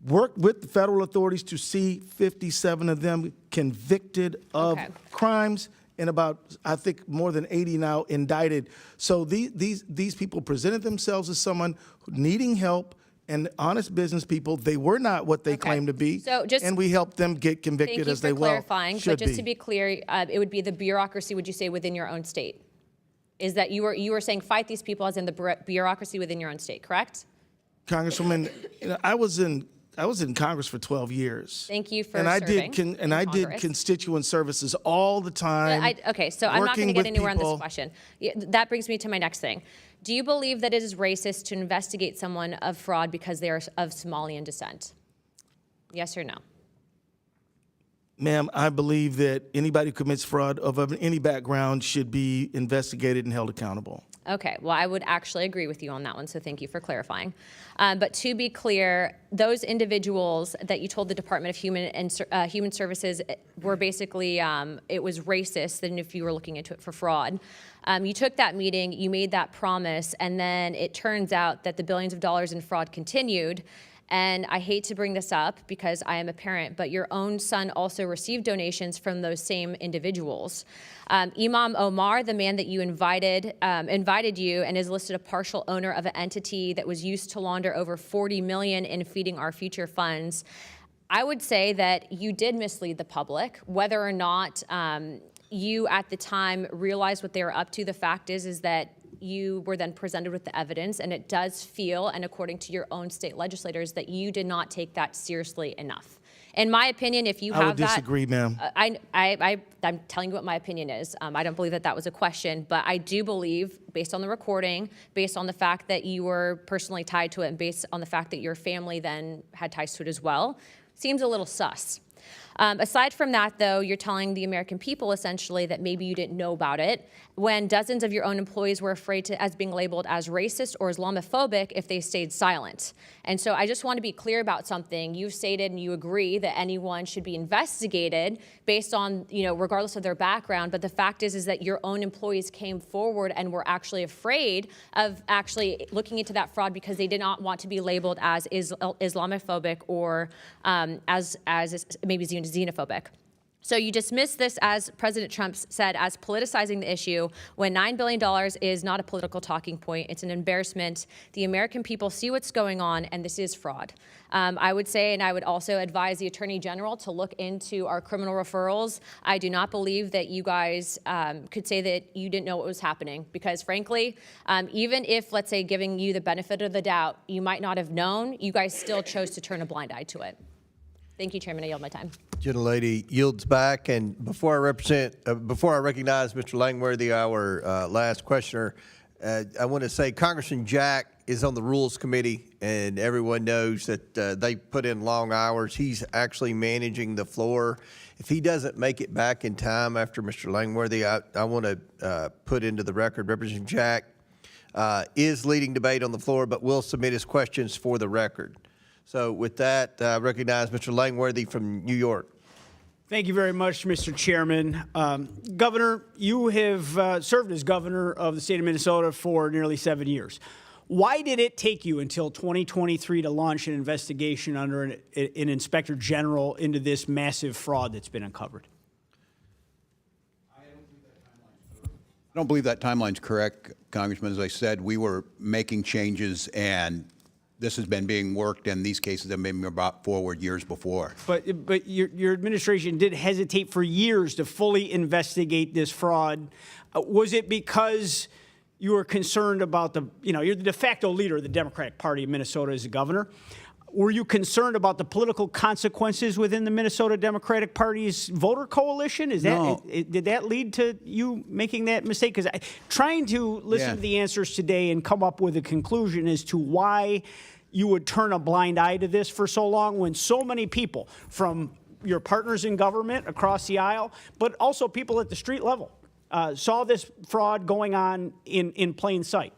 work with the federal authorities to see 57 of them convicted of crimes and about, I think, more than 80 now indicted. So these people presented themselves as someone needing help and honest business people. They were not what they claimed to be, and we helped them get convicted as they well should be. Thank you for clarifying, but just to be clear, it would be the bureaucracy, would you say, within your own state? Is that you were saying fight these people as in the bureaucracy within your own state, correct? Congresswoman, I was in Congress for 12 years. Thank you for serving. I did Congress. constituent services all the time. Okay, so I'm not going to get anywhere on this question. That brings me to my next thing. Do you believe that it is racist to investigate someone of fraud because they are of Somalian descent? Yes or no? Ma'am, I believe that anybody who commits fraud of any background should be investigated and held accountable. Okay, well, I would actually agree with you on that one, so thank you for clarifying. But to be clear, those individuals that you told the Department of Human Services were basically, it was racist, and if you were looking into it for fraud. You took that meeting, you made that promise, and then it turns out that the billions of dollars in fraud continued. And I hate to bring this up because I am a parent, but your own son also received donations from those same individuals. Imam Omar, the man that you invited you and is listed a partial owner of an entity that was used to launder over $40 million in Feeding Our Future funds. I would say that you did mislead the public. Whether or not you at the time realized what they were up to, the fact is that you were then presented with the evidence, and it does feel, and according to your own state legislators, that you did not take that seriously enough. In my opinion, if you have that— I would disagree, ma'am. I'm telling you what my opinion is. I don't believe that that was a question, but I do believe, based on the recording, based on the fact that you were personally tied to it, and based on the fact that your family then had ties to it as well, seems a little sus. Aside from that, though, you're telling the American people essentially that maybe you didn't know about it when dozens of your own employees were afraid as being labeled as racist or Islamophobic if they stayed silent. And so I just want to be clear about something. You've stated and you agree that anyone should be investigated based on, regardless of their background. But the fact is that your own employees came forward and were actually afraid of actually looking into that fraud because they did not want to be labeled as Islamophobic or as maybe xenophobic. So you dismiss this, as President Trump said, as politicizing the issue when $9 billion is not a political talking point. It's an embarrassment. The American people see what's going on, and this is fraud. I would say, and I would also advise the Attorney General to look into our criminal referrals. I do not believe that you guys could say that you didn't know what was happening because, frankly, even if, let's say, giving you the benefit of the doubt, you might not have known, you guys still chose to turn a blind eye to it. Thank you, Chairman. I yield my time. Gentlelady yields back. And before I recognize Mr. Langworthy, our last questioner, I want to say Congressman Jack is on the Rules Committee, and everyone knows that they put in long hours. He's actually managing the floor. If he doesn't make it back in time after Mr. Langworthy, I want to put into the record Representative Jack is leading debate on the floor, but will submit his questions for the record. So with that, I recognize Mr. Langworthy from New York. Thank you very much, Mr. Chairman. Governor, you have served as governor of the state of Minnesota for nearly 7 years. Why did it take you until 2023 to launch an investigation under an inspector general into this massive fraud that's been uncovered? I don't believe that timeline's correct, Congressman. As I said, we were making changes, and this has been being worked, and these cases have been brought forward years before. But your administration did hesitate for years to fully investigate this fraud. Was it because you were concerned about you're the de facto leader of the Democratic Party of Minnesota as a governor? Were you concerned about the political consequences within the Minnesota Democratic Party's voter coalition? Did that lead to you making that mistake? Because trying to listen to the answers today and come up with a conclusion as to why you would turn a blind eye to this for so long when so many people from your partners in government across the aisle, but also people at the street level, saw this fraud going on in plain sight.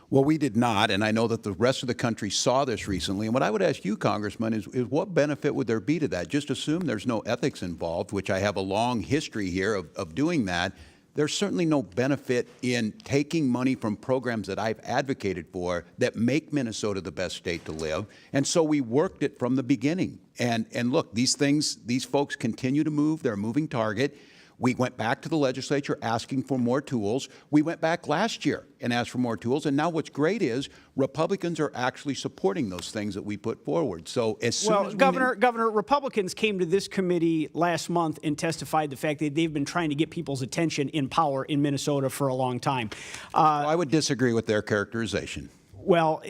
Well, we did not, and I know that the rest of the country saw this recently. And what I would ask you, Congressman, is what benefit would there be to that? Just assume there's no ethics involved, which I have a long history here of doing that. There's certainly no benefit in taking money from programs that I've advocated for that make Minnesota the best state to live. And so we worked it from the beginning. And look, these folks continue to move. They're a moving target. We went back to the legislature asking for more tools. We went back last year and asked for more tools. And now what's great is Republicans are actually supporting those things that we put forward. So as soon as Governor, Republicans came to this committee last month and testified the fact that they've been trying to get people's attention in power in Minnesota for a long time. I would disagree with their characterization. Well,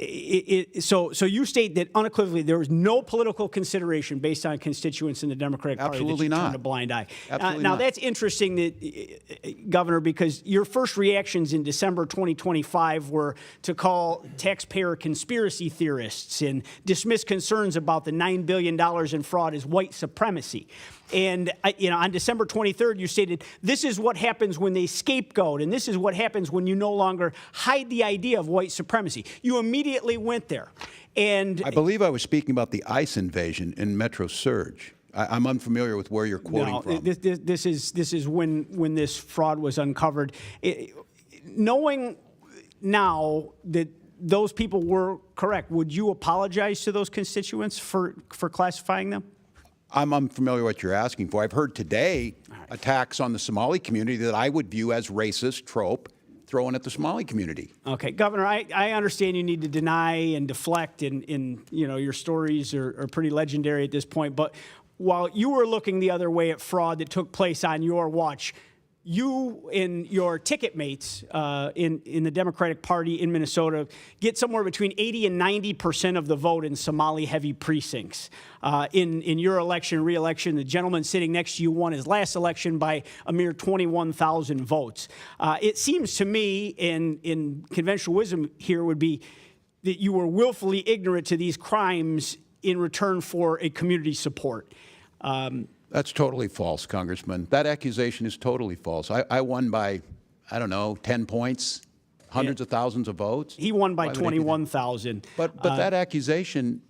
so you state that unequivocally there was no political consideration based on constituents in the Democratic Party that you turned a blind eye. Absolutely now, not. that's interesting, that, Governor, because your first reactions in December 2025 were to call taxpayer conspiracy theorists and dismiss concerns about the $9 billion in fraud as white supremacy. And on December 23rd, you stated, this is what happens when they scapegoat, and this is what happens when you no longer hide the idea of white supremacy. You immediately went there. And I believe I was speaking about the ICE invasion in Metro Surge. I'm unfamiliar with where you're quoting from. This is when this fraud was uncovered. Knowing now that those people were correct, would you apologize to those constituents for classifying them? I'm unfamiliar with what you're asking for. I've heard today attacks on the Somali community that I would view as racist trope thrown at the Somali community. Okay, Governor, I understand you need to deny and deflect, and your stories are pretty legendary at this point. But while you were looking the other way at fraud that took place on your watch, you and your ticket mates in the Democratic Party in Minnesota get somewhere between 80 and 90% of the vote in Somali-heavy precincts. In your election, re-election, the gentleman sitting next to you won his last election by a mere 21,000 votes. It seems to me, in conventional wisdom here, would be that you were willfully ignorant to these crimes in return for a community support. That's totally false, Congressman. That accusation is totally false. I won by, 10 points, hundreds of thousands of votes. He won by 21,000. But that accusation,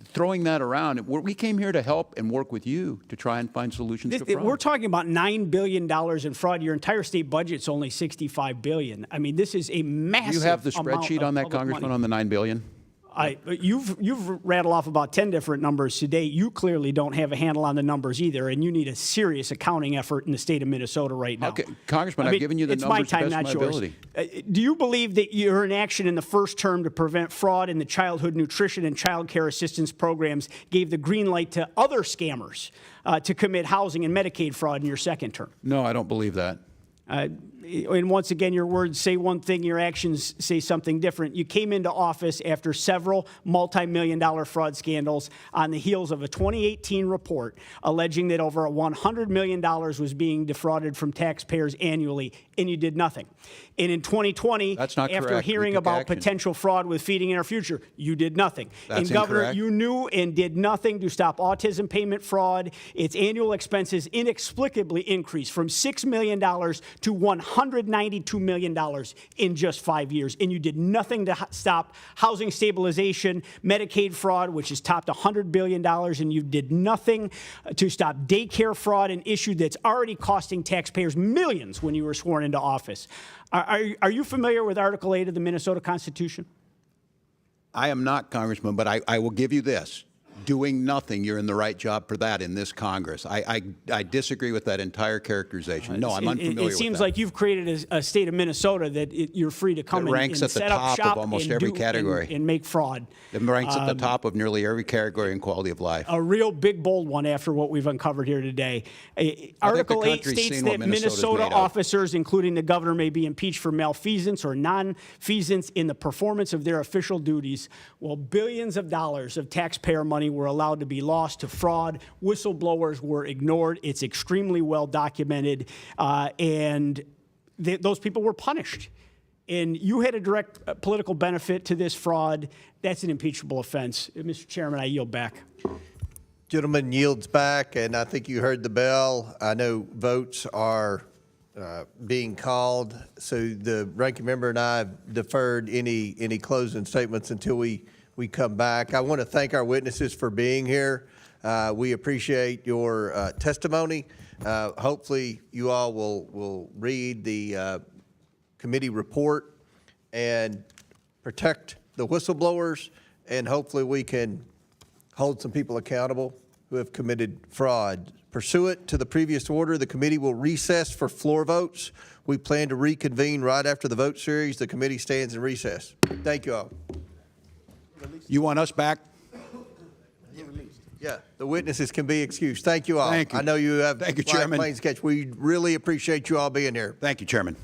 throwing that around, we came here to help and work with you to try and find solutions to fraud. We're talking about $9 billion in fraud. Your entire state budget's only $65 billion. I mean, this is a massive. Do you have the amount spreadsheet of on that, public Congressman, money. on the $9 billion? You've rattled off about 10 different numbers today. You clearly don't have a handle on the numbers either, and you need a serious accounting effort in the state of Minnesota right now. Okay, Congressman, I've given you the it's numbers my time, to the best not of my yours. ability. Do you believe that your inaction in the first term to prevent fraud in the childhood nutrition and child care assistance programs gave the green light to other scammers to commit housing and Medicaid fraud in your second term? No, I don't believe that. And once again, your words say one thing, your actions say something different. You came into office after several multi-million-dollar fraud scandals on the heels of a 2018 report alleging that over $100 million was being defrauded from taxpayers annually, and you did nothing. And in 2020, That's not after correct. hearing We took about action. potential fraud with Feeding Our Future, you did nothing. That's and Governor, incorrect. you knew and did nothing to stop autism payment fraud. Its annual expenses inexplicably increased from $6 million to $192 million in just 5 years. And you did nothing to stop housing stabilization, Medicaid fraud, which has topped $100 billion, and you did nothing to stop daycare fraud, an issue that's already costing taxpayers millions when you were sworn into office. Are you familiar with Article 8 of the Minnesota Constitution? I am not, Congressman, but I will give you this. Doing nothing, you're in the right job for that in this Congress. I disagree with that entire characterization. No, I'm unfamiliar with that. It seems like you've created a state of Minnesota that you're free to come and set up shop of almost every category and make fraud. It ranks at the top of nearly every category in quality of life. A real big, bold one after what we've uncovered here today. Article 8 states that Minnesota officers, including the governor, may be impeached for malfeasance or nonfeasance in the performance of their official duties. Well, billions of dollars of taxpayer money were allowed to be lost to fraud. Whistleblowers were ignored. It's extremely well documented, and those people were punished. And you had a direct political benefit to this fraud. That's an impeachable offense. Mr. Chairman, I yield back. Gentleman yields back, and I think you heard the bell. I know votes are being called, so the ranking member and I have deferred any closing statements until we come back. I want to thank our witnesses for being here. We appreciate your testimony. Hopefully, you all will read the committee report and protect the whistleblowers, and hopefully we can hold some people accountable who have committed fraud. Pursuant to the previous order, the committee will recess for floor votes. We plan to reconvene right after the vote series. The committee stands in recess. Thank you all. You want us back? Yeah, the witnesses can be excused. Thank you all. Thank you. I know you have Thank you, Chairman. planes to catch. We really appreciate you all being here. Thank you, Chairman.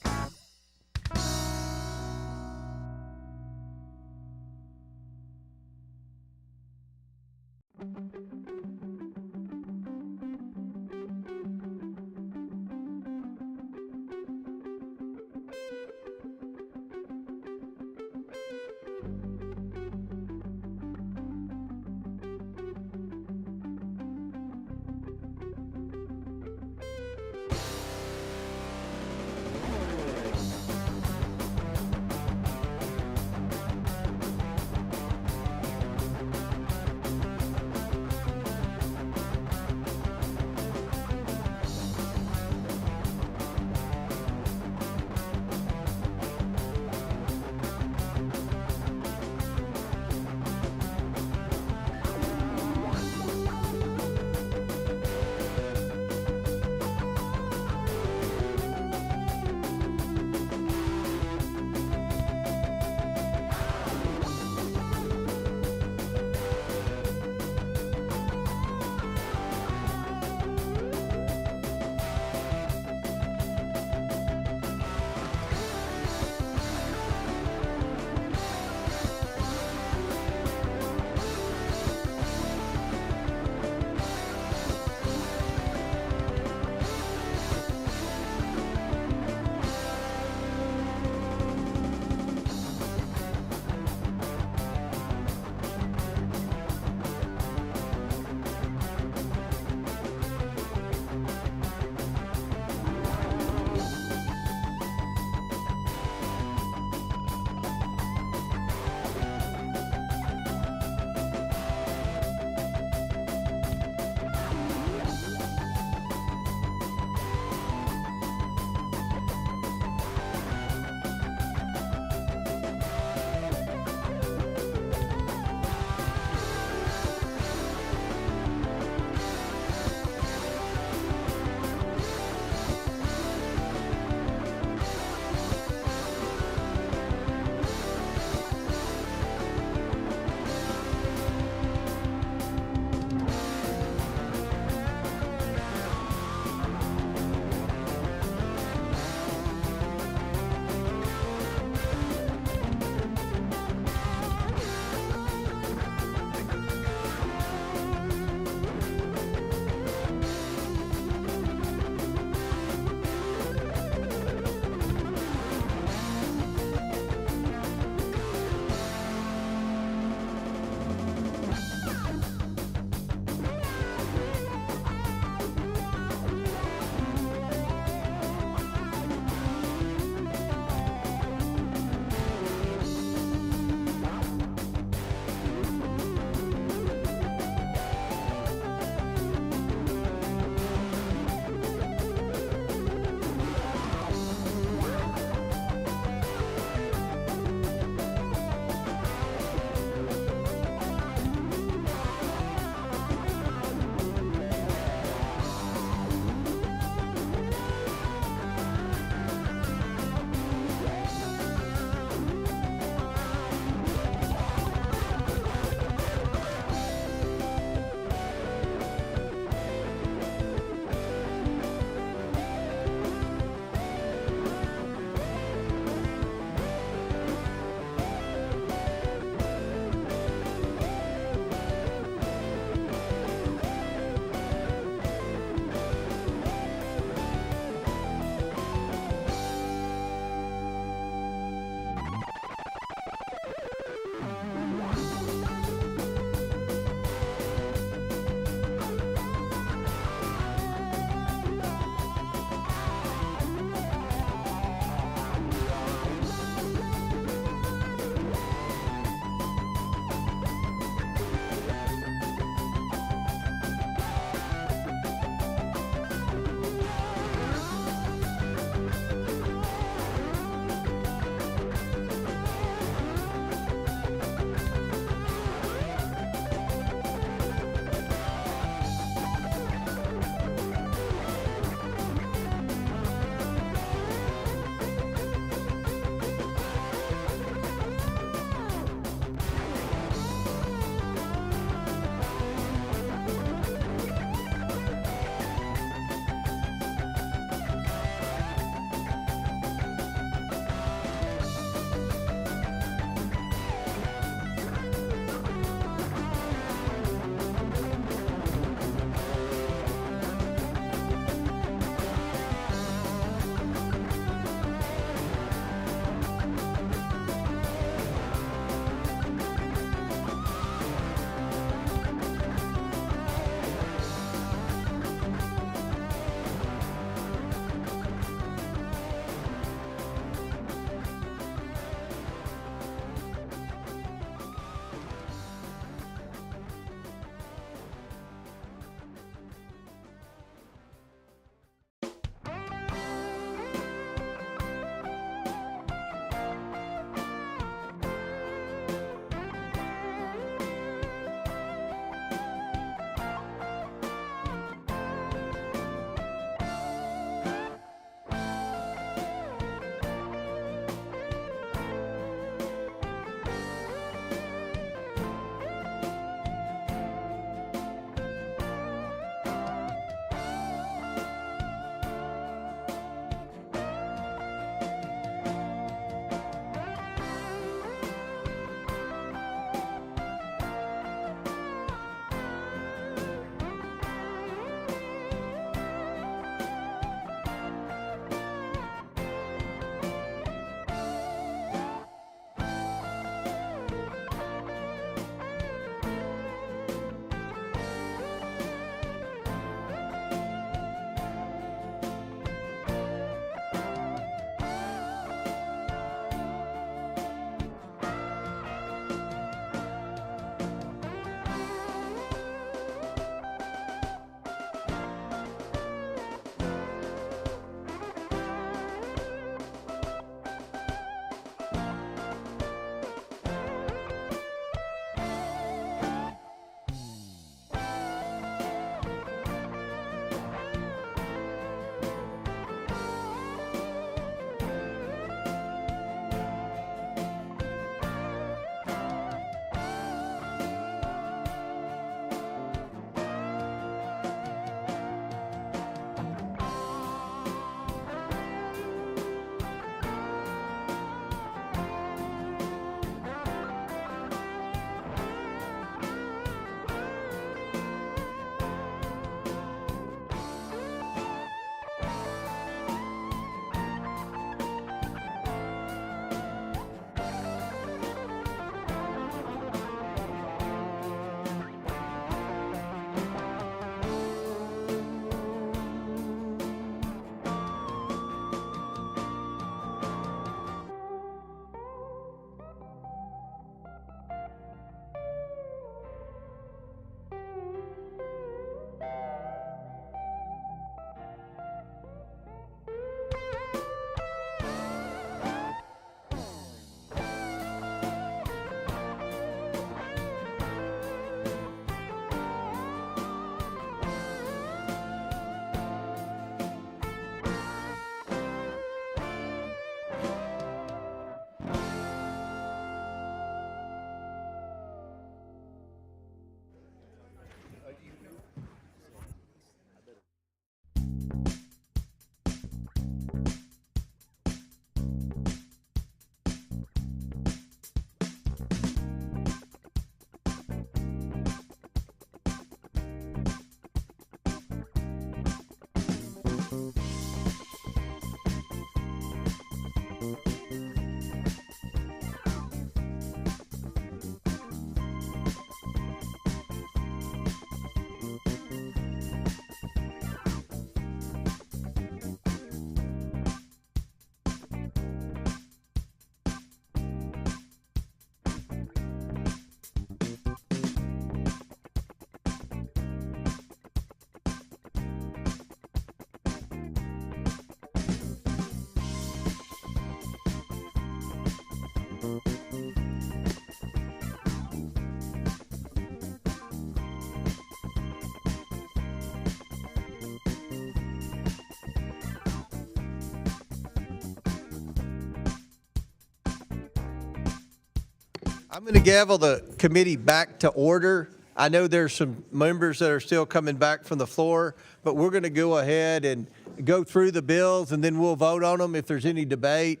I'm going to gavel the committee back to order. I know there's some members that are still coming back from the floor, but we're going to go ahead and go through the bills, and then we'll vote on them if there's any debate.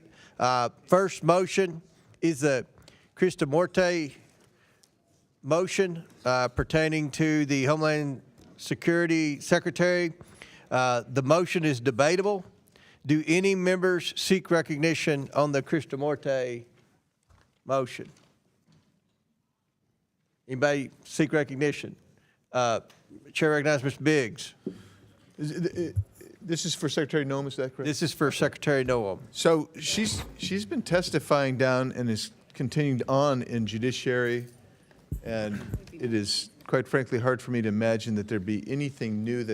First motion is the Krista Morte motion pertaining to the Homeland Security Secretary. The motion is debatable. Do any members seek recognition on the Krista Morte motion? Anybody seek recognition? Chair recognizes Mr. Biggs. This is for Secretary Noem, is that correct? This is for Secretary Noem. So she's been testifying down and is continuing on in judiciary, and it is quite frankly hard for me to imagine that there'd be anything new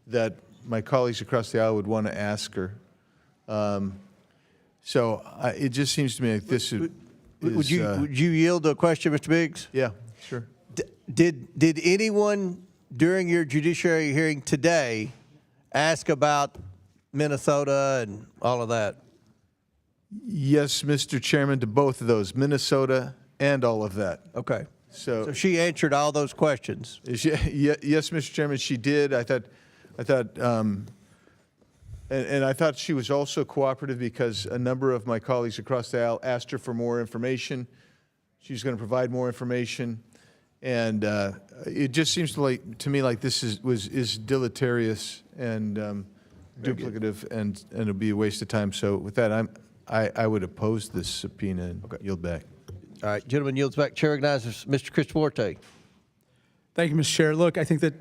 that my colleagues across the aisle would want to ask her. It just seems to me like this is... Would you yield to a question, Mr. Biggs? Yeah, sure. Did anyone during your judiciary hearing today ask about Minnesota and all of that? Yes, Mr. Chairman, to both of those, Minnesota and all of that. Okay. So she answered all those questions. Yes, Mr. Chairman, she did. I thought, and I thought she was also cooperative because a number of my colleagues across the aisle asked her for more information. She's going to provide more information, and it just seems to me like this is deleterious and duplicative, and it'll be a waste of time. So with that, I would oppose this subpoena and yield back. All right, gentleman yields back. Chair recognizes Mr. Krista Morte. Thank you, Mr. Chair. Look, I think that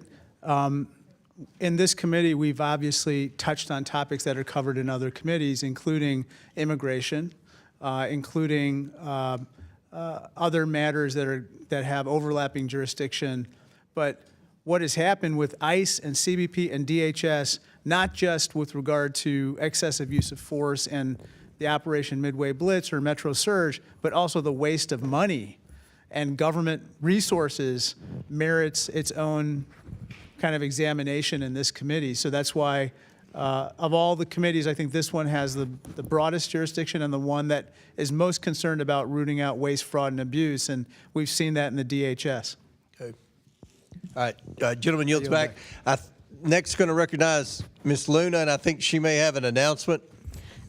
in this committee, we've obviously touched on topics that are covered in other committees, including immigration, including other matters that have overlapping jurisdiction. But what has happened with ICE and CBP and DHS, not just with regard to excessive use of force and the Operation Midway Blitz or Metro Surge, but also the waste of money and government resources merits its own kind of examination in this committee. So that's why, of all the committees, I think this one has the broadest jurisdiction and the one that is most concerned about rooting out waste, fraud, and abuse. And we've seen that in the DHS. Okay. All right, gentleman yields back. Next, going to recognize Ms. Luna, and I think she may have an announcement.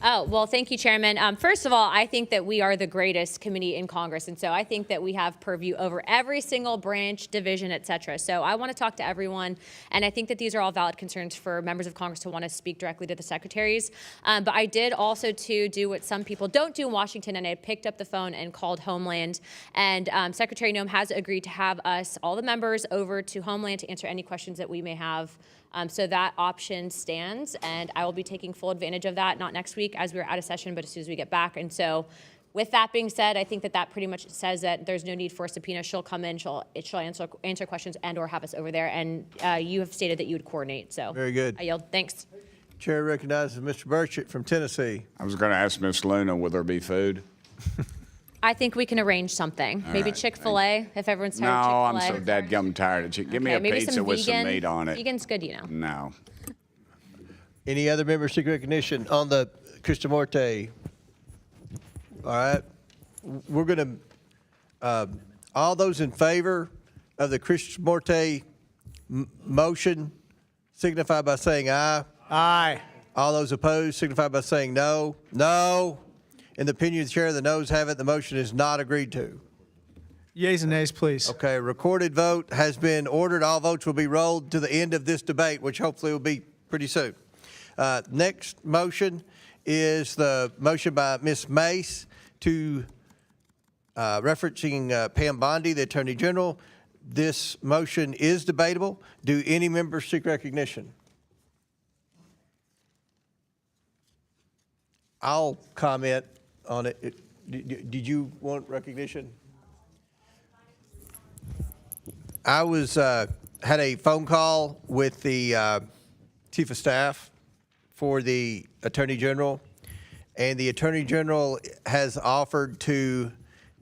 Oh, well, thank you, Chairman. First of all, I think that we are the greatest committee in Congress, and so I think that we have purview over every single branch, division, et cetera. So I want to talk to everyone, and I think that these are all valid concerns for members of Congress to want to speak directly to the secretaries. But I did also, too, do what some people don't do in Washington, and I picked up the phone and called Homeland, and Secretary Noem has agreed to have us, all the members, over to Homeland to answer any questions that we may have. So that option stands, and I will be taking full advantage of that, not next week as we're out of session, but as soon as we get back. And so with that being said, I think that pretty much says that there's no need for a subpoena. She'll come in, she'll answer questions and or have us over there, and you have stated that you would coordinate. So very good. I yield. Thanks. Chair recognizes Mr. Burchett from Tennessee. I was going to ask Ms. Luna, will there be food? I think we can arrange something. All maybe right. Chick-fil-A, if everyone's tired No, of I'm Chick-fil-A. so dadgum tired of chicken. Give me a maybe pizza some with some vegan. meat on it. Vegan's good, you know. No. Any other members seek recognition on the Krista Morte? All right. We're going to, all those in favor of the Krista Morte motion signify by saying aye. Aye. All those opposed signify by saying no. No. In the opinion of the chair, the noes have it. The motion is not agreed to. Yeas and nays, please. Okay, recorded vote has been ordered. All votes will be rolled to the end of this debate, which hopefully will be pretty soon. Next motion is the motion by Ms. Mace to referencing Pam Bondi, the Attorney General. This motion is debatable. Do any members seek recognition? I'll comment on it. Did you want recognition? I was had a phone call with the Chief of Staff for the Attorney General, and the Attorney General has offered to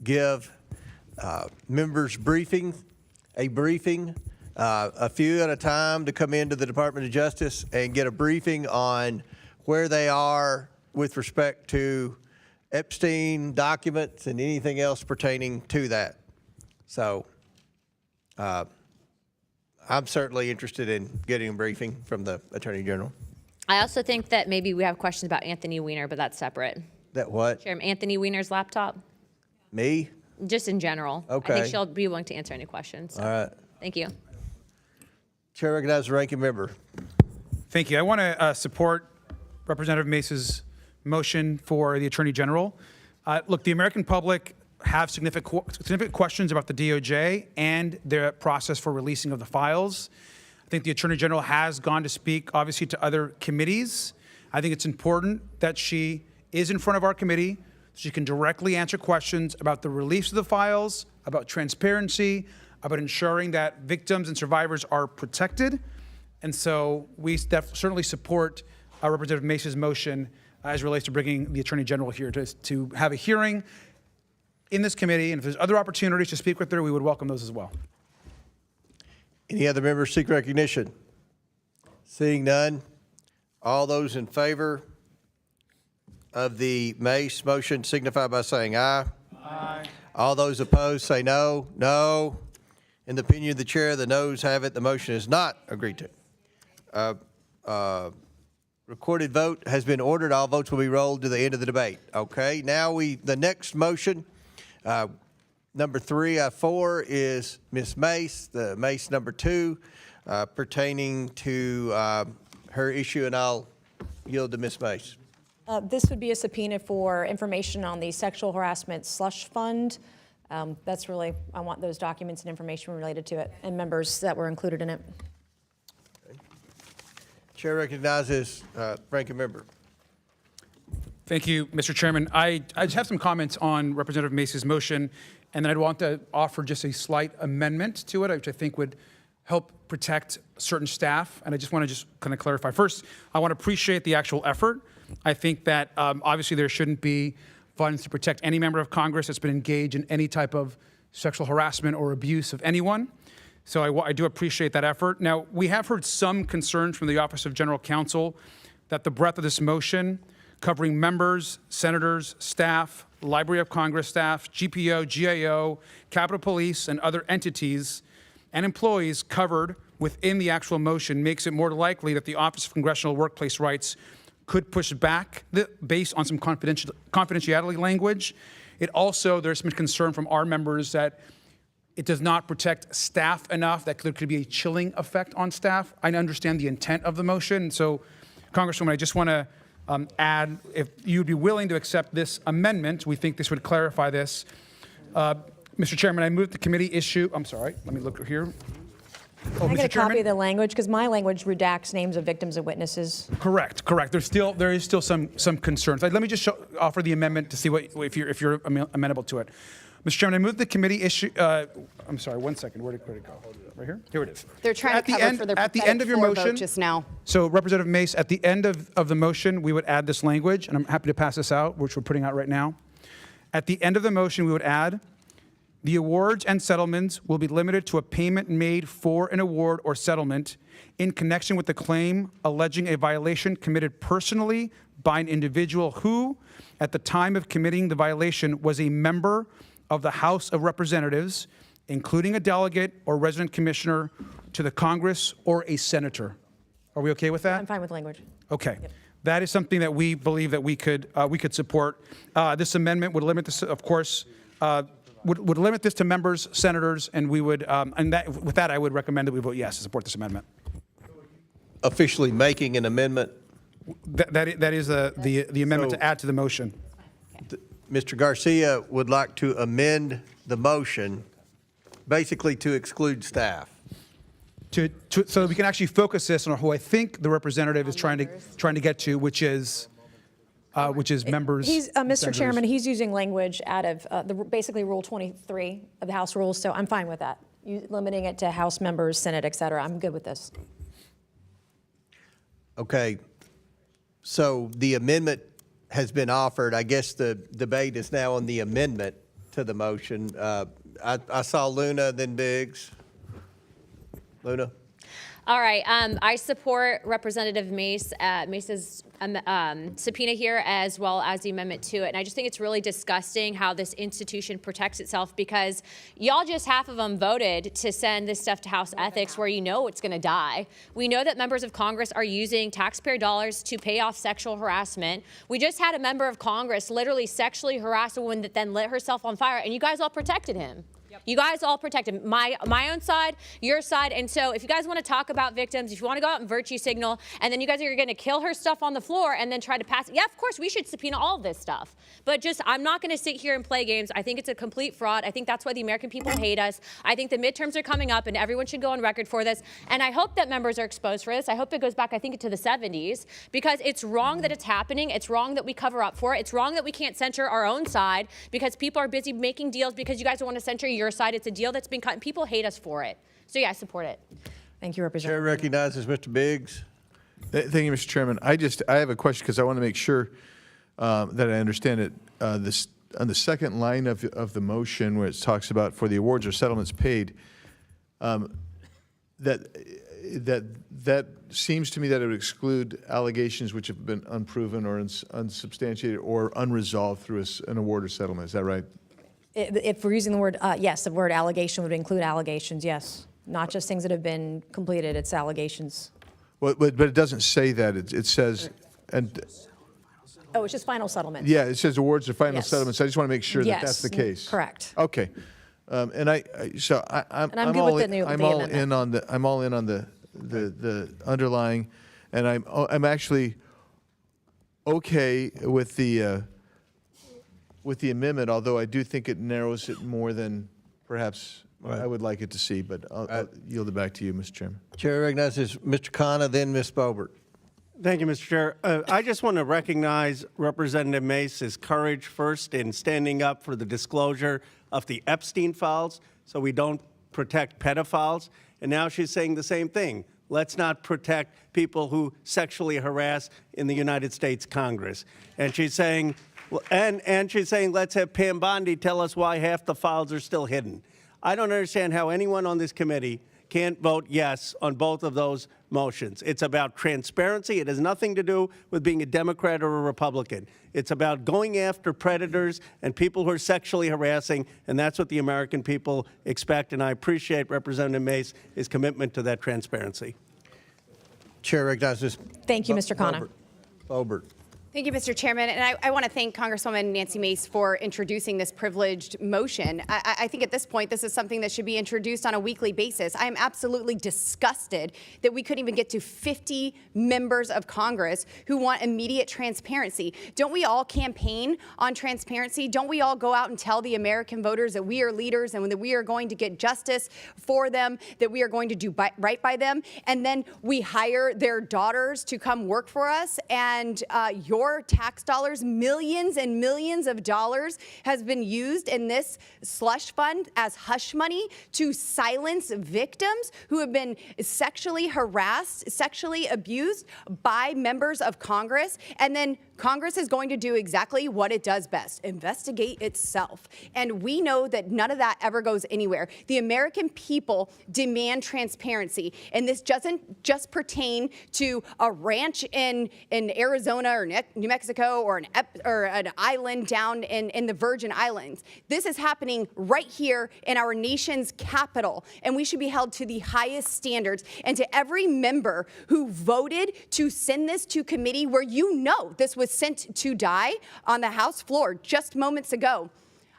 give members a briefing, a few at a time, to come into the Department of Justice and get a briefing on where they are with respect to Epstein documents and anything else pertaining to that. So I'm certainly interested in getting a briefing from the Attorney General. I also think that maybe we have questions about Anthony Weiner, but that's separate. That what? Chairman, Anthony Weiner's laptop, Me? just in general. I Okay. think she'll be willing to answer any questions. So. All right. Thank you. Chair recognizes the ranking member. Thank you. I want to support Representative Mace's motion for the Attorney General. Look, the American public have significant questions about the DOJ and their process for releasing of the files. I think the Attorney General has gone to speak, obviously, to other committees. I think it's important that she is in front of our committee so she can directly answer questions about the release of the files, about transparency, about ensuring that victims and survivors are protected. And so we certainly support Representative Mace's motion as it relates to bringing the Attorney General here to have a hearing in this committee. And if there's other opportunities to speak with her, we would welcome those as well. Any other members seek recognition? Seeing none, all those in favor of the Mace motion signify by saying aye. Aye. All those opposed say no. No. In the opinion of the chair, the noes have it. The motion is not agreed to. Recorded vote has been ordered. All votes will be rolled to the end of the debate. Okay, now the next motion, number 3 out of 4 is Ms. Mace, the Mace number 2, pertaining to her issue, and I'll yield to Ms. Mace. This would be a subpoena for information on the sexual harassment slush fund. That's really, I want those documents and information related to it and members that were included in it. Chair recognizes ranking member. Thank you, Mr. Chairman. I just have some comments on Representative Mace's motion, and then I'd want to offer just a slight amendment to it, which I think would help protect certain staff. And I just want to kind of clarify. First, I want to appreciate the actual effort. I think that obviously there shouldn't be funds to protect any member of Congress that's been engaged in any type of sexual harassment or abuse of anyone. So I do appreciate that effort. Now, we have heard some concerns from the Office of General Counsel that the breadth of this motion, covering members, senators, staff, Library of Congress staff, GPO, GAO, Capitol Police, and other entities and employees covered within the actual motion, makes it more likely that the Office of Congressional Workplace Rights could push back based on some confidentiality language. It also, there's some concern from our members that it does not protect staff enough, that there could be a chilling effect on staff. I understand the intent of the motion. So, Congresswoman, I just want to add, if you'd be willing to accept this amendment, we think this would clarify this. Mr. Chairman, I move the committee issue, I'm sorry, let me look here. Can I get Mr. a Chairman? copy of the language? Because my language redacts names of victims and witnesses. Correct. There is still some concerns. Let me just offer the amendment to see if you're amenable to it. Mr. Chairman, I move the committee issue. I'm sorry, 1 second. Where did it go? Right here? Here it is. They're trying to cover for their at the end of your floor motion vote just now. So, Representative Mace, at the end of the motion, we would add this language, and I'm happy to pass this out, which we're putting out right now. At the end of the motion, we would add, the awards and settlements will be limited to a payment made for an award or settlement in connection with the claim alleging a violation committed personally by an individual who, at the time of committing the violation, was a member of the House of Representatives, including a delegate or resident commissioner to the Congress or a senator. Are we okay with that? I'm fine with language. Okay. Yep. That is something that we believe that we could support. This amendment would limit this, of course, would limit this to members, senators, and we would, with that, I would recommend that we vote yes to support this amendment. Officially making an amendment? That is the amendment to add to the motion. Mr. Garcia would like to amend the motion, basically to exclude staff. So that we can actually focus this on who I think the representative is trying to get to, which is members. He's Mr. Chairman. He's using language out of basically Rule 23 of the House rules. So I'm fine with that. Limiting it to House members, Senate, et cetera. I'm good with this. Okay. So the amendment has been offered. I guess the debate is now on the amendment to the motion. I saw Luna, then Biggs. Luna? All right. I support Representative Mace's subpoena here as well as the amendment to it. And I just think it's really disgusting how this institution protects itself, because y'all just half of them voted to send this stuff to House Ethics where you know it's going to die. We know that members of Congress are using taxpayer dollars to pay off sexual harassment. We just had a member of Congress literally sexually harass a woman that then lit herself on fire, and you guys all protected him. You guys all protected my own side, your side. And so if you guys want to talk about victims, if you want to go out and virtue signal, and then you guys are going to kill her stuff on the floor and then try to pass it, yeah, of course, we should subpoena all of this stuff. But just, I'm not going to sit here and play games. I think it's a complete fraud. I think that's why the American people hate us. I think the midterms are coming up, and everyone should go on record for this. And I hope that members are exposed for this. I hope it goes back, I think, to the 70s, because it's wrong that it's happening. It's wrong that we cover up for it. It's wrong that we can't censor our own side because people are busy making deals because you guys don't want to censor your side. It's a deal that's been cut, and people hate us for it. So yeah, I support it. Thank you, Representative. Chair recognizes Mr. Biggs. Thank you, Mr. Chairman. I have a question because I want to make sure that I understand it. This on the second line of the motion where it talks about for the awards or settlements paid, that seems to me that it would exclude allegations which have been unproven or unsubstantiated or unresolved through an award or settlement. Is that right? If we're using the word, yes, the word allegation would include allegations, yes. Not just things that have been completed, it's allegations. Well, but it doesn't say that. It says, and Oh, it's just final settlements. yeah, it says awards or final Yes. settlements. I just want to make sure that Yes, that's the case. correct. Okay. I'm good all with the I'm the all amendment. in on the underlying, and I'm actually okay with the amendment, although I do think it narrows it more than perhaps I would like it to see. But I'll yield it back to you, Mr. Chairman. Chair recognizes Mr. Khanna, then Ms. Bobert. Thank you, Mr. Chair. I just want to recognize Representative Mace's courage first in standing up for the disclosure of the Epstein files so we don't protect pedophiles. And now she's saying the same thing. Let's not protect people who sexually harass in the United States Congress. And she's saying, and she's saying, let's have Pam Bondi tell us why half the files are still hidden. I don't understand how anyone on this committee can't vote yes on both of those motions. It's about transparency. It has nothing to do with being a Democrat or a Republican. It's about going after predators and people who are sexually harassing, and that's what the American people expect, and I appreciate Representative Mace's commitment to that transparency. Chair recognizes. Thank you, Mr. Khanna. Bobert. Thank you, Mr. Chairman. And I want to thank Congresswoman Nancy Mace for introducing this privileged motion. I think at this point, this is something that should be introduced on a weekly basis. I am absolutely disgusted that we couldn't even get to 50 members of Congress who want immediate transparency. Don't we all campaign on transparency? Don't we all go out and tell the American voters that we are leaders and that we are going to get justice for them, that we are going to do right by them? And then we hire their daughters to come work for us, and your tax dollars, millions and millions of dollars, has been used in this slush fund as hush money to silence victims who have been sexually harassed, sexually abused by members of Congress. And then Congress is going to do exactly what it does best, investigate itself. And we know that none of that ever goes anywhere. The American people demand transparency. And this doesn't just pertain to a ranch in Arizona or New Mexico or an island down in the Virgin Islands. This is happening right here in our nation's capital, and we should be held to the highest standards. And to every member who voted to send this to committee, where you know this was sent to die on the House floor just moments ago,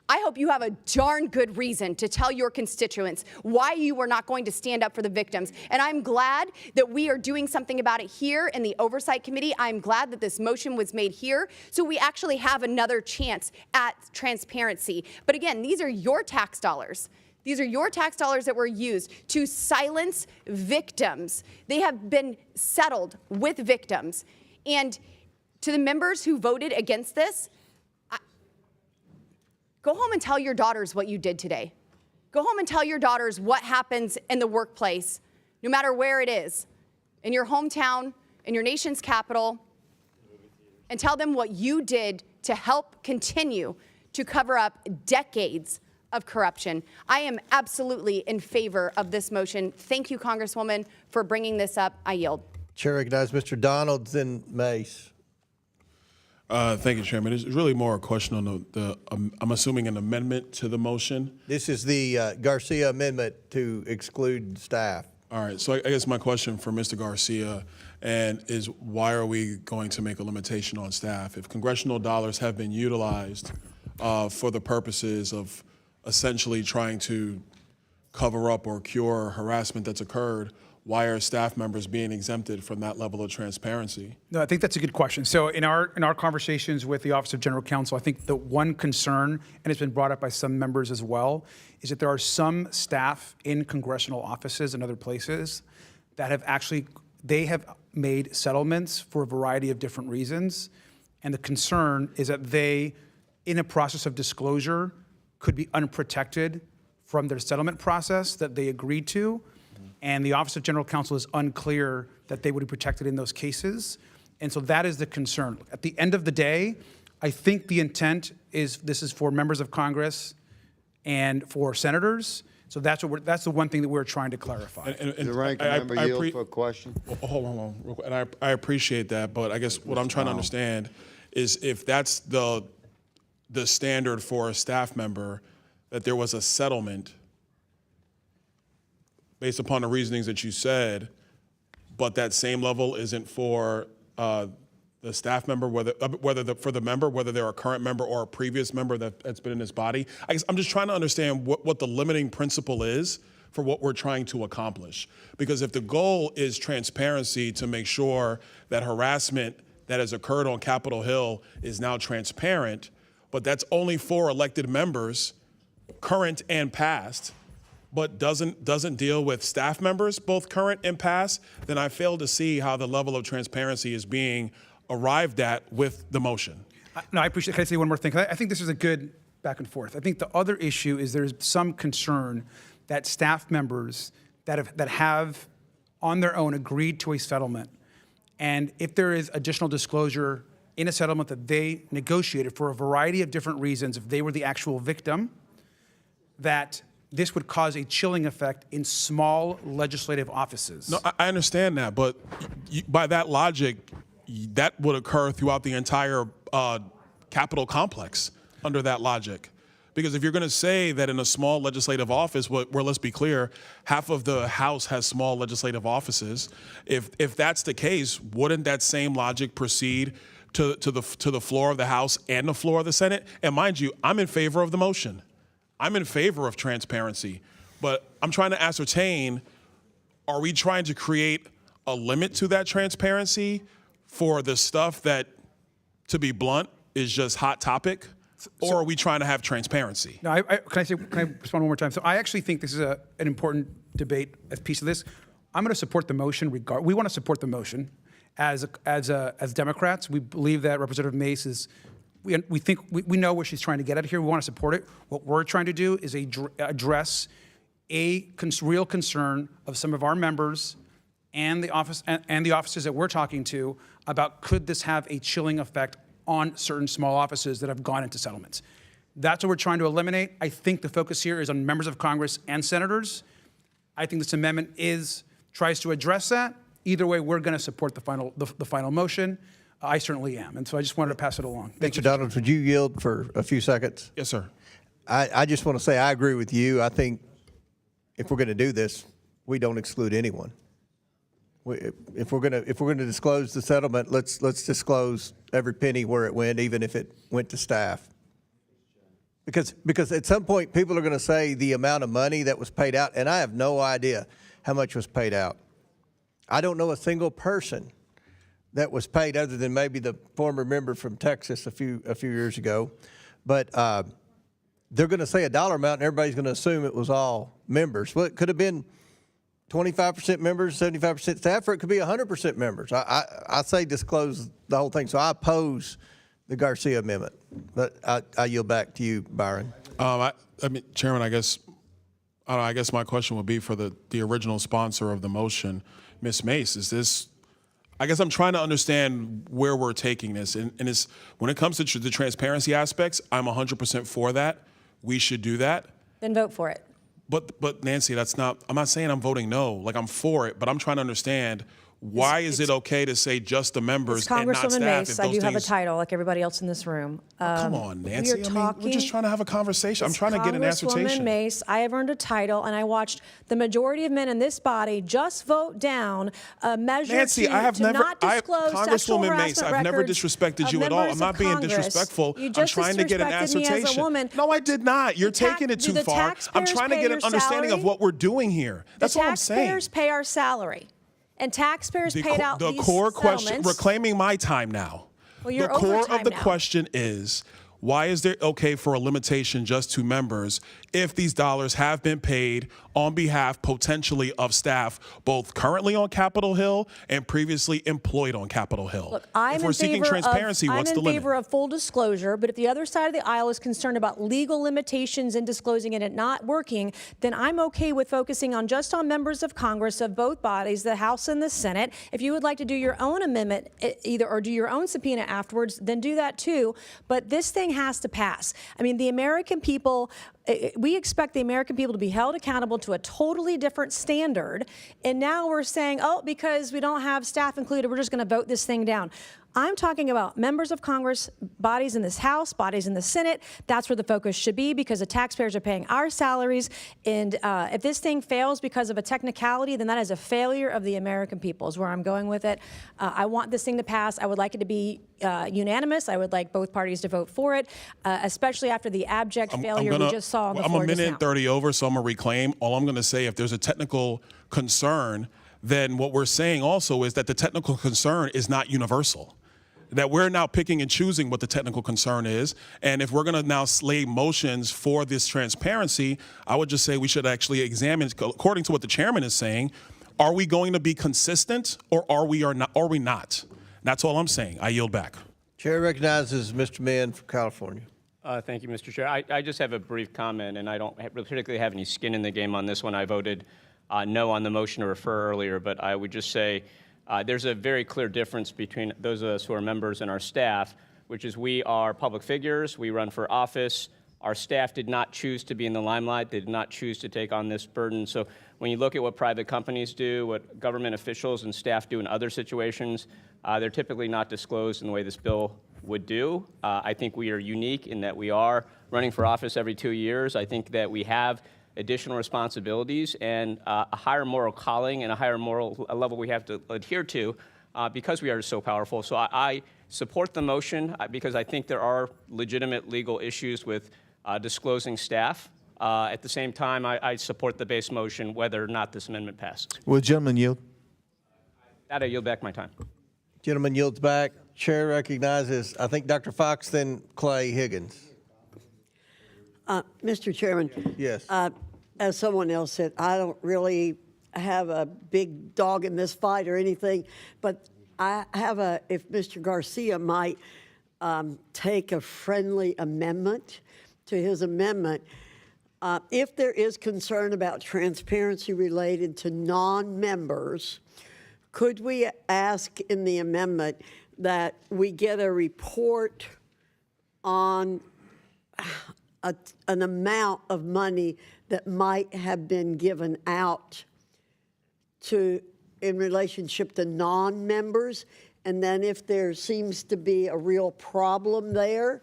I hope you have a darn good reason to tell your constituents why you were not going to stand up for the victims. And I'm glad that we are doing something about it here in the Oversight Committee. I'm glad that this motion was made here so we actually have another chance at transparency. But again, these are your tax dollars. These are your tax dollars that were used to silence victims. They have been settled with victims. And to the members who voted against this, go home and tell your daughters what you did today. Go home and tell your daughters what happens in the workplace, no matter where it is, in your hometown, in your nation's capital, and tell them what you did to help continue to cover up decades of corruption. I am absolutely in favor of this motion. Thank you, Congresswoman, for bringing this up. I yield. Chair recognizes Mr. Donald, then Mace. Thank you, Chairman. It's really more a question on I'm assuming an amendment to the motion. This is the Garcia amendment to exclude staff. All right, so I guess my question for Mr. Garcia is why are we going to make a limitation on staff? If congressional dollars have been utilized for the purposes of essentially trying to cover up or cure harassment that's occurred, why are staff members being exempted from that level of transparency? No, I think that's a good question. So in our conversations with the Office of General Counsel, I think the one concern, and it's been brought up by some members as well, is that there are some staff in congressional offices and other places that they have made settlements for a variety of different reasons. And the concern is that they, in a process of disclosure, could be unprotected from their settlement process that they agreed to. And the Office of General Counsel is unclear that they would be protected in those cases. And so that is the concern. At the end of the day, I think the intent is this is for members of Congress and for senators. So that's the one thing that we're trying to clarify. The ranking member yield for a question. Well, hold on, real quick. And I appreciate that, but I guess what I'm trying to understand is if that's the standard for a staff member, that there was a settlement based upon the reasonings that you said, but that same level isn't for the staff member, whether they're a current member or a previous member that's been in this body. I guess I'm just trying to understand what the limiting principle is for what we're trying to accomplish. Because if the goal is transparency to make sure that harassment that has occurred on Capitol Hill is now transparent, but that's only for elected members, current and past, but doesn't deal with staff members, both current and past, then I fail to see how the level of transparency is being arrived at with the motion. No, I appreciate. Can I say one more thing? I think this is a good back and forth. I think the other issue is there's some concern that staff members that have on their own agreed to a settlement, and if there is additional disclosure in a settlement that they negotiated for a variety of different reasons, if they were the actual victim, that this would cause a chilling effect in small legislative offices. No, I understand that, but by that logic, that would occur throughout the entire Capitol complex under that logic. Because if you're going to say that in a small legislative office, where let's be clear, half of the House has small legislative offices, if that's the case, wouldn't that same logic proceed to the floor of the House and the floor of the Senate? And mind you, I'm in favor of the motion. I'm in favor of transparency, but I'm trying to ascertain, are we trying to create a limit to that transparency for the stuff that, to be blunt, is just hot topic? Or are we trying to have transparency? No, can I respond one more time? So I actually think this is an important debate as piece of this. I'm going to support the motion. We want to support the motion as Democrats. We believe that Representative Mace is. We know where she's trying to get at here. We want to support it. What we're trying to do is address a real concern of some of our members and the offices that we're talking to about could this have a chilling effect on certain small offices that have gone into settlements. That's what we're trying to eliminate. I think the focus here is on members of Congress and senators. I think this amendment tries to address that. Either way, we're going to support the final motion. I certainly am, and so I just wanted to pass it along. Mr. Donald, would you yield for a few seconds? Yes, sir. I just want to say I agree with you. I think if we're going to do this, we don't exclude anyone. If we're going to disclose the settlement, let's disclose every penny where it went, even if it went to staff. Because at some point people are going to say the amount of money that was paid out, and I have no idea how much was paid out. I don't know a single person that was paid other than maybe the former member from Texas a few years ago. But they're going to say a dollar amount and everybody's going to assume it was all members. Well, it could have been 25% members, 75% staff, or it could be 100% members. I say disclose the whole thing. So I oppose the Garcia amendment. But I yield back to you, Byron. I mean, Chairman, I guess my question would be for the original sponsor of the motion, Ms. Mace. I guess I'm trying to understand where we're taking this. And it's, when it comes to the transparency aspects, I'm 100% for that. We should do that. Then vote for it. But Nancy, I'm not saying I'm voting no. Like, I'm for it, but I'm trying to understand why is it okay to say just the members and not Congresswoman staff? Mace, I do have a title like everybody else in this room. Come on, Nancy. We're just trying to have a conversation. I'm trying to get an assertion. Congresswoman Mace, I have earned a title, and I watched the majority of men in this body just vote down a measure Nancy, to, I have to never, not disclose sexual Congresswoman harassment Mace, I've never records disrespected of you at all. members I'm not of being Congress. disrespectful. You I'm just trying to get an disrespected me as a assertion. woman. No, I did not. You're taking it Do too the far. I'm taxpayers trying to pay get your an understanding of salary? what we're doing here. That's all I'm saying. Taxpayers pay our salary, and taxpayers paid out The these core question, settlements. reclaiming my time now. Well, you're the core overtime of the now. question is, why is there okay for a limitation just to members if these dollars have been paid on behalf potentially of staff both currently on Capitol Hill and previously employed on Capitol Hill? Look, I'm if we're in seeking favor transparency, of, what's I'm the in limit? favor of full disclosure, but if the other side of the aisle is concerned about legal limitations in disclosing it and not working, then I'm okay with focusing on just on members of Congress of both bodies, the House and the Senate. If you would like to do your own amendment either or do your own subpoena afterwards, then do that too. But this thing has to pass. I mean, the American people, we expect the American people to be held accountable to a totally different standard. And now we're saying, oh, because we don't have staff included, we're just going to vote this thing down. I'm talking about members of Congress, bodies in this House, bodies in the Senate. That's where the focus should be because the taxpayers are paying our salaries. And if this thing fails because of a technicality, then that is a failure of the American people is where I'm going with it. I want this thing to pass. I would like it to be unanimous. I would like both parties to vote for it, especially after the abject failure we just saw on the floor I'm a just minute now. 30 over, so I'm going to reclaim. All I'm going to say, if there's a technical concern, then what we're saying also is that the technical concern is not universal. That we're now picking and choosing what the technical concern is. And if we're going to now slay motions for this transparency, I would just say we should actually examine, according to what the chairman is saying, are we going to be consistent or are we not? That's all I'm saying. I yield back. Chair recognizes Mr. Mann from California. Thank you, Mr. Chair. I just have a brief comment, and I don't particularly have any skin in the game on this one. I voted no on the motion to refer earlier, but I would just say there's a very clear difference between those of us who are members and our staff, which is we are public figures. We run for office. Our staff did not choose to be in the limelight. They did not choose to take on this burden. So when you look at what private companies do, what government officials and staff do in other situations, they're typically not disclosed in the way this bill would do. I think we are unique in that we are running for office every 2 years. I think that we have additional responsibilities and a higher moral calling and a higher moral level we have to adhere to because we are so powerful. So I support the motion because I think there are legitimate legal issues with disclosing staff. At the same time, I support the base motion whether or not this amendment passes. Will the gentleman yield? That I yield back my time. Gentleman yields back. Chair recognizes, I think, Dr. Foxx, then Clay Higgins. Mr. Chairman. Yes. As someone else said, I don't really have a big dog in this fight or anything, but I have if Mr. Garcia might take a friendly amendment to his amendment. If there is concern about transparency related to non-members, could we ask in the amendment that we get a report on an amount of money that might have been given out in relationship to non-members, and then if there seems to be a real problem there,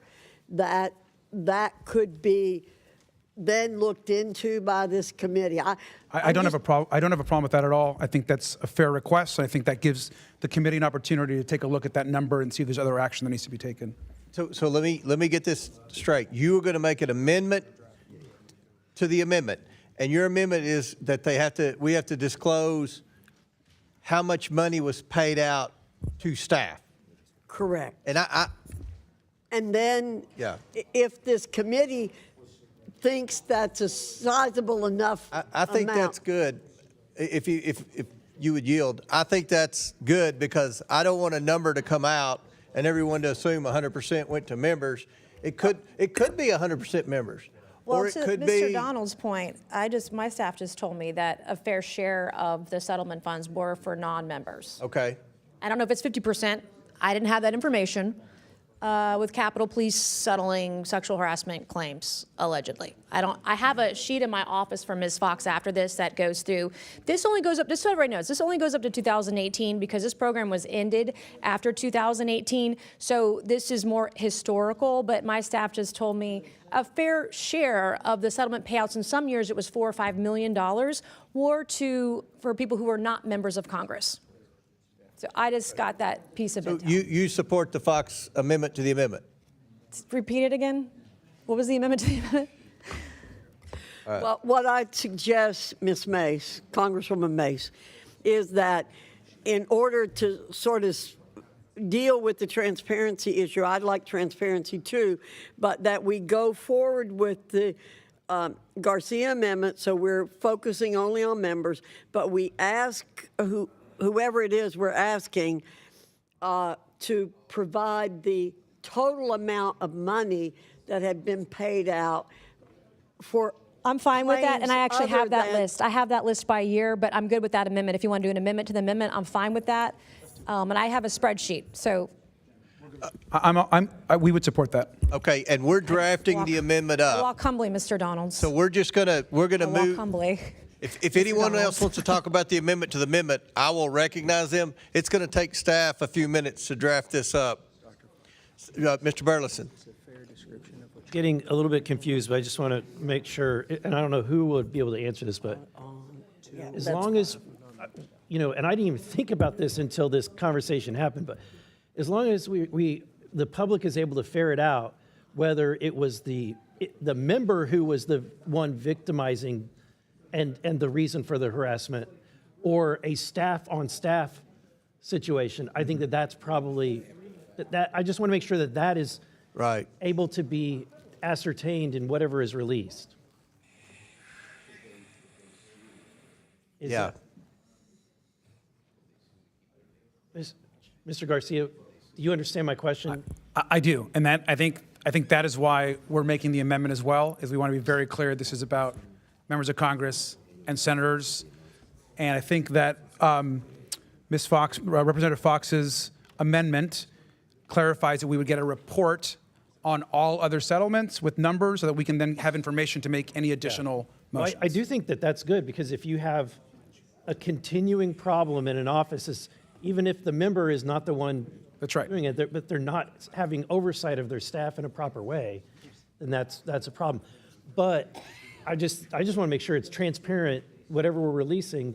that could be then looked into by this committee. I don't have a problem. I don't have a problem with that at all. I think that's a fair request. I think that gives the committee an opportunity to take a look at that number and see if there's other action that needs to be taken. So let me get this straight. You are going to make an amendment to the amendment, and your amendment is that we have to disclose how much money was paid out to staff. Correct. And and then if this committee thinks that's a sizable enough I think amount. that's good. If you would yield, I think that's good because I don't want a number to come out and everyone to assume 100% went to members. It could be 100% members. Well, or it to could Mr. be, Donald's point, my staff just told me that a fair share of the settlement funds were for non-members. Okay. I don't know if it's 50%. I didn't have that information. with Capitol Police settling sexual harassment claims, allegedly. I have a sheet in my office from Ms. Foxx after this that goes through. This only goes up, just so everybody knows, this only goes up to 2018 because this program was ended after 2018. So this is more historical, but my staff just told me a fair share of the settlement payouts, in some years it was $4 or $5 million, were for people who were not members of Congress. So I just got that piece of it. You support the Foxx amendment to the amendment? Repeat it again. What was the amendment to the amendment? Well, what I'd suggest, Ms. Mace, Congresswoman Mace, is that in order to sort of deal with the transparency issue, I'd like transparency too, but that we go forward with the Garcia amendment, so we're focusing only on members, but we ask whoever it is we're asking to provide the total amount of money that had been paid out for. I'm fine with that, and I actually have that than- list. I have that list by year, but I'm good with that amendment. If you want to do an amendment to the amendment, I'm fine with that. And I have a spreadsheet, so. We would support that. Okay, and we're drafting the amendment up. Walk humbly, Mr. Donalds. So we're gonna Walk move. humbly. If anyone else wants to talk about the amendment to the amendment, I will recognize them. It's going to take staff a few minutes to draft this up. Mr. Burleson. Getting a little bit confused, but I just want to make sure, and I don't know who would be able to answer this, but as long as, you know, and I didn't even think about this until this conversation happened, but as long as the public is able to ferret out whether it was the member who was the one victimizing and the reason for the harassment, or a staff-on-staff situation, I think that's probably, that I just want to make sure that is right, able to be ascertained in whatever is released. Yeah. Mr. Garcia, do you understand my question? I do, and that I think that is why we're making the amendment as well, is we want to be very clear this is about members of Congress and senators, and I think that Ms. Foxx, Representative Foxx's amendment clarifies that we would get a report on all other settlements with numbers so that we can then have information to make any additional motions. I do think that that's good, because if you have a continuing problem in an office, even if the member is not the one doing it, but they're not having oversight of their staff in a proper way, then that's a problem. But I just want to make sure it's transparent, whatever we're releasing,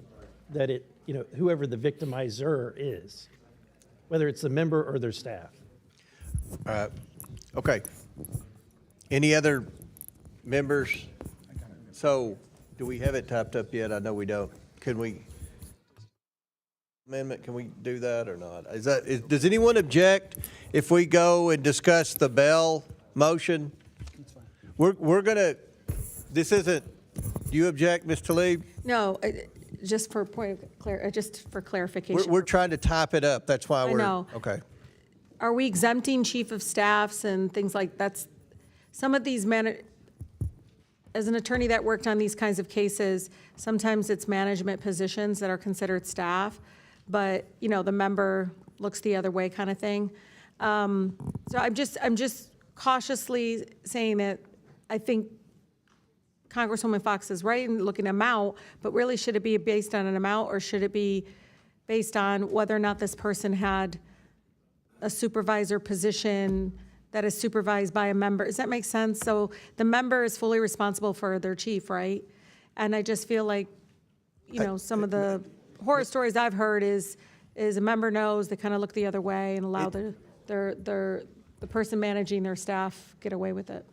that it, you know, whoever the victimizer is, whether it's the member or their staff. Okay. Any other members? So, do we have it typed up yet? I know we don't. Can we? Amendment, can we do that or not? Does anyone object if we go and discuss the Bell motion? We're gonna, this isn't, do you object, Ms. Tlaib? No, just for clarification. We're trying to type it up, that's why I know. Okay. Are we exempting chief of staffs and things like that's, some of these as an attorney that worked on these kinds of cases, sometimes it's management positions that are considered staff, but you know, the member looks the other way kind of thing. So I'm just cautiously saying that I think Congresswoman Foxx is right in looking at amount, but really should it be based on an amount, or should it be based on whether or not this person had a supervisor position that is supervised by a member? Does that make sense? So the member is fully responsible for their chief, right? And I just feel like, you know, some of the horror stories I've heard is a member knows, they kind of look the other way and allow the person managing their staff get away with it.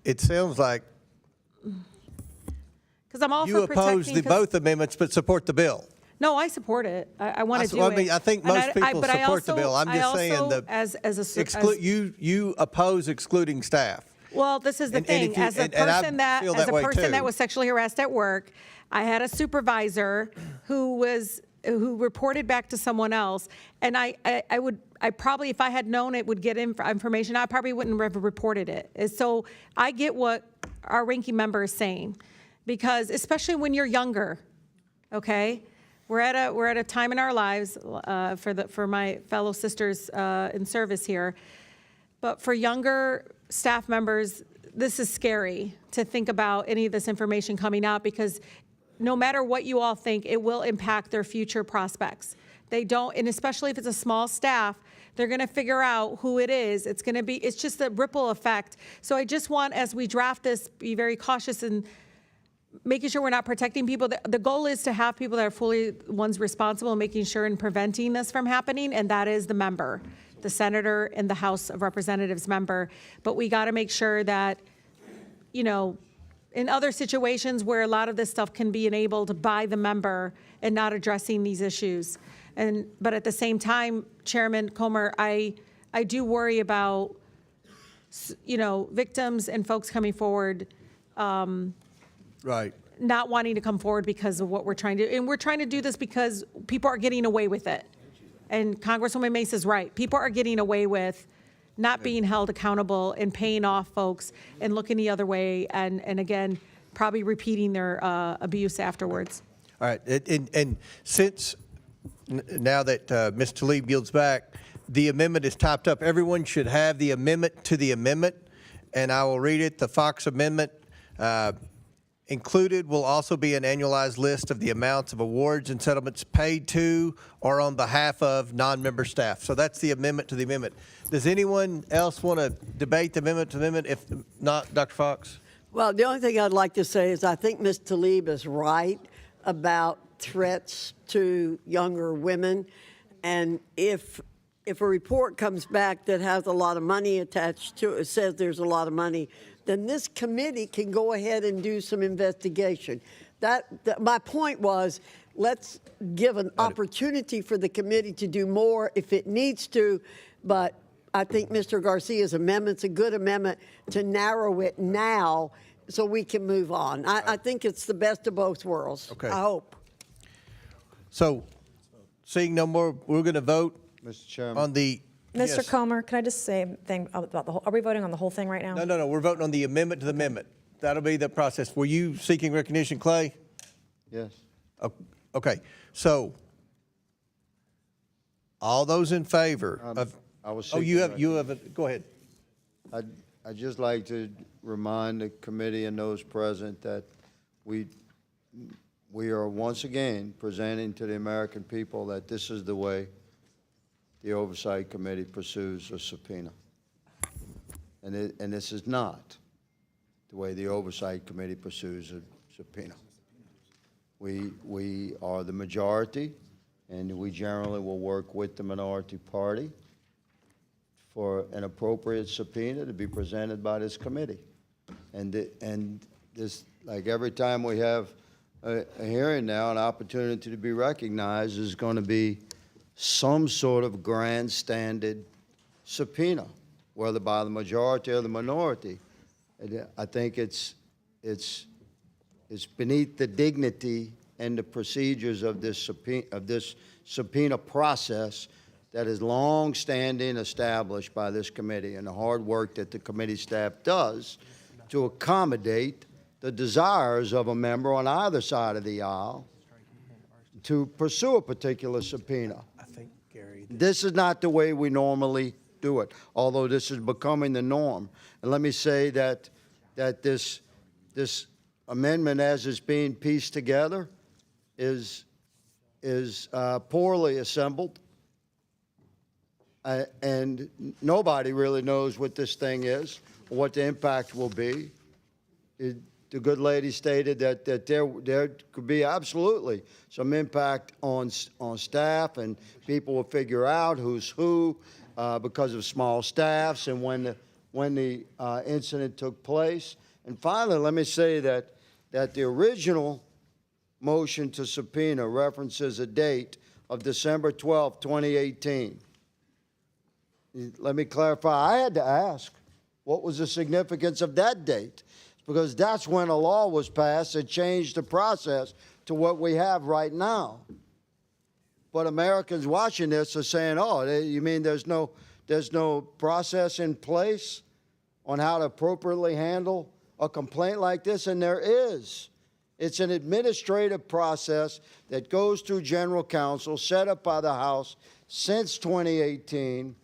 It sounds like because I'm all you for oppose protecting both amendments but support the bill. No, I support it. I want to do it. I think most people support the bill. I'm just saying you oppose excluding staff. Well, this is the thing. As a person that was sexually harassed at work, I had a supervisor who reported back to someone else, and I probably, if I had known it would get information, I probably wouldn't have reported it. So I get what our ranking member is saying, because especially when you're younger, okay? we're at a time in our lives for my fellow sisters in service here. But for younger staff members, this is scary to think about any of this information coming out, because no matter what you all think, it will impact their future prospects. They don't, and especially if it's a small staff, they're going to figure out who it is. It's just a ripple effect. So I just want, as we draft this, be very cautious in making sure we're not protecting people. The goal is to have people that are fully ones responsible and making sure and preventing this from happening, and that is the member, the senator and the House of Representatives member. But we got to make sure that, you know, in other situations where a lot of this stuff can be enabled by the member and not addressing these issues. But at the same time, Chairman Comer, I do worry about, you know, victims and folks coming forward Right. not wanting to come forward because of what we're trying to do. And we're trying to do this because people are getting away with it. And Congresswoman Mace is right. People are getting away with not being held accountable and paying off folks and looking the other way, and again, probably repeating their abuse afterwards. All right, and since now that Ms. Tlaib yields back, the amendment is typed up. Everyone should have the amendment to the amendment, and I will read it. The Foxx amendment included will also be an annualized list of the amounts of awards and settlements paid to or on behalf of non-member staff. So that's the amendment to the amendment. Does anyone else want to debate the amendment to the amendment? If not, Dr. Foxx? Well, the only thing I'd like to say is I think Ms. Tlaib is right about threats to younger women. And if a report comes back that has a lot of money attached to it, says there's a lot of money, then this committee can go ahead and do some investigation. My point was, let's give an opportunity for the committee to do more if it needs to, but I think Mr. Garcia's amendment's a good amendment to narrow it now so we can move on. I think it's the best of both worlds. Okay. I hope. So, seeing no more, we're going to vote Mr. Chairman. on the... Mr. Yes. Comer, can I just say a thing about the whole, are we voting on the whole thing right now? No, we're voting on the amendment to the amendment. That'll be the process. Were you seeking recognition, Clay? Yes. Okay, so all those in favor of... I was you seeking have, go ahead. I'd just like to remind the committee and those present that we are once again presenting to the American people that this is the way the Oversight Committee pursues a subpoena. And this is not the way the Oversight Committee pursues a subpoena. We are the majority, and we generally will work with the minority party for an appropriate subpoena to be presented by this committee. And this, like every time we have a hearing now, an opportunity to be recognized is going to be some sort of grandstanded subpoena, whether by the majority or the minority. And I think it's beneath the dignity and the procedures of this subpoena process that is long-standing, established by this committee, and the hard work that the committee staff does to accommodate the desires of a member on either side of the aisle to pursue a particular subpoena. This is not the way we normally do it, although this is becoming the norm. And let me say that this amendment, as it's being pieced together, is poorly assembled, and nobody really knows what this thing is, or what the impact will be. The good lady stated that there could be absolutely some impact on staff, and people will figure out who's who because of small staffs and when the incident took place. And finally, let me say that the original motion to subpoena references a date of December 12, 2018. Let me clarify. I had to ask, what was the significance of that date? Because that's when a law was passed that changed the process to what we have right now. But Americans watching this are saying, oh, you mean there's no process in place on how to appropriately handle a complaint like this? And there is. It's an administrative process that goes through general counsel, set up by the House since 2018,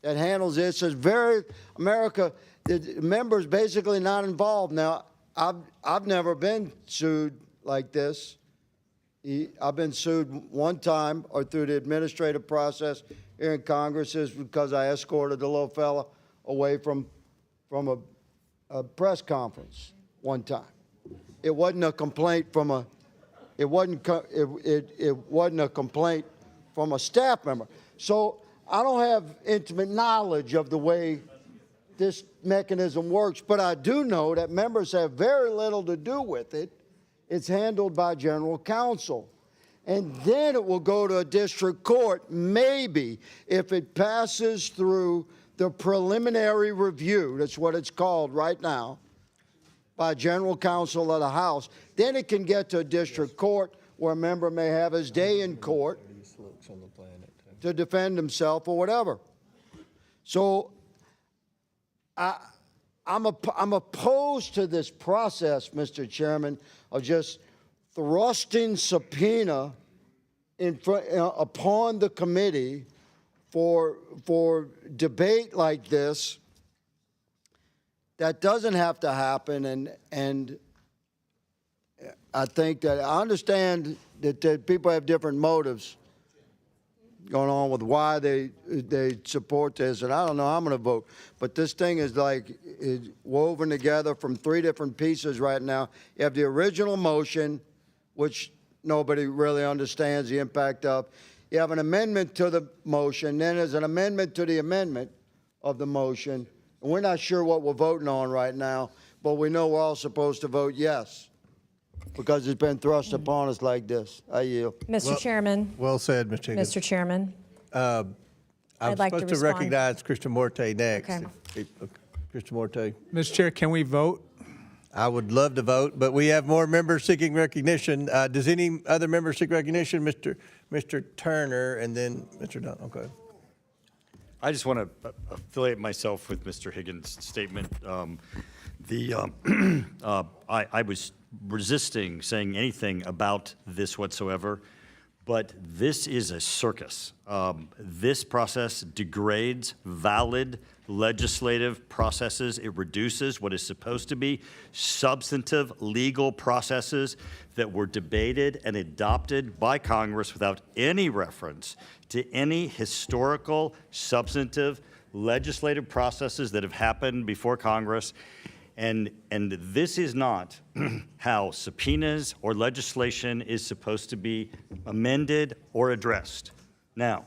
that handles this. It's very, America, the members basically not involved. Now, I've never been sued like this. I've been sued one time or through the administrative process here in Congress is because I escorted the little fella away from a press conference one time. It wasn't a complaint from a, it wasn't a complaint from a staff member. So I don't have intimate knowledge of the way this mechanism works, but I do know that members have very little to do with it. It's handled by general counsel. And then it will go to a district court, maybe, if it passes through the preliminary review, that's what it's called right now, by general counsel of the House. Then it can get to a district court where a member may have his day in court to defend himself or whatever. So I'm opposed to this process, Mr. Chairman, of just thrusting subpoena upon the committee for debate like this. That doesn't have to happen, and I think that I understand that people have different motives going on with why they support this, and I don't know how I'm going to vote, but this thing is woven together from three different pieces right now. You have the original motion, which nobody really understands the impact of. You have an amendment to the motion, then there's an amendment to the amendment of the motion. And we're not sure what we're voting on right now, but we know we're all supposed to vote yes because it's been thrust upon us like this. I yield. Mr. Chairman. Well said, Mr. Higgins. Mr. Chairman. I'm like to supposed to respond. recognize Christian Morte next. Okay. Christian Morte. Mr. Chair, can we vote? I would love to vote, but we have more members seeking recognition. Does any other member seek recognition? Mr. Turner and then Mr. Dunn. Okay. I just want to affiliate myself with Mr. Higgins' statement. I was resisting saying anything about this whatsoever, but this is a circus. This process degrades valid legislative processes. It reduces what is supposed to be substantive legal processes that were debated and adopted by Congress without any reference to any historical, substantive legislative processes that have happened before Congress. And this is not how subpoenas or legislation is supposed to be amended or addressed. Now,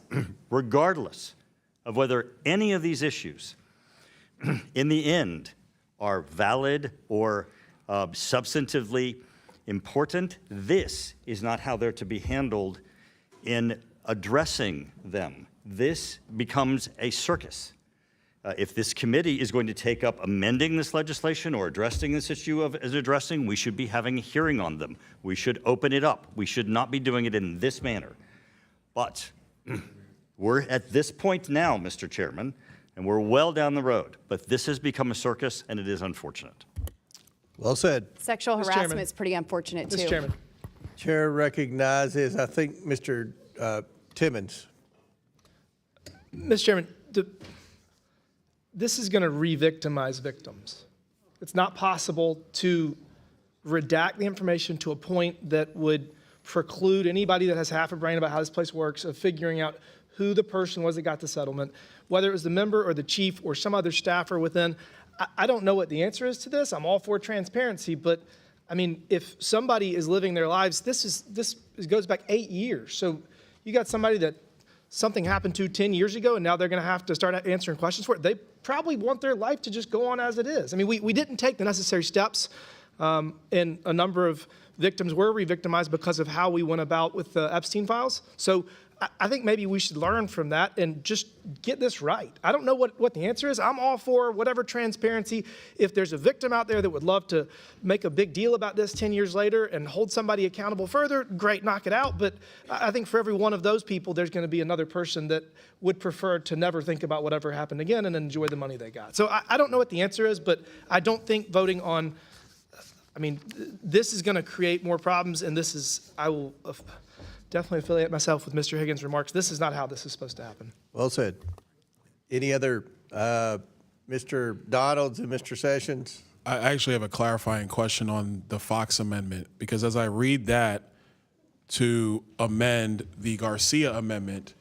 regardless of whether any of these issues in the end are valid or substantively important, this is not how they're to be handled in addressing them. This becomes a circus. If this committee is going to take up amending this legislation or addressing this issue as addressing, we should be having a hearing on them. We should open it up. We should not be doing it in this manner. But we're at this point now, Mr. Chairman, and we're well down the road. But this has become a circus, and it is unfortunate. Well said. Sexual harassment is pretty unfortunate, too. Mr. Chairman. Chair recognizes, I think, Mr. Timmons. Mr. Chairman, this is going to re-victimize victims. It's not possible to redact the information to a point that would preclude anybody that has half a brain about how this place works of figuring out who the person was that got the settlement, whether it was the member or the chief or some other staffer within. I don't know what the answer is to this. I'm all for transparency, but I mean, if somebody is living their lives, this goes back 8 years. So you got somebody that something happened to 10 years ago, and now they're going to have to start answering questions for it. They probably want their life to just go on as it is. I mean, we didn't take the necessary steps, and a number of victims were re-victimized because of how we went about with the Epstein files. So I think maybe we should learn from that and just get this right. I don't know what the answer is. I'm all for whatever transparency. If there's a victim out there that would love to make a big deal about this 10 years later and hold somebody accountable further, great, knock it out. But I think for every one of those people, there's going to be another person that would prefer to never think about whatever happened again and enjoy the money they got. So I don't know what the answer is, but I don't think voting on I mean, this is going to create more problems, and this is, I will definitely affiliate myself with Mr. Higgins' remarks. This is not how this is supposed to happen. Well said. Any other, Mr. Donalds and Mr. Sessions? I actually have a clarifying question on the Foxx amendment, because as I read that to amend the Garcia amendment,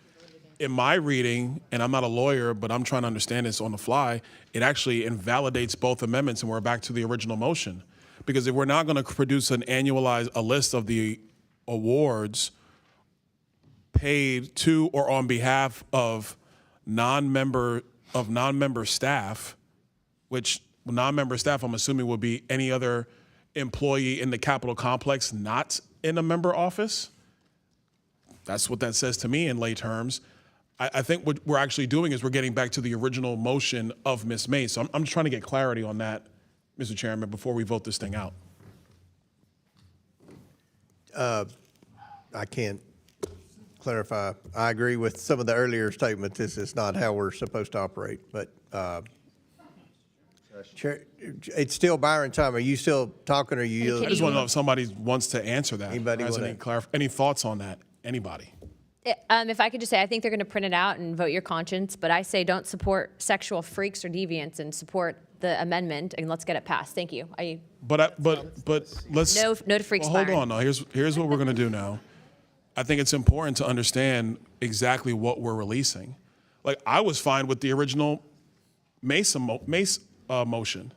in my reading, and I'm not a lawyer, but I'm trying to understand this on the fly, it actually invalidates both amendments, and we're back to the original motion. Because if we're not going to produce a list of the awards paid to or on behalf of non-member staff, which non-member staff I'm assuming would be any other employee in the Capitol complex not in a member office. That's what that says to me in lay terms. I think what we're actually doing is we're getting back to the original motion of Ms. Mace. So I'm just trying to get clarity on that, Mr. Chairman, before we vote this thing out. I can't clarify. I agree with some of the earlier statements. This is not how we're supposed to operate, but Chair, it's still Byron time. Are you still talking, or you? I just want to know if somebody wants to answer that. Anybody has any thoughts on that? Anybody? If I could just say, I think they're going to print it out and vote your conscience, but I say don't support sexual freaks or deviants and support the amendment, and let's get it passed. Thank you. But let's no to freaks. Well, hold on. Now here's what we're going to do now. I think it's important to understand exactly what we're releasing. Like, I was fine with the original Mace motion,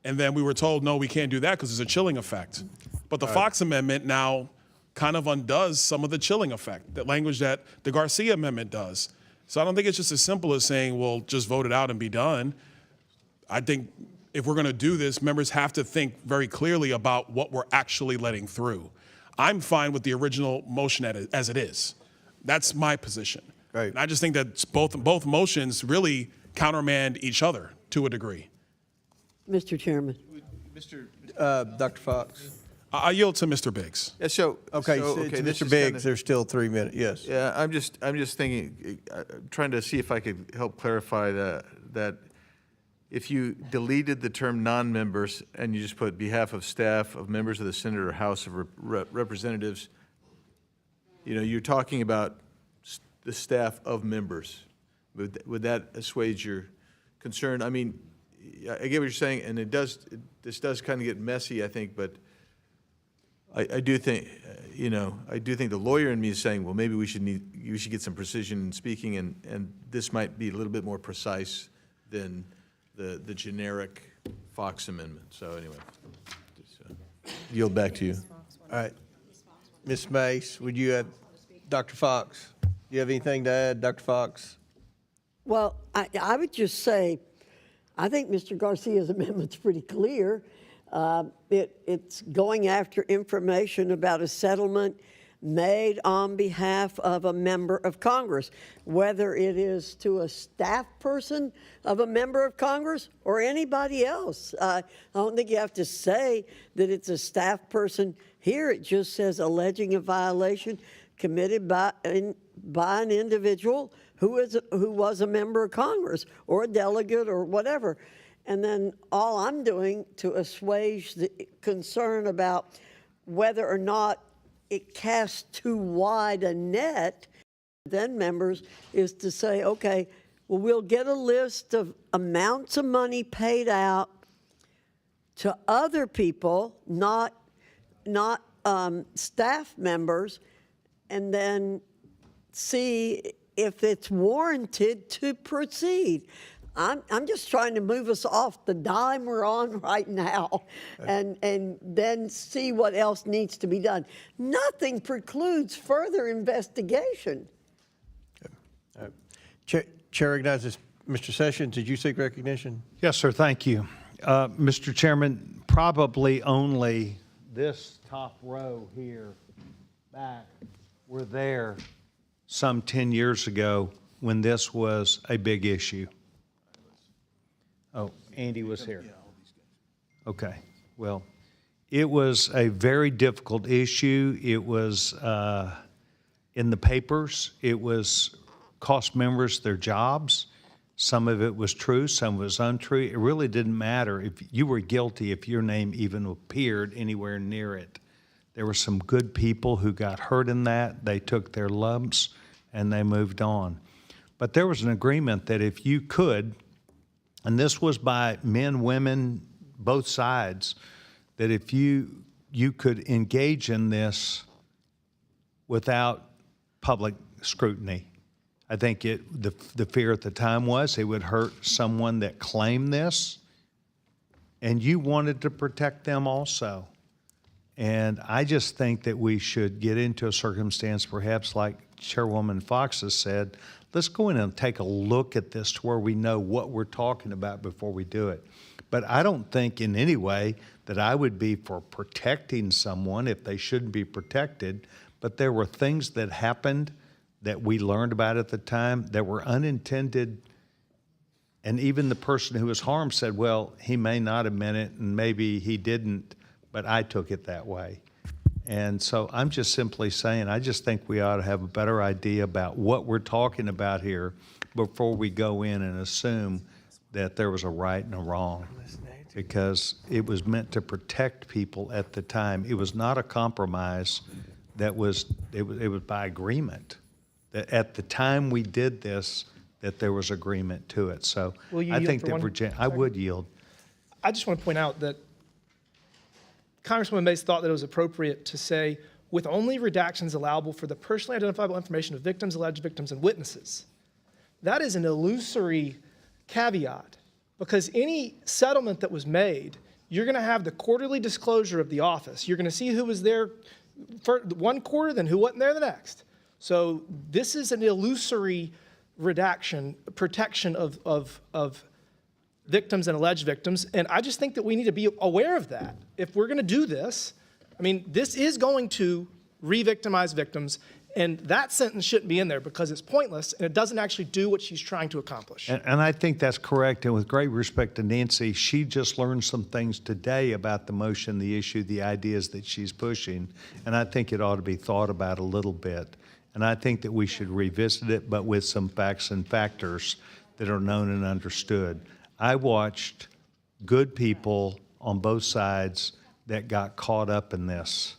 and then we were told no, we can't do that because there's a chilling effect. But the Foxx amendment now kind of undoes some of the chilling effect, that language that the Garcia amendment does. So I don't think it's just as simple as saying, well, just vote it out and be done. I think if we're going to do this, members have to think very clearly about what we're actually letting through. I'm fine with the original motion as it is. That's my position. Right. And I just think that both motions really countermand each other to a degree. Mr. Chairman. Dr. Foxx. I yield to Mr. Biggs. Yeah, Okay, so Mr. Biggs, there's still 3 minutes. Yes. Yeah, I'm just thinking, trying to see if I could help clarify that if you deleted the term non-members and you just put behalf of staff of members of the Senate or House of Representatives, you're talking about the staff of members. Would that assuage your concern? I mean, I get what you're saying, and this does kind of get messy, I think, but I do think, I do think the lawyer in me is saying, well, maybe we should get some precision in speaking, and this might be a little bit more precise than the generic Foxx amendment. So anyway, yield back to you. All right. Ms. Mace, would you have, Dr. Foxx, do you have anything to add, Dr. Foxx? Well, I would just say, I think Mr. Garcia's amendment's pretty clear. It's going after information about a settlement made on behalf of a member of Congress, whether it is to a staff person of a member of Congress or anybody else. I don't think you have to say that it's a staff person here. It just says alleging a violation committed by an individual who was a member of Congress or a delegate or whatever. And then all I'm doing to assuage the concern about whether or not it casts too wide a net, then members, is to say, okay, well, we'll get a list of amounts of money paid out to other people, not staff members, and then see if it's warranted to proceed. I'm just trying to move us off the dime we're on right now and then see what else needs to be done. Nothing precludes further investigation. Chair recognizes Mr. Sessions. Did you seek recognition? Yes, sir. Thank you. Mr. Chairman, probably only this top row here back were there some 10 years ago when this was a big issue. Oh, Andy was here. Okay. Well, it was a very difficult issue. It was in the papers. It was cost members their jobs. Some of it was true, some was untrue. It really didn't matter if you were guilty if your name even appeared anywhere near it. There were some good people who got hurt in that. They took their lumps and they moved on. But there was an agreement that if you could, and this was by men, women, both sides, that if you could engage in this without public scrutiny. I think the fear at the time was it would hurt someone that claimed this, and you wanted to protect them also. And I just think that we should get into a circumstance, perhaps like Chairwoman Foxx has said, let's go in and take a look at this to where we know what we're talking about before we do it. But I don't think in any way that I would be for protecting someone if they shouldn't be protected, but there were things that happened that we learned about at the time that were unintended. And even the person who was harmed said, well, he may not have meant it and maybe he didn't, but I took it that way. And so I'm just simply saying, I just think we ought to have a better idea about what we're talking about here before we go in and assume that there was a right and a wrong, because it was meant to protect people at the time. It was not a compromise. It was by agreement. That at the time we did this, that there was agreement to it. So I think that Virginia, I would yield. I just want to point out that Congresswoman Mace thought that it was appropriate to say, with only redactions allowable for the personally identifiable information of victims, alleged victims, and witnesses. That is an illusory caveat, because any settlement that was made, you're going to have the quarterly disclosure of the office. You're going to see who was there for one quarter, then who wasn't there the next. So this is an illusory redaction, protection of victims and alleged victims, and I just think that we need to be aware of that. If we're going to do this, I mean, this is going to re-victimize victims, and that sentence shouldn't be in there because it's pointless and it doesn't actually do what she's trying to accomplish. And I think that's correct. And with great respect to Nancy, she just learned some things today about the motion, the issue, the ideas that she's pushing. And I think it ought to be thought about a little bit. And I think that we should revisit it, but with some facts and factors that are known and understood. I watched good people on both sides that got caught up in this.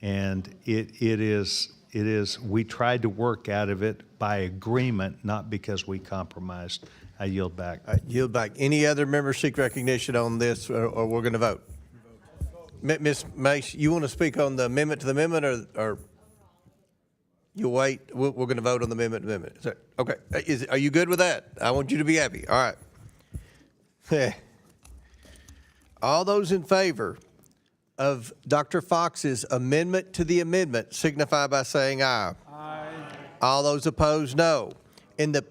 And it is, we tried to work out of it by agreement, not because we compromised. I yield back. Yield back. Any other members seek recognition on this, or we're going to vote? Ms. Mace, you want to speak on the amendment to the amendment, or you wait? We're going to vote on the amendment to the amendment. Is that, okay. Are you good with that? I want you to be happy. All right. All those in favor of Dr. Fox's amendment to the amendment signify by saying aye. Aye. All those opposed, no. In the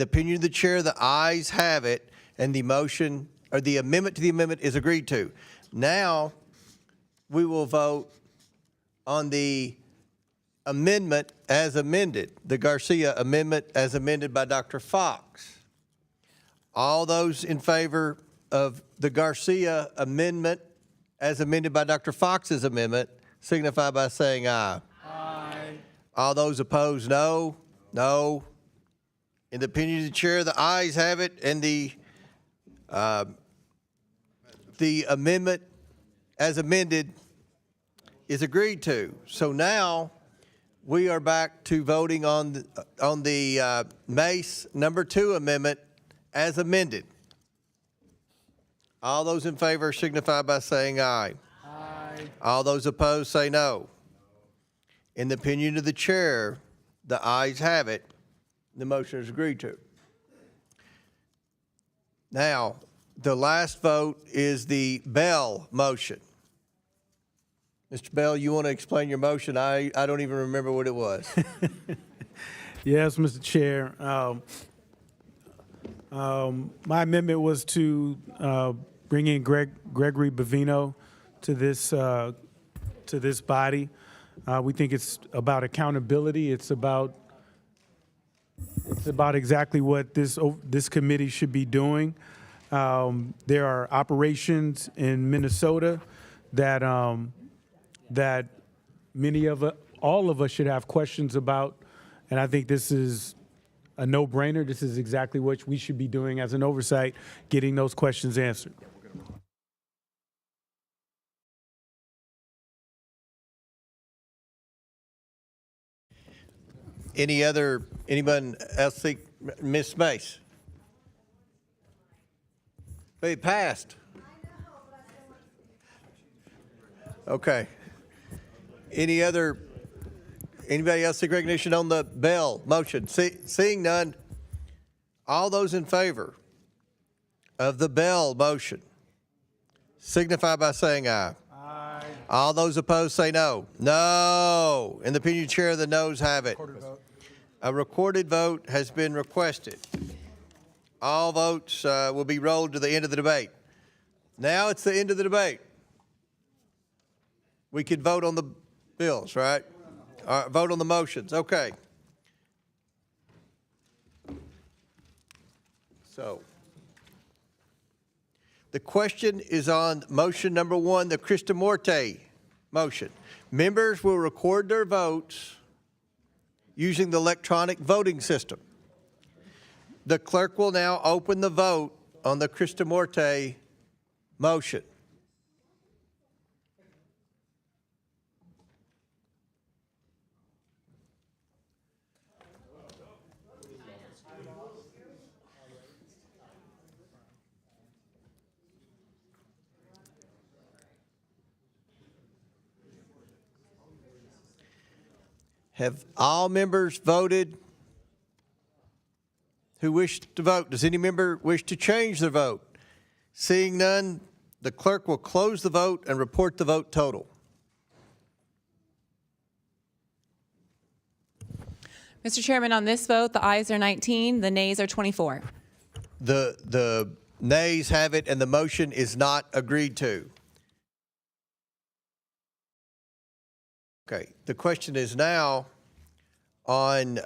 opinion of the chair, the ayes have it, and the motion, or the amendment to the amendment, is agreed to. Now, we will vote on the amendment as amended, the Garcia amendment as amended by Dr. Foxx. All those in favor of the Garcia amendment as amended by Dr. Fox's amendment signify by saying aye. Aye. All those opposed, no. No. In the opinion of the chair, the ayes have it, and the amendment as amended is agreed to. So now we are back to voting on the Mace number 2 amendment as amended. All those in favor signify by saying aye. Aye. All those opposed say no. In the opinion of the chair, the ayes have it. The motion is agreed to. Now, the last vote is the Bell motion. Mr. Bell, you want to explain your motion? I don't even remember what it was. Yes, Mr. Chair. My amendment was to bring in Gregory Bavino to this body. We think it's about accountability. It's about exactly what this committee should be doing. There are operations in Minnesota that all of us should have questions about, and I think this is a no-brainer. This is exactly what we should be doing as an oversight, getting those questions answered. Anyone else think, Ms. Mace? But it passed. Okay. Anybody else seek recognition on the Bell motion? Seeing none, all those in favor of the Bell motion signify by saying aye. Aye. All those opposed say no. No. In the opinion of the chair, the noes have it. A recorded vote has been requested. All votes will be rolled to the end of the debate. Now it's the end of the debate. We could vote on the bills, right? Vote on the motions. Okay. So the question is on motion number 1, the Kristamorte motion. Members will record their votes using the electronic voting system. The clerk will now open the vote on the Kristamorte motion. Have all members voted who wish to vote? Does any member wish to change their vote? Seeing none, the clerk will close the vote and report the vote total. Mr. Chairman, on this vote, the ayes are 19, the nays are 24. The nays have it, and the motion is not agreed to. Okay, the question is now on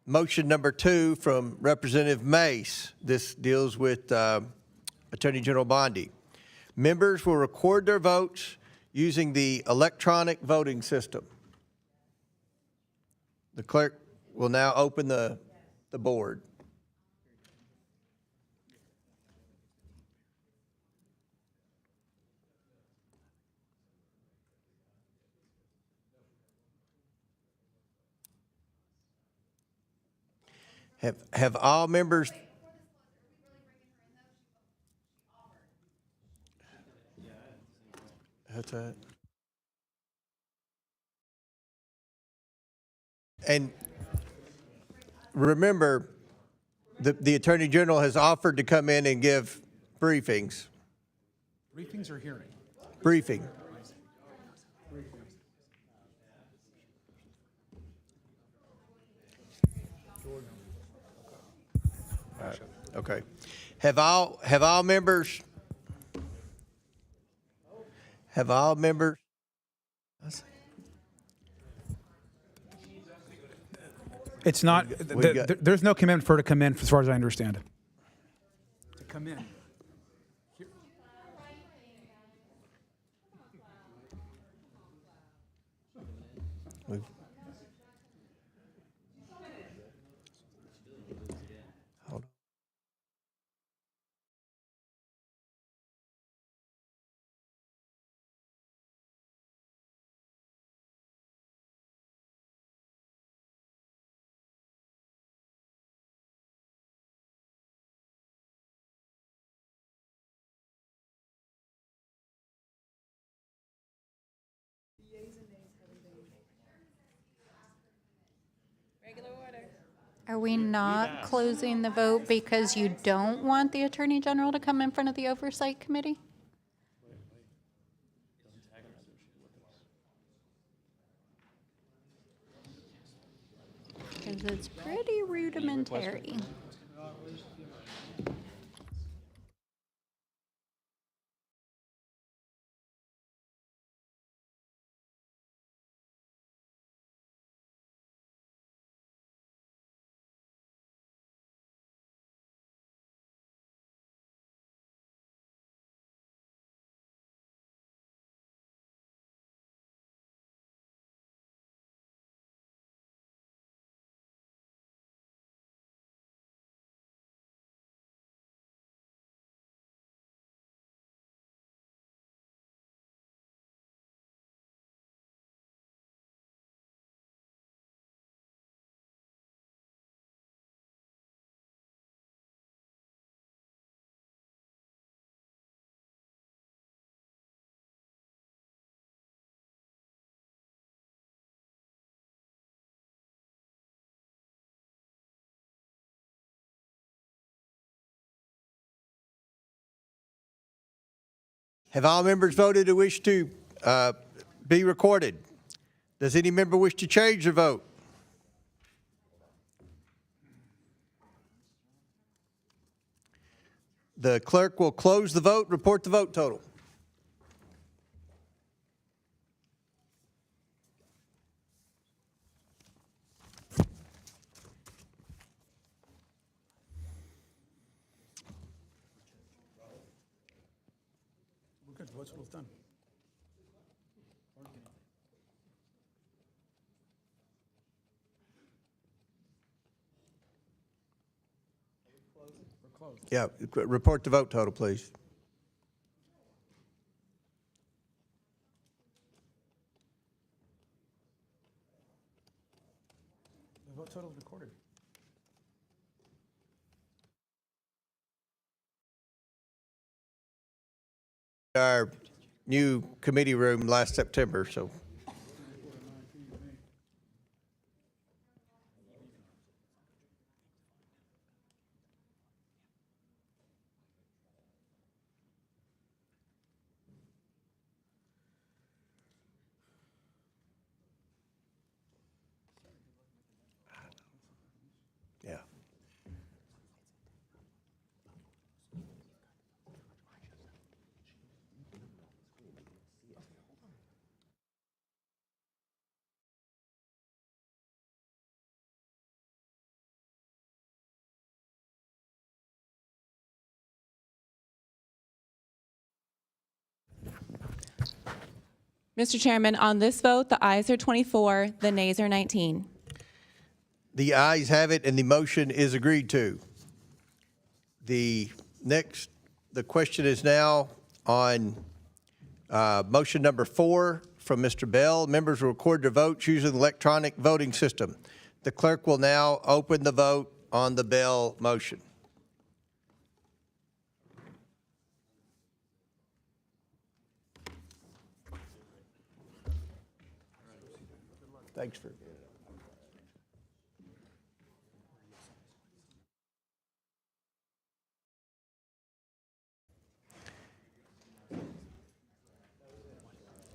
motion number 2 from Representative Mace. This deals with Attorney General Bondi. Members will record their votes using the electronic voting system. The clerk will now open the board. Have all members? That's it. And remember, the Attorney General has offered to come in and give briefings. Briefings or hearing? Briefing. Okay. Have all members? It's not, there's no commitment for her to come in, as far as I understand it. To come in. Are we not closing the vote because you don't want the Attorney General to come in front of the Oversight Committee? Because it's pretty rudimentary. Have all members voted who wish to be recorded? Does any member wish to change their vote? The clerk will close the vote, report the vote total. We're good. Votes both done. Yeah, report the vote total, please. The vote total is recorded. Our new committee room last September, so. Yeah. Mr. Chairman, on this vote, the ayes are 24, the nays are 19. The ayes have it, and the motion is agreed to. The question is now on motion number 4 from Mr. Bell. Members will record their votes using the electronic voting system. The clerk will now open the vote on the Bell motion. Thanks for.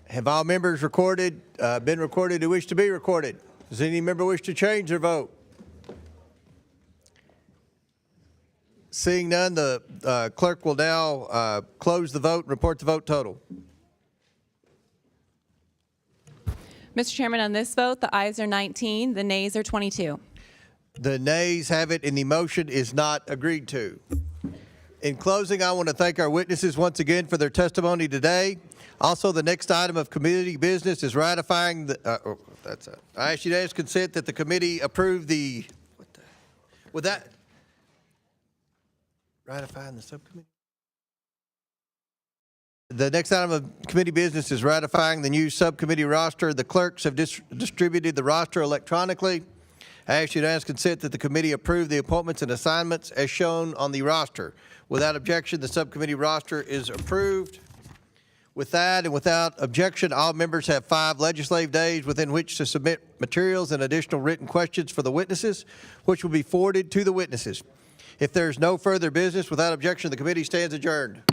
Have all members been recorded who wish to be recorded? Does any member wish to change their vote? Seeing none, the clerk will now close the vote and report the vote total. Mr. Chairman, on this vote, the ayes are 19, the nays are 22. The nays have it, and the motion is not agreed to. In closing, I want to thank our witnesses once again for their testimony today. Also, the next item of committee business is ratifying the, that's it. I ask you to ask consent that the committee approve the, with that, ratifying the subcommittee? The next item of committee business is ratifying the new subcommittee roster. The clerks have distributed the roster electronically. I ask you to ask consent that the committee approve the appointments and assignments as shown on the roster. Without objection, the subcommittee roster is approved. With that and without objection, all members have 5 legislative days within which to submit materials and additional written questions for the witnesses, which will be forwarded to the witnesses. If there is no further business, without objection, the committee stands adjourned.